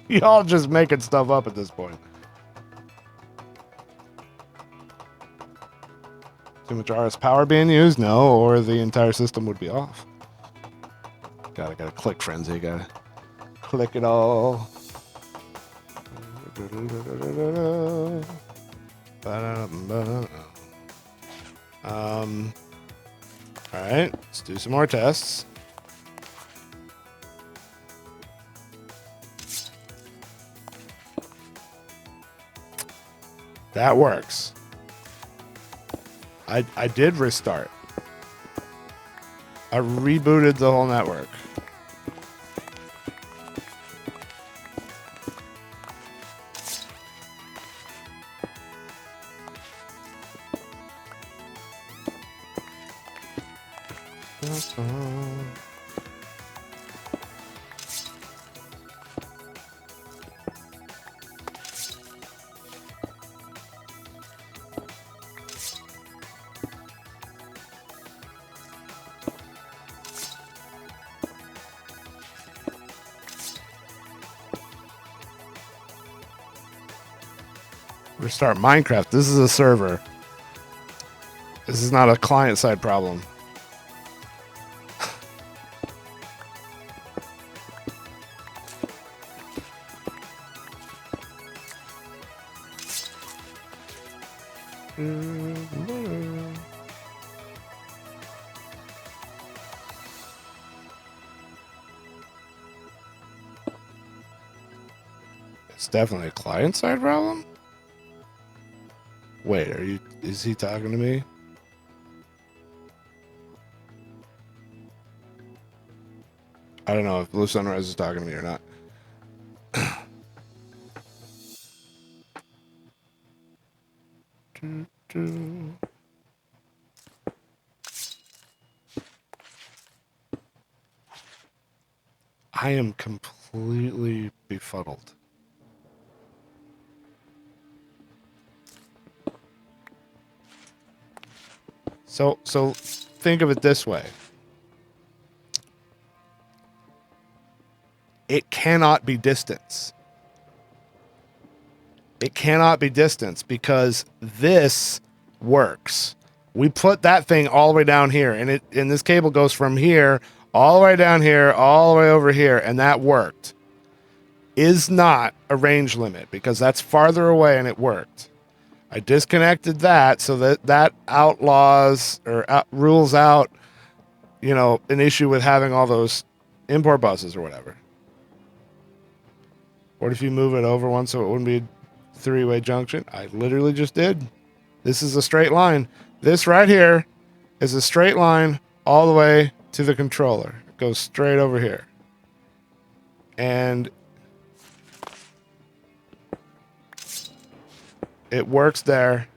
Y'all just making stuff up at this point. Too much RS power being used? No, or the entire system would be off. Gotta click frenzy, gotta click it all. Alright, let's do some more tests. That works. I did restart. I rebooted the whole network. Restart Minecraft. This is a server. This is not a client-side problem. It's definitely a client-side problem? Wait, is he talking to me? I don't know if Blue Sunrise is talking to me or not. I am completely befuddled. So think of it this way. It cannot be distance. It cannot be distance because this works. We put that thing all the way down here, and this cable goes from here all the way down here, all the way over here, and that worked. Is not a range limit because that's farther away and it worked. I disconnected that so that outlaws or rules out, an issue with having all those import buses or whatever. What if you move it over one so it wouldn't be a three-way junction? I literally just did. This is a straight line. This right here is a straight line all the way to the controller. It goes straight over here. And it works there.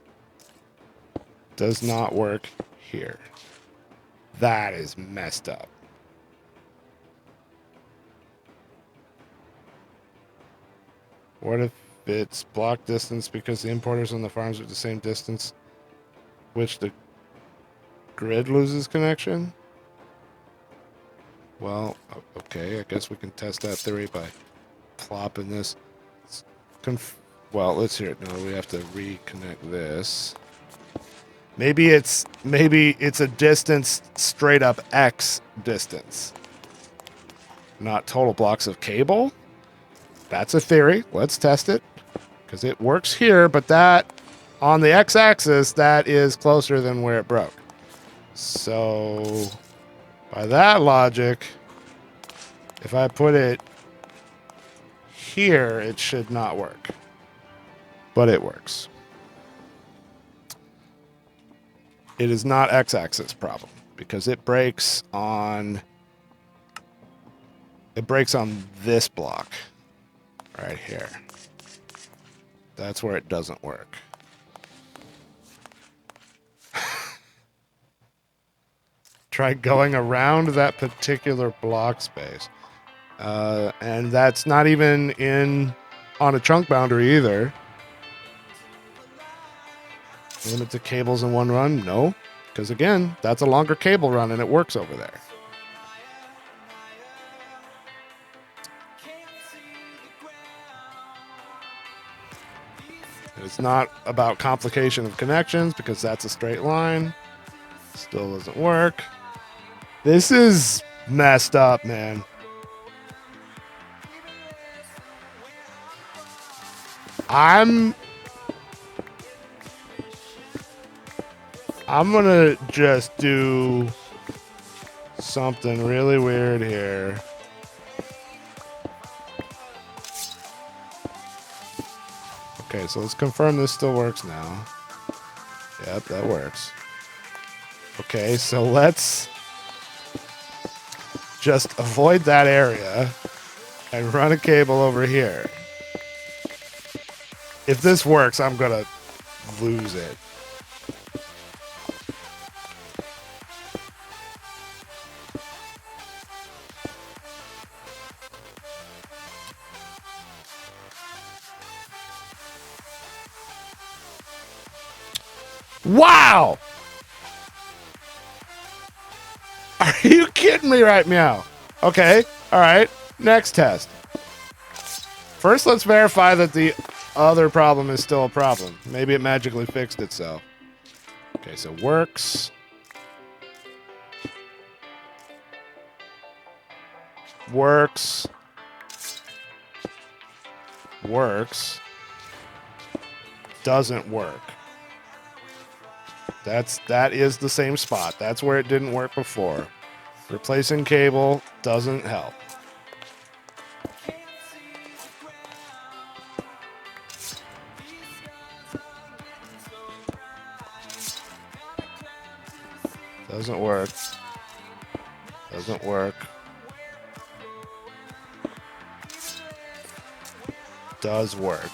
Does not work here. That is messed up. What if it's block distance because the importers on the farms are the same distance, which the grid loses connection? Well, okay, I guess we can test that theory by plopping this. Well, let's hear it. No, we have to reconnect this. Maybe it's a distance straight up X distance. not total blocks of cable. That's a theory. Let's test it. Because it works here, but that, on the x-axis, that is closer than where it broke. So, by that logic, if I put it here, it should not work. But it works. It is not x-axis problem because it breaks on this block right here. That's where it doesn't work. Try going around that particular block space. And that's not even on a chunk boundary either. Limit the cables in one run? No. Because again, that's a longer cable run and it works over there. It's not about complication of connections because that's a straight line. Still doesn't work. This is messed up, man. I'm gonna just do something really weird here. Okay, so let's confirm this still works now. Yep, that works. Okay, so let's just avoid that area and run a cable over here. If this works, I'm gonna lose it. Wow! Are you kidding me right meow? Okay, alright. Next test. First, let's verify that the other problem is still a problem. Maybe it magically fixed itself. Okay, so works. Works. Works. Doesn't work. That is the same spot. That's where it didn't work before. Replacing cable doesn't help. Doesn't work. Doesn't work. Does work.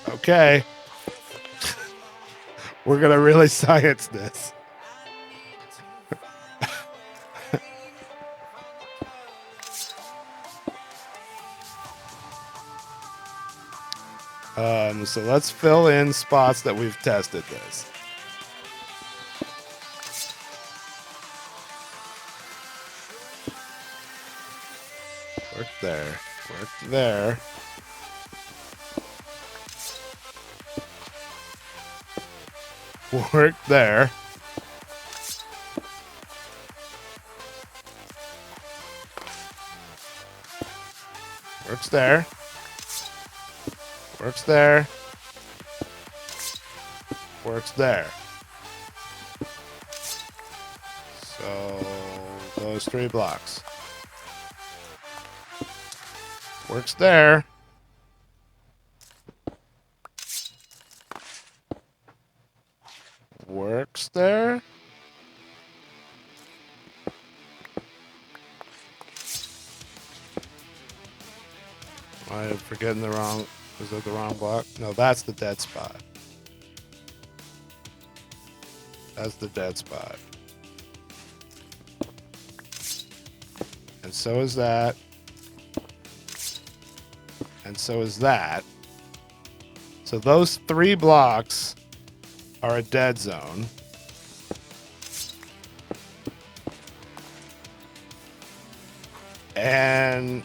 Okay. We're gonna really science this. So let's fill in spots that we've tested this. Work there. Work there. Work there. Works there. Works there. Works there. So those 3 blocks. Works there. Works there. Am I forgetting the wrong? Is that the wrong block? No, that's the dead spot. That's the dead spot. And so is that. And so is that. So those 3 blocks are a dead zone. And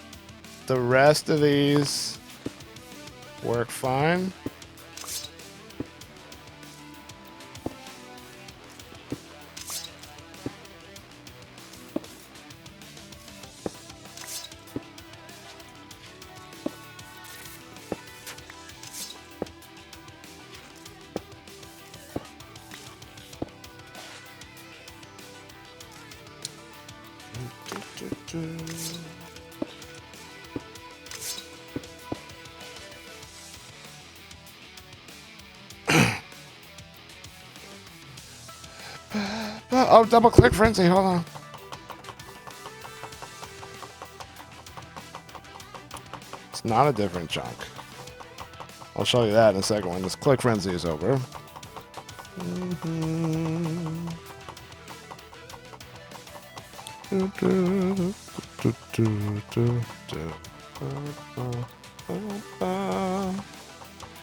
the rest of these work fine. Oh, double click frenzy. Hold on. It's not a different chunk. I'll show you that in a second when this click frenzy is over.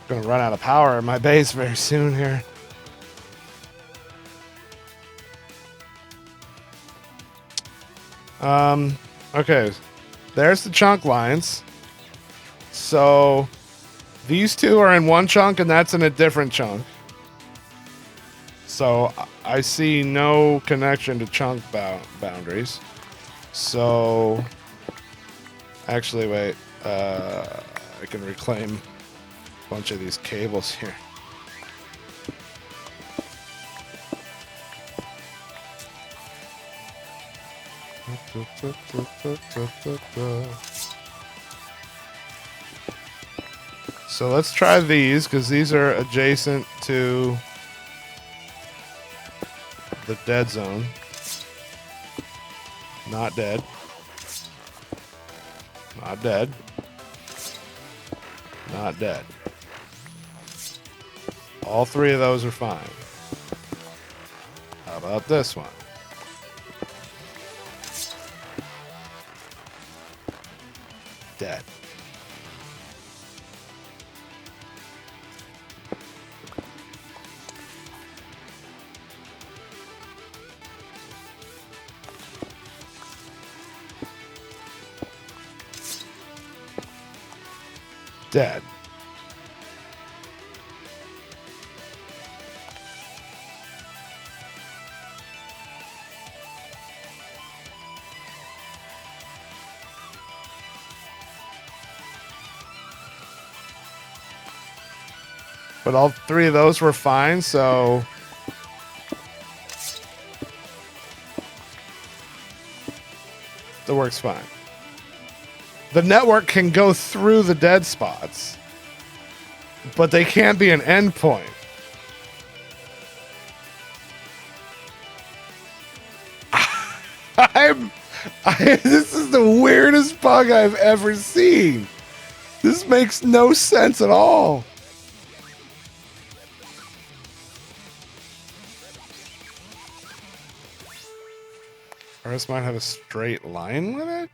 Gonna run out of power in my base very soon here. Okay, there's the chunk lines. So these two are in one chunk and that's in a different chunk. So I see no connection to chunk boundaries. So actually, wait, I can reclaim a bunch of these cables here. So let's try these because these are adjacent to the dead zone. Not dead. Not dead. Not dead. All three of those are fine. How about this one? Dead. Dead. But all three of those were fine, so that works fine. The network can go through the dead spots, but they can't be an endpoint. This is the weirdest bug I've ever seen. This makes no sense at all. Or this might have a straight line with it?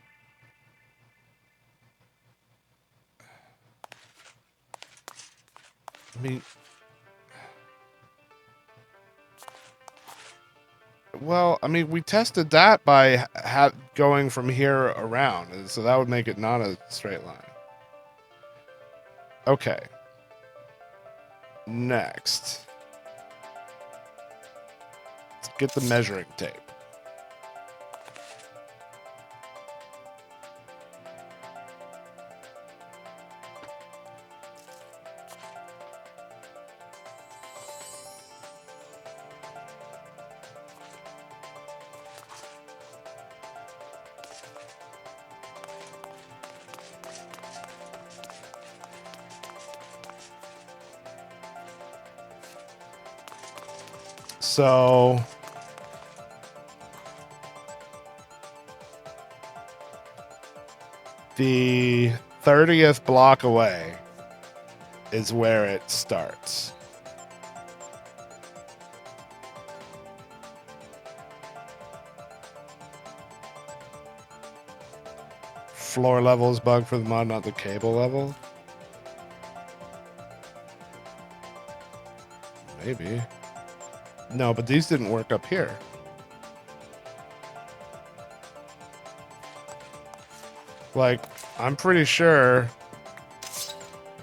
I mean, well, I mean, we tested that by going from here around, so that would make it not a straight line. Okay. Next. Let's get the measuring tape. So the 30th block away is where it starts. Floor level is bugged for the mod, not the cable level. Maybe. No, but these didn't work up here. Like, I'm pretty sure...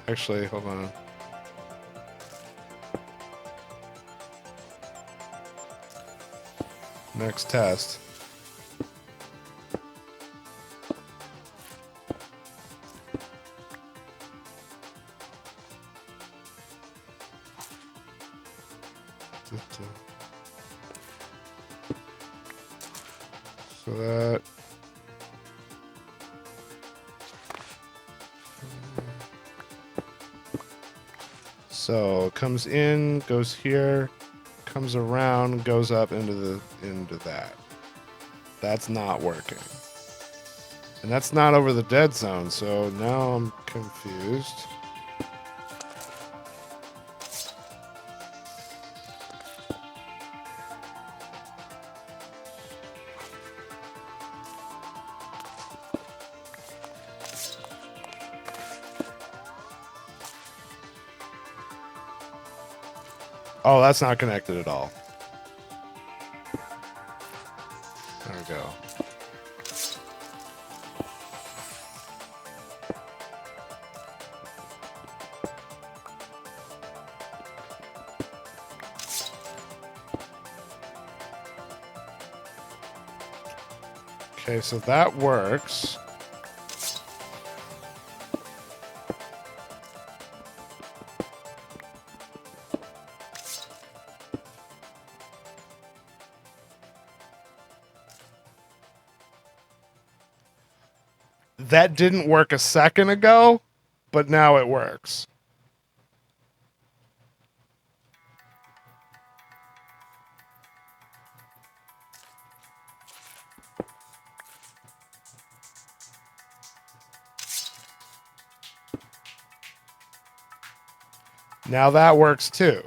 Actually, hold on. Next test. So that So it comes in, goes here, comes around, goes up into that. That's not working. And that's not over the dead zone, so now I'm confused. Oh, that's not connected at all. There we go. Okay, so that works. That didn't work a second ago, but now it works. Now that works too.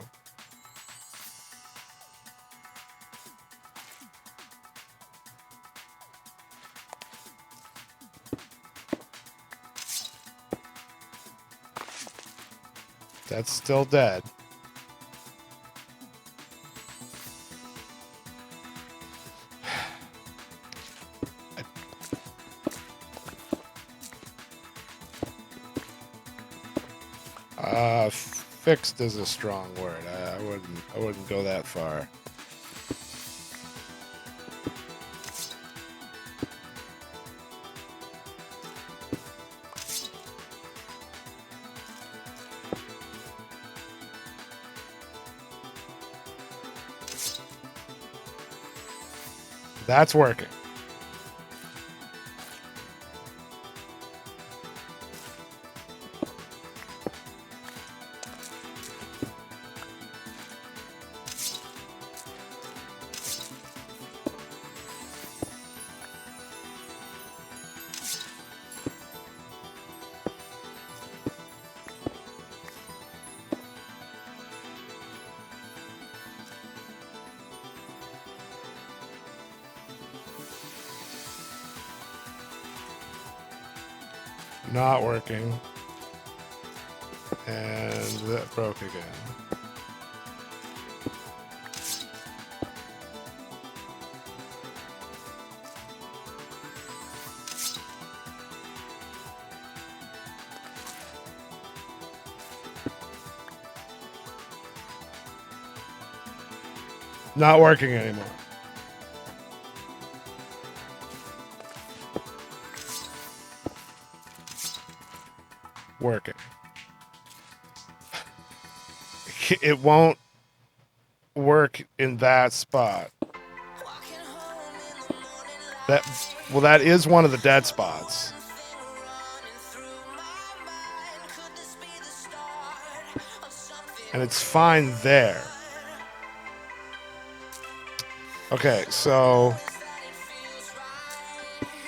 That's still dead. Fixed is a strong word. I wouldn't go that far. That's working. Not working. And that broke again. Not working anymore. Working. It won't work in that spot. That is one of the dead spots. And it's fine there. Okay, so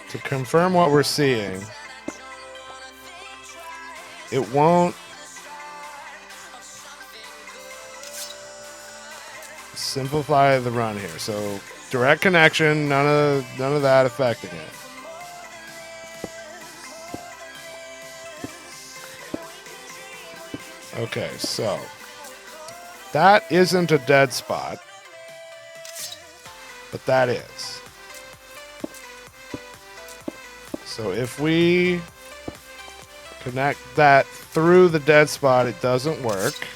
to confirm what we're seeing, it won't simplify the run here. So direct connection, none of that affecting it. Okay, so that isn't a dead spot, but that is. So if we connect that through the dead spot, it doesn't work.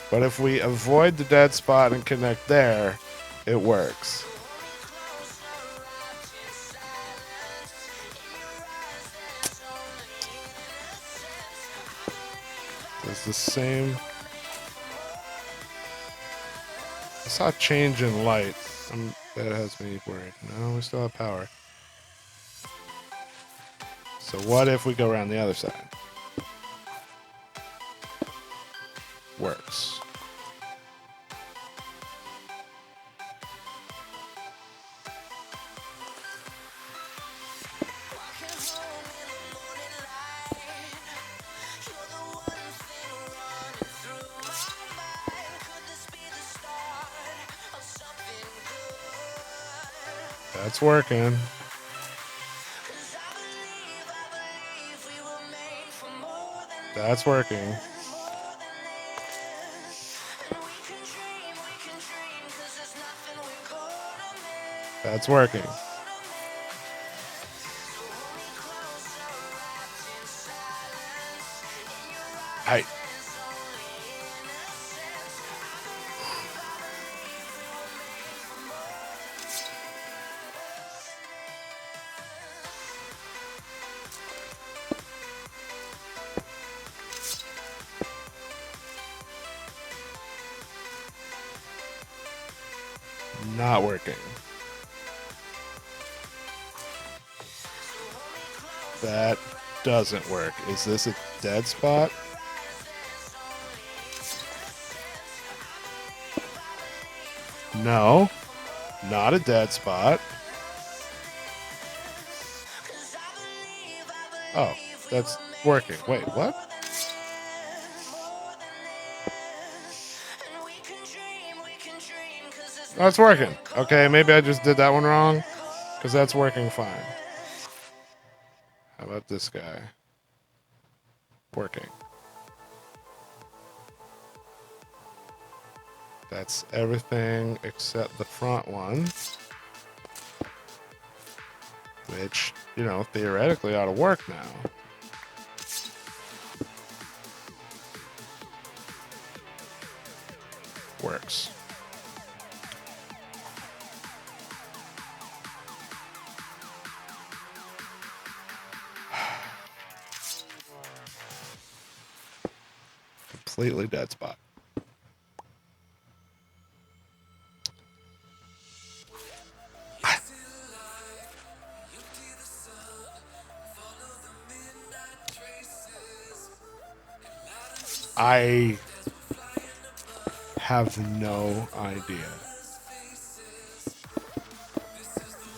But if we avoid the dead spot and connect there, it works. It's the same. I saw a change in light. That has me worried. No, we still have power. So what if we go around the other side? Works. That's working. That's working. That's working. Hey. Not working. That doesn't work. Is this a dead spot? No. Not a dead spot. Oh, that's working. Wait, what? That's working. Okay, maybe I just did that one wrong, because that's working fine. How about this guy? Working. That's everything except the front one, which, you know, theoretically ought to work now. Works. Completely dead spot. I have no idea.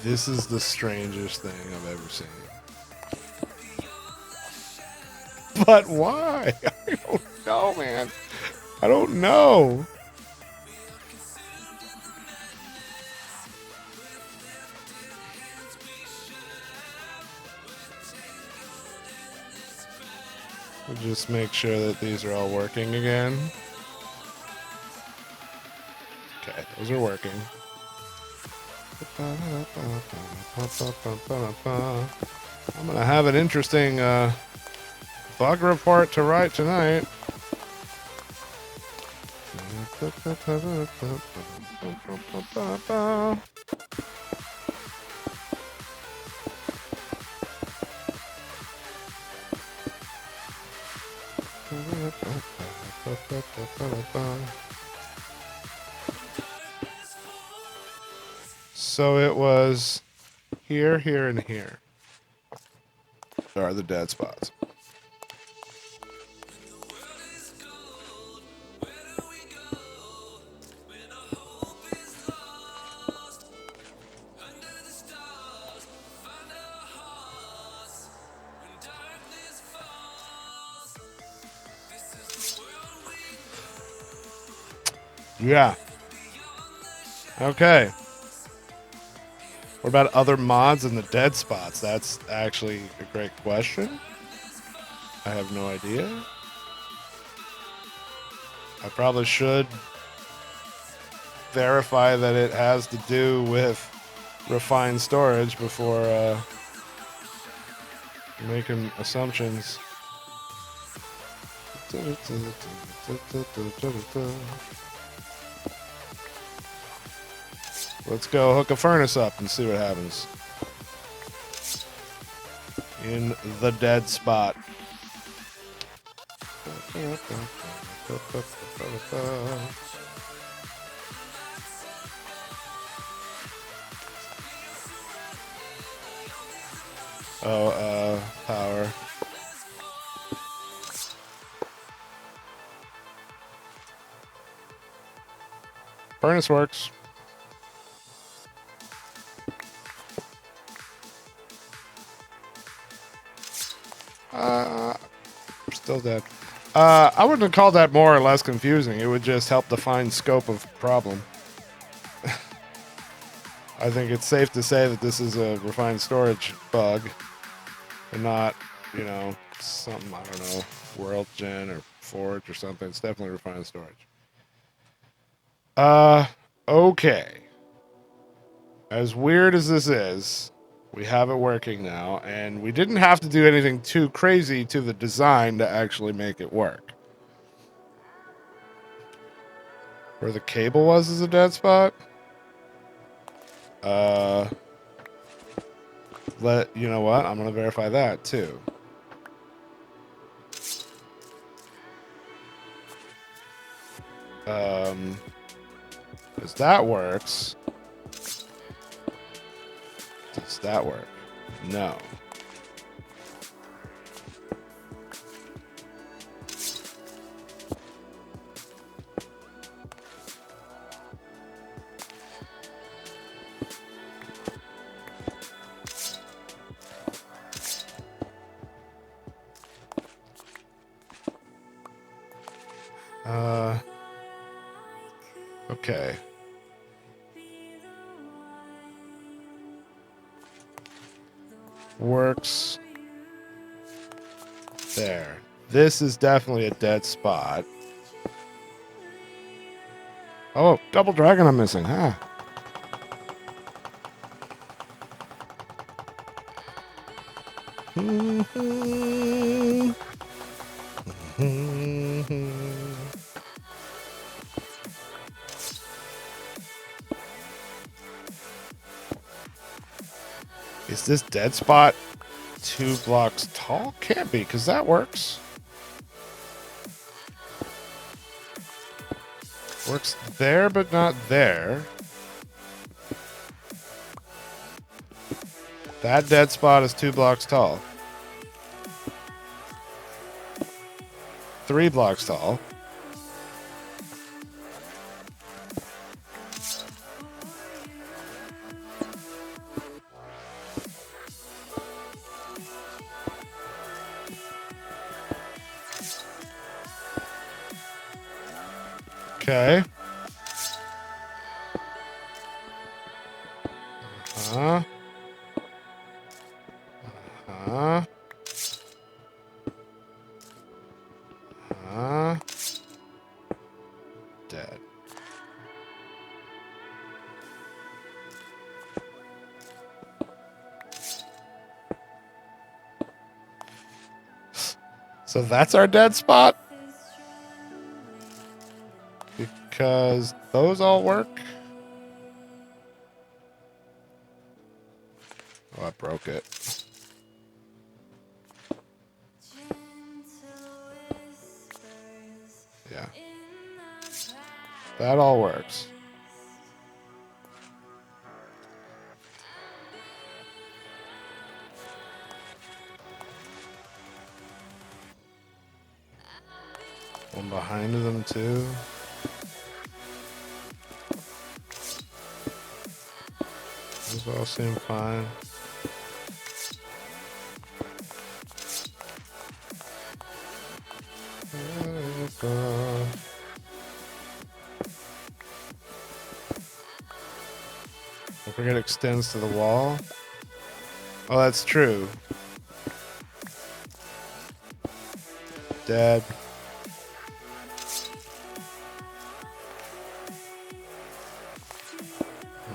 This is the strangest thing I've ever seen. But why? I don't know, man. I don't know. We'll just make sure that these are all working again. Okay, those are working. I'm gonna have an interesting bug report to write tonight. So it was here, here, and here. There are the dead spots. Yeah. Okay. What about other mods in the dead spots? That's actually a great question. I have no idea. I probably should verify that it has to do with refined storage before making assumptions. Let's go hook a furnace up and see what happens. In the dead spot. Oh, power. Furnace works. Still dead. I wouldn't have called that more or less confusing. It would just help define scope of problem. I think it's safe to say that this is a refined storage bug and not, you know, something, I don't know, World Gen or Forge or something. It's definitely refined storage. Okay. As weird as this is, we have it working now, and we didn't have to do anything too crazy to the design to actually make it work. Where the cable was is a dead spot. You know what? I'm gonna verify that too. Because that works. Does that work? No. Okay. Works. There. This is definitely a dead spot. Oh, double dragon I'm missing, huh? Is this dead spot 2 blocks tall? Can't be, because that works. Works there, but not there. That dead spot is 2 blocks tall. 3 blocks tall. Okay. Uh-huh. Uh-huh. Uh-huh. Dead. So that's our dead spot? Because those all work? Oh, I broke it. Yeah. That all works. One behind them too. Those all seem fine. Don't forget it extends to the wall. Oh, that's true. Dead.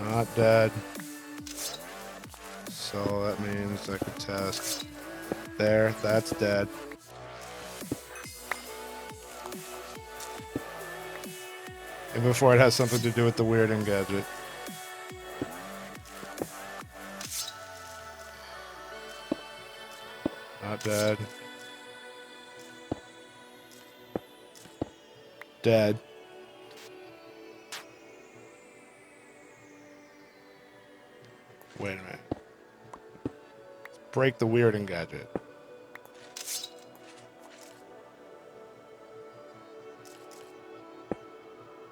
Not dead. So that means I could test. There, that's dead. And before it has something to do with the weirding gadget. Not dead. Dead. Wait a minute. Break the weirding gadget.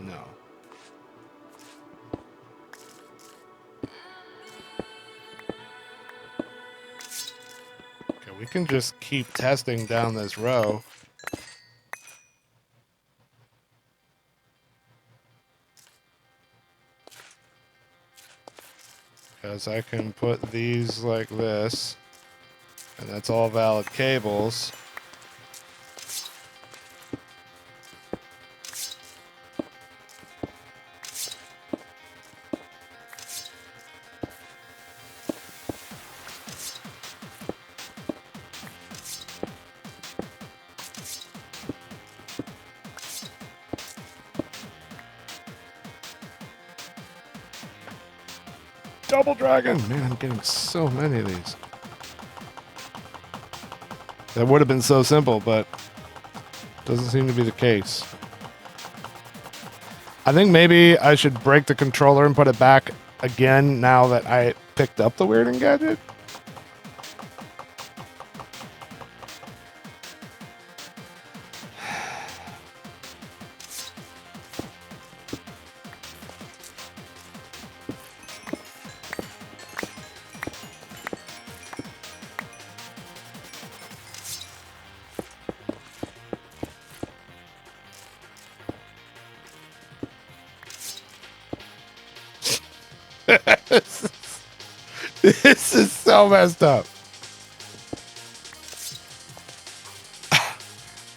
No. we can just keep testing down this row. Because I can put these like this, and that's all valid cables. Double dragon! Man, I'm getting so many of these. That would have been so simple, but doesn't seem to be the case. I think maybe I should break the controller and put it back again now that I picked up the weirding gadget. This is so messed up.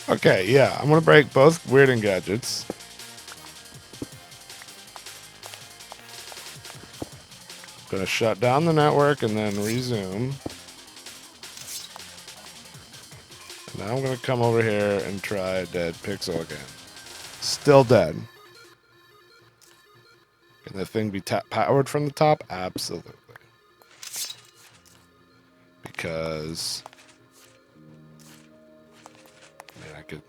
Okay, yeah, I'm gonna break both weirding gadgets. Gonna shut down the network and then resume. Now I'm gonna come over here and try dead pixel again. Still dead. Can the thing be powered from the top? Absolutely. Because, man, I could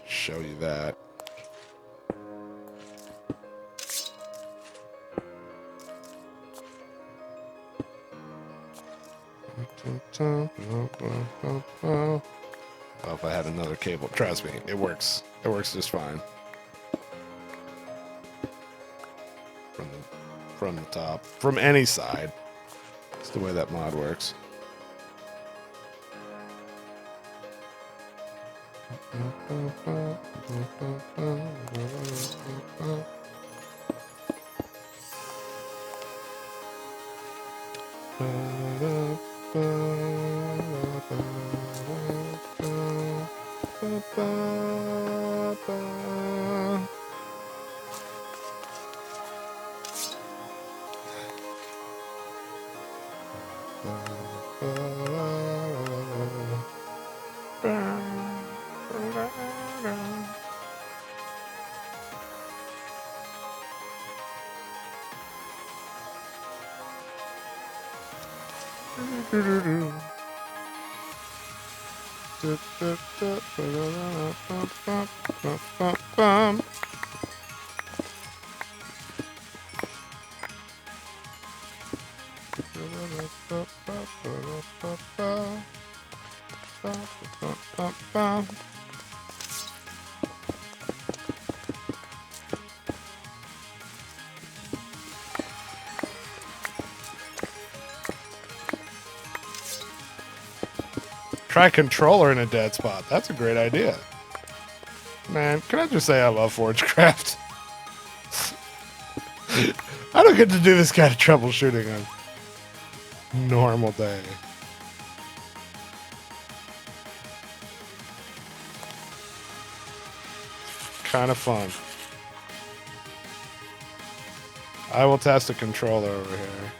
show you that. Oh, if I had another cable, trust me, it works. It works just fine. From the top, from any side. That's the way that mod works. Try controller in a dead spot. That's a great idea. Man, can I just say I love Forgecraft? I don't get to do this kind of troubleshooting on normal day. Kind of fun. I will test a controller over here.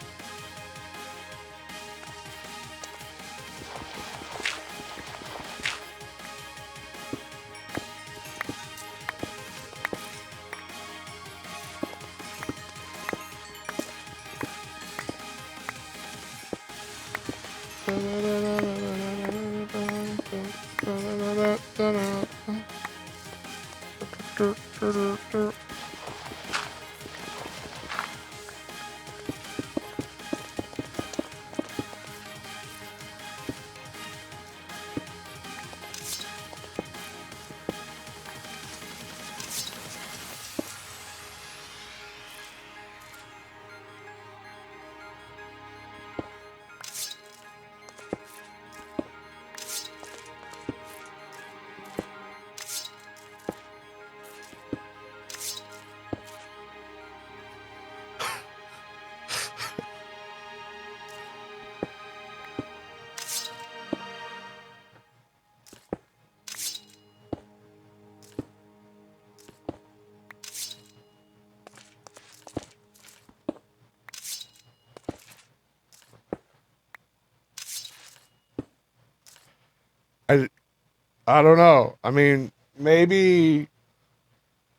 I don't know. I mean, maybe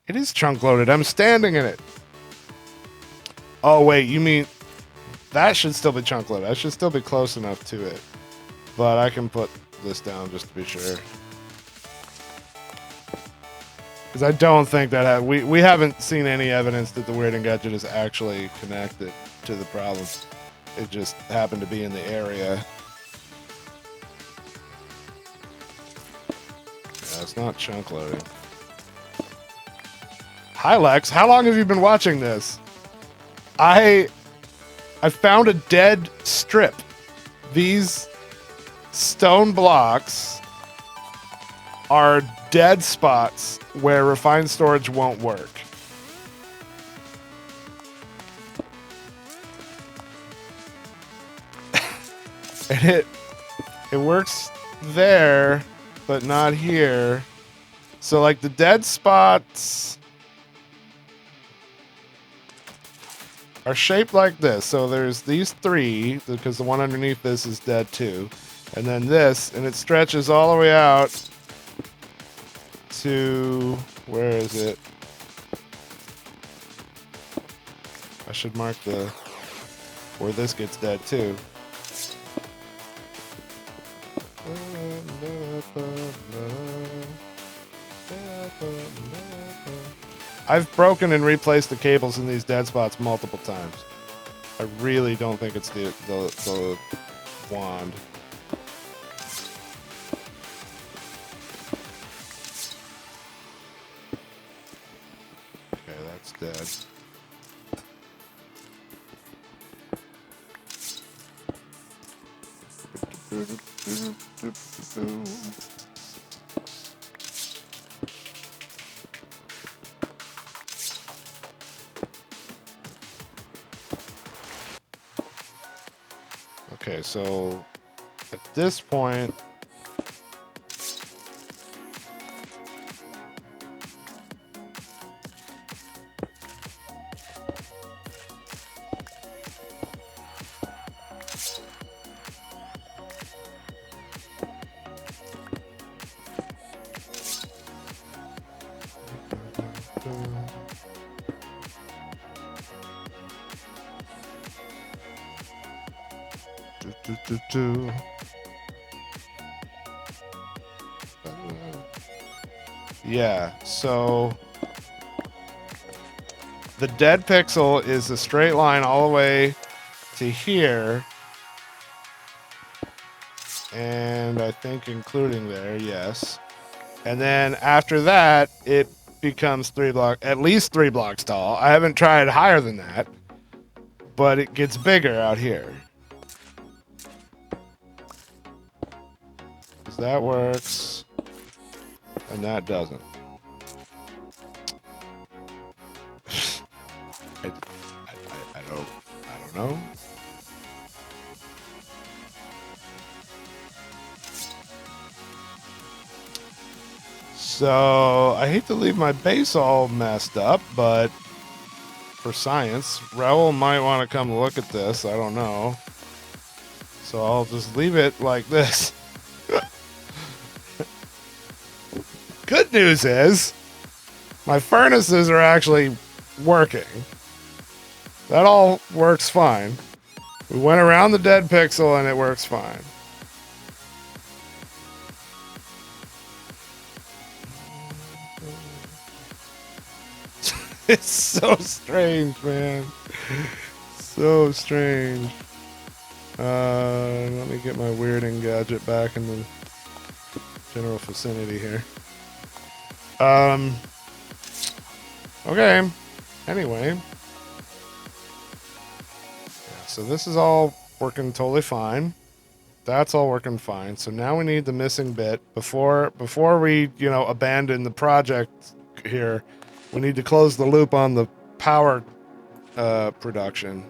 it is chunk loaded. I'm standing in it. Oh, wait, you mean that should still be chunk loaded. I should still be close enough to it. But I can put this down just to be sure. Because I don't think that we haven't seen any evidence that the weirding gadget is actually connected to the problem. It just happened to be in the area. Yeah, it's not chunk loading. Hi Lex, how long have you been watching this? I found a dead strip. These stone blocks are dead spots where refined storage won't work. And it works there, but not here. So like the dead spots are shaped like this. So there's these three, because the one underneath this is dead too. And then this, and it stretches all the way out to, where is it? I should mark where this gets dead too. I've broken and replaced the cables in these dead spots multiple times. I really don't think it's the wand. Okay, that's dead. Okay, so at this point, yeah, so the dead pixel is a straight line all the way to here, and I think including there, yes. And then after that, it becomes at least 3 blocks tall. I haven't tried higher than that, but it gets bigger out here. That works, and that doesn't. I don't know. So I hate to leave my base all messed up, but for science, Raoul might want to come look at this. I don't know. So I'll just leave it like this. Good news is, my furnaces are actually working. That all works fine. We went around the dead pixel and it works fine. It's so strange, man. So strange. Let me get my weirding gadget back in the general vicinity here. Okay. Anyway. Yeah, so this is all working totally fine. That's all working fine. So now we need the missing bit. Before we, abandon the project here, we need to close the loop on the power production,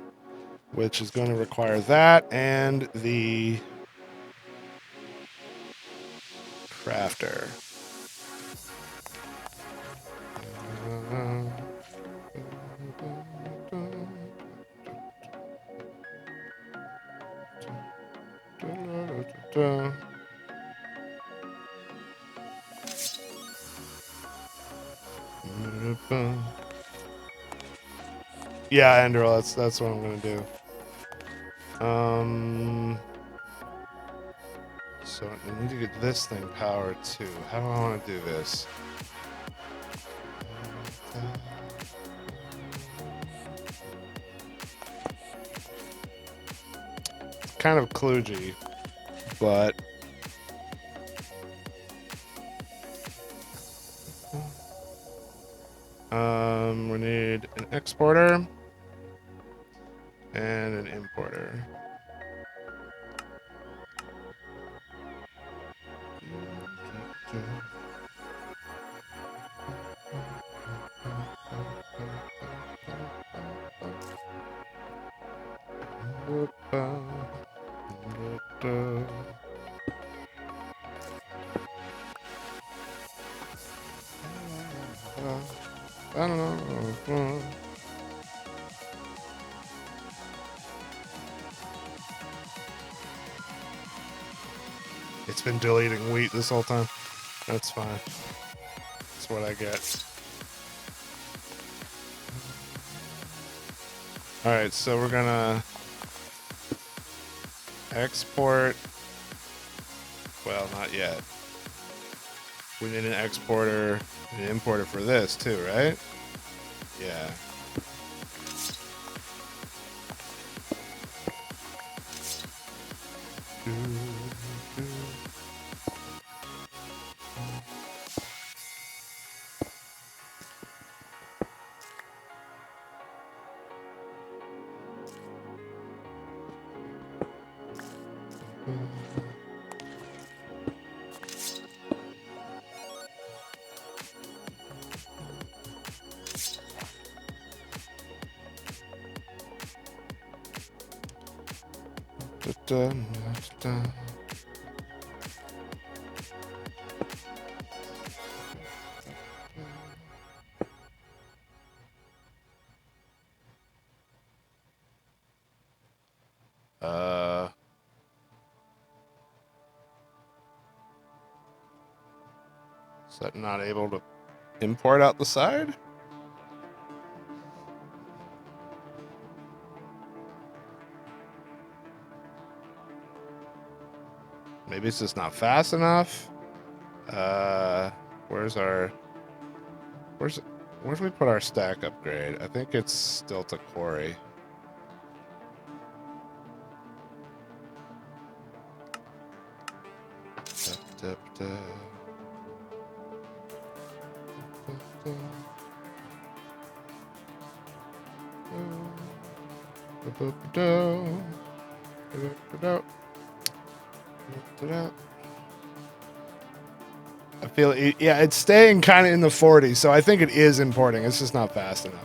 which is going to require that and the crafter. Yeah, Andrew, that's what I'm gonna do. So I need to get this thing powered too. How do I want to do this? It's kind of kludgy, but we need an exporter and an importer. I don't know. It's been deleting wheat this whole time. That's fine. That's what I get. Alright, so we're gonna export. Well, not yet. We need an exporter and an importer for this too, right? Yeah. Is that not able to import out the side? Maybe it's just not fast enough. Where's we put our stack upgrade? I think it's still to quarry. I feel yeah, it's staying kind of in the 40s, so I think it is importing. It's just not fast enough.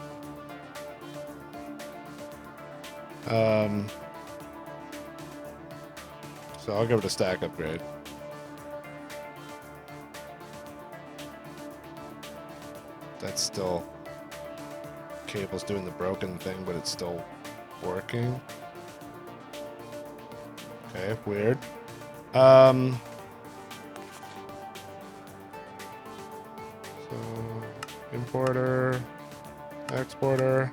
So I'll give it a stack upgrade. That's still cable's doing the broken thing, but it's still working. Okay, weird. So importer, exporter.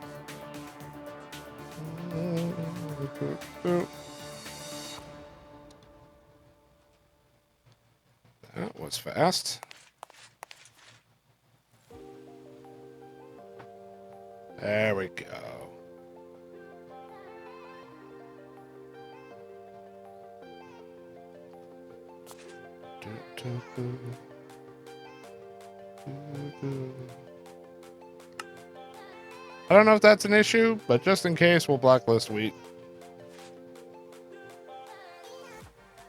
That was fast. There we go. I don't know if that's an issue, but just in case, we'll blacklist wheat.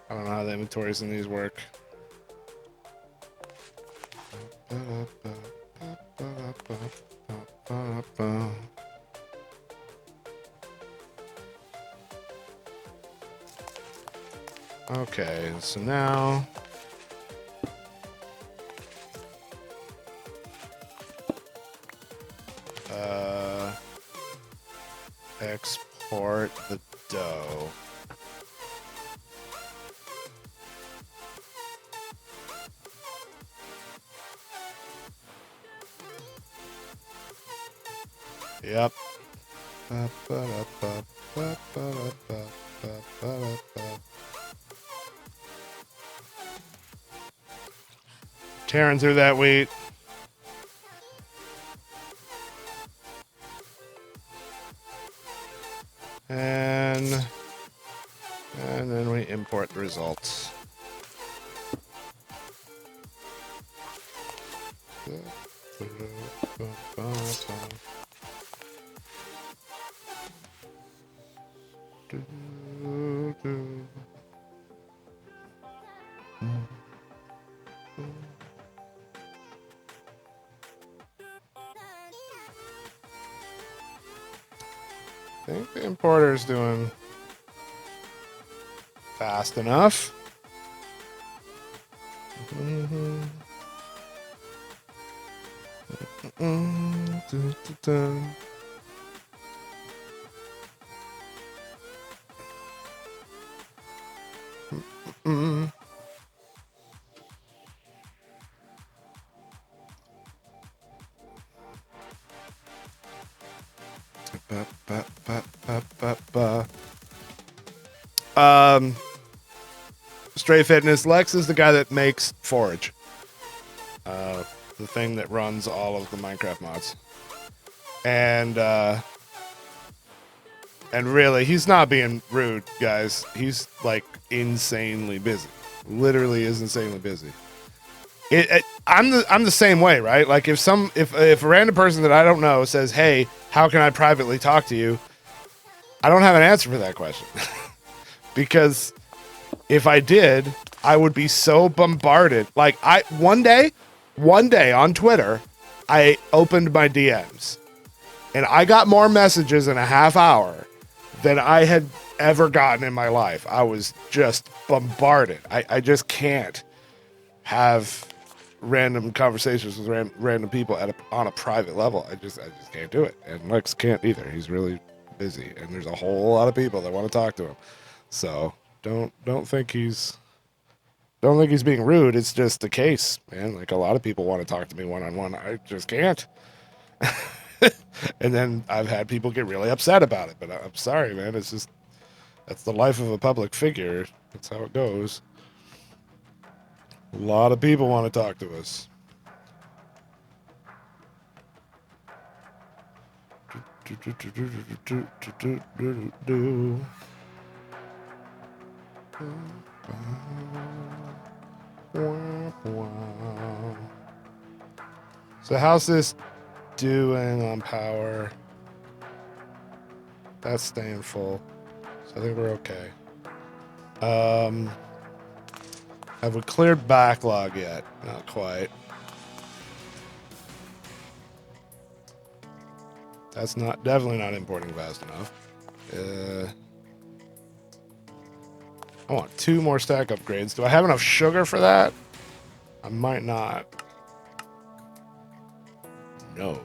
I don't know how the inventories in these work. Okay, so now export the dough. Yep. Tearing through that wheat. And then we import the results. I think the importer's doing fast enough. Stray Fitness. Lex is the guy that makes Forge. The thing that runs all of the Minecraft mods. And really, he's not being rude, guys. He's like insanely busy. Literally is insanely busy. I'm the same way, right? Like if a random person that I don't know says, "Hey, how can I privately talk to you?" I don't have an answer for that question. Because if I did, I would be so bombarded. Like one day on Twitter, I opened my DMs and I got more messages in a half hour than I had ever gotten in my life. I was just bombarded. I just can't have random conversations with random people on a private level. I just can't do it. And Lex can't either. He's really busy, and there's a whole lot of people that want to talk to him. So don't think he's being rude. It's just the case, man. Like a lot of people want to talk to me one-on-one. I just can't. And then I've had people get really upset about it, but I'm sorry, man. It's just, that's the life of a public figure. That's how it goes. A lot of people want to talk to us. So how's this doing on power? That's staying full. So I think we're okay. Have we cleared backlog yet? Not quite. That's definitely not importing fast enough. I want 2 more stack upgrades. Do I have enough sugar for that? I might not. No.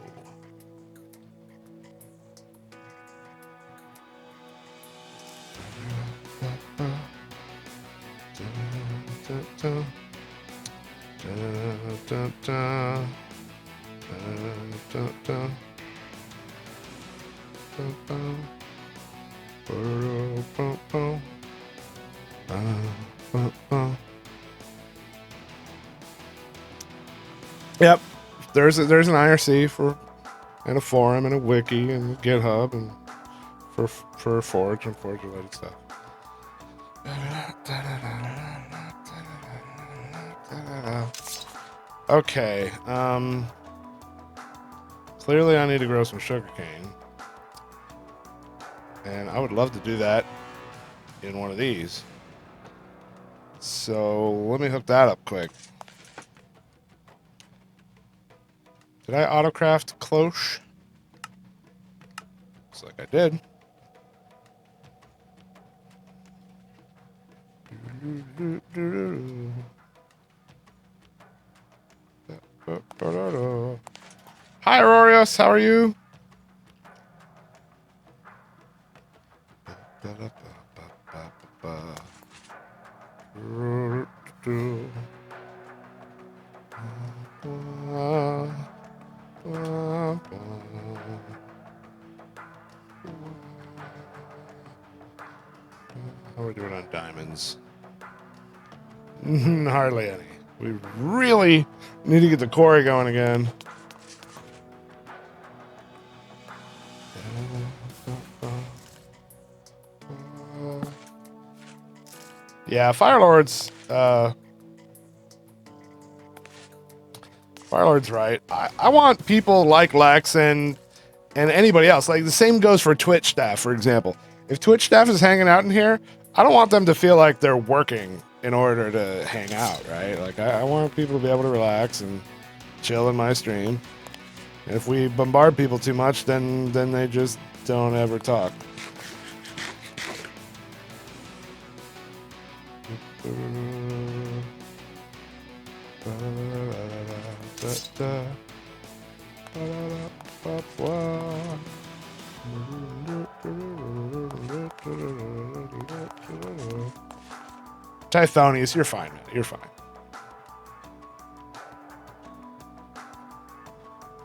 Yep, there's an IRC and a forum and a wiki and GitHub and for Forge and Forge related stuff. Okay, clearly I need to grow some sugarcane, and I would love to do that in one of these. So let me hook that up quick. Did I autocraft cloche? Looks like I did. Hi, Aurorius. How are you? How are we doing on diamonds? Hardly any. We really need to get the quarry going again. Yeah, Firelord's Firelord's right. I want people like Lex and anybody else. Like the same goes for Twitch staff, for example. If Twitch staff is hanging out in here, I don't want them to feel like they're working in order to hang out, right? Like I want people to be able to relax and chill in my stream. If we bombard people too much, then they just don't ever talk. Tythonius, you're fine, man. You're fine.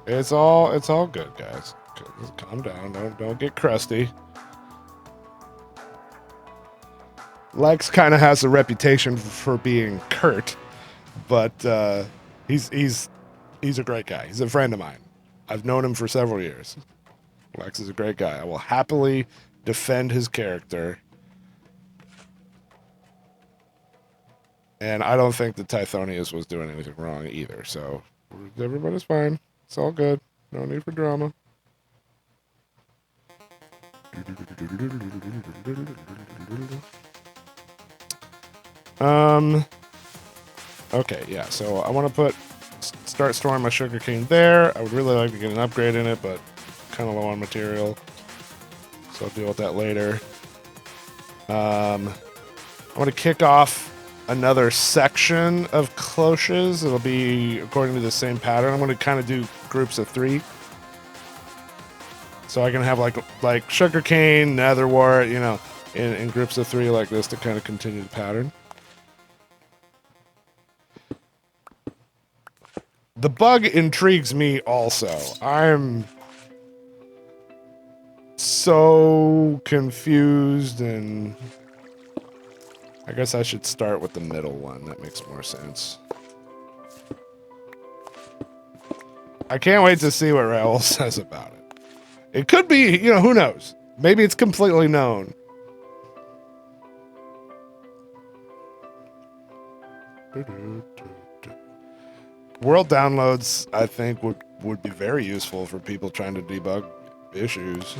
It's all good, guys. Just calm down. Don't get crusty. Lex kind of has a reputation for being curt, but he's a great guy. He's a friend of mine. I've known him for several years. Lex is a great guy. I will happily defend his character. And I don't think that Tythonius was doing anything wrong either. So everybody's fine. It's all good. No need for drama. Okay, yeah. So I want to start storing my sugarcane there. I would really like to get an upgrade in it, but kind of low on material. So I'll deal with that later. I want to kick off another section of cloches. It'll be according to the same pattern. I'm going to kind of do groups of 3. So I can have like sugarcane, netherwort, you know, in groups of 3 like this to kind of continue the pattern. The bug intrigues me also. I'm so confused, and I guess I should start with the middle one. That makes more sense. I can't wait to see what Raoul says about it. It could be, you know, who knows? Maybe it's completely known. World downloads, I think, would be very useful for people trying to debug issues.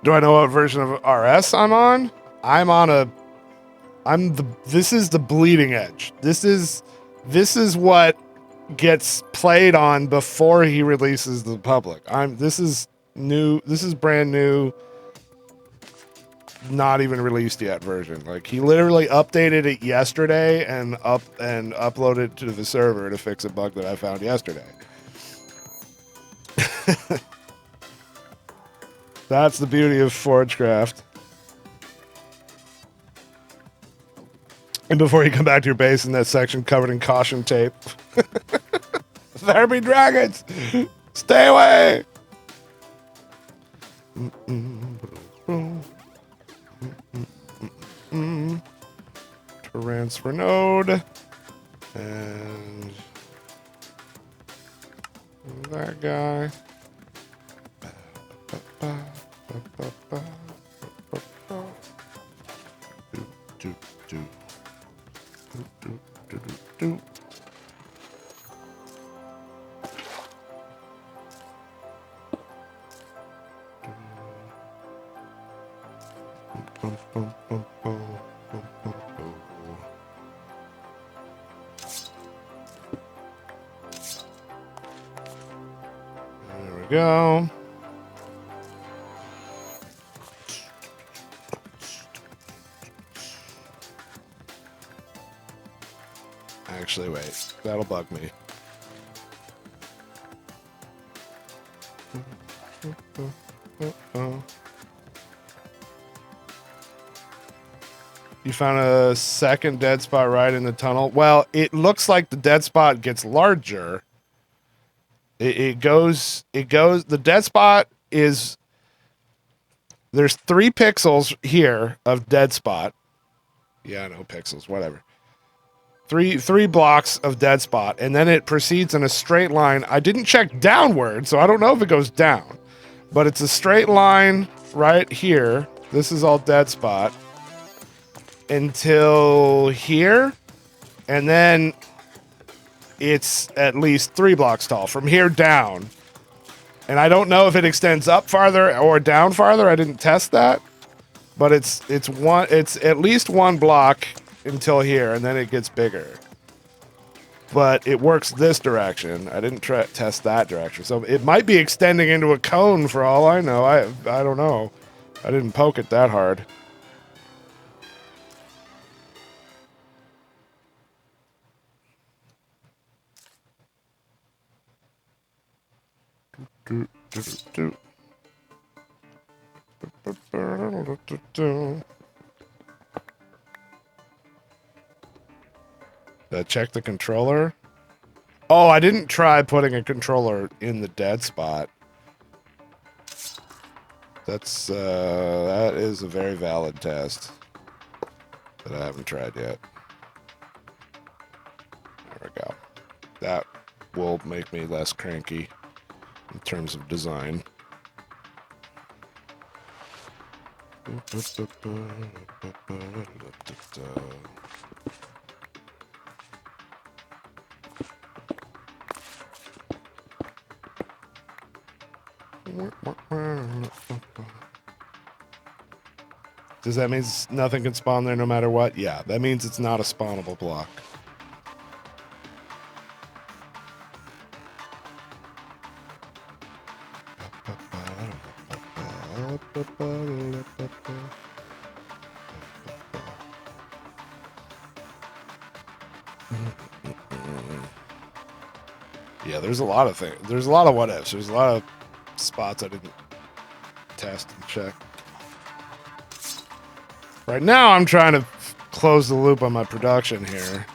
Do I know what version of RS I'm on? This is the bleeding edge. This is what gets played on before he releases the public. This is new. This is brand new. Not even released yet version. Like he literally updated it yesterday and uploaded it to the server to fix a bug that I found yesterday. That's the beauty of Forgecraft. And before you come back to your base in that section covered in caution tape. There be dragons! Stay away! Transfer node. And that guy. There we go. Actually, wait. That'll bug me. You found a second dead spot right in the tunnel. Well, it looks like the dead spot gets larger. It goes, the dead spot is, there's 3 pixels here of dead spot. Yeah, I know, pixels, whatever. Three blocks of dead spot, and then it proceeds in a straight line. I didn't check downward, so I don't know if it goes down. But it's a straight line right here. This is all dead spot. Until here. And then it's at least 3 blocks tall from here down. And I don't know if it extends up farther or down farther. I didn't test that. But it's at least 1 block until here, and then it gets bigger. But it works this direction. I didn't test that direction. So it might be extending into a cone for all I know. I don't know. I didn't poke it that hard. Check the controller. Oh, I didn't try putting a controller in the dead spot. That's that is a very valid test that I haven't tried yet. There we go. That will make me less cranky in terms of design. Does that mean nothing can spawn there no matter what? Yeah, that means it's not a spawnable block. Yeah, there's a lot of things. There's a lot of what ifs. There's a lot of spots I didn't test and check. Right now, I'm trying to close the loop on my production here.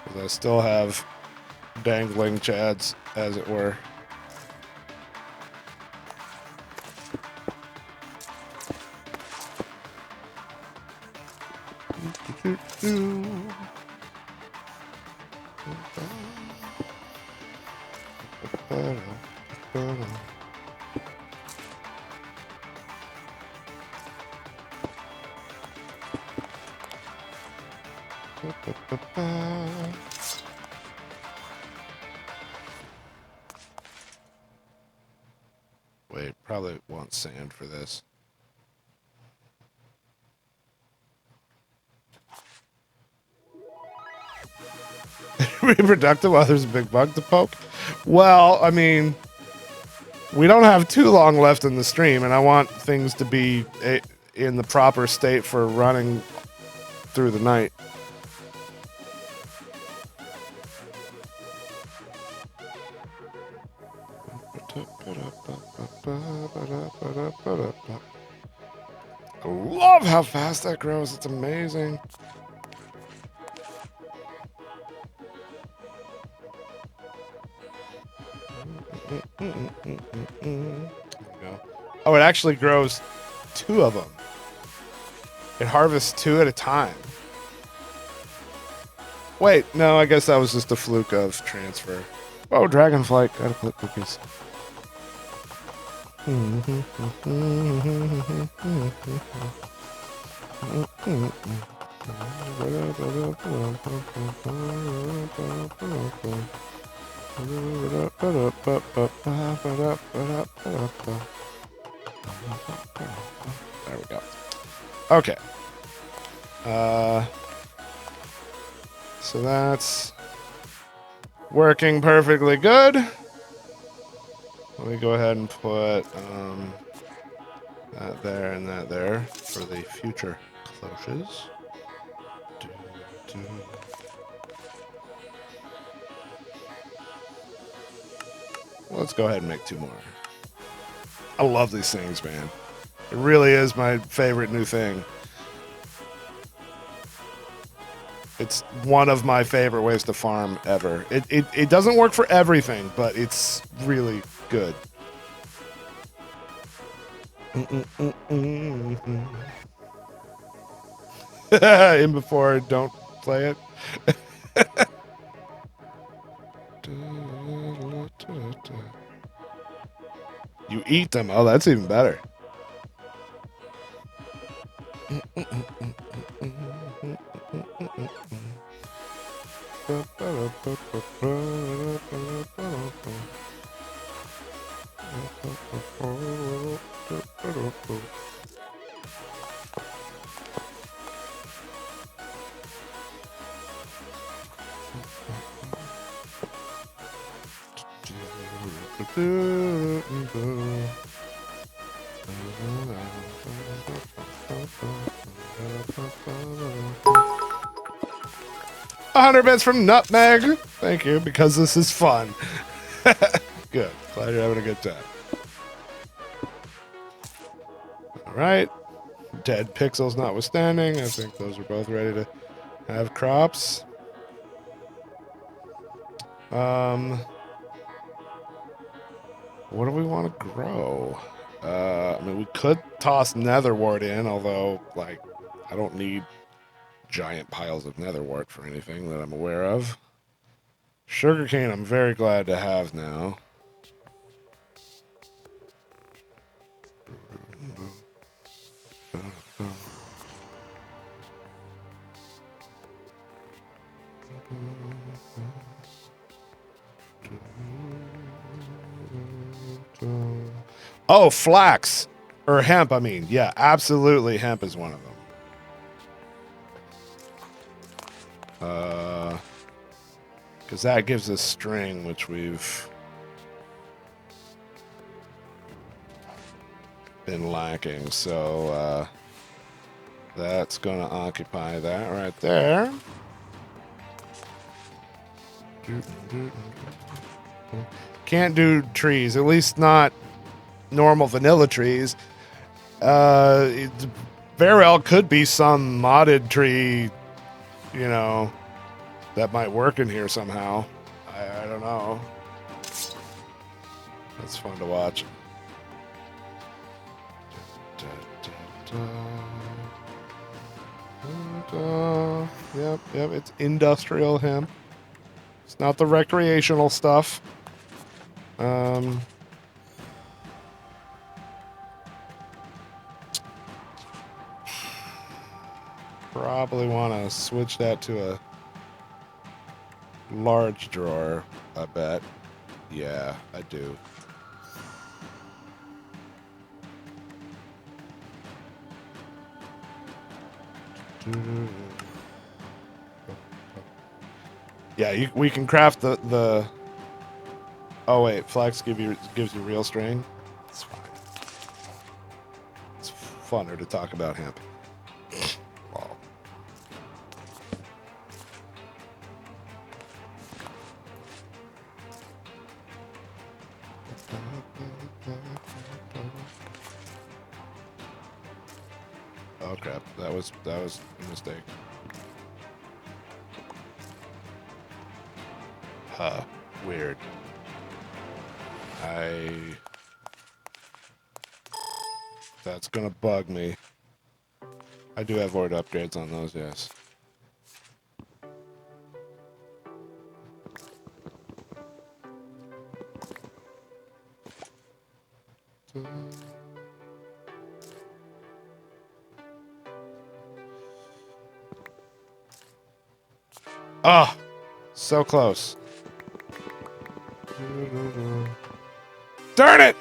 Because I still have dangling chads, as it were. Wait, probably want sand for this. Reproductive while there's a big bug to poke? Well, I mean, we don't have too long left in the stream, and I want things to be in the proper state for running through the night. I love how fast that grows. It's amazing. Oh, it actually grows 2 of them. It harvests 2 at a time. Wait, no, I guess that was just a fluke of transfer. Oh, Dragonflight. Gotta click cookies. There we go. Okay. So that's working perfectly good. Let me go ahead and put that there and that there for the future cloches. Let's go ahead and make 2 more. I love these things, man. It really is my favorite new thing. It's one of my favorite ways to farm ever. It doesn't work for everything, but it's really good. In before, don't play it. You eat them. Oh, that's even better. $100 bits from Nutmeg. Thank you, because this is fun. Good. Glad you're having a good time. All right. Dead pixels notwithstanding, I think those are both ready to have crops. What do we want to grow? I mean, we could toss netherwort in, although, like, I don't need giant piles of netherwort for anything that I'm aware of. Sugarcane, I'm very glad to have now. Oh, flax. Or hemp, I mean. Yeah, absolutely. Hemp is one of them. Because that gives us string, which we've been lacking. So that's going to occupy that right there. Can't do trees, at least not normal vanilla trees. It very well could be some modded tree, you know, that might work in here somehow. I don't know. That's fun to watch. Yep, it's industrial hemp. It's not the recreational stuff. Probably want to switch that to a large drawer, I bet. Yeah, I do. Yeah, we can craft the. Oh wait, flax gives you real strain. It's fine. It's funner to talk about hemp. Wow. Oh crap! That was a mistake. Huh. Weird. That's gonna bug me. I do have void upgrades on those, yes. Ah, so close. Darn it!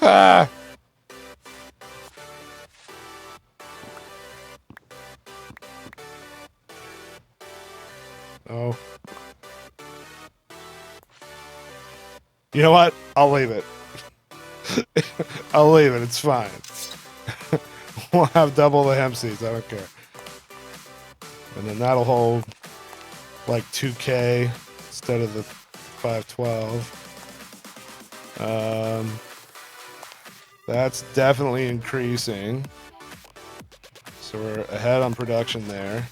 Ah! Oh. You know what? I'll leave it. I'll leave it. It's fine. We'll have double the hemp seeds. I don't care. And then that'll hold like 2K instead of the 512. That's definitely increasing. So we're ahead on production there.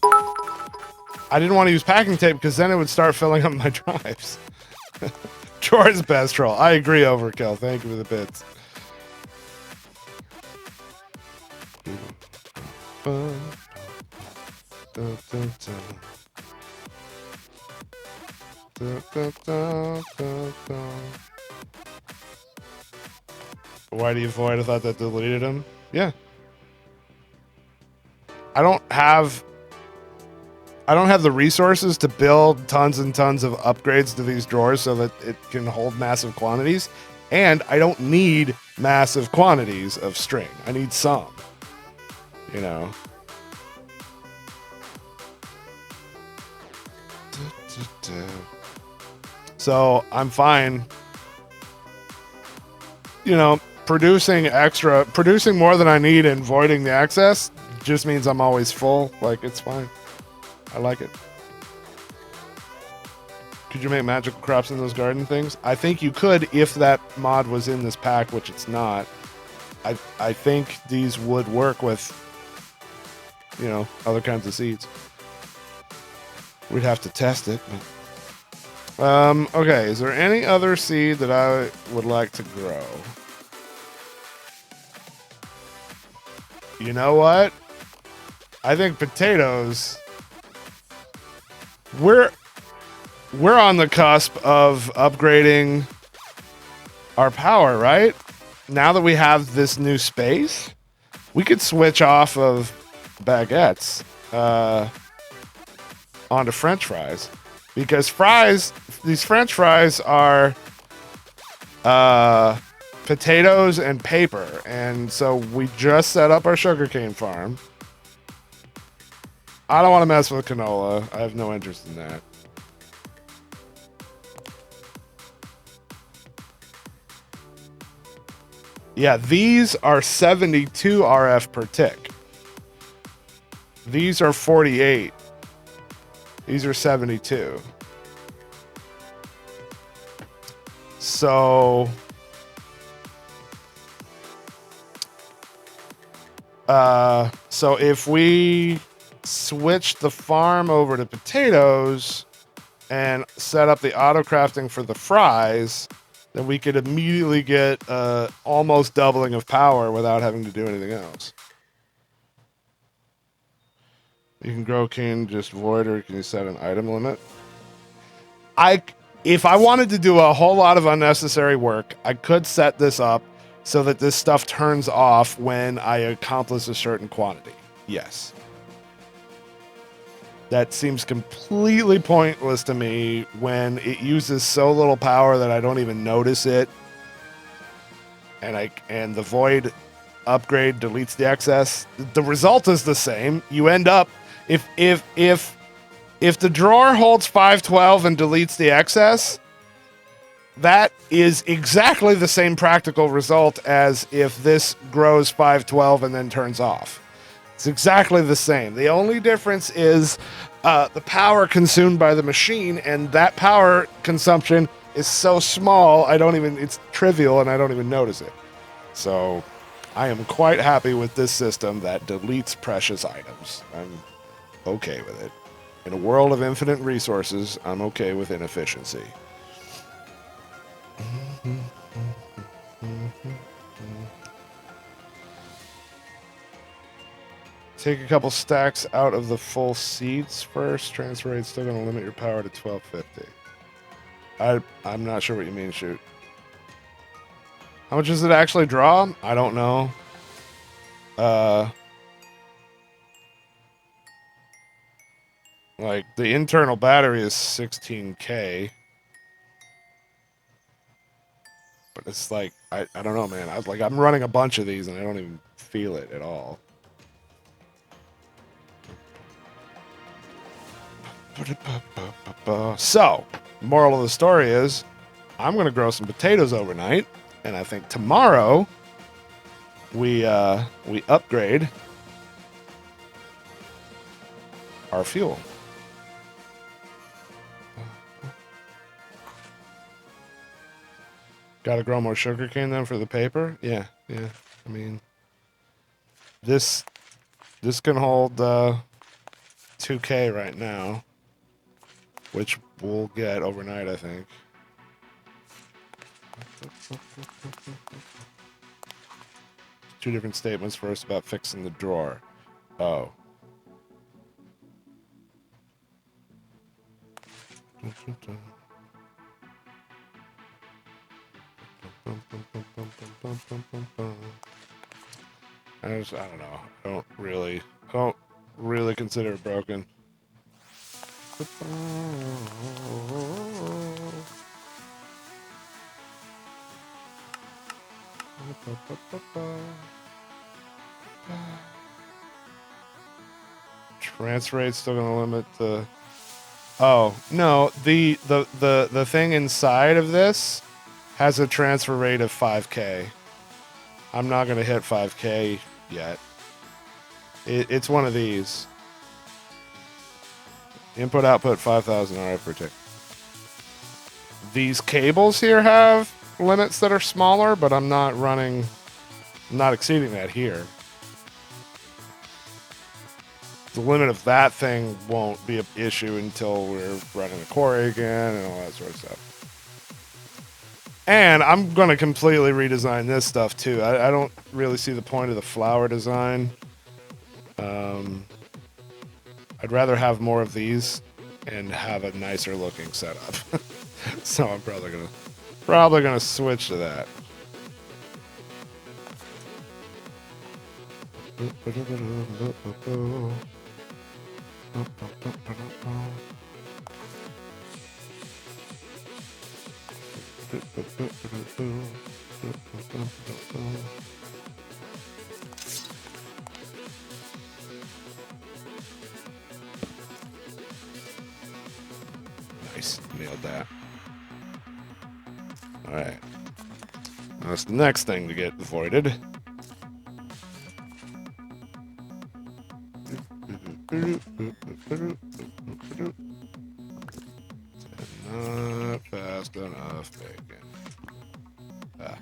I didn't want to use packing tape because then it would start filling up my drives. Troy's best troll. I agree, Overkill. Thank you for the bits. Why do you void? I thought that deleted him. Yeah. I don't have the resources to build tons and tons of upgrades to these drawers so that it can hold massive quantities. And I don't need massive quantities of string. I need some. You know. So I'm fine. You know, producing more than I need and voiding the excess just means I'm always full. Like, it's fine. I like it. Could you make magical crops in those garden things? I think you could if that mod was in this pack, which it's not. I think these would work with, you know, other kinds of seeds. We'd have to test it. But... okay, is there any other seed that I would like to grow? You know what? I think potatoes... We're on the cusp of upgrading our power, right? Now that we have this new space, we could switch off of baguettes onto French fries, because these French fries are potatoes and paper, and so we just set up our sugarcane farm. I don't want to mess with canola. I have no interest in that. Yeah, these are 72 RF per tick. These are 48. These are 72. So... so if we switch the farm over to potatoes and set up the auto crafting for the fries, then we could immediately get almost doubling of power without having to do anything else. You can grow cane just void, or can you set an item limit? If I wanted to do a whole lot of unnecessary work, I could set this up so that this stuff turns off when I accomplish a certain quantity. Yes. That seems completely pointless to me when it uses so little power that I don't even notice it. And the void upgrade deletes the excess. The result is the same. You end up if the drawer holds 512 and deletes the excess, that is exactly the same practical result as if this grows 512 and then turns off. It's exactly the same. The only difference is the power consumed by the machine, and that power consumption is so small, it's trivial and I don't even notice it. So I am quite happy with this system that deletes precious items. I'm okay with it. In a world of infinite resources, I'm okay with inefficiency. Take a couple stacks out of the full seeds first. Transfer rate's still going to limit your power to 1250. I'm not sure what you mean, shoot. How much does it actually draw? I don't know. Like, the internal battery is 16K. But it's like, I don't know, man. I'm running a bunch of these and I don't even feel it at all. So, moral of the story is, I'm going to grow some potatoes overnight, and I think tomorrow we upgrade our fuel. Got to grow more sugarcane then for the paper? Yeah. I mean, this can hold 2K right now, which we'll get overnight, I think. Two different statements. First about fixing the drawer. Oh. I don't know. I don't really consider it broken. Transfer rate's still gonna limit the. Oh no, the thing inside of this has a transfer rate of 5K. I'm not gonna hit 5K yet. It's one of these. Input output 5,000 RF per tick. These cables here have limits that are smaller, but I'm not exceeding that here. The limit of that thing won't be an issue until we're running the quarry again and all that sort of stuff. And I'm going to completely redesign this stuff too. I don't really see the point of the flower design. I'd rather have more of these and have a nicer looking setup. So I'm probably gonna switch to that. Nice, nailed that. All right, that's the next thing to get voided. Not fast enough, bacon. Ah.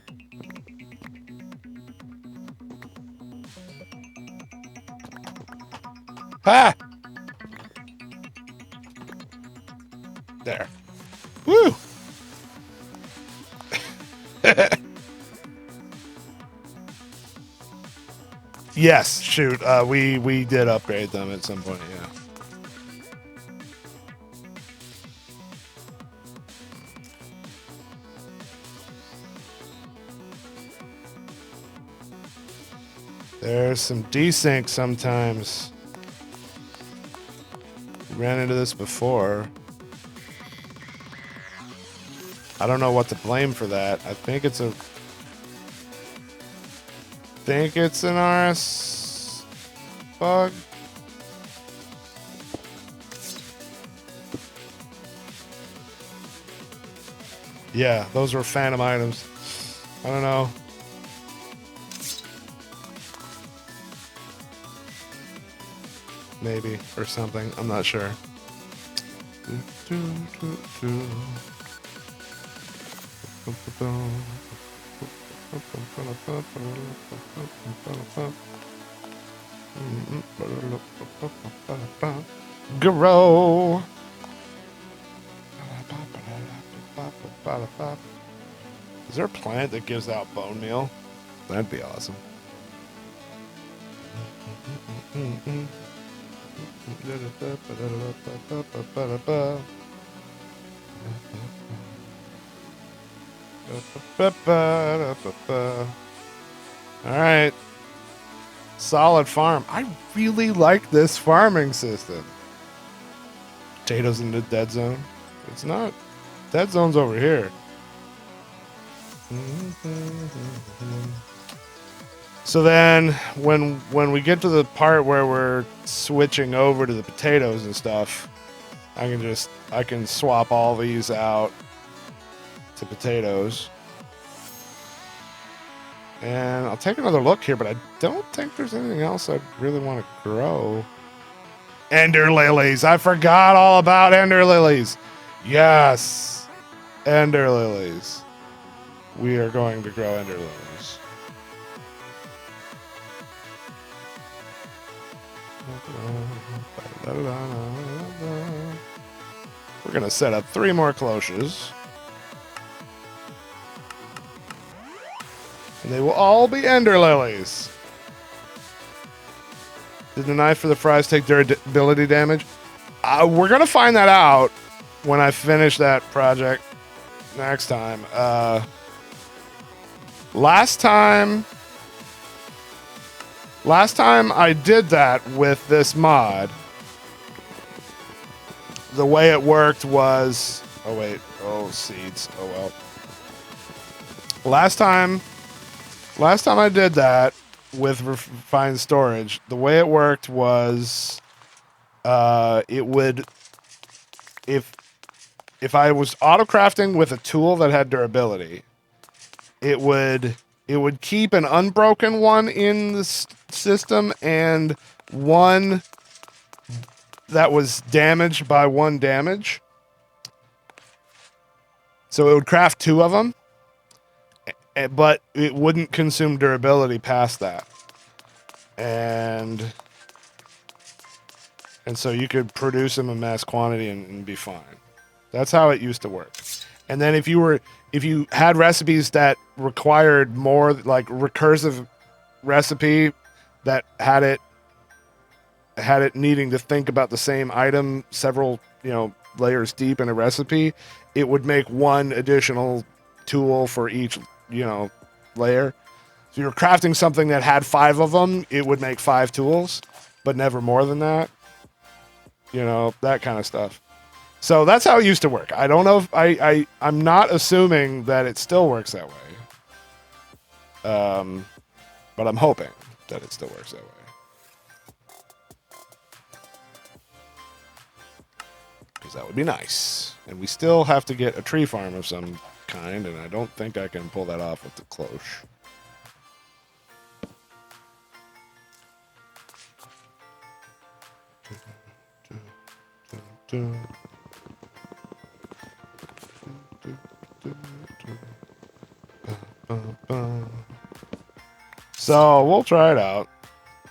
Ah! There. Woo! Yes, shoot. We did upgrade them at some point, yeah. There's some desync sometimes. Ran into this before. I don't know what to blame for that. I think it's an RS bug. Yeah, those were phantom items. I don't know. Maybe, or something. I'm not sure. Grow. Is there a plant that gives out bone meal? That'd be awesome. All right. Solid farm. I really like this farming system. Potatoes in the dead zone. It's not. Dead zone's over here. So then when we get to the part where we're switching over to the potatoes and stuff, I can swap all these out to potatoes. And I'll take another look here, but I don't think there's anything else I really want to grow. Ender lilies. I forgot all about ender lilies. Yes. Ender lilies. We are going to grow ender lilies. We're going to set up 3 more cloches. And they will all be ender lilies. Did the knife for the fries take durability damage? We're going to find that out when I finish that project next time. Last time I did that with this mod, the way it worked was... Oh, wait. Oh, seeds. Oh, well. Last time I did that with refined storage, the way it worked was it would... If I was auto-crafting with a tool that had durability, it would keep an unbroken one in the system and one that was damaged by 1 damage. So it would craft 2 of them, but it wouldn't consume durability past that. And so you could produce them in mass quantity and be fine. That's how it used to work. And then if you had recipes that required more, like recursive recipe that had it needing to think about the same item several, layers deep in a recipe, it would make 1 additional tool for each, layer. So you're crafting something that had 5 of them, it would make 5 tools, but never more than that. That kind of stuff. So that's how it used to work. I don't know if I'm not assuming that it still works that way. But I'm hoping that it still works that way. Because that would be nice. And we still have to get a tree farm of some kind, and I don't think I can pull that off with the cloche. So we'll try it out.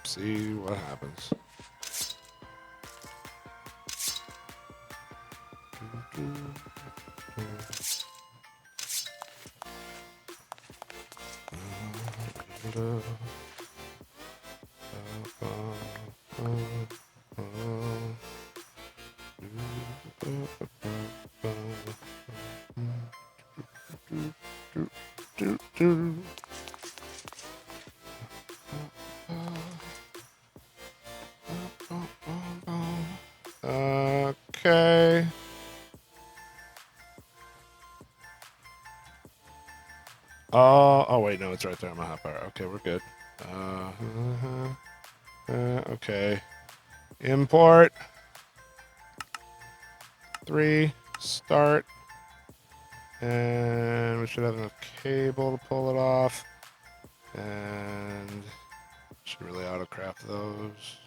See what happens. Okay. Oh wait, no, it's right there on my hotbar. Okay, we're good. Okay. Import. 3. Start. And we should have enough cable to pull it off. And should really auto-craft those.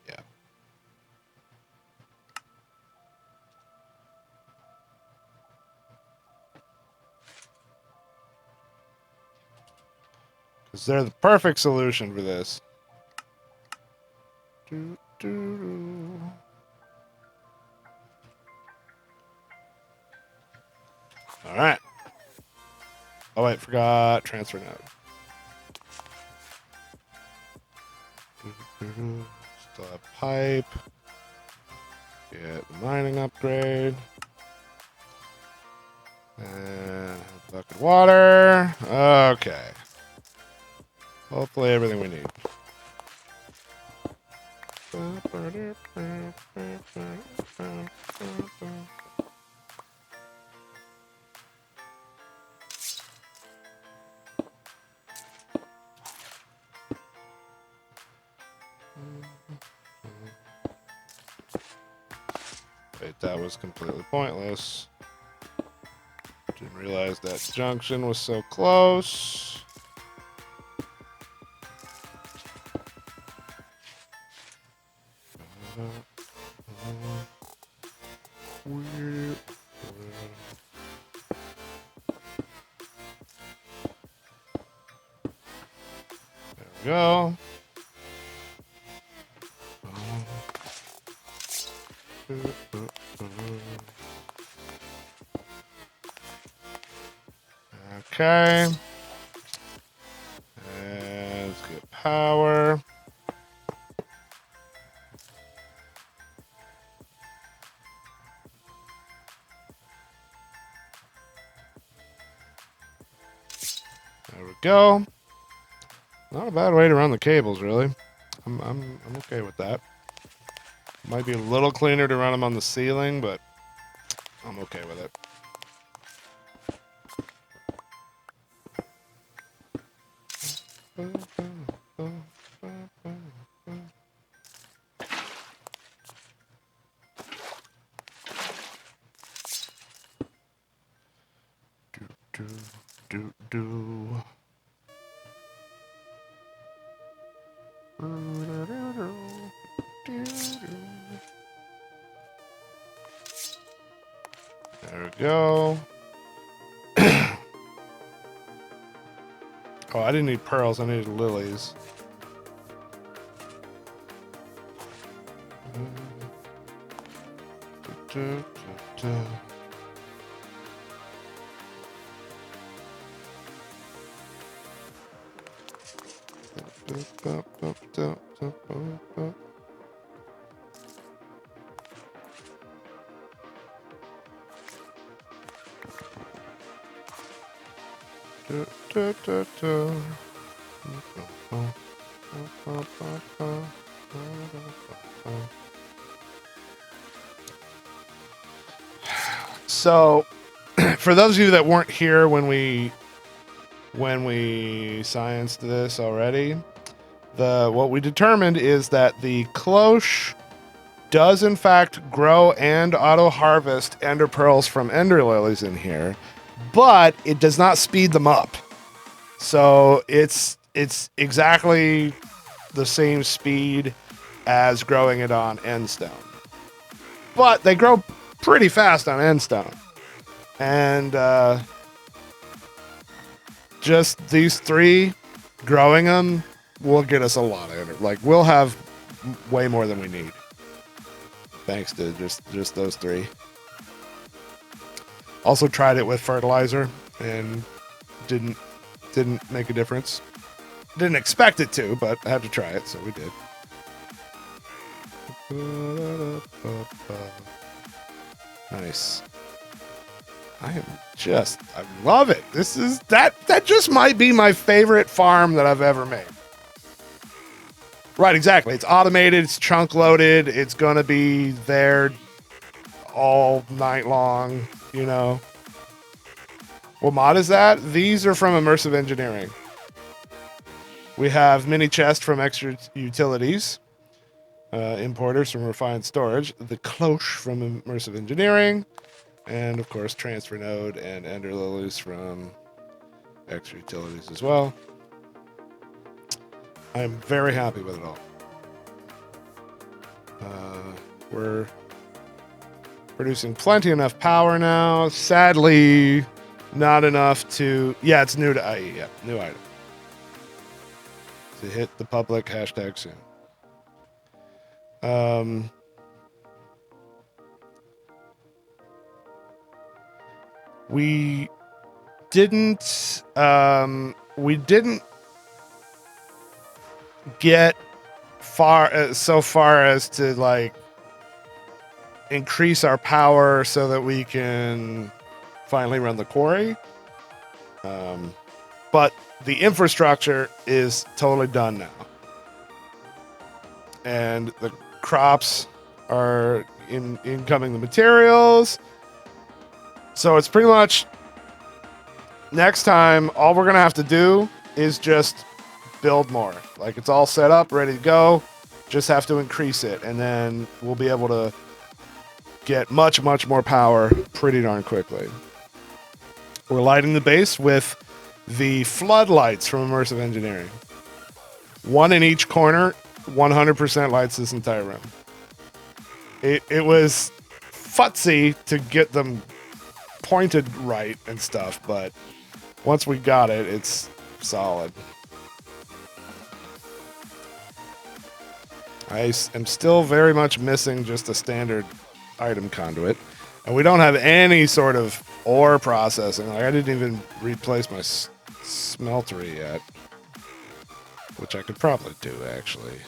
Yeah. Because they're the perfect solution for this. All right. Oh wait, forgot transfer node. Still have pipe. Get the mining upgrade. And a bucket of water. Okay. Hopefully everything we need. Wait, that was completely pointless. Didn't realize that junction was so close. There we go. Okay. And let's get power. There we go. Not a bad way to run the cables, really. I'm okay with that. Might be a little cleaner to run them on the ceiling, but I'm okay with it. Do. There we go. Oh, I didn't need pearls. I needed lilies. So, for those of you that weren't here when we scienced this already, what we determined is that the cloche does in fact grow and auto harvest ender pearls from ender lilies in here, but it does not speed them up. So it's exactly the same speed as growing it on endstone. But they grow pretty fast on endstone. And just these three, growing them will get us a lot of ender. Like, we'll have way more than we need. Thanks to just those three. Also tried it with fertilizer and didn't make a difference. Didn't expect it to, but I had to try it, so we did. Nice. I love it. That just might be my favorite farm that I've ever made. Right, exactly. It's automated, it's chunk loaded, it's gonna be there all night long, you know. What mod is that? These are from Immersive Engineering. We have mini chest from Extra Utilities, importers from Refined Storage, the cloche from Immersive Engineering, and of course Transfer Node and Ender Lilies from Extra Utilities as well. I'm very happy with it all. We're producing plenty enough power now. Sadly, not enough to... Yeah, it's new to IE. Yeah, new item. To hit the public hashtag soon. We didn't get so far as to like increase our power so that we can finally run the quarry. But the infrastructure is totally done now. And the crops are incoming the materials. So it's pretty much next time, all we're going to have to do is just build more. Like, it's all set up, ready to go. Just have to increase it. And then we'll be able to get much, much more power pretty darn quickly. We're lighting the base with the floodlights from Immersive Engineering. One in each corner, 100% lights this entire room. It was futzy to get them pointed right and stuff, but once we got it, it's solid. I am still very much missing just a standard item conduit. And we don't have any sort of ore processing. Like, I didn't even replace my smeltery yet. Which I could probably do, actually.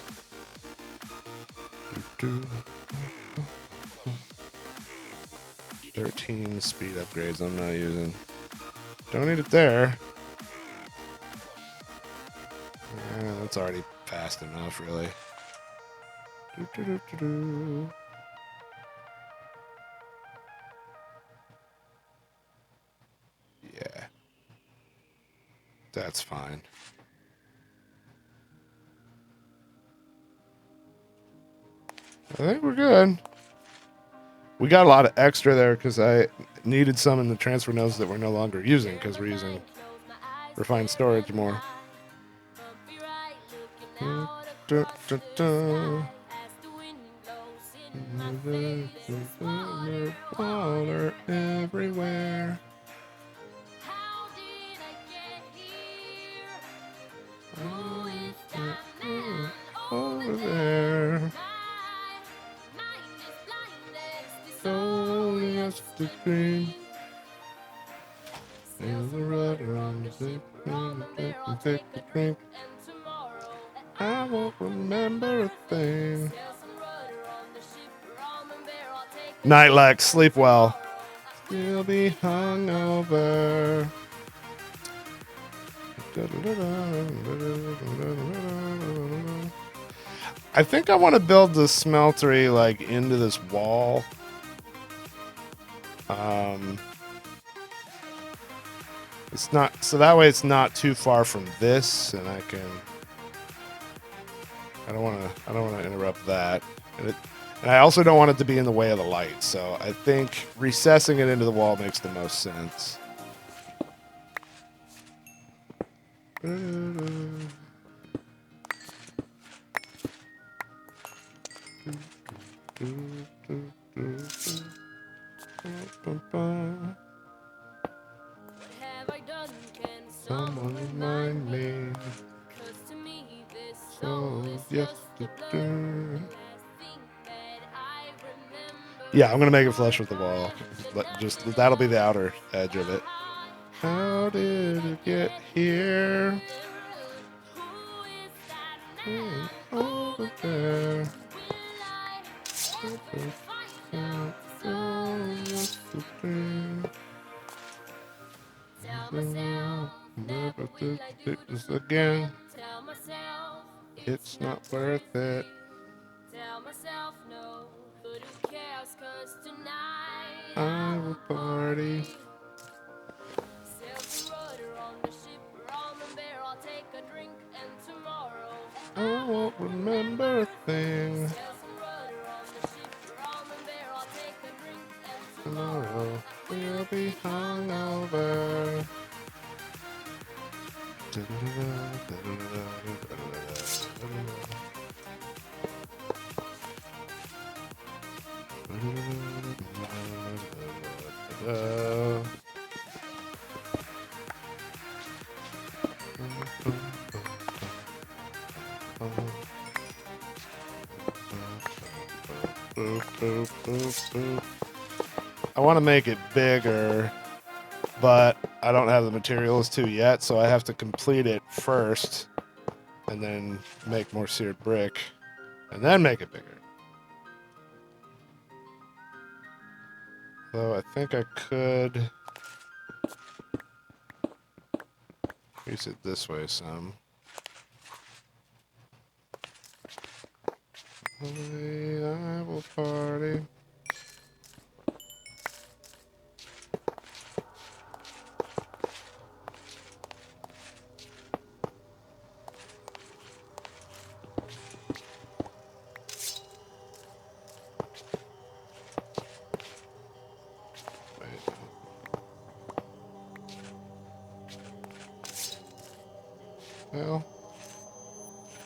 13 speed upgrades I'm not using. Don't need it there. That's already fast enough, really. Yeah. That's fine. I think we're good. We got a lot of extra there because I needed some in the transfer nodes that we're no longer using because we're using refined storage more. Water everywhere. Over there. So yes, the green. There's a rudder on the ship. Take a drink. I won't remember a thing. Nightlight, sleep well. You'll be hungover. I think I want to build the smeltery like into this wall. It's not so that way it's not too far from this, and I can. I don't want to interrupt that, and I also don't want it to be in the way of the light. So I think recessing it into the wall makes the most sense. Someone remind me. So yesterday. Yeah, I'm gonna make it flush with the wall. Just that'll be the outer edge of it. How did it get here? Over there. Never do this again. It's not worth it. I will party. I won't remember a thing. Tomorrow we'll be hungover. I want to make it bigger, but I don't have the materials to yet, so I have to complete it first and then make more seared brick and then make it bigger. Though I think I could increase it this way some. I will party. Well,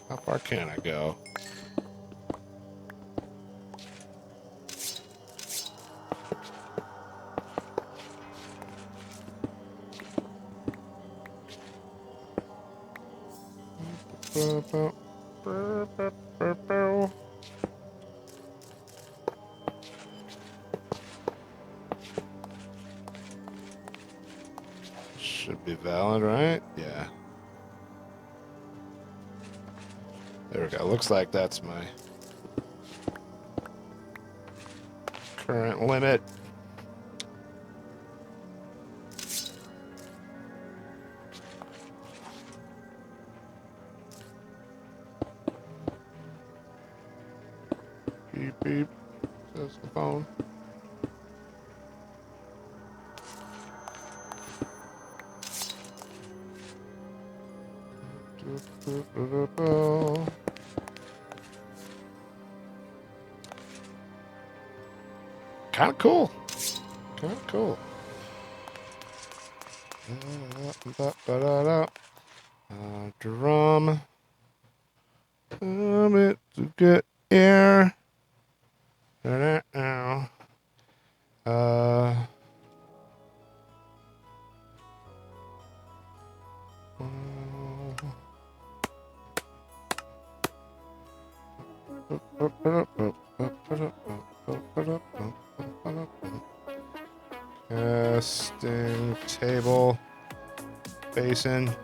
how far can I go? Should be valid, right? Yeah. There we go. Looks like that's my current limit. Beep, beep. Says the phone. Kind of cool. Kind of cool. Drum. It to get air. Now. Casting table, basin,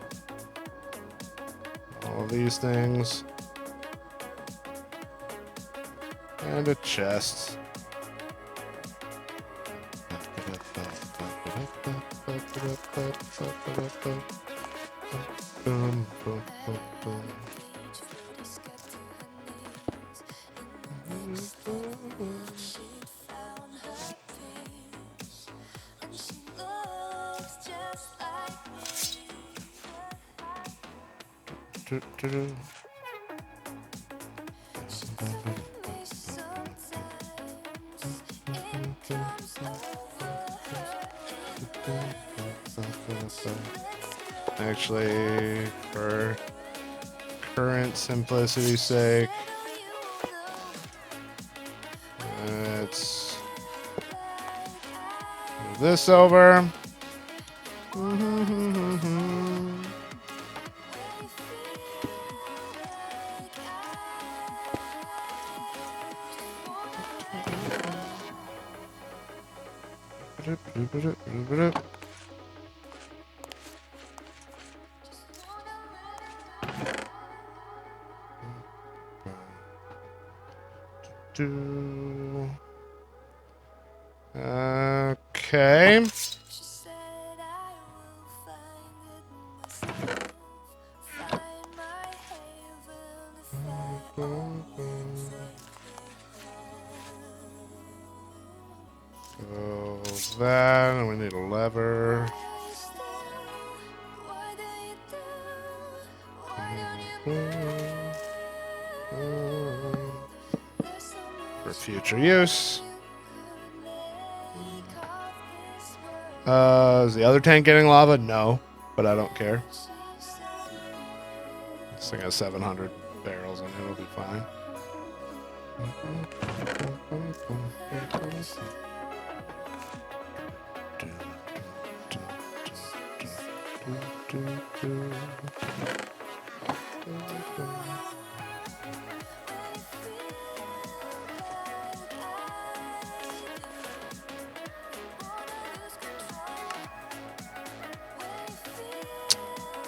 all of these things, and a chest. Actually, for current simplicity's sake, let's move this over. Okay. So that, and we need a lever. For future use. Is the other tank getting lava? No, but I don't care. This thing has 700 barrels in it, it'll be fine.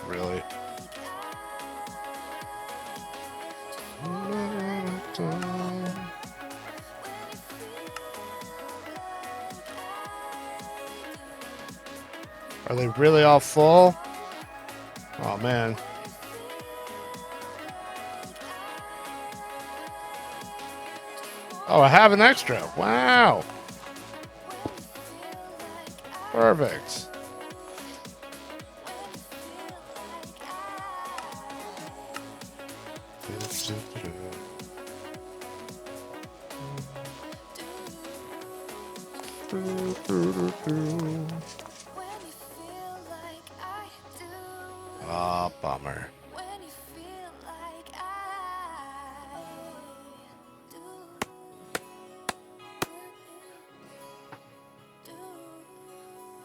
Really? Are they really all full? Oh man. Oh, I have an extra. Wow. Perfect. Ah, bummer.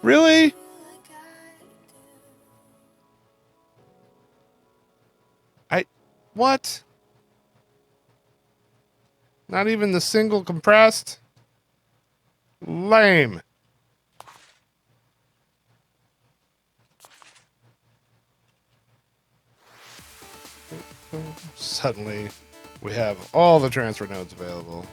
Really? What? Not even the single compressed? Lame. Suddenly, we have all the transfer nodes available.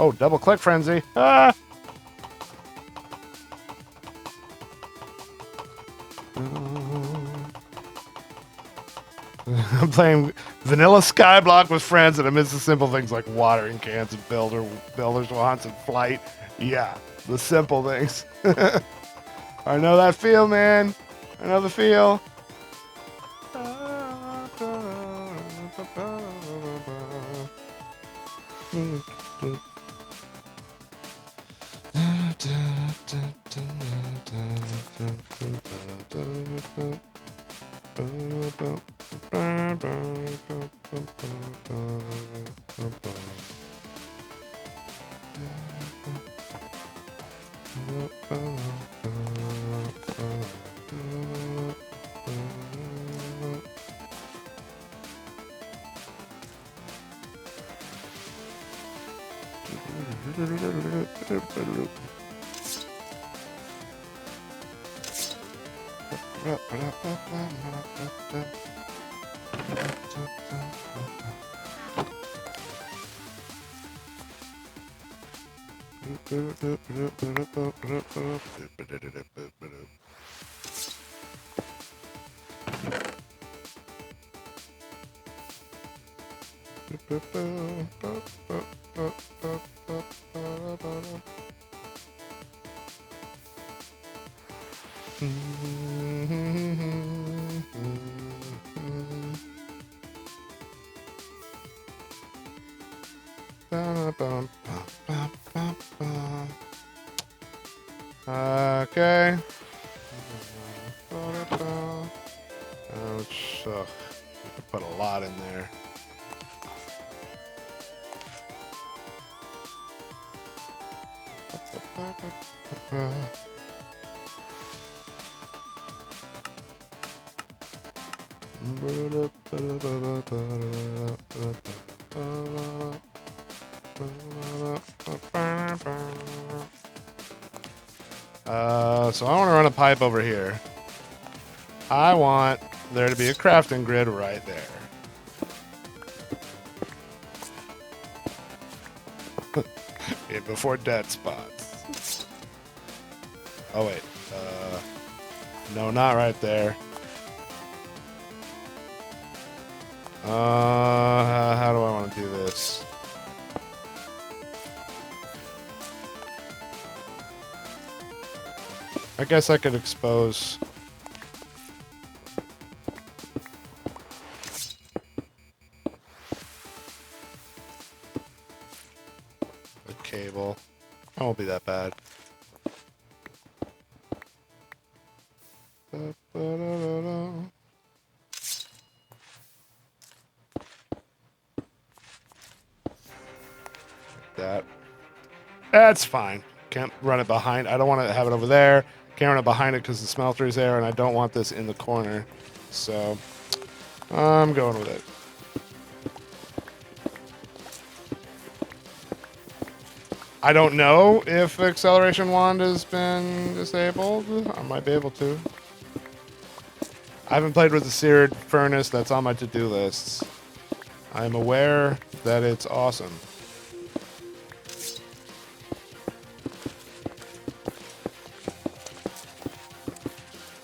Oh, double click frenzy. Ah! I'm playing vanilla Skyblock with friends and I miss the simple things like watering cans and builder's wants and flight. Yeah, the simple things. I know that feel, man. I know the feel. Okay. Ouch. Ugh. I put a lot in there. So I want to run a pipe over here. I want there to be a crafting grid right there. Yeah, before dead spots. Oh wait, no, not right there. How do I want to do this? I guess I could expose the cable. That won't be that bad. Like that. That's fine. Can't run it behind. I don't want to have it over there. Can't run it behind it because the smelter is there, and I don't want this in the corner. So I'm going with it. I don't know if acceleration wand has been disabled. I might be able to. I haven't played with the seared furnace. That's on my to-do lists. I'm aware that it's awesome.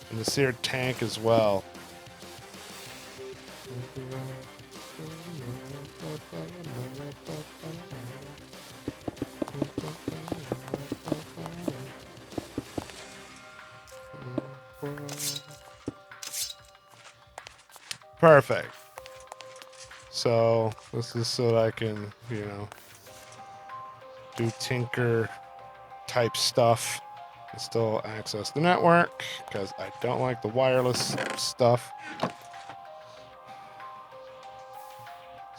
And the seared tank as well. Perfect. So this is so that I can, you know, do tinker type stuff and still access the network because I don't like the wireless stuff.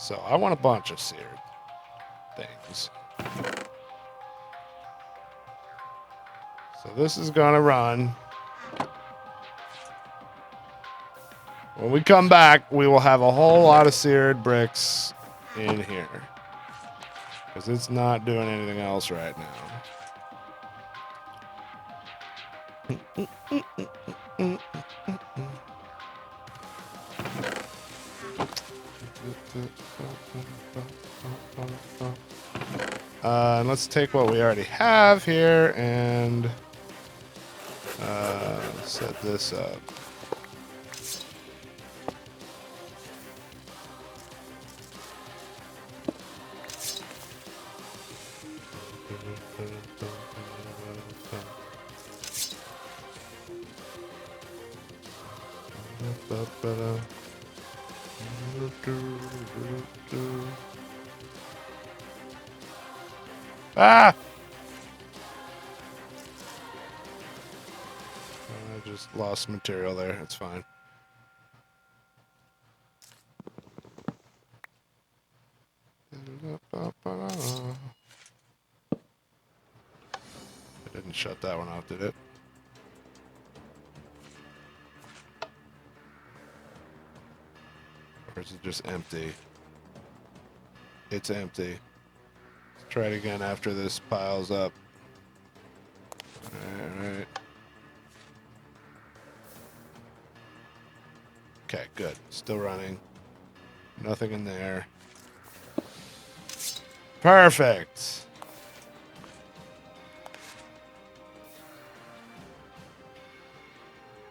So I want a bunch of seared things. So this is gonna run. When we come back, we will have a whole lot of seared bricks in here. Because it's not doing anything else right now. And let's take what we already have here and set this up. Ah! I just lost material there. It's fine. It didn't shut that one off, did it? Or is it just empty? It's empty. Let's try it again after this piles up. Alright. Okay, good. Still running. Nothing in there. Perfect.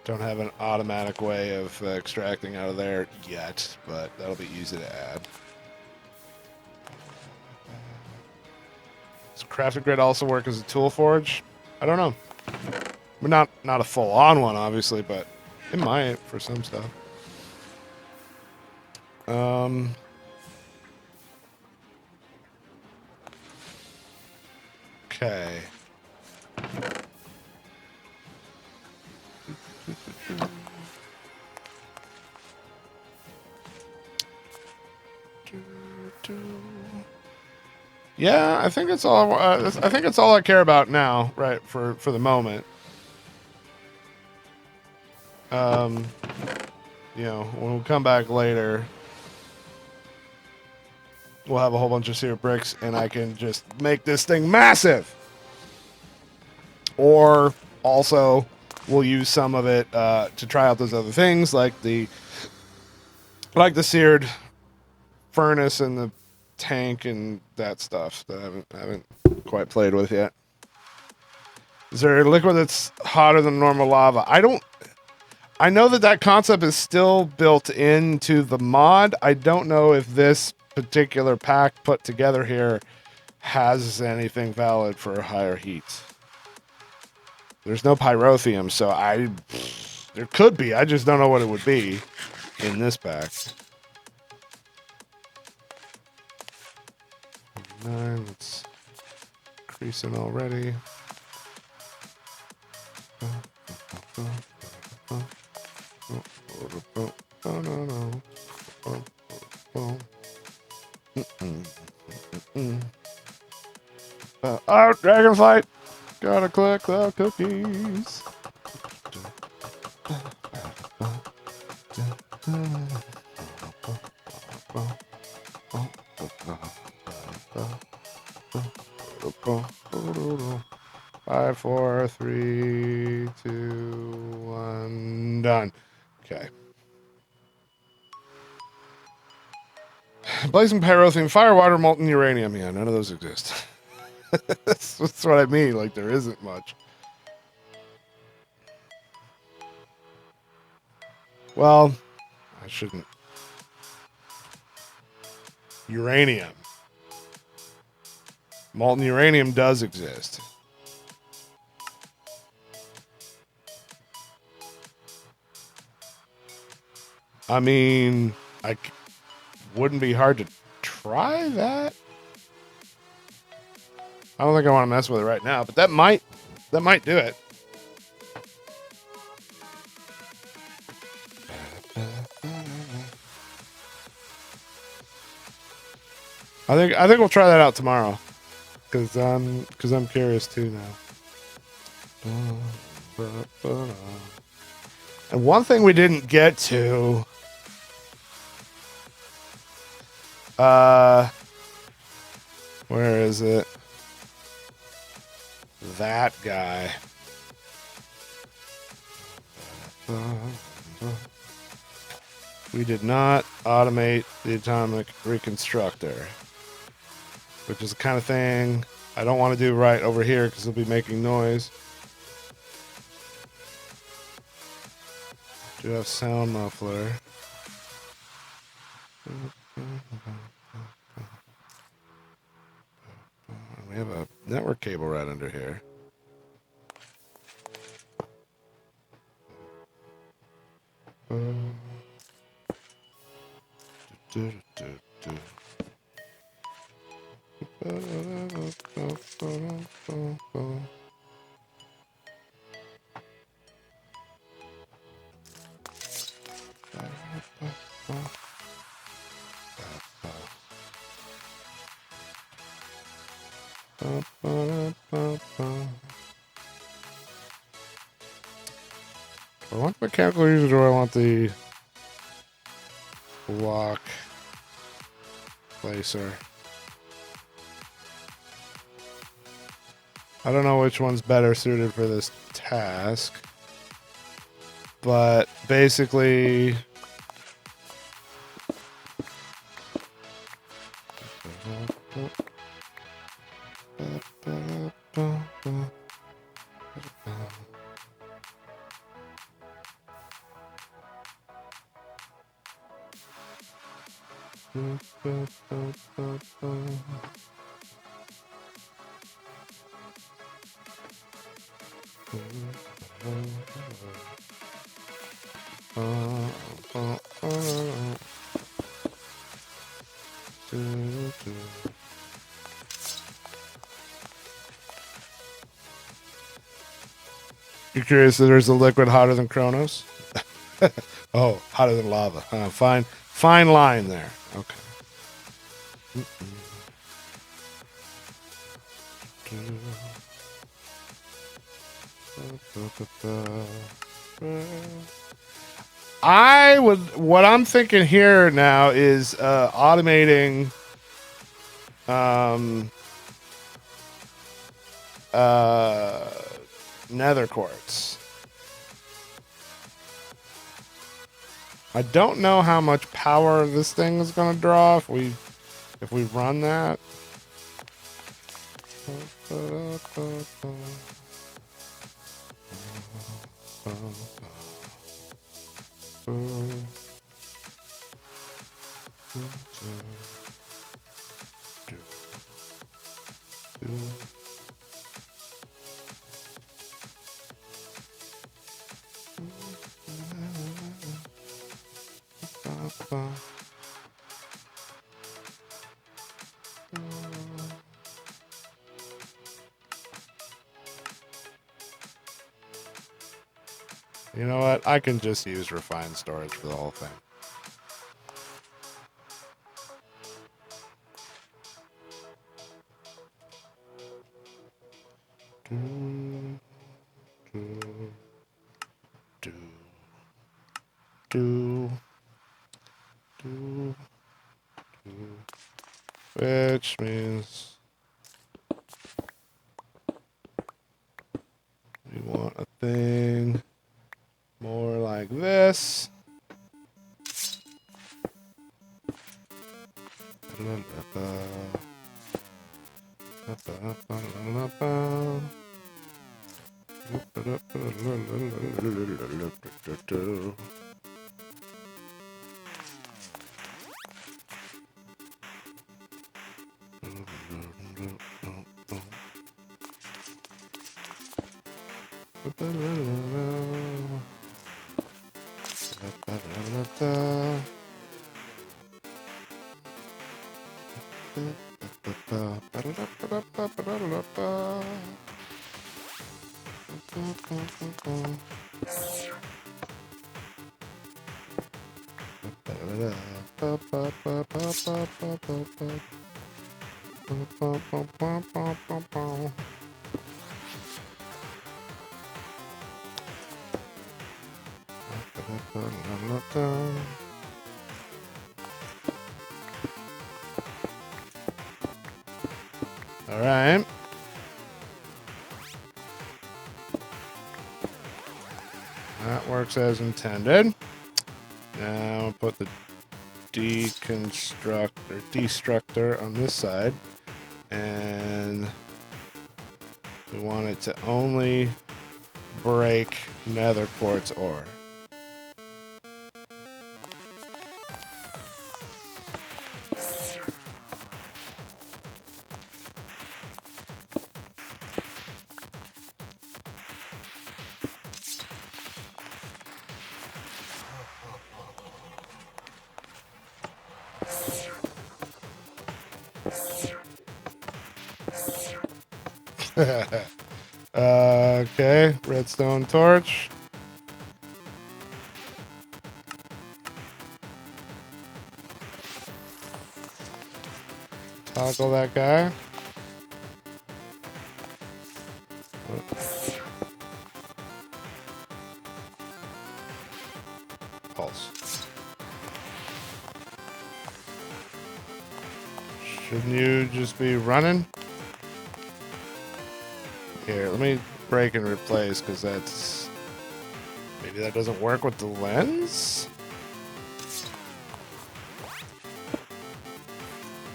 Don't have an automatic way of extracting out of there yet, but that'll be easy to add. Does Crafted Grid also work as a tool forge? I don't know. We're not a full-on one, obviously, but it might for some stuff. Okay. Yeah, I think it's all. I think it's all I care about now, right? For the moment. You know, when we come back later, we'll have a whole bunch of seared bricks, and I can just make this thing massive. Or also, we'll use some of it to try out those other things, like the seared furnace and the tank and that stuff that I haven't quite played with yet. Is there a liquid that's hotter than normal lava? I know that concept is still built into the mod. I don't know if this particular pack put together here has anything valid for higher heat. There's no pyrotheum, so there could be. I just don't know what it would be in this pack. 9, it's increasing already. Oh, Dragonflight! Gotta collect the cookies. Five, 4, 3, 2, 1, done. Okay. Blazing pyrothene, fire, water, molten uranium. Yeah, none of those exist. That's what I mean. Like, there isn't much. Well, I shouldn't. Uranium. Molten uranium does exist. I mean, wouldn't be hard to try that. I don't think I want to mess with it right now, but that might do it. I think we'll try that out tomorrow, cause I'm curious too now. And one thing we didn't get to, where is it? That guy. We did not automate the atomic reconstructor, which is the kind of thing I don't want to do right over here because it'll be making noise. Do have sound muffler. We have a network cable right under here. I want the mechanical user, or I want the block placer. I don't know which one's better suited for this task, but basically you're curious that there's a liquid hotter than Kronos? Oh, hotter than lava. Fine line there. Okay. What I'm thinking here now is automating nether quartz. I don't know how much power this thing is going to draw if we run that. You know what? I can just use refined storage for the whole thing. Which means we want a thing more like this. All right. That works as intended. Now we'll put the destructor on this side, and we want it to only break nether quartz ore. Okay, redstone torch. Toggle that guy. Pulse. Shouldn't you just be running? Here, let me break and replace, because that's... Maybe that doesn't work with the lens?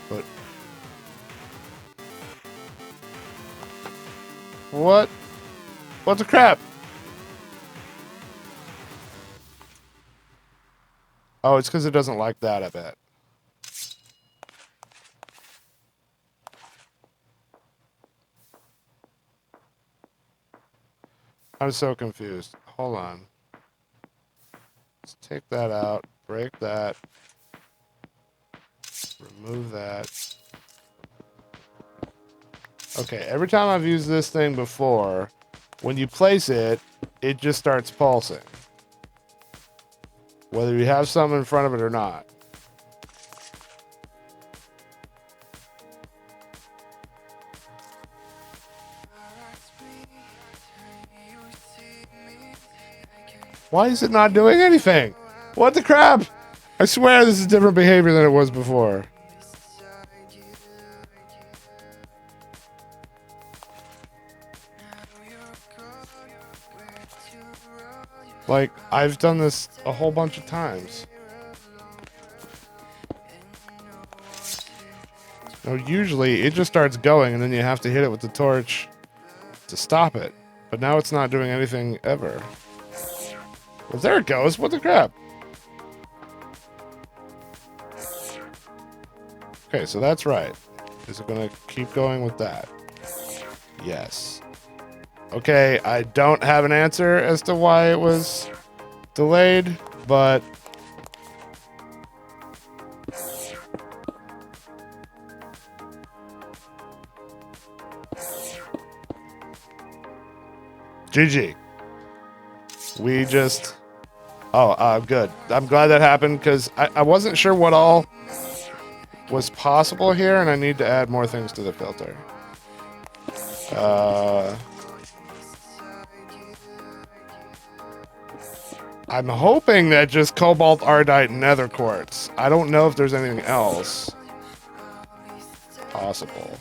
But... What? What the crap? Oh, it's because it doesn't like that, I bet. I'm so confused. Hold on. Let's take that out. Break that. Remove that. Okay, every time I've used this thing before, when you place it, it just starts pulsing. Whether you have some in front of it or not. Why is it not doing anything? What the crap? I swear this is different behavior than it was before. Like, I've done this a whole bunch of times. No, usually it just starts going and then you have to hit it with the torch to stop it. But now it's not doing anything ever. Well, there it goes. What the crap? Okay, so that's right. Is it going to keep going with that? Yes. Okay, I don't have an answer as to why it was delayed, but... GG. We just... Oh, good. I'm glad that happened, because I wasn't sure what all was possible here, and I need to add more things to the filter. I'm hoping that just cobalt, ardite, and nether quartz. I don't know if there's anything else possible.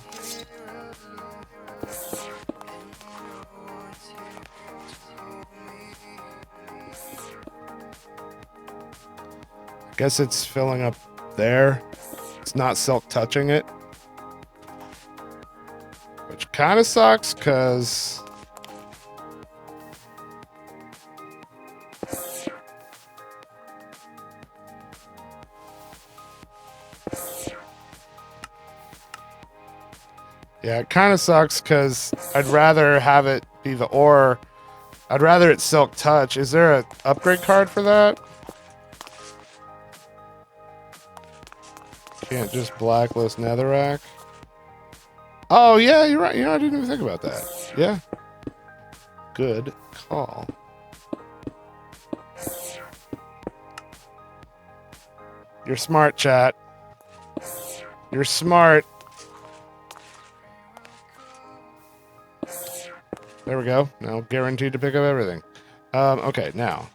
Guess it's filling up there. It's not silk touching it. Which kind of sucks, because... Yeah, it kind of sucks, because I'd rather have it be the ore. I'd rather it silk touch. Is there an upgrade card for that? Can't just blacklist netherrack. Oh, yeah, you're right. You know, I didn't even think about that. Yeah. Good call. You're smart, chat. You're smart. There we go. Now guaranteed to pick up everything. Okay, now.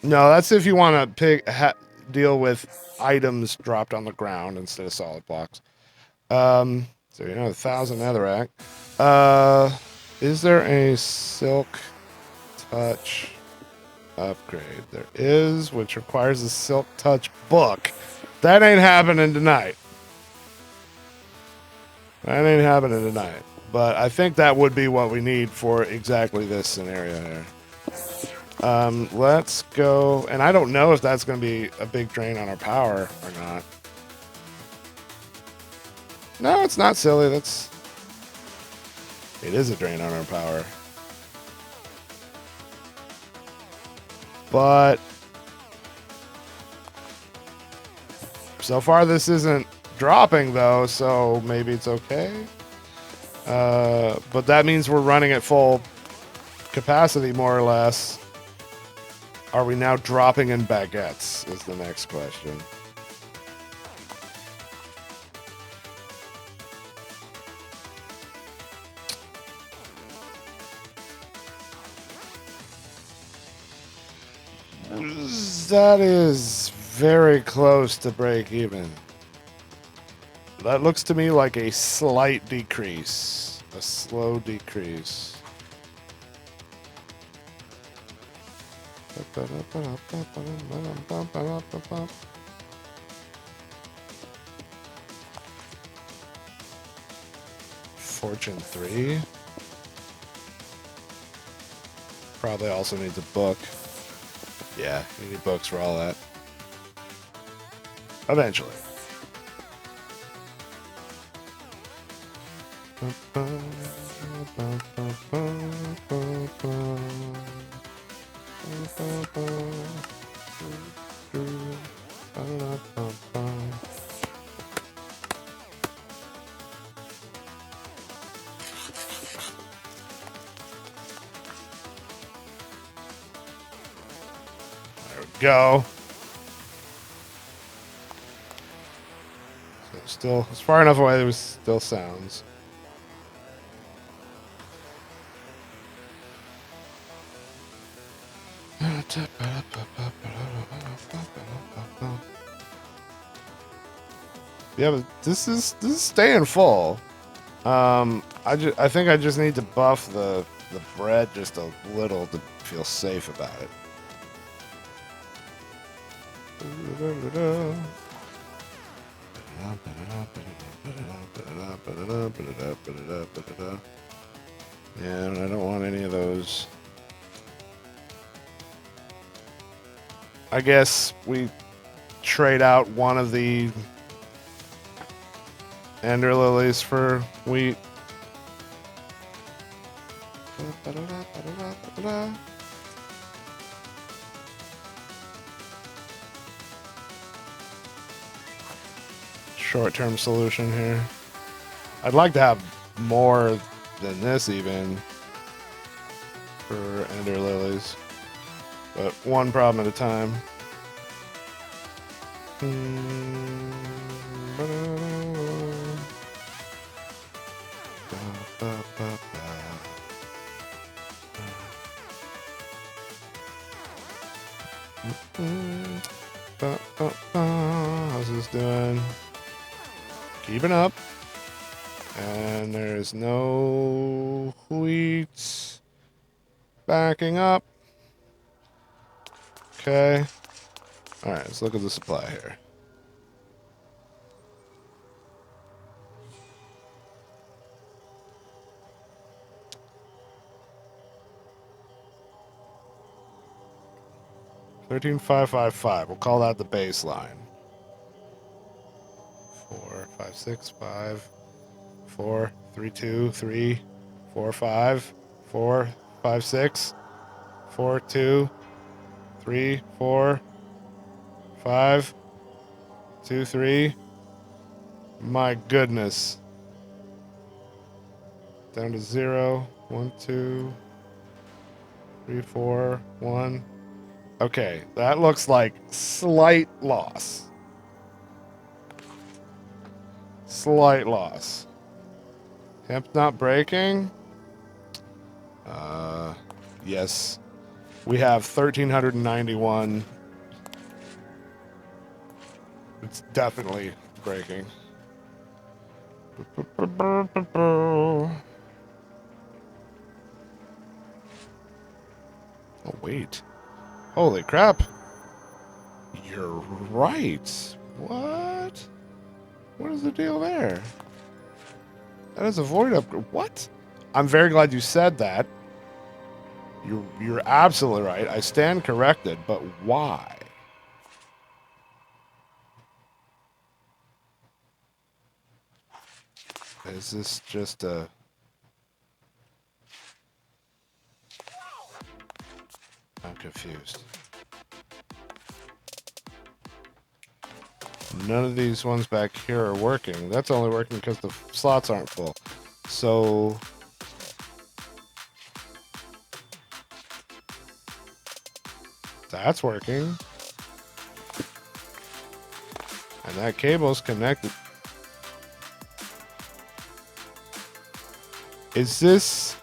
No, that's if you want to deal with items dropped on the ground instead of solid blocks. So you know, 1,000 netherrack. Is there a silk touch upgrade? There is, which requires a silk touch book. That ain't happening tonight. That ain't happening tonight. But I think that would be what we need for exactly this scenario here. Let's go, and I don't know if that's going to be a big drain on our power or not. No, it's not silly. It is a drain on our power. But so far this isn't dropping though, so maybe it's okay. But that means we're running at full capacity more or less. Are we now dropping in baguettes is the next question. That is very close to break even. That looks to me like a slight decrease. A slow decrease. Fortune 3. Probably also needs a book. Yeah, you need books for all that. Eventually. Go. So still, it's far enough away that it still sounds. Yeah, but this is staying full. I think I just need to buff the bread just a little to feel safe about it. Yeah, I don't want any of those. I guess we trade out one of the ender lilies for wheat. Short-term solution here. I'd like to have more than this even for ender lilies, but one problem at a time. How's this doing? Keeping up. And there's no wheat backing up. Okay. Alright, let's look at the supply here. $13,555. We'll call that the baseline. 4, 5, 6, 5, 4, 3, 2, 3, 4, 5, 4, 5, 6, 4, 2, 3, 4, 5, 2, 3. My goodness. Down to 0. 1, 2, 3, 4, 1. Okay, that looks like slight loss. Slight loss. Hemp's not breaking. Yes. We have 1,391. It's definitely breaking. Oh, wait. Holy crap. You're right. What? What is the deal there? That is a void upgrade. What? I'm very glad you said that. You're absolutely right. I stand corrected, but why? Is this just a... I'm confused. None of these ones back here are working. That's only working because the slots aren't full. So... That's working. And that cable's connected. Is this...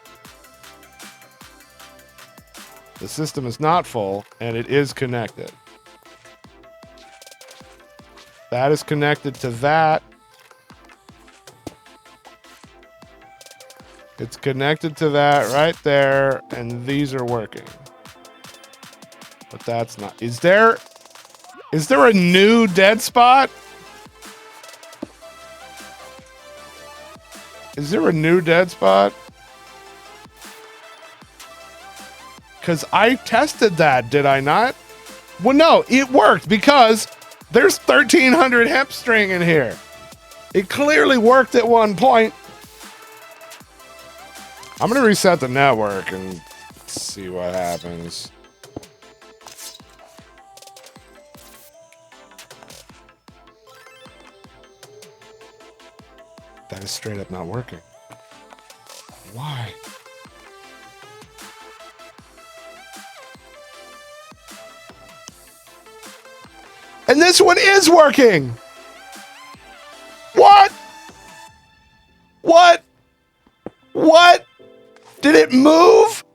The system is not full, and it is connected. That is connected to that. It's connected to that right there, and these are working. But that's not... Is there a new dead spot? Is there a new dead spot? Because I tested that, did I not? Well, no, it worked because there's 1,300 hemp string in here. It clearly worked at one point. I'm going to reset the network and see what happens. That is straight up not working. Why? And this one is working! What? What? What? Did it move?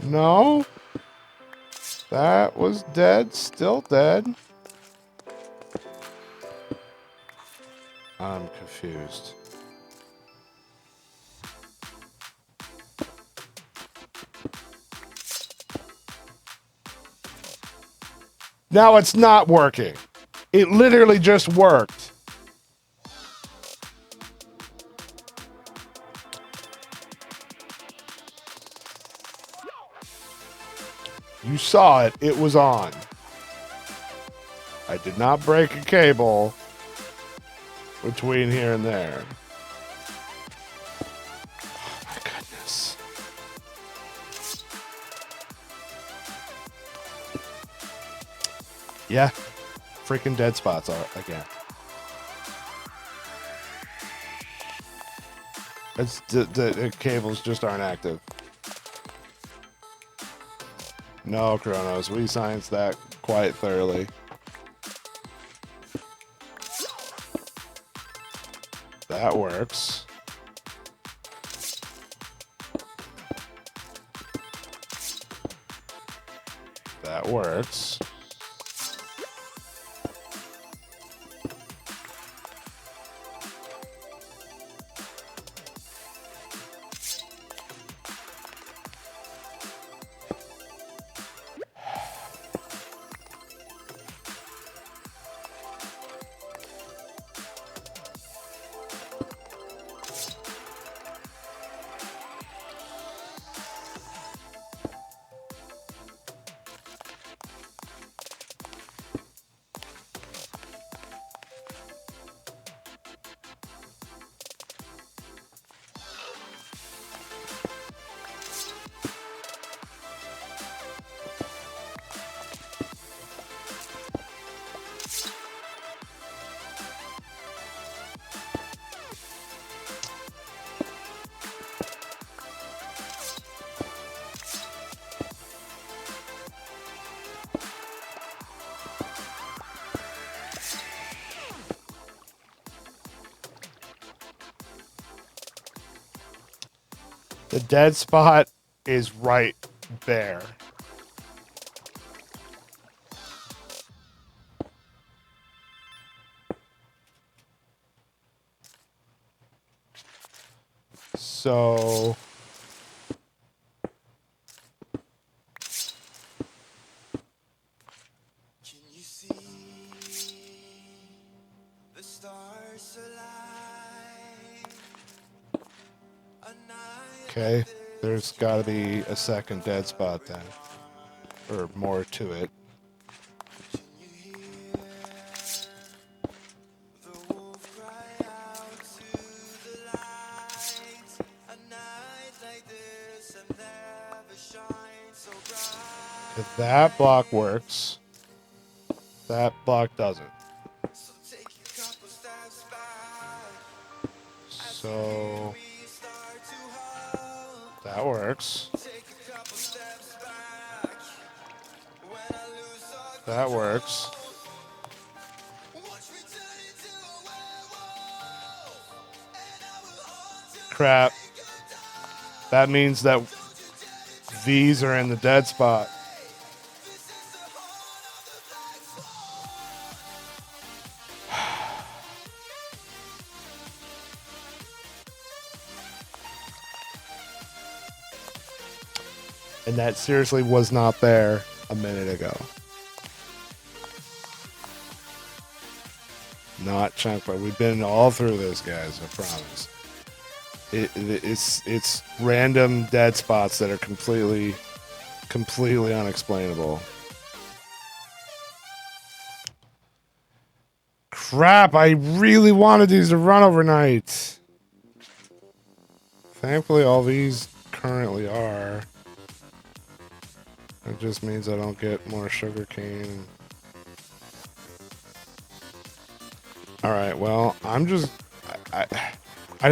No. That was dead. Still dead. I'm confused. Now it's not working. It literally just worked. You saw it. It was on. I did not break a cable between here and there. Oh my goodness. Yeah. Freaking dead spots are again. It's the cables just aren't active. No, Kronos, we scienced that quite thoroughly. That works. That works. The dead spot is right there. So Can you see the stars align? A night okay, there's got to be a second dead spot then, or more to it. can you hear the wolf cry out to the light? A night like this and never shines so bright. If that block works, that block doesn't. So take a couple steps back. So We start to hold. that works. Take a couple steps back. When I lose all That works. watch me turn into a werewolf. And I will haunt you Crap. like a dog. That means that these are in the dead spot. This is the horn of the black soul. And that seriously was not there a minute ago. Not chunk, but we've been all through this, guys. I promise. It's random dead spots that are completely unexplainable. Crap! I really wanted these to run overnight. Thankfully, all these currently are. It just means I don't get more sugarcane. Alright, well, I'd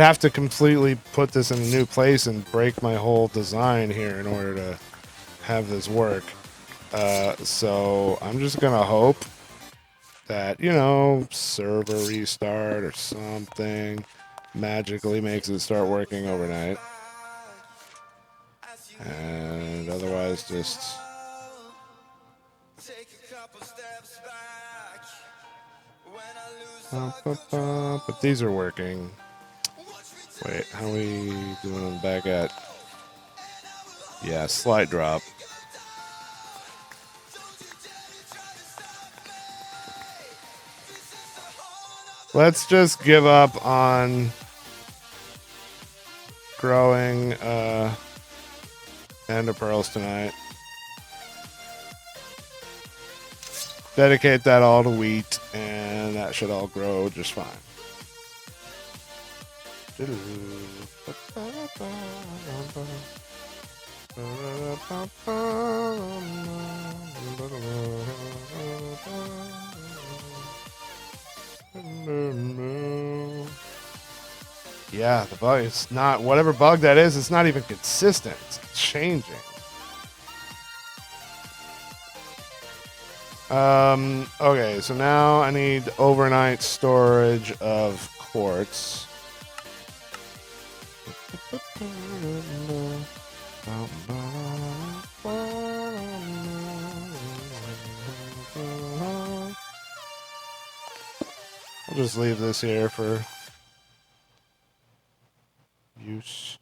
have to completely put this in a new place and break my whole design here in order to have this work. So I'm just gonna hope that, you know, server restart or something magically makes it start working overnight. And otherwise just... Take a couple steps back. When I lose all But these are working. Wait, how are we doing them back at? Yeah, slight drop. Let's just give up on growing ender pearls tonight. Dedicate that all to wheat, and that should all grow just fine. Yeah, the bug, it's not, whatever bug that is, it's not even consistent. It's changing. Okay, so now I need overnight storage of quartz. I'll just leave this here for use.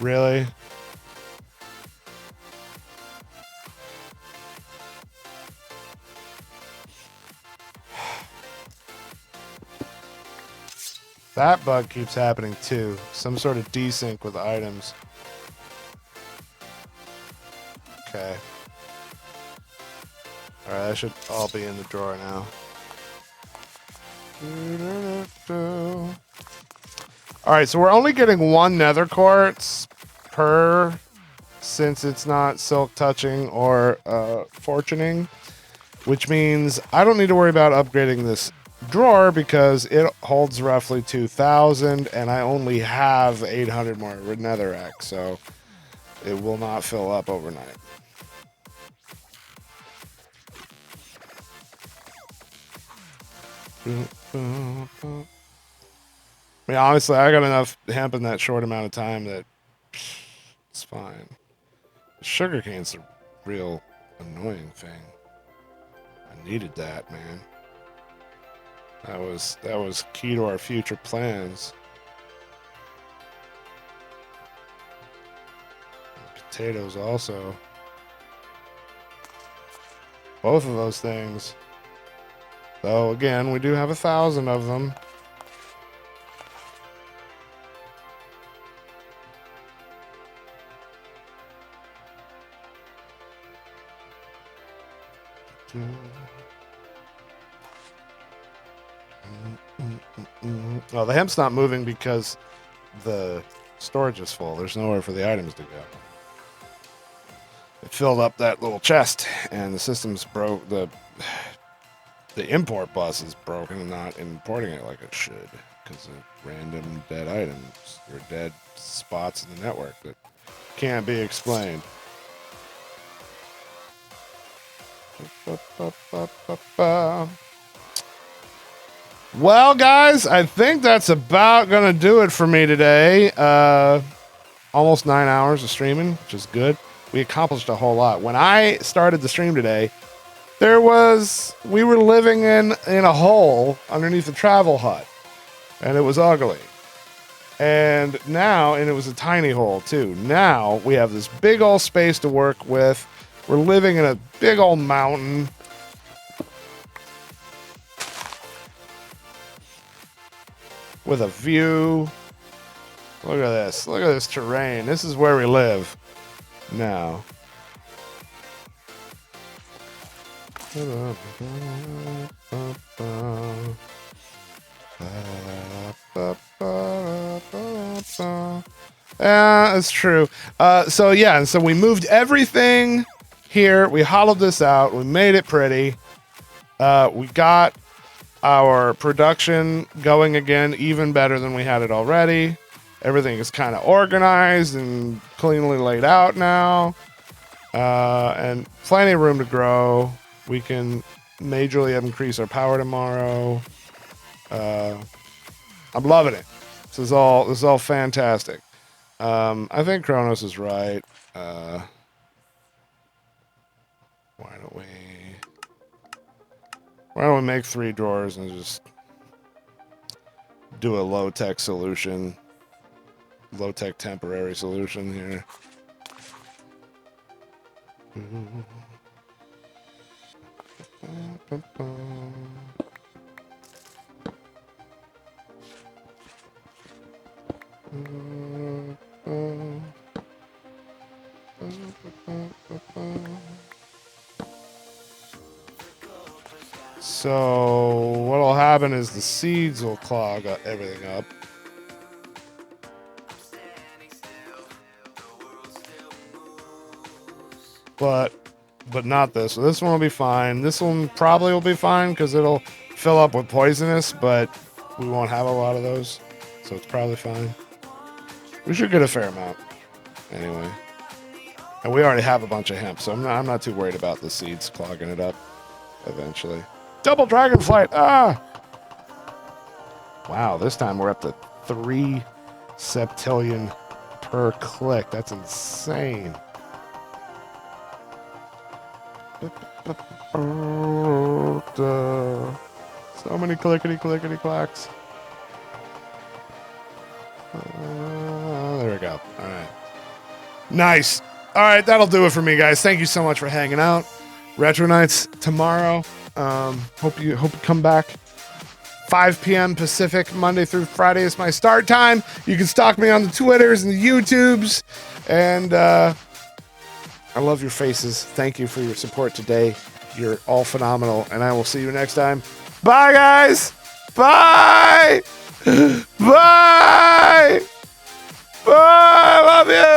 Really? That bug keeps happening too. Some sort of desync with items. Okay. Alright, that should all be in the drawer now. Alright, so we're only getting 1 nether quartz per, since it's not silk touching or fortuning, which means I don't need to worry about upgrading this drawer because it holds roughly 2,000 and I only have 800 more netherrack, so it will not fill up overnight. I mean, honestly, I got enough hemp in that short amount of time that it's fine. Sugarcane's a real annoying thing. I needed that, man. That was key to our future plans. And potatoes also. Both of those things. So again, we do have 1,000 of them. Well, the hemp's not moving because the storage is full. There's nowhere for the items to go. It filled up that little chest, and the system's broke. The import bus is broken and not importing it like it should because of random dead items or dead spots in the network that can't be explained. Well, guys, I think that's about gonna do it for me today. Almost 9 hours of streaming, which is good. We accomplished a whole lot. When I started the stream today, we were living in a hole underneath a travel hut, and it was ugly. And now, and it was a tiny hole too. Now we have this big old space to work with. We're living in a big old mountain. With a view. Look at this. Look at this terrain. This is where we live now. Yeah, it's true. So yeah, and so we moved everything here. We hollowed this out. We made it pretty. We got our production going again, even better than we had it already. Everything is kind of organized and cleanly laid out now. And plenty of room to grow. We can majorly increase our power tomorrow. I'm loving it. This is all fantastic. I think Kronos is right. Why don't we make 3 drawers and just do a low-tech solution, low-tech temporary solution here. So what'll happen is the seeds will clog everything up. But not this. So this one will be fine. This one probably will be fine because it'll fill up with poisonous, but we won't have a lot of those. So it's probably fine. We should get a fair amount anyway. And we already have a bunch of hemp, so I'm not too worried about the seeds clogging it up eventually. Double dragonflight! Ah! Wow, this time we're up to 3 septillion per click. That's insane. So many clickety clacks. There we go. All right. Nice. All right, that'll do it for me, guys. Thank you so much for hanging out. Retro Nights tomorrow. Hope you come back. 5 p.m. Pacific, Monday through Friday is my start time. You can stalk me on the Twitters and the YouTubes. And I love your faces. Thank you for your support today. You're all phenomenal, and I will see you next time. Bye, guys. Bye. Bye. Bye. I love you.